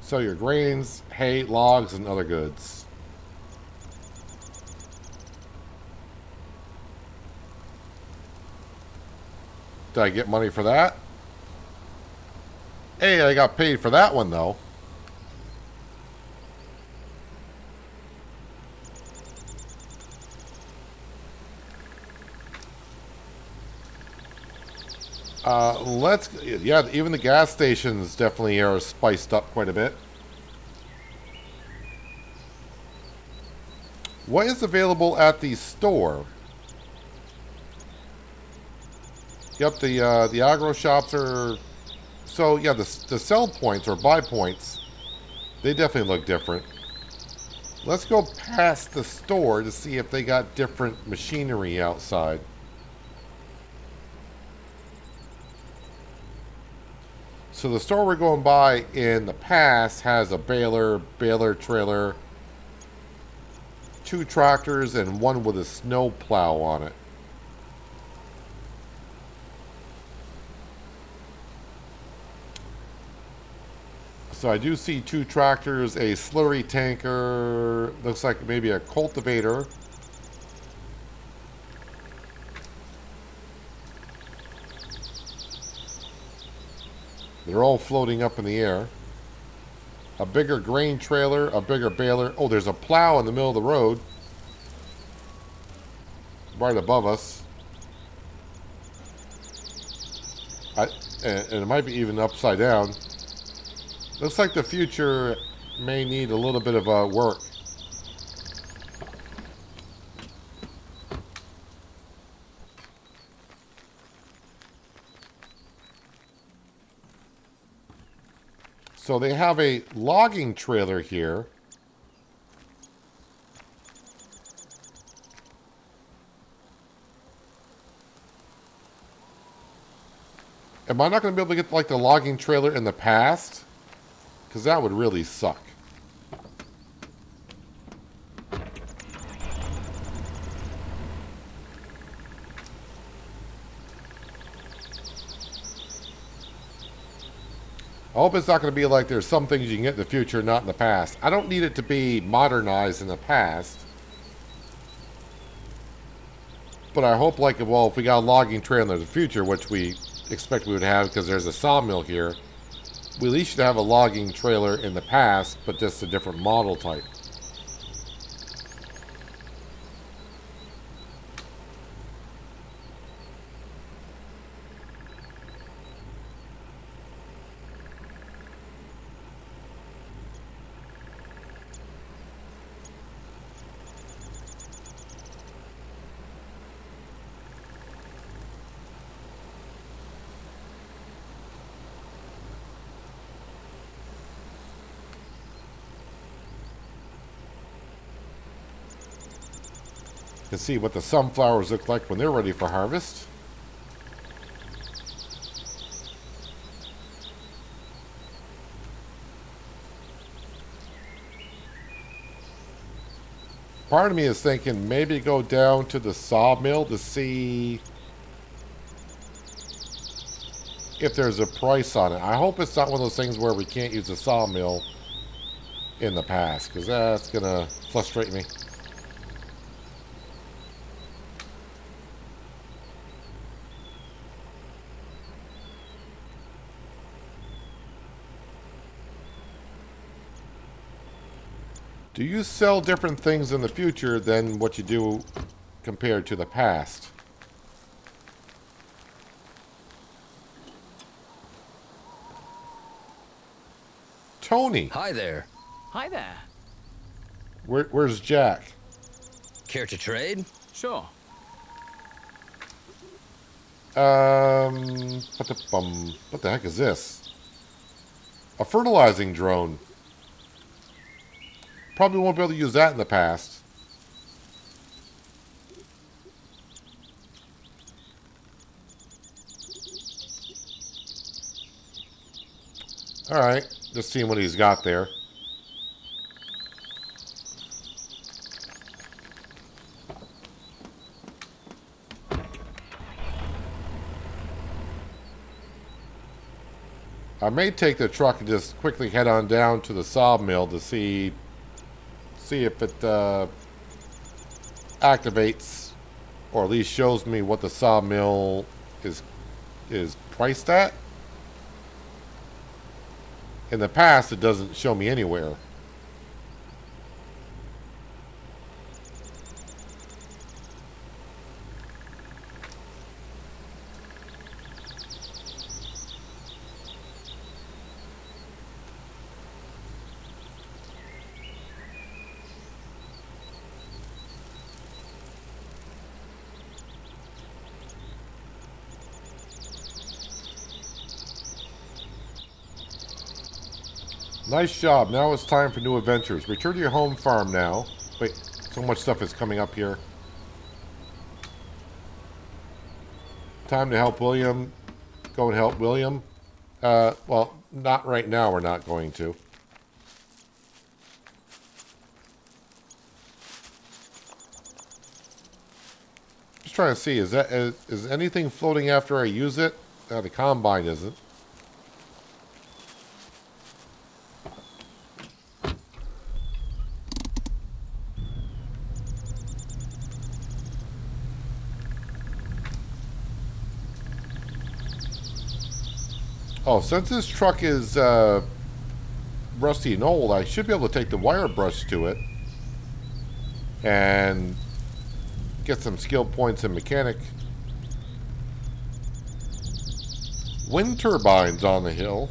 So your grains, hay, logs, and other goods. Did I get money for that? Hey, I got paid for that one, though. Yeah, even the gas stations definitely are spiced up quite a bit. What is available at the store? Yep, the agro shops are... So, yeah, the sell points or buy points, they definitely look different. Let's go past the store to see if they got different machinery outside. So the store we're going by in the past has a baler trailer, 2 tractors, and 1 with a snow plow on it. So I do see 2 tractors, a slurry tanker, looks like maybe a cultivator. They're all floating up in the air. A bigger grain trailer, a bigger baler. Oh, there's a plow in the middle of the road. Right above us. And it might be even upside down. Looks like the future may need a little bit of work. So they have a logging trailer here. Am I not going to be able to get like the logging trailer in the past? Because that would really suck. I hope it's not going to be like there's some things you can get in the future, not in the past. I don't need it to be modernized in the past. But I hope, like, well, if we got a logging trailer in the future, which we expect we would have because there's a sawmill here, we at least should have a logging trailer in the past, but just a different model type. To see what the sunflowers look like when they're ready for harvest. Part of me is thinking maybe go down to the sawmill to see if there's a price on it. I hope it's not one of those things where we can't use a sawmill in the past, because that's going to frustrate me. Do you sell different things in the future than what you do compared to the past? Tony. Hi there. Hi there. Where's Jack? Care to trade? Sure. What the heck is this? A fertilizing drone. Probably won't be able to use that in the past. Alright, just seeing what he's got there. I may take the truck and just quickly head on down to the sawmill to see if it activates, or at least shows me what the sawmill is priced at. In the past, it doesn't show me anywhere. Nice job. Now it's time for new adventures. Return to your home farm now. Wait, so much stuff is coming up here. Time to help William. Go and help William. Well, not right now. We're not going to. Just trying to see. Is anything floating after I use it? The combine isn't. Oh, since this truck is rusty and old, I should be able to take the wire brush to it and get some skill points in mechanic. Wind turbines on the hill.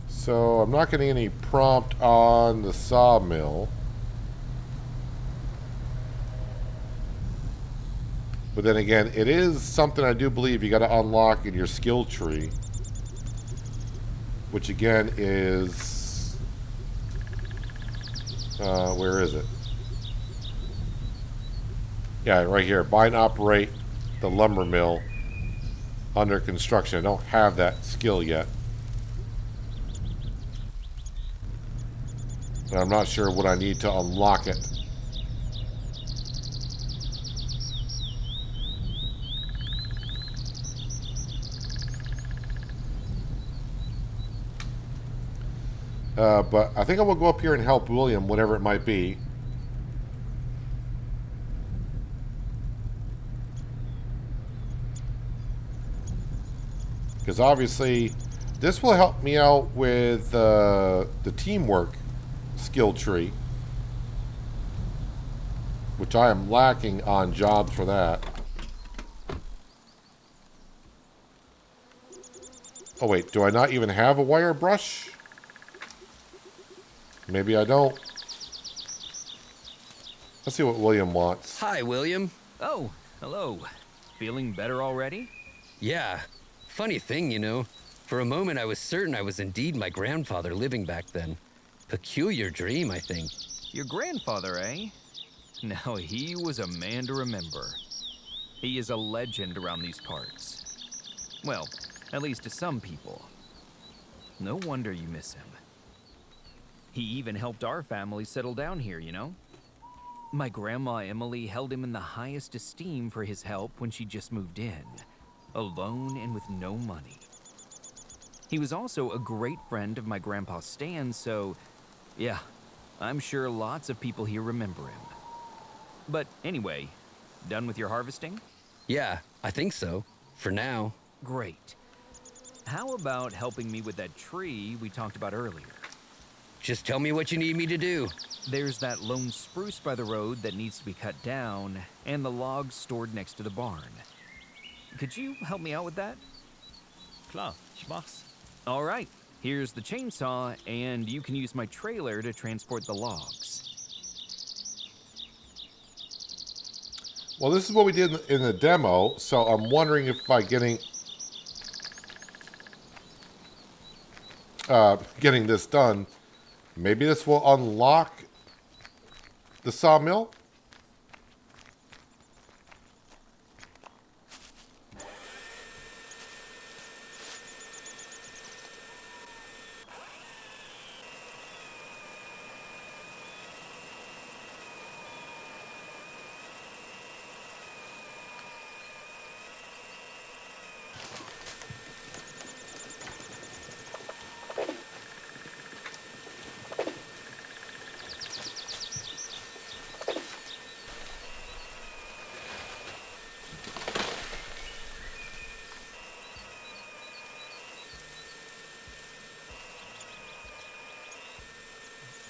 So I'm not getting any prompt on the sawmill. But then again, it is something I do believe you got to unlock in your skill tree. Which again is... where is it? Yeah, right here. Buy and operate the lumber mill under construction. I don't have that skill yet. And I'm not sure what I need to unlock it. But I think I will go up here and help William, whatever it might be. Because obviously, this will help me out with the teamwork skill tree, which I am lacking on jobs for that. Oh wait, do I not even have a wire brush? Maybe I don't. Let's see what William wants. Hi, William. Oh, hello. Feeling better already? Yeah. Funny thing, you know. For a moment, I was certain I was indeed my grandfather living back then. Peculiar dream, I think. Your grandfather, eh? Now, he was a man to remember. He is a legend around these parts. Well, at least to some people. No wonder you miss him. He even helped our family settle down here, you know? My grandma Emily held him in the highest esteem for his help when she just moved in, alone and with no money. He was also a great friend of my grandpa Stan, so yeah, I'm sure lots of people here remember him. But anyway, done with your harvesting? Yeah, I think so. For now. Great. How about helping me with that tree we talked about earlier? Just tell me what you need me to do. There's that lone spruce by the road that needs to be cut down, and the logs stored next to the barn. Could you help me out with that? Klar, ich mach's. All right, here's the chainsaw, and you can use my trailer to transport the logs. Well, this is what we did in the demo, so I'm wondering if by getting this done, maybe this will unlock the sawmill.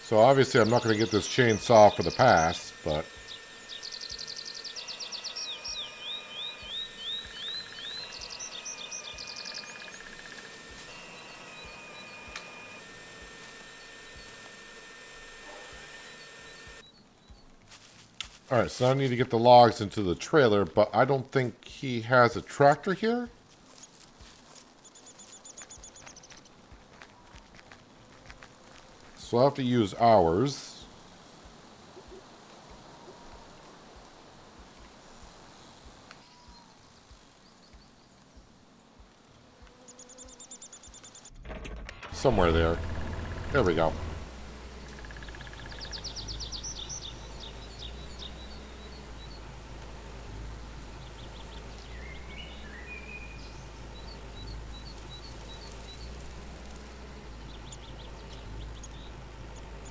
So obviously I'm not going to get this chainsaw for the pass, but... Alright, so I need to get the logs into the trailer, but I don't think he has a tractor here. So I'll have to use ours. Somewhere there. There we go.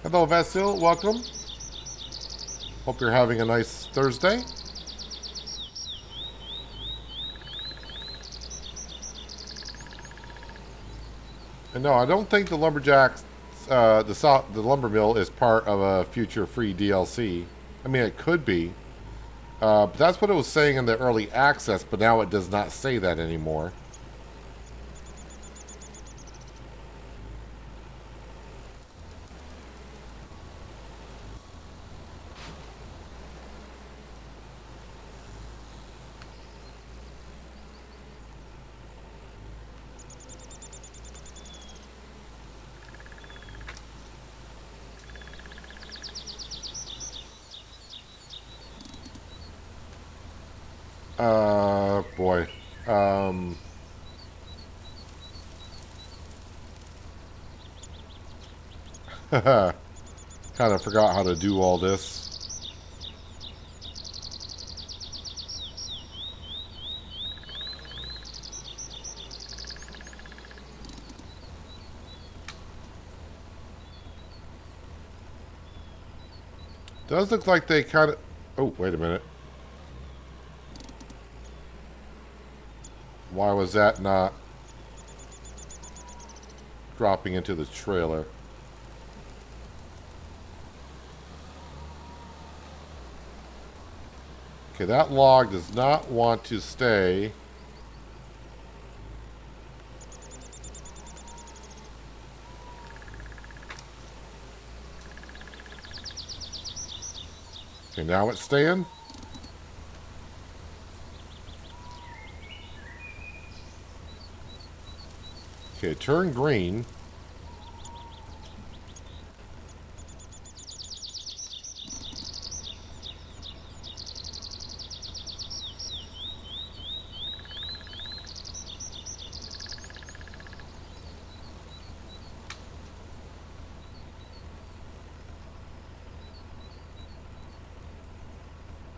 Hello, Vasil. Welcome. Hope you're having a nice Thursday. And no, I don't think the lumberjacks, the lumber mill is part of a future free DLC. I mean, it could be. But that's what it was saying in the early access, but now it does not say that anymore. Boy. Kind of forgot how to do all this. Does look like they kind of... Oh, wait a minute. Why was that not dropping into the trailer? Okay, that log does not want to stay. Okay, now it's staying. Okay, turn green.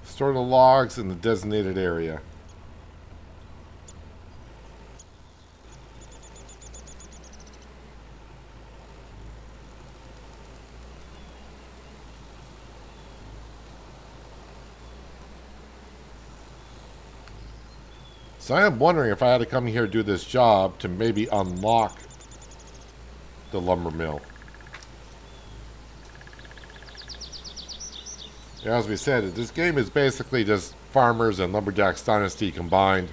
Store the logs in the designated area. So I am wondering if I had to come here to do this job to maybe unlock the lumber mill. As we said, this game is basically just Farmers and Lumberjacks Dynasty combined.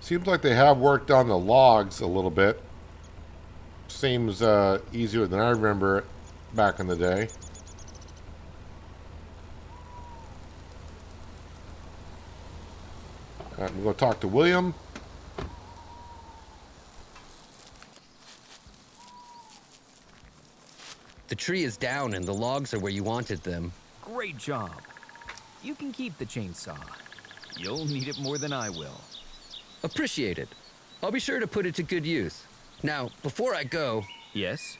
Seems like they have worked on the logs a little bit. Seems easier than I remember it back in the day. All right, I'm going to talk to William. The tree is down and the logs are where you wanted them. Great job. You can keep the chainsaw. You'll need it more than I will. Appreciate it. I'll be sure to put it to good use. Now, before I go, Yes?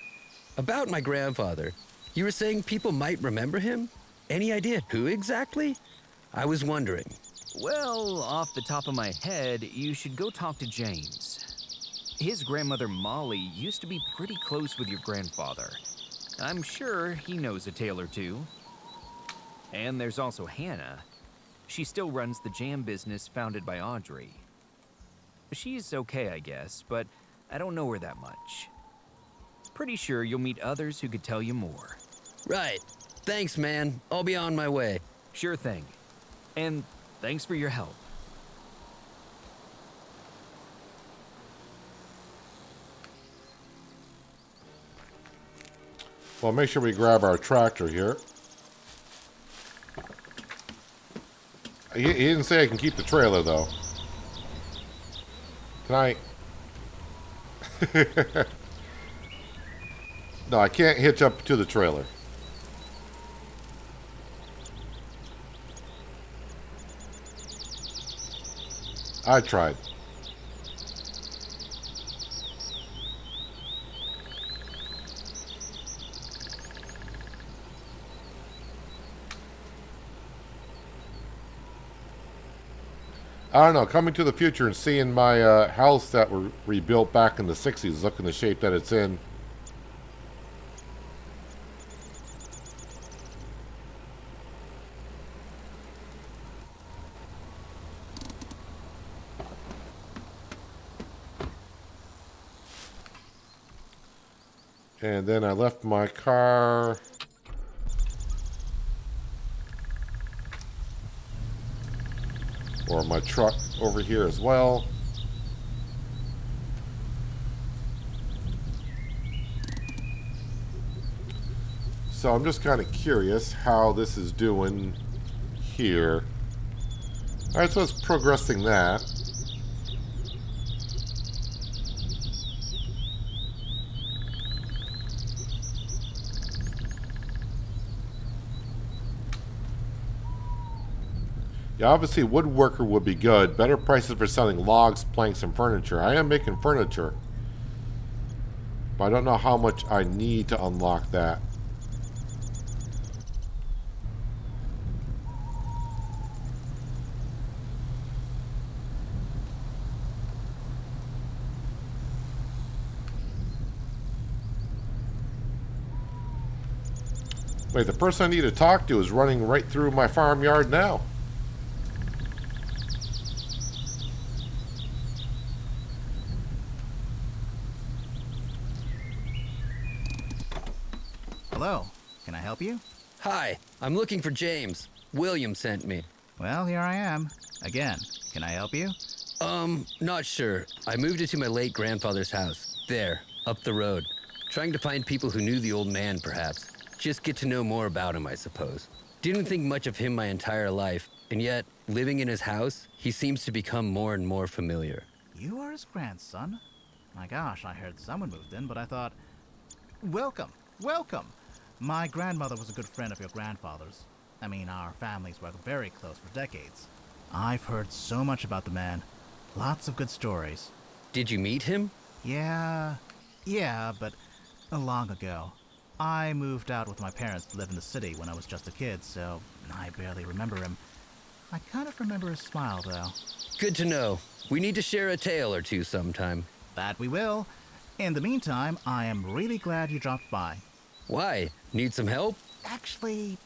about my grandfather, you were saying people might remember him? Any idea who exactly? I was wondering. Well, off the top of my head, you should go talk to James. His grandmother Molly used to be pretty close with your grandfather. I'm sure he knows a tale or two. And there's also Hannah. She still runs the jam business founded by Audrey. She's okay, I guess, but I don't know her that much. Pretty sure you'll meet others who could tell you more. Right. Thanks, man. I'll be on my way. Sure thing. And thanks for your help. Well, make sure we grab our tractor here. He didn't say I can keep the trailer, though. Can I? No, I can't hitch up to the trailer. I tried. I don't know, coming to the future and seeing my house that were rebuilt back in the 60s, look in the shape that it's in. And then I left my car or my truck over here as well. So I'm just kind of curious how this is doing here. All right, so it's progressing that. Yeah, obviously woodworker would be good. Better prices for selling logs, planks, and furniture. I am making furniture. But I don't know how much I need to unlock that. Wait, the person I need to talk to is running right through my farmyard now. Hello, can I help you? Hi, I'm looking for James. William sent me. Well, here I am. Again, can I help you? Not sure. I moved into my late grandfather's house. There, up the road. Trying to find people who knew the old man, perhaps. Just get to know more about him, I suppose. Didn't think much of him my entire life, and yet, living in his house, he seems to become more and more familiar. You are his grandson? My gosh, I heard someone moved in, but I thought... Welcome, welcome! My grandmother was a good friend of your grandfather's. I mean, our families were very close for decades. I've heard so much about the man. Lots of good stories. Did you meet him? Yeah, but long ago. I moved out with my parents to live in the city when I was just a kid, so I barely remember him. I kind of remember his smile, though. Good to know. We need to share a tale or two sometime. That we will. In the meantime, I am really glad you dropped by. Why? Need some help? Actually,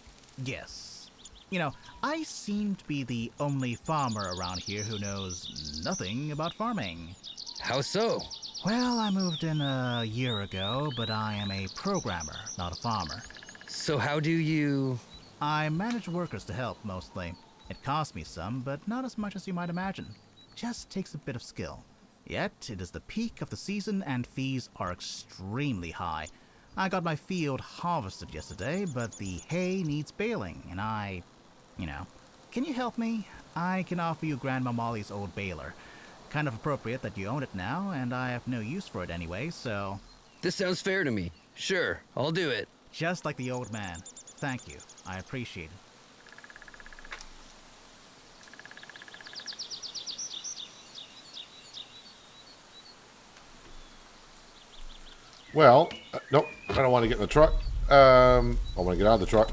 yes. You know, I seem to be the only farmer around here who knows nothing about farming. How so? Well, I moved in a year ago, but I am a programmer, not a farmer. So how do you... I manage workers to help, mostly. It costs me some, but not as much as you might imagine. just takes a bit of skill. Yet, it is the peak of the season and fees are extremely high. I got my field harvested yesterday, but the hay needs baling, and Can you help me? I can offer you Grandma Molly's old baler. Kind of appropriate that you own it now, and I have no use for it anyway, so... This sounds fair to me. Sure, I'll do it. Just like the old man. Thank you. I appreciate it. Well, nope, I don't want to get in the truck. I want to get out of the truck.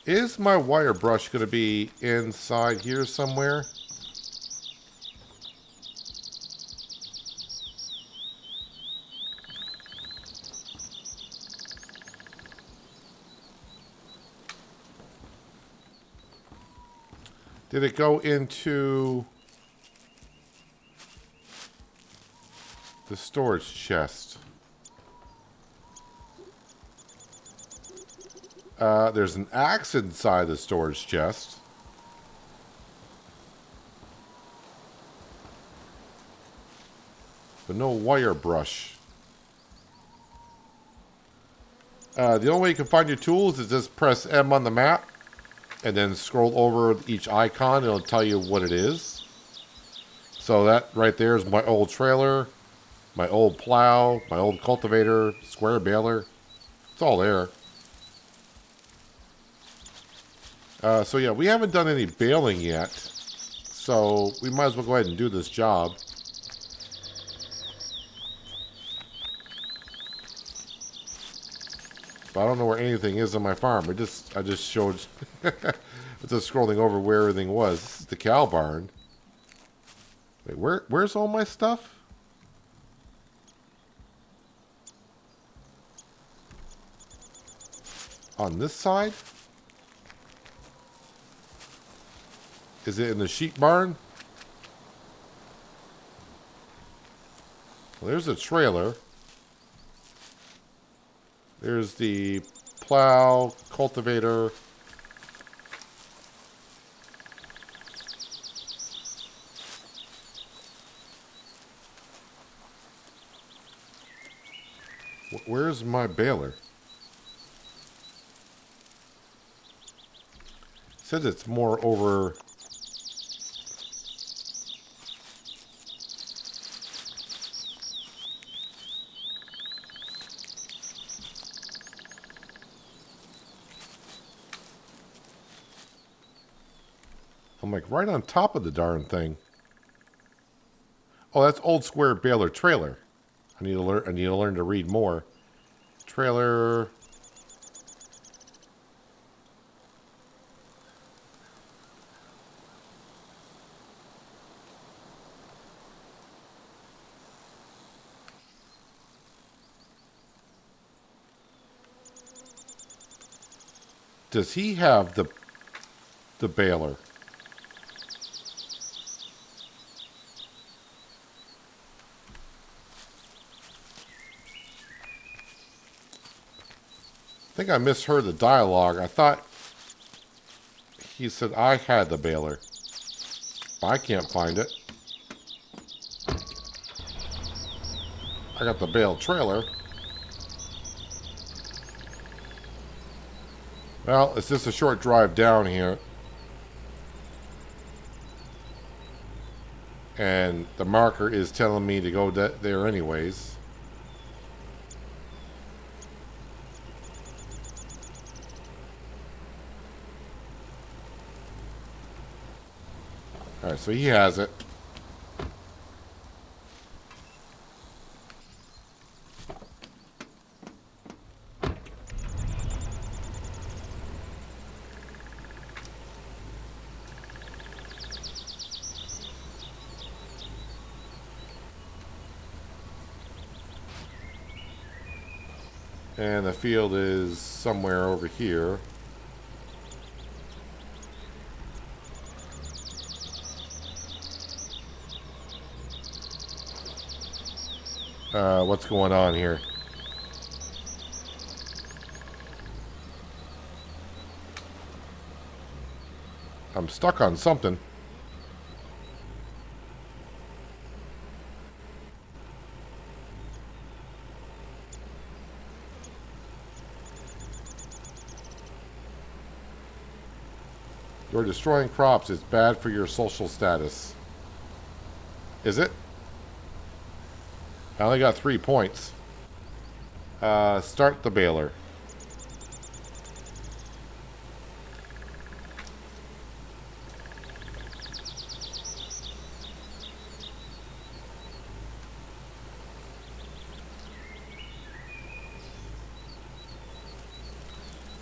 Is my wire brush going to be inside here somewhere? Did it go into the storage chest? There's an axe inside the storage chest. But no wire brush. The only way you can find your tools is just press M on the map and then scroll over each icon. It'll tell you what it is. So that right there is my old trailer, my old plow, my old cultivator, square baler. It's all there. So yeah, we haven't done any baling yet. So we might as well go ahead and do this job. But I don't know where anything is on my farm. I just showed just scrolling over where everything was. This is the cow barn. Wait, where's all my stuff? On this side? Is it in the sheep barn? Well, there's a trailer. There's the plow, cultivator. Where's my baler? It says it's more over... I'm like right on top of the darn thing. Oh, that's old square baler trailer. I need to learn to read more. Trailer. Does he have the baler? I think I misheard the dialogue. I thought he said I had the baler. I can't find it. I got the bale trailer. Well, it's just a short drive down here. And the marker is telling me to go there anyways. Alright, so he has it. And the field is somewhere over here. What's going on here? I'm stuck on something. You're destroying crops. It's bad for your social status. Is it? I only got 3 points. Start the baler.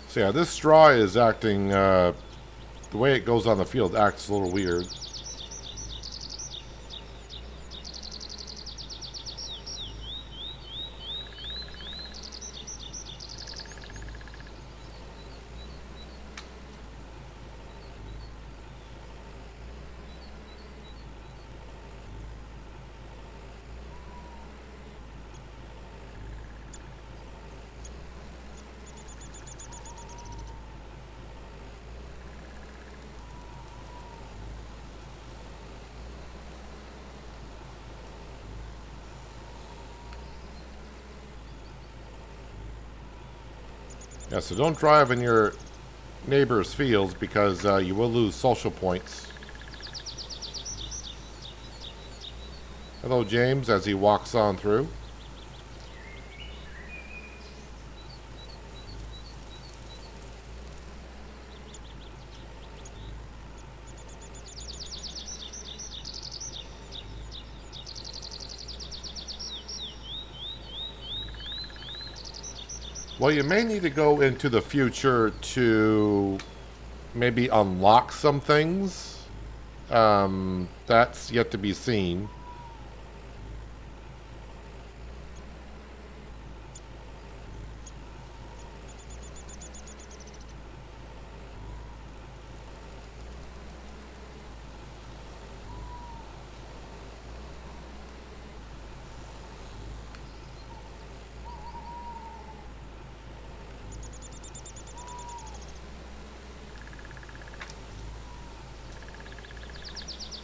So yeah, this straw is acting, the way it goes on the field acts a little weird. Yeah, so don't drive in your neighbor's fields because you will lose social points. Hello, James, as he walks on through. Well, you may need to go into the future to maybe unlock some things. That's yet to be seen.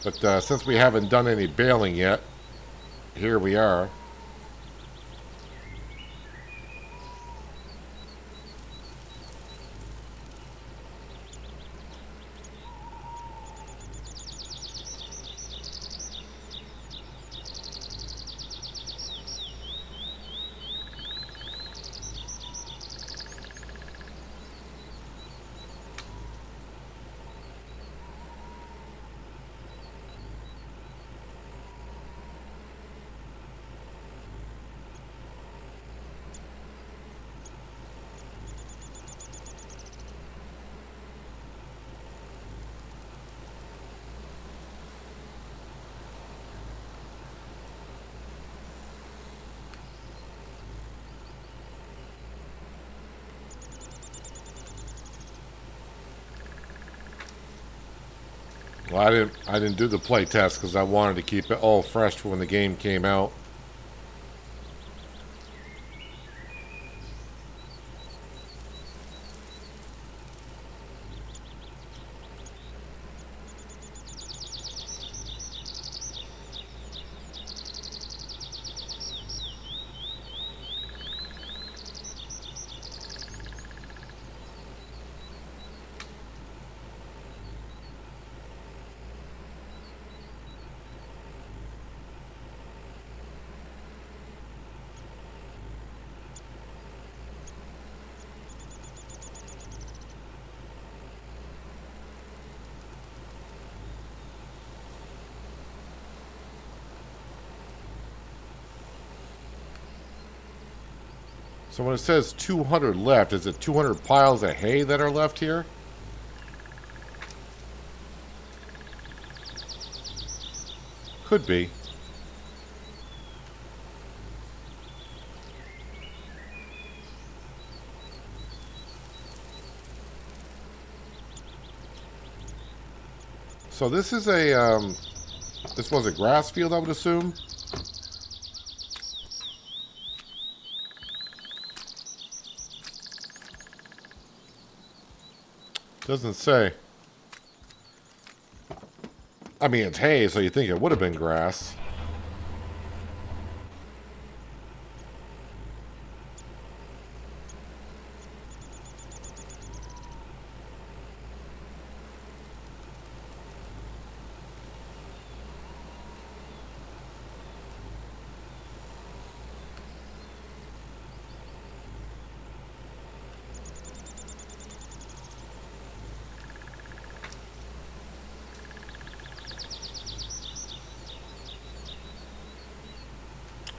But since we haven't done any baling yet, here we are. Well, I didn't do the play test because I wanted to keep it all fresh for when the game came out. So when it says 200 left, is it 200 piles of hay that are left here? Could be. So this is a, this was a grass field, I would assume. Doesn't say. I mean, it's hay, so you think it would have been grass.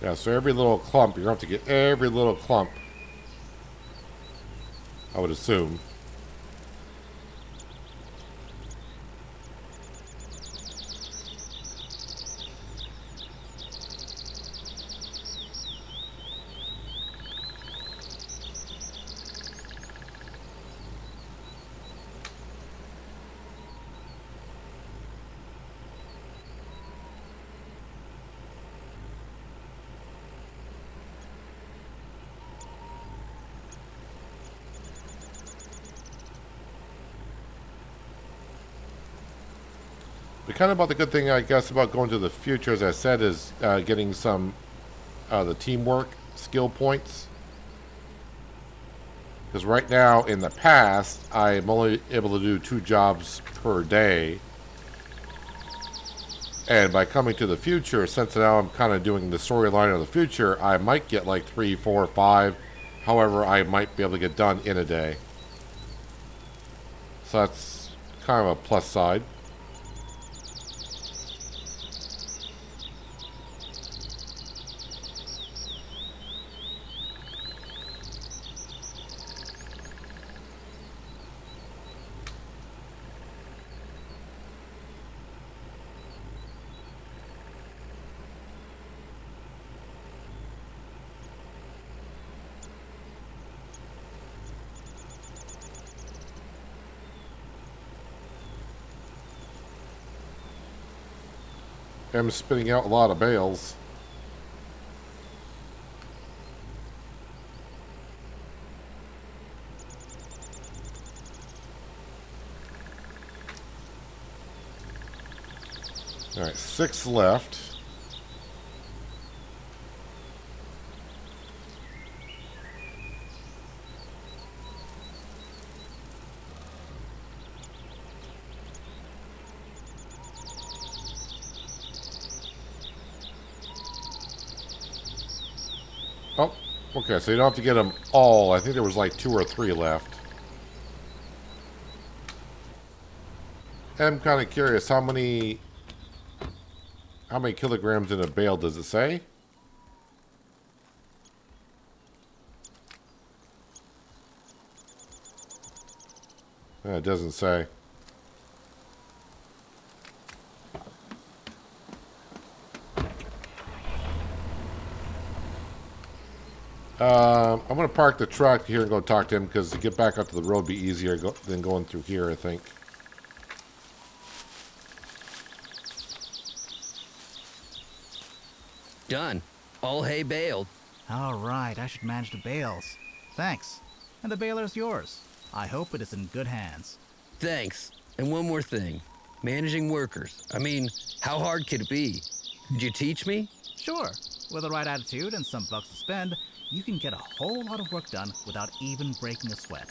Yeah, so every little clump, you're going to have to get every little clump, I would assume. But kind of about the good thing, I guess, about going to the future, as I said, is getting some the teamwork skill points. Because right now, in the past, I'm only able to do 2 jobs per day. And by coming to the future, since now I'm kind of doing the storyline of the future, I might get like 3, 4, 5. However, I might be able to get done in a day. So that's kind of a plus side. I'm spitting out a lot of bales. Alright, 6 left. Oh, okay, so you don't have to get them all. I think there was like 2 or 3 left. I'm kind of curious, how many kilograms in a bale does it say? It doesn't say. I'm going to park the truck here and go talk to him, because to get back up to the road would be easier than going through here, I think. Done. All hay baled. All right, I should manage the bales. Thanks. And the baler's yours. I hope it is in good hands. Thanks. And one more thing. Managing workers. I mean, how hard could it be? Could you teach me? Sure. With the right attitude and some bucks to spend, you can get a whole lot of work done without even breaking a sweat.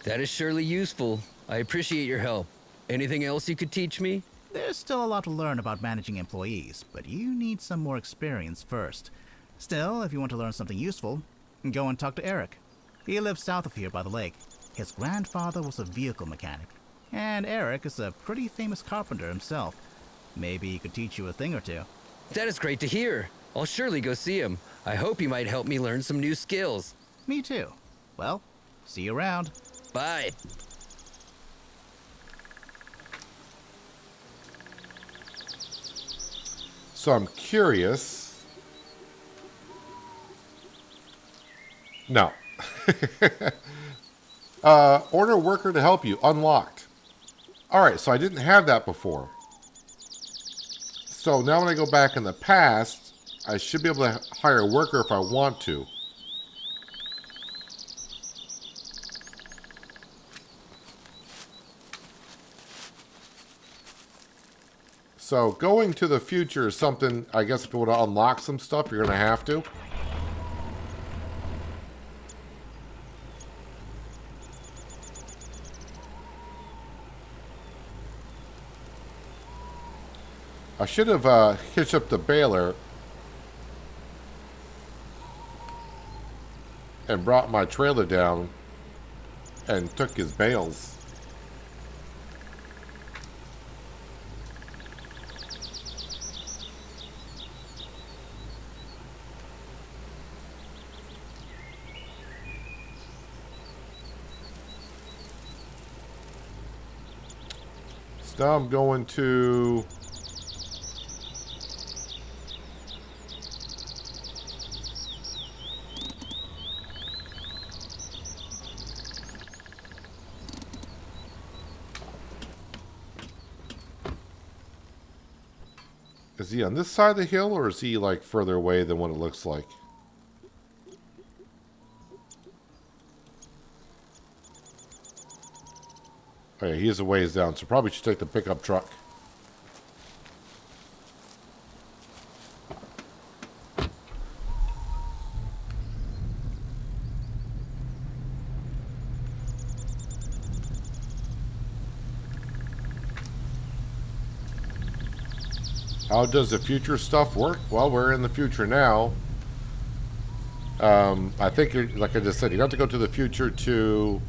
That is surely useful. I appreciate your help. Anything else you could teach me? There's still a lot to learn about managing employees, but you need some more experience first. Still, if you want to learn something useful, go and talk to Eric. He lives south of here by the lake. His grandfather was a vehicle mechanic, and Eric is a pretty famous carpenter himself. Maybe he could teach you a thing or two. That is great to hear. I'll surely go see him. I hope he might help me learn some new skills. Me too. Well, see you around. Bye. So I'm curious. No. Order worker to help you. Unlocked. Alright, so I didn't have that before. So now when I go back in the past, I should be able to hire a worker if I want to. So going to the future is something, I guess if you want to unlock some stuff, you're going to have to. I should have hitched up the baler and brought my trailer down and took his bales. So now I'm going to... Is he on this side of the hill, or is he, like, further away than what it looks like? Oh, yeah, he is a ways down, so probably should take the pickup truck. How does the future stuff work? Well, we're in the future now. I think, like I just said, you have to go to the future to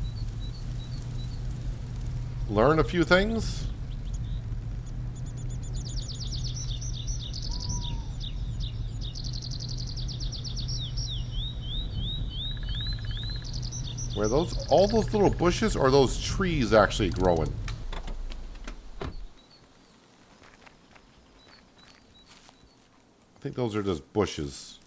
learn a few things. Where those, all those little bushes, or are those trees actually growing? I think those are just bushes.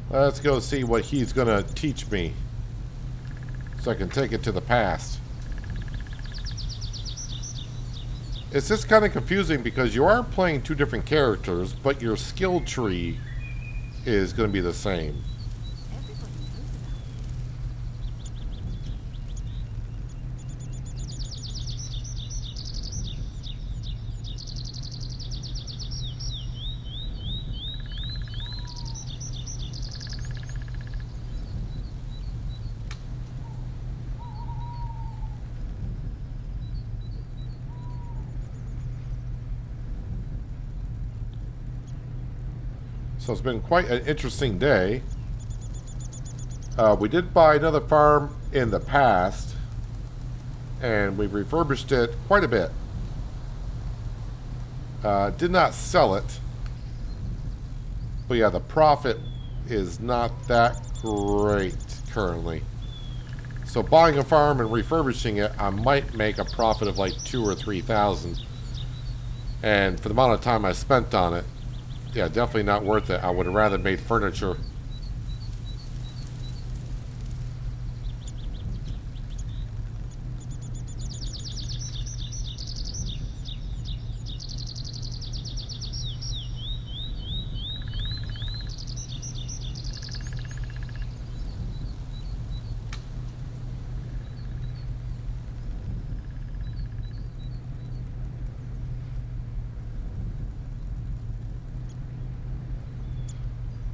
Let's go see what he's gonna teach me, so I can take it to the past. It's just kind of confusing because you are playing two different characters, but your skill tree is going to be the same. So it's been quite an interesting day. We did buy another farm in the past, and we've refurbished it quite a bit. Did not sell it, but yeah, the profit is not that great currently. So buying a farm and refurbishing it, I might make a profit of like 2,000 or 3,000, and for the amount of time I spent on it, yeah, definitely not worth it. I would have rather made furniture.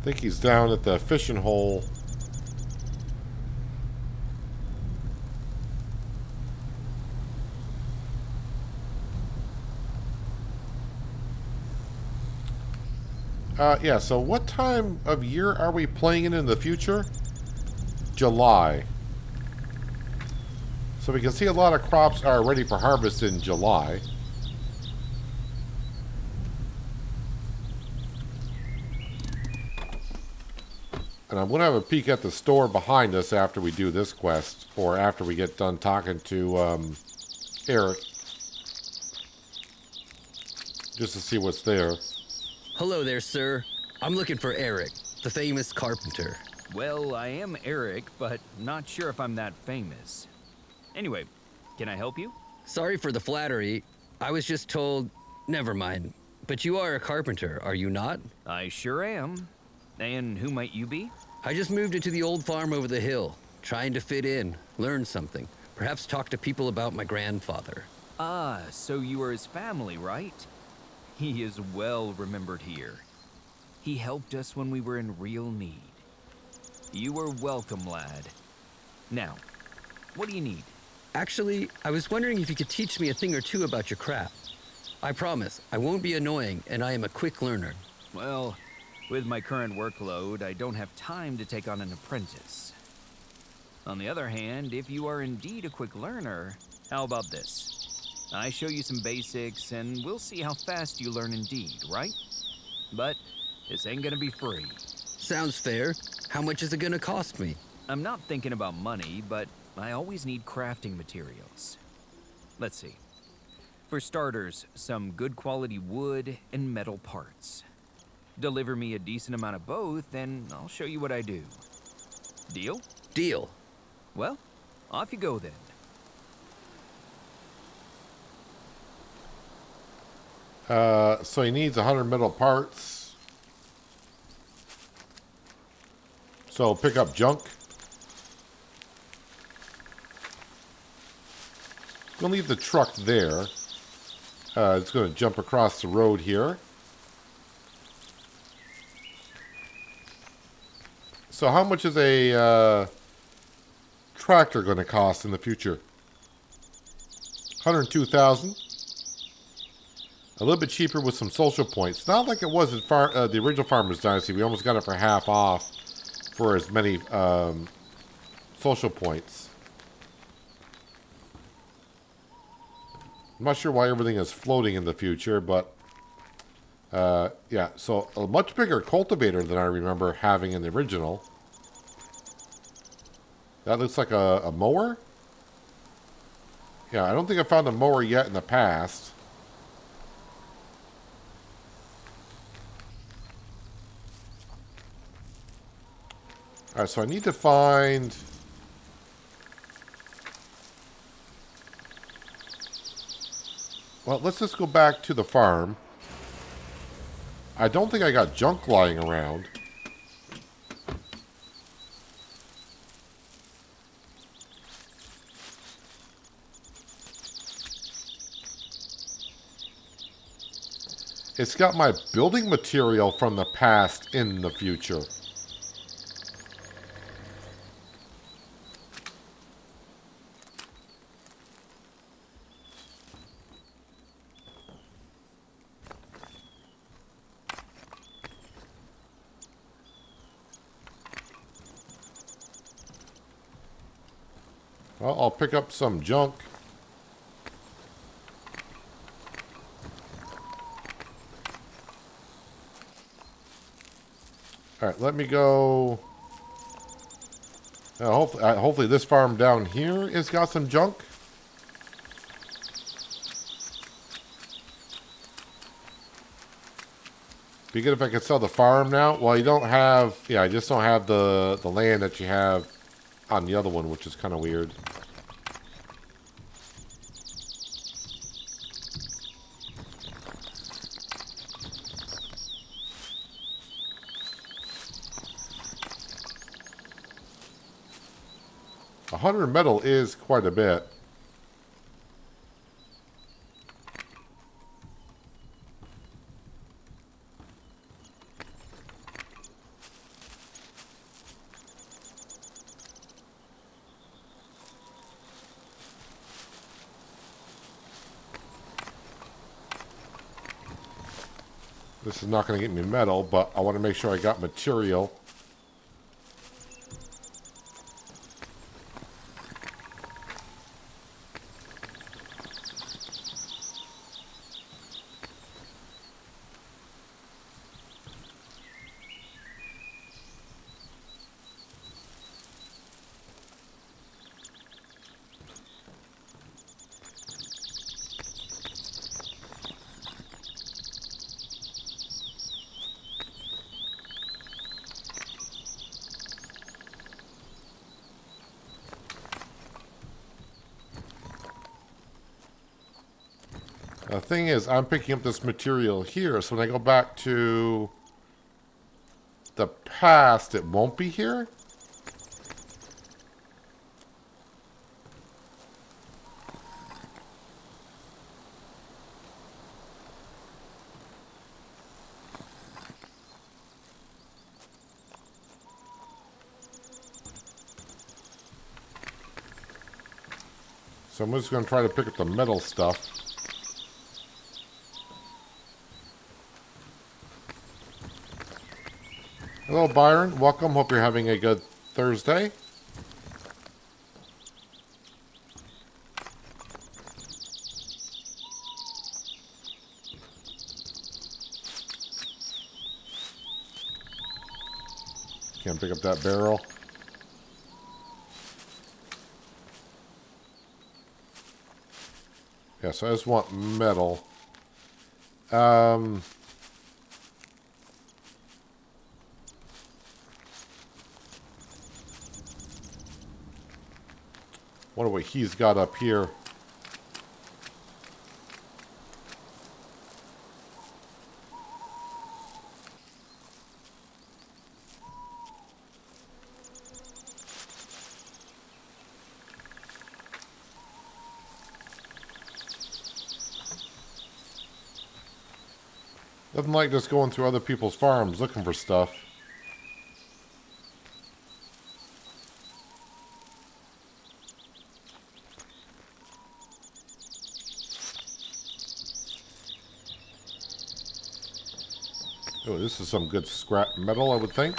I think he's down at the fishing hole. Yeah, so what time of year are we playing in the future? July. So we can see a lot of crops are ready for harvest in July. And I'm going to have a peek at the store behind us after we do this quest, or after we get done talking to Eric, just to see what's there. Hello there, sir. I'm looking for Eric, the famous carpenter. Well, I am Eric, but not sure if I'm that famous. Anyway, can I help you? Sorry for the flattery. I was just told... Never mind. But you are a carpenter, are you not? I sure am. And who might you be? I just moved into the old farm over the hill, trying to fit in, learn something, perhaps talk to people about my grandfather. Ah, so you are his family, right? He is well remembered here. He helped us when we were in real need. You are welcome, lad. Now, what do you need? Actually, I was wondering if you could teach me a thing or two about your craft. I promise, I won't be annoying, and I am a quick learner. Well, with my current workload, I don't have time to take on an apprentice. On the other hand, if you are indeed a quick learner, how about this? I show you some basics, and we'll see how fast you learn indeed, right? But this ain't gonna be free. Sounds fair. How much is it gonna cost me? I'm not thinking about money, but I always need crafting materials. Let's see. For starters, some good quality wood and metal parts. Deliver me a decent amount of both, and I'll show you what I do. Deal? Deal. Well, off you go then. So he needs 100 metal parts. So pick up junk. Gonna leave the truck there. It's gonna jump across the road here. So how much is a tractor gonna cost in the future? 102,000. A little bit cheaper with some social points. Not like it was in the original Farmer's Dynasty. We almost got it for half off for as many social points. I'm not sure why everything is floating in the future, but yeah. So a much bigger cultivator than I remember having in the original. That looks like a mower. Yeah, I don't think I found a mower yet in the past. Alright, so I need to find... Well, let's just go back to the farm. I don't think I got junk lying around. It's got my building material from the past in the future. Well, I'll pick up some junk. Alright, let me go... hopefully this farm down here has got some junk. Be good if I could sell the farm now. Well, you don't have... Yeah, I just don't have the land that you have on the other one, which is kind of weird. A 100 metal is quite a bit. This is not going to get me metal, but I want to make sure I got material. The thing is, I'm picking up this material here, so when I go back to the past, it won't be here? So I'm just going to try to pick up the metal stuff. Hello, Byron. Welcome. Hope you're having a good Thursday. Can't pick up that barrel. Yeah, so I just want metal. Wonder what he's got up here. Nothing like just going through other people's farms looking for stuff. Oh, this is some good scrap metal, I would think.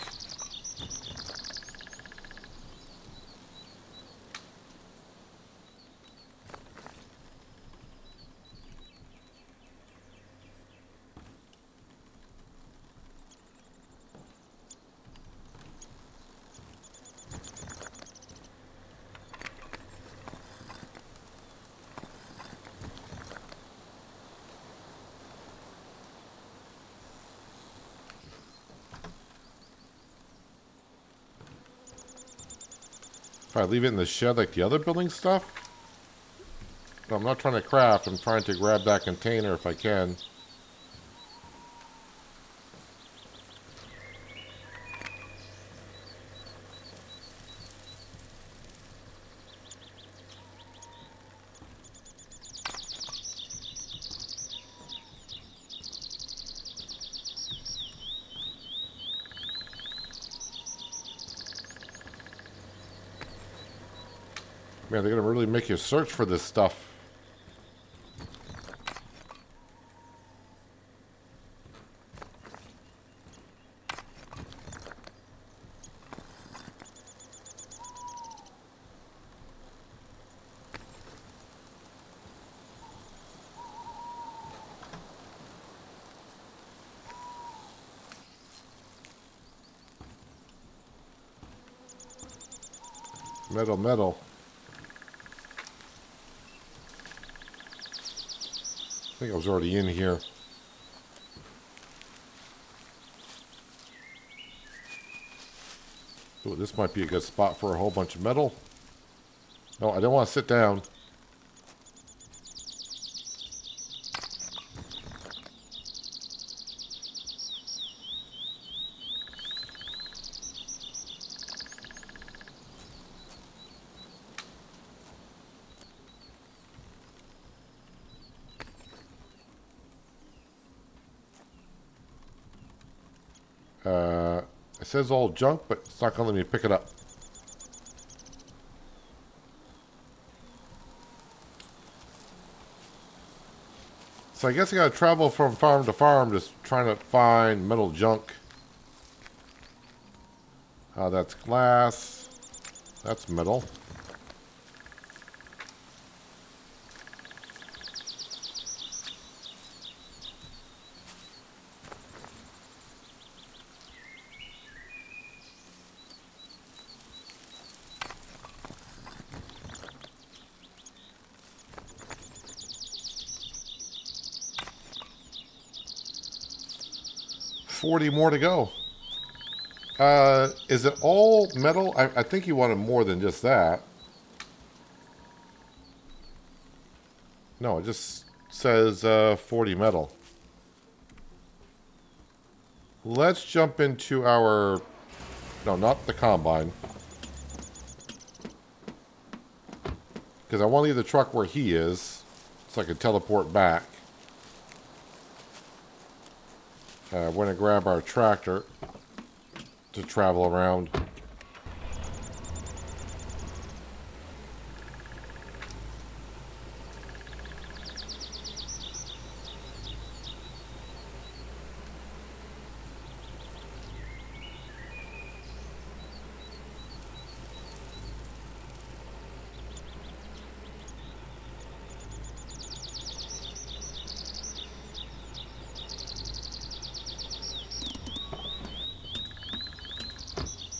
If I leave it in the shed like the other building stuff? No, I'm not trying to craft. I'm trying to grab that container if I can. Man, they're gonna really make you search for this stuff. Metal, metal. I think I was already in here. Ooh, this might be a good spot for a whole bunch of metal. No, I don't want to sit down. It says all junk, but it's not going to let me pick it up. So I guess I got to travel from farm to farm just trying to find metal junk. That's glass. That's metal. $40 more to go. Is it all metal? I think he wanted more than just that. No, it just says 40 metal. Let's jump into our... No, not the combine. Because I want to leave the truck where he is, so I can teleport back. We're going to grab our tractor to travel around.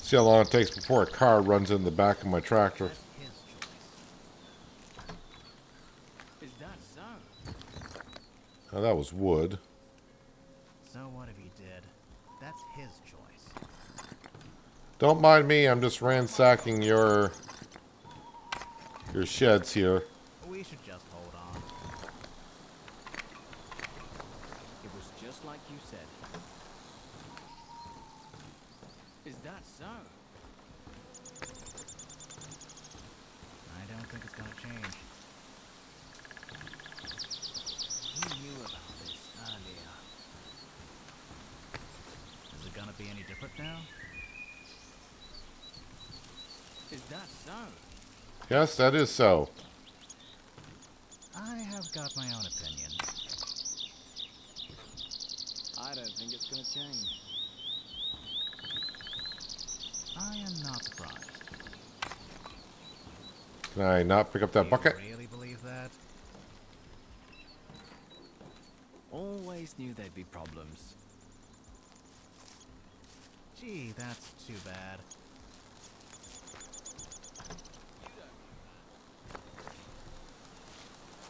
See how long it takes before a car runs in the back of my tractor. His choice. Is that so? Oh, that was wood. So what if he did? That's his choice. Don't mind me, I'm just ransacking your sheds here. We should just hold on. It was just like you said. Is that so? I don't think it's gonna change. He knew about this earlier. Is it gonna be any different now? Is that so? Yes, that is so. I have got my own opinion. I don't think it's gonna change. I am not surprised. Can I not pick up that bucket? Do you really believe that? Always knew there'd be problems. Gee, that's too bad.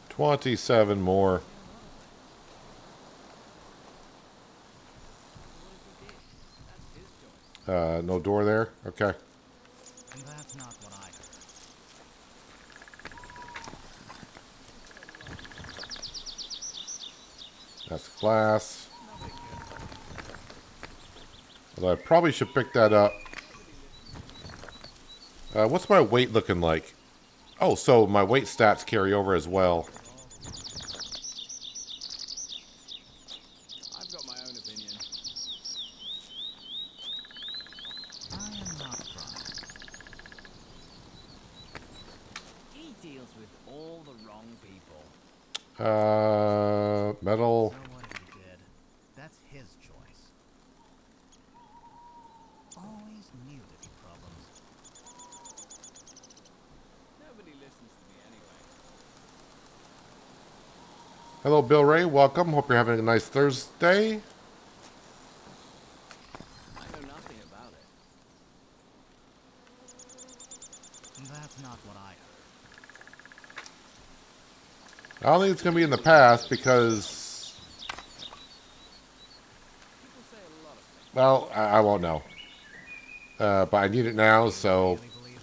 $27 more. No door there? Okay. And that's not what I heard. That's glass. Although I probably should pick that up. What's my weight looking like? Oh, so my weight stats carry over as well. I've got my own opinion. I am not surprised. He deals with all the wrong people. Metal. So what if he did? That's his choice. Always knew there'd be problems. Nobody listens to me anyway. Hello, Bill Ray. Welcome. Hope you're having a nice Thursday. I know nothing about it. And that's not what I heard. I don't think it's going to be in the past because, People say a lot of things. well, I won't know. But I need it now, so Really believe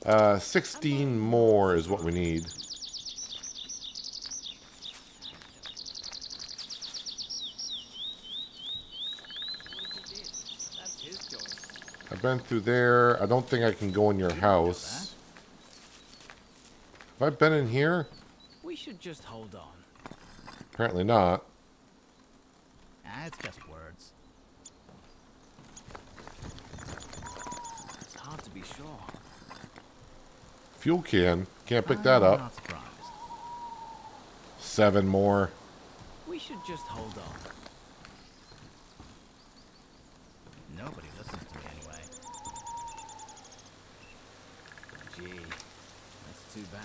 that? 16 more is what we need. What if he did? That's his choice. I've been through there. I don't think I can go in your house. Have I been in here? We should just hold on. Apparently not. Ah, it's just words. It's hard to be sure. Fuel can. Can't pick that up. Not surprised. 7 more. We should just hold on. Nobody listens to me anyway. Gee, that's too bad.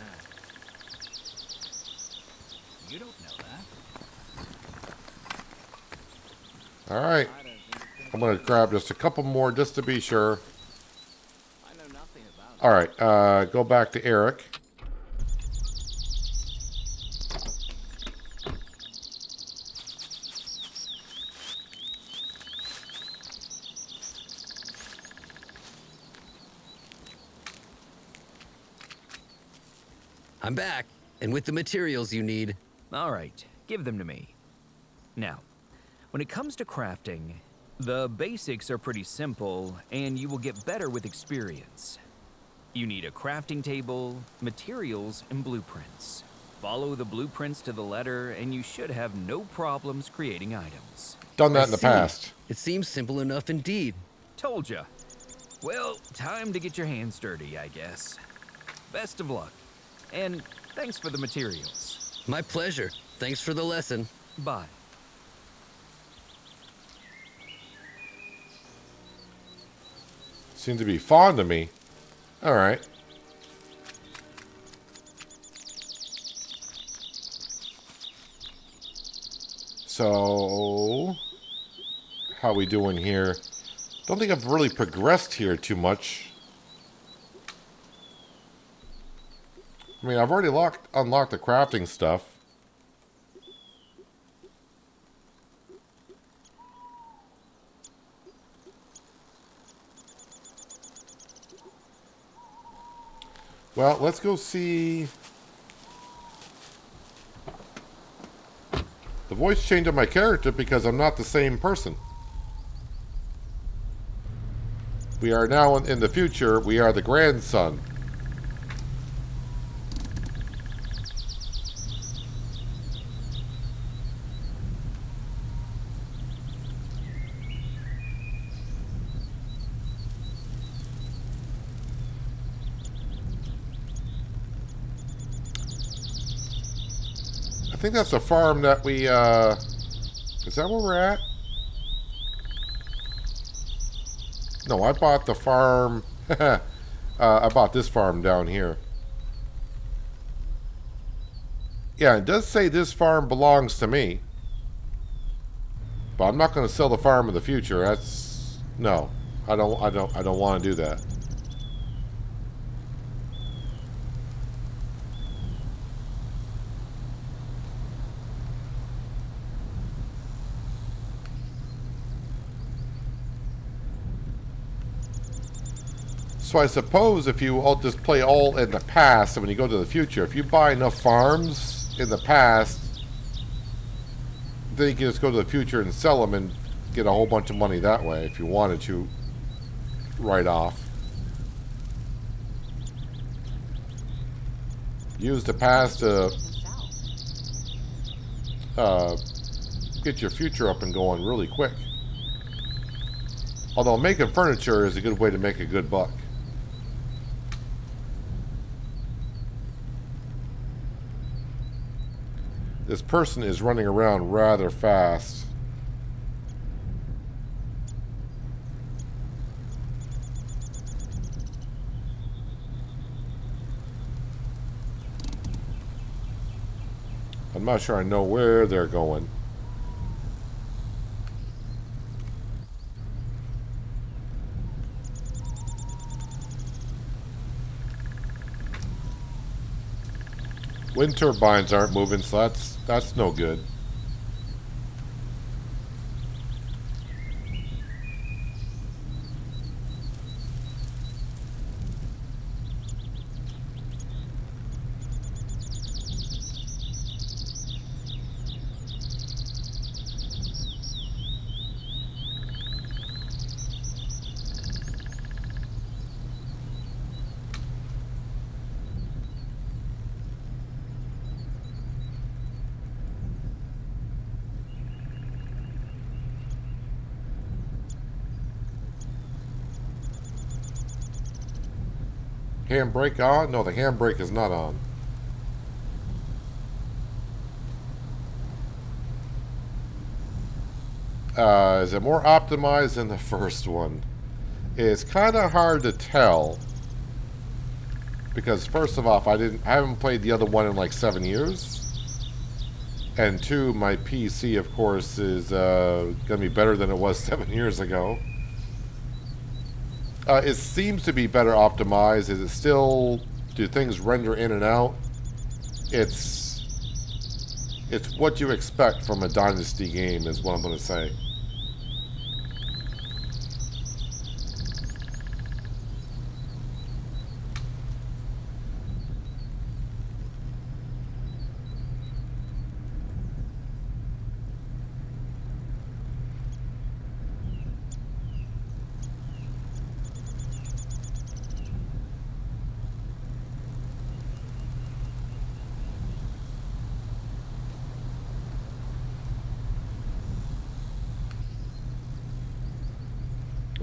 You don't know that. Alright. I don't think it's gonna I'm going to grab just a couple more just to be sure. I know nothing about it. Alright, go back to Eric. I'm back, and with the materials you need. All right, give them to me. Now, when it comes to crafting, the basics are pretty simple, and you will get better with experience. You need a crafting table, materials, and blueprints. Follow the blueprints to the letter, and you should have no problems creating items. Done that I in the see. past. It seems simple enough indeed. Told ya. Well, time to get your hands dirty, I guess. Best of luck, and thanks for the materials. My pleasure. Thanks for the lesson. Bye. Seem to be fond of me. Alright. So, how we doing here? Don't think I've really progressed here too much. I mean, I've already unlocked the crafting stuff. Well, let's go see. The voice changed on my character because I'm not the same person. We are now in the future. We are the grandson. I think that's the farm that we, is that where we're at? No, I bought the farm, I bought this farm down here. Yeah, it does say this farm belongs to me. But I'm not going to sell the farm in the future. That's, no, I don't want to do that. So I suppose if you all just play all in the past, and when you go to the future, if you buy enough farms in the past, then you can just go to the future and sell them and get a whole bunch of money that way if you wanted to right off. Use the past to get your future up and going really quick. Although making furniture is a good way to make a good buck. This person is running around rather fast. I'm not sure I know where they're going. Wind turbines aren't moving, so that's no good. Handbrake on? No, the handbrake is not on. Is it more optimized than the first one? It's kind of hard to tell. Because first of all, I haven't played the other one in like 7 years. And two, my PC, of course, is going to be better than it was 7 years ago. It seems to be better optimized. Is it still... do things render in and out? It's what you expect from a Dynasty game, is what I'm going to say.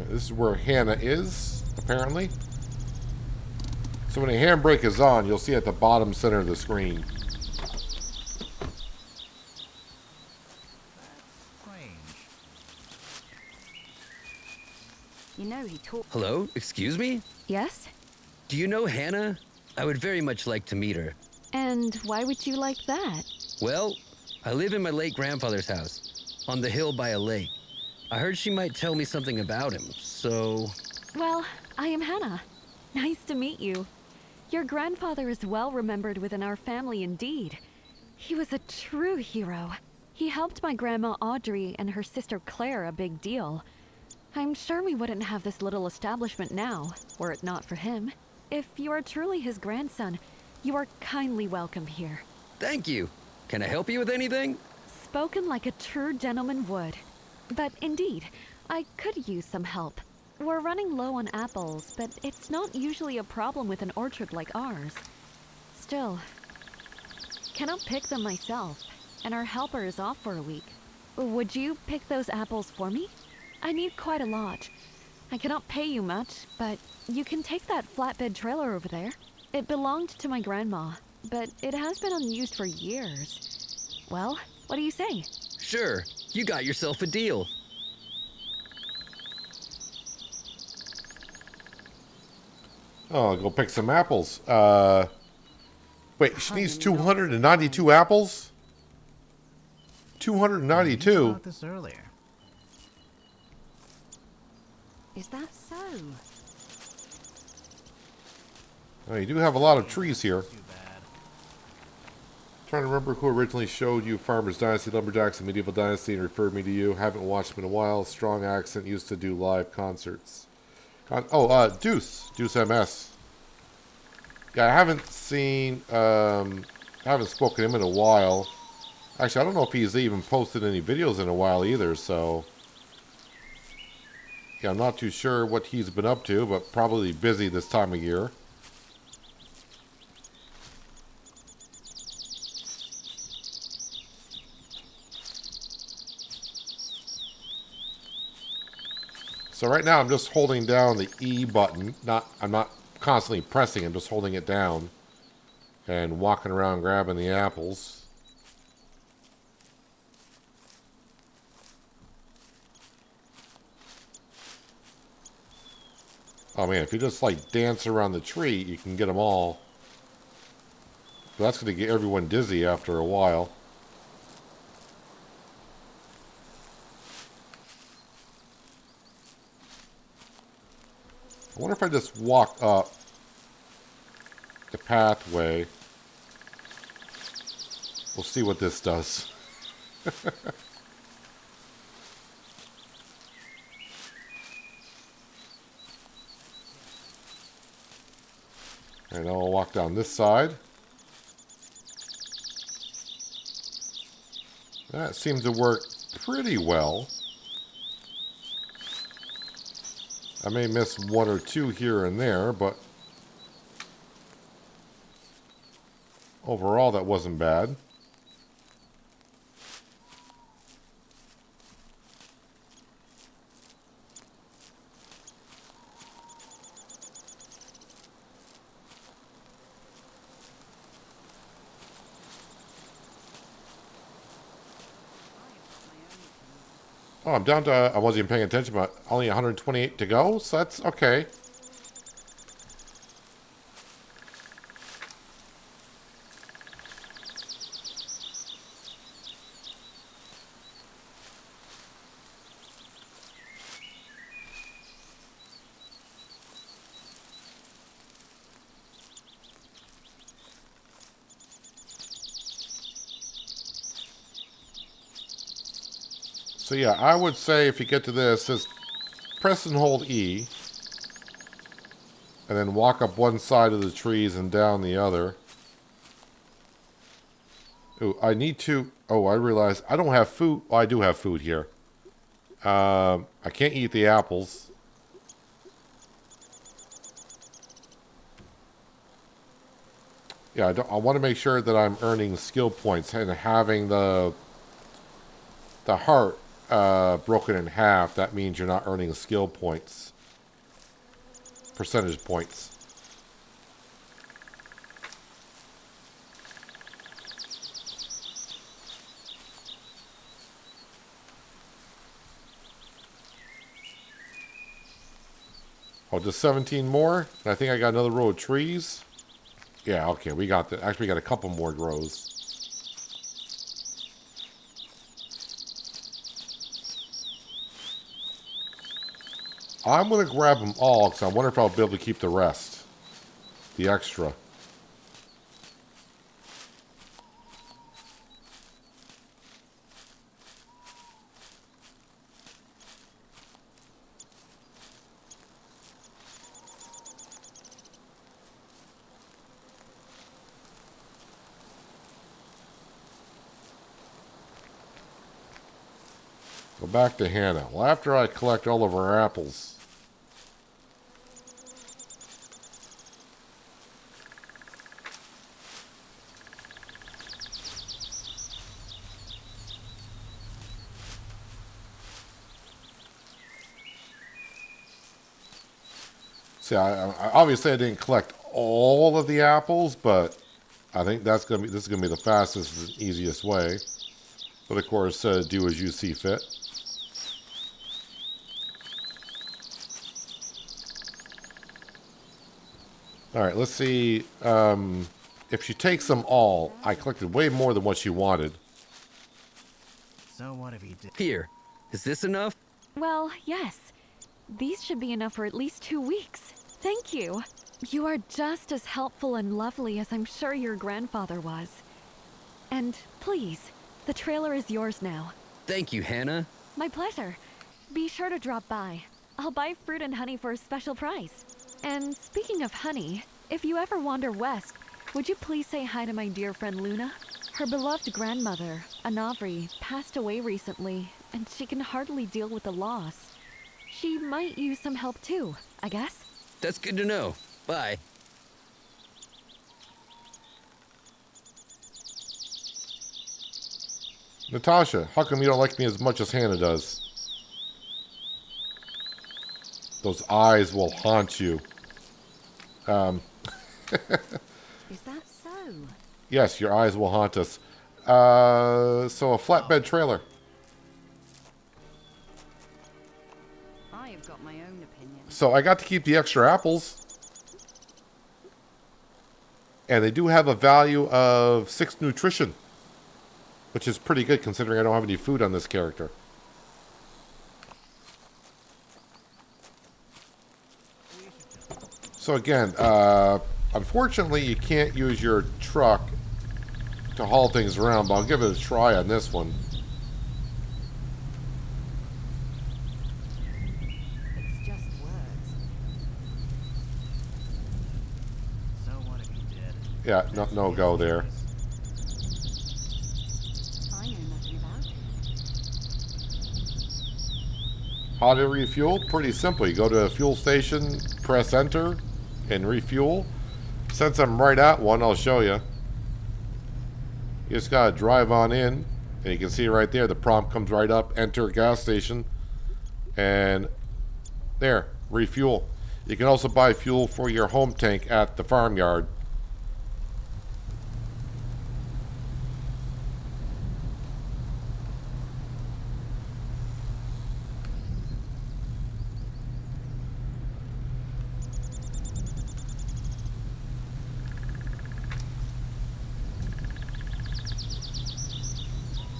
This is where Hannah is, apparently. So when a handbrake is on, you'll see at the bottom center of the screen. You know he talked... Hello? Excuse me? Yes? Do you know Hannah? I would very much like to meet her. And why would you like that? Well, I live in my late grandfather's house, on the hill by a lake. I heard she might tell me something about him, So... Well, I am Hannah. Nice to meet you. Your grandfather is well remembered within our family indeed. He was a true hero. He helped my grandma Audrey and her sister Claire a big deal. I'm sure we wouldn't have this little establishment now, were it not for him. If you are truly his grandson, you are kindly welcome here. Thank you. Can I help you with anything? Spoken like a true gentleman would. But indeed, I could use some help. We're running low on apples, but it's not usually a problem with an orchard like ours. Still, cannot pick them myself, and our helper is off for a week. Would you pick those apples for me? I need quite a lot. I cannot pay you much, but you can take that flatbed trailer over there. It belonged to my grandma, but it has been unused for years. Well, what do you say? Sure, you got yourself a deal. Oh, I'll go pick some apples. Wait, she needs 292 apples? 292? About this earlier. Is that so? Oh, you do have a lot of trees here. Trying to remember who originally showed you Farmers Dynasty, Lumberjacks, and Medieval Dynasty and referred me to you. Haven't watched them in a while. Strong accent. Used to do live concerts. Deuce. Deuce MS. Yeah, I haven't seen, I haven't spoken to him in a while. Actually, I don't know if he's even posted any videos in a while either, so... Yeah, I'm not too sure what he's been up to, but probably busy this time of year. So right now I'm just holding down the E button. I'm not constantly pressing, I'm just holding it down. And walking around grabbing the apples. Oh man, if you just like dance around the tree, you can get them all. But that's going to get everyone dizzy after a while. I wonder if I just walk up the pathway. We'll see what this does. And I'll walk down this side. That seems to work pretty well. I may miss one or two here and there, but overall that wasn't bad. Oh, I'm down to, I wasn't even paying attention, but only 128 to go, so that's okay. So yeah, I would say if you get to this, just press and hold E. And then walk up one side of the trees and down the other. Ooh, I need to... Oh, I realize I don't have food. Well, I do have food here. I can't eat the apples. Yeah, I want to make sure that I'm earning skill points and having the heart broken in half. That means you're not earning skill points. Percentage points. Oh, just 17 more? And I think I got another row of trees. Yeah, okay, we got the. Actually, we got a couple more rows. I'm going to grab them all because I wonder if I'll be able to keep the rest. The extra. Go back to Hannah. Well, after I collect all of our apples... See, obviously I didn't collect all of the apples, but I think this is gonna be the fastest and easiest way. But of course, do as you see fit. All right, let's see if she takes them all. I collected way more than what she wanted. So what have you done? Here, is this enough? Well, yes. These should be enough for at least 2 weeks. Thank you. You are just as helpful and lovely as I'm sure your grandfather was. And please, the trailer is yours now. Thank you, Hannah. My pleasure. Be sure to drop by. I'll buy fruit and honey for a special price. And speaking of honey, if you ever wander west, would you please say hi to my dear friend Luna? Her beloved grandmother, Anavri, passed away recently, and she can hardly deal with the loss. She might use some help too, I guess. That's good to know. Bye. Natasha, how come you don't like me as much as Hannah does? Those eyes will haunt you. Is that so? Yes, your eyes will haunt us. So a flatbed trailer. I've got my own opinion. So I got to keep the extra apples. And they do have a value of 6 nutrition. Which is pretty good considering I don't have any food on this character. So again, unfortunately you can't use your truck to haul things around, but I'll give it a try on this one. It's just words. So what have you did? Yeah, no go there. I know nothing about it. How to refuel? Pretty simple. You go to a fuel station, press enter, and refuel. Since I'm right at one, I'll show you. You just gotta drive on in, and you can see right there, the prompt comes right up, enter gas station, and there, refuel. You can also buy fuel for your home tank at the farmyard.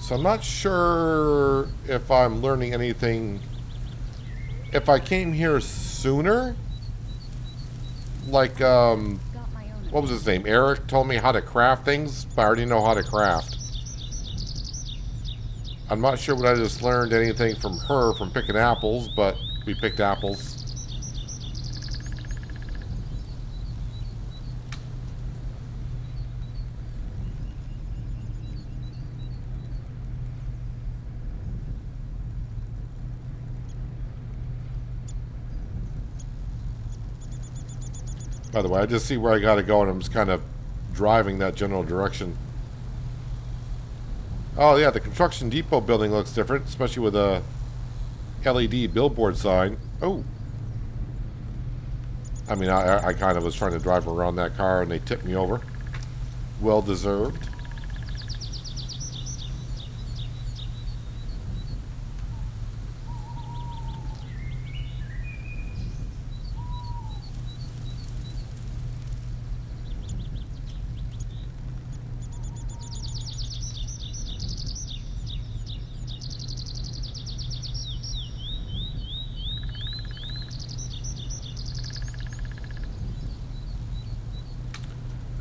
So I'm not sure if I'm learning anything. If I came here sooner, like, what was his name? Eric told me how to craft things, but I already know how to craft. I'm not sure what I just learned anything from her from picking apples, but we picked apples. By the way, I just see where I gotta go and I'm just kind of driving that general direction. Oh yeah, the construction depot building looks different, especially with a LED billboard sign. Oh. I mean, I kind of was trying to drive around that car and they tipped me over. Well deserved.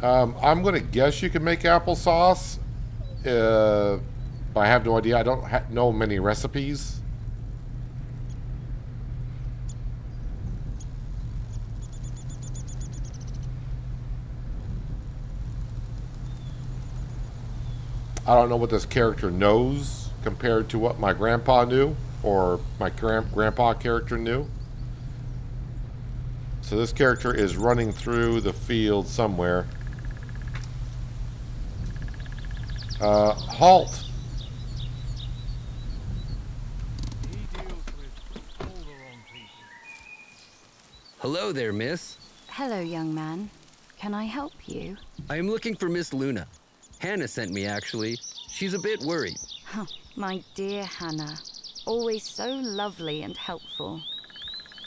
I'm going to guess you can make applesauce. But I have no idea. I don't know many recipes. I don't know what this character knows compared to what my grandpa knew or my grandpa character knew. So this character is running through the field somewhere. Halt! Hello there, miss. Hello, young man. Can I help you? I am looking for Miss Luna. Hannah sent me, actually. She's a bit worried. Huh, my dear Hannah. Always so lovely and helpful.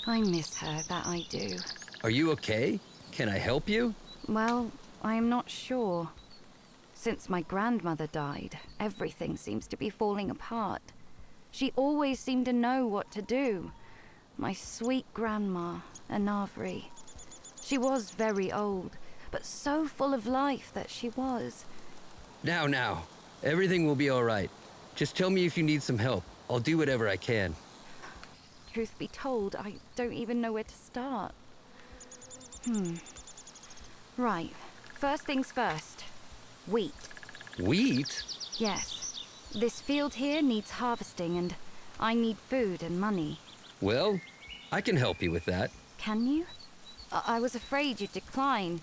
I miss her, that I do. Are you okay? Can I help you? Well, I am not sure. Since my grandmother died, everything seems to be falling apart. She always seemed to know what to do. My sweet grandma, Anavri. She was very old, but so full of life that she was. Now. Everything will be all right. Just tell me if you need some help. I'll do whatever I can. Truth be told, I don't even know where to start. Right. First things first. Wheat. Wheat? Yes. This field here needs harvesting, and I need food and money. Well, I can help you with that. Can you? I was afraid you'd decline.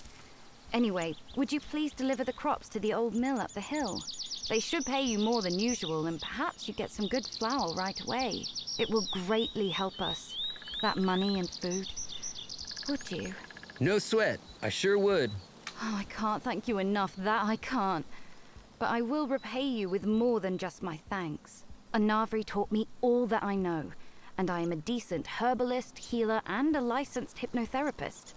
Anyway, would you please deliver the crops to the old mill up the hill? They should pay you more than usual, and perhaps you get some good flour right away. It will greatly help us. That money and food. Would you? No sweat. I sure would. Oh, I can't thank you enough, that I can't. But I will repay you with more than just my thanks. Anavri taught me all that I know, and I am a decent herbalist, healer, and a licensed hypnotherapist.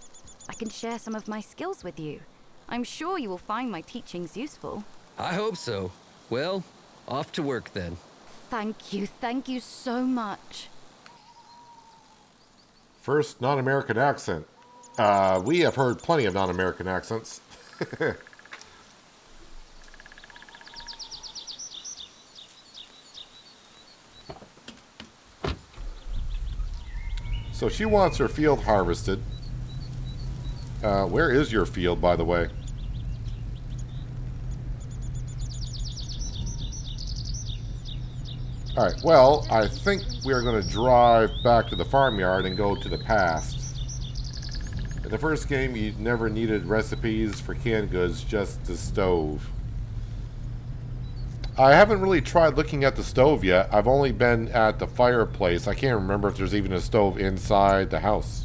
I can share some of my skills with you. I'm sure you will find my teachings useful. I hope so. Well, off to work then. Thank you so much. First non-American accent. We have heard plenty of non-American accents. So she wants her field harvested. Where is your field, by the way? Alright, well, I think we are going to drive back to the farmyard and go to the past. In the first game, you never needed recipes for canned goods, just the stove. I haven't really tried looking at the stove yet. I've only been at the fireplace. I can't remember if there's even a stove inside the house.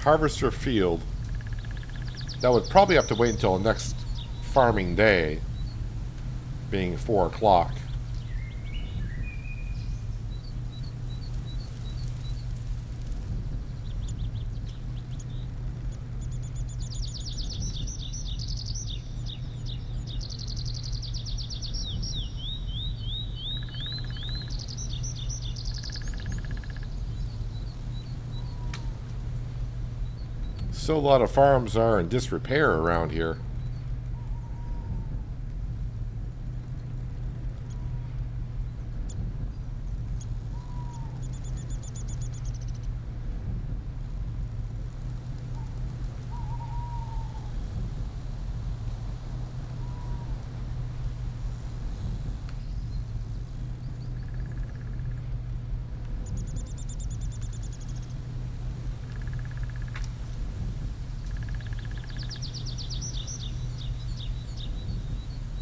Harvester field. That would probably have to wait until next farming day, being 4 o'clock. So a lot of farms are in disrepair around here.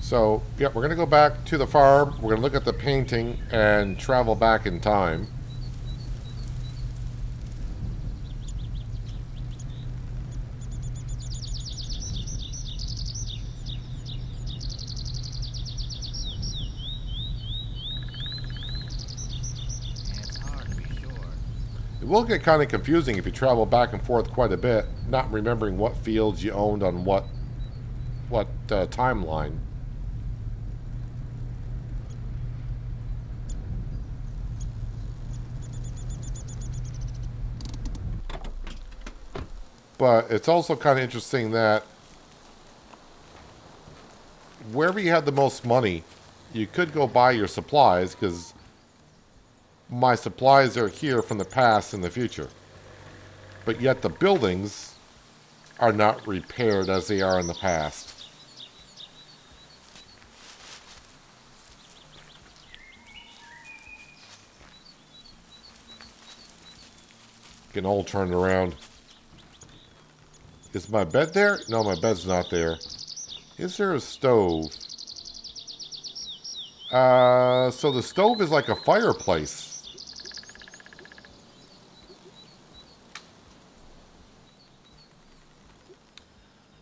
So, yeah, we're going to go back to the farm. We're going to look at the painting and travel back in time. It will get kind of confusing if you travel back and forth quite a bit, not remembering what fields you owned on what timeline. But it's also kind of interesting that wherever you have the most money, you could go buy your supplies, because my supplies are here from the past and the future. But yet the buildings are not repaired as they are in the past. Getting all turned around. Is my bed there? No, my bed's not there. Is there a stove? So the stove is like a fireplace.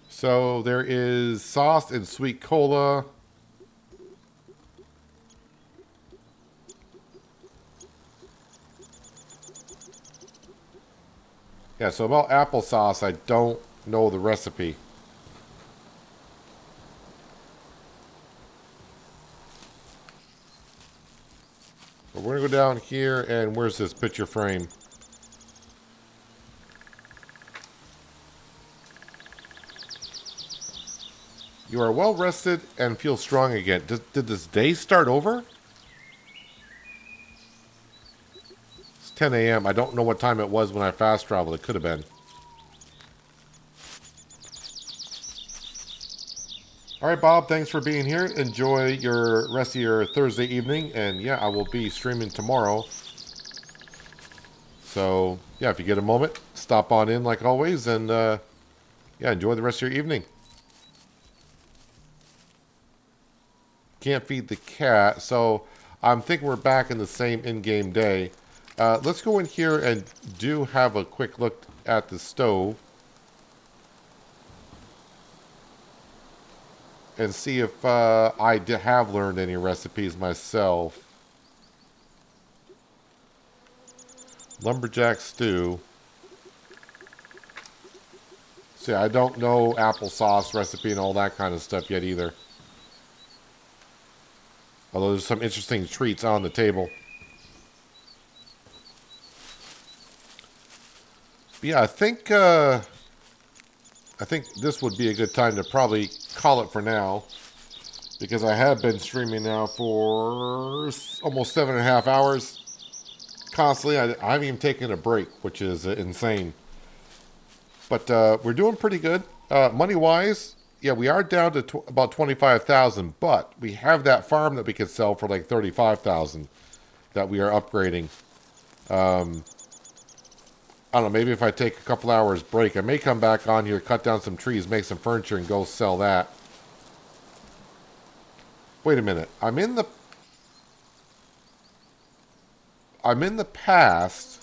So there is sauce and sweet cola. Yeah, so about applesauce, I don't know the recipe. But we're going to go down here, and where's this picture frame? You are well rested and feel strong again. Did this day start over? It's 10 a.m. I don't know what time it was when I fast traveled. It could have been. All right, Bob, thanks for being here. Enjoy your rest of your Thursday evening. And yeah, I will be streaming tomorrow. So yeah, if you get a moment, stop on in like always. And yeah, enjoy the rest of your evening. Can't feed the cat. So I'm thinking we're back in the same in-game day. Let's go in here and do have a quick look at the stove. And see if I have learned any recipes myself. Lumberjack stew. See, I don't know applesauce recipe and all that kind of stuff yet either. Although there's some interesting treats on the table. But yeah, I think this would be a good time to probably call it for now, because I have been streaming now for almost 7.5 hours constantly. I haven't even taken a break, which is insane. But we're doing pretty good. Money-wise, yeah, we are down to about 25,000, but we have that farm that we could sell for like 35,000 that we are upgrading. I don't know, maybe if I take a couple hours break, I may come back on here, cut down some trees, make some furniture, and go sell that. Wait a minute. I'm in the past,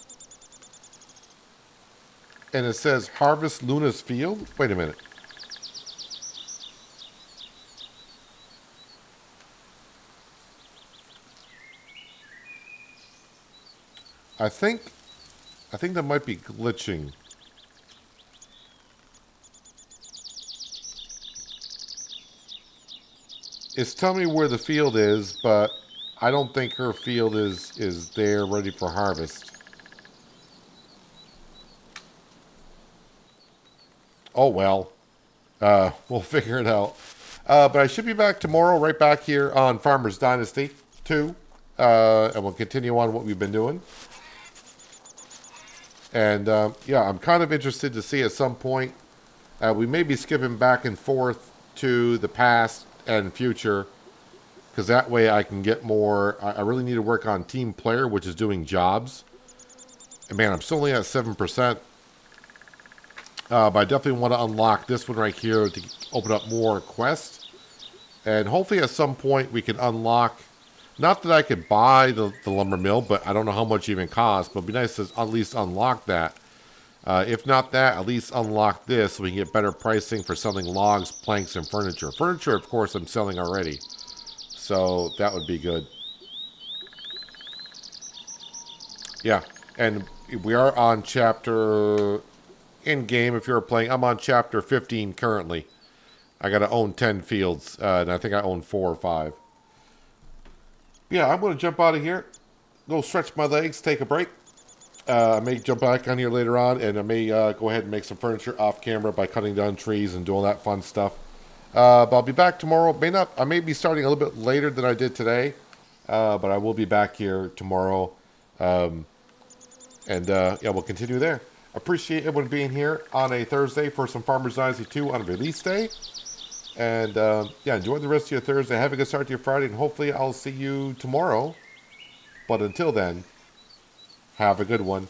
and it says Harvest Luna's Field? Wait a minute. I think that might be glitching. It's telling me where the field is, but I don't think her field is there ready for harvest. Oh well. We'll figure it out. But I should be back tomorrow, right back here on Farmers Dynasty 2. And we'll continue on what we've been doing. And yeah, I'm kind of interested to see at some point. We may be skipping back and forth to the past and future, because that way I can get more. I really need to work on team player, which is doing jobs. And man, I'm still only at 7%. But I definitely want to unlock this one right here to open up more quests. And hopefully at some point we can unlock. Not that I could buy the lumber mill, but I don't know how much it even costs. But it'd be nice to at least unlock that. If not that, at least unlock this so we can get better pricing for selling logs, planks, and furniture. Furniture, of course, I'm selling already. So that would be good. Yeah, and we are on chapter in game. If you're playing, I'm on chapter 15 currently. I got to own 10 fields, and I think I own 4 or 5. Yeah, I'm going to jump out of here. Go stretch my legs, take a break. I may jump back on here later on, and I may go ahead and make some furniture off camera by cutting down trees and doing that fun stuff. But I'll be back tomorrow. I may be starting a little bit later than I did today, but I will be back here tomorrow. Yeah, we'll continue there. Appreciate everyone being here on a Thursday for some Farmers Dynasty 2 on release day. And yeah, enjoy the rest of your Thursday. Have a good start to your Friday, and hopefully I'll see you tomorrow. But until then, have a good one.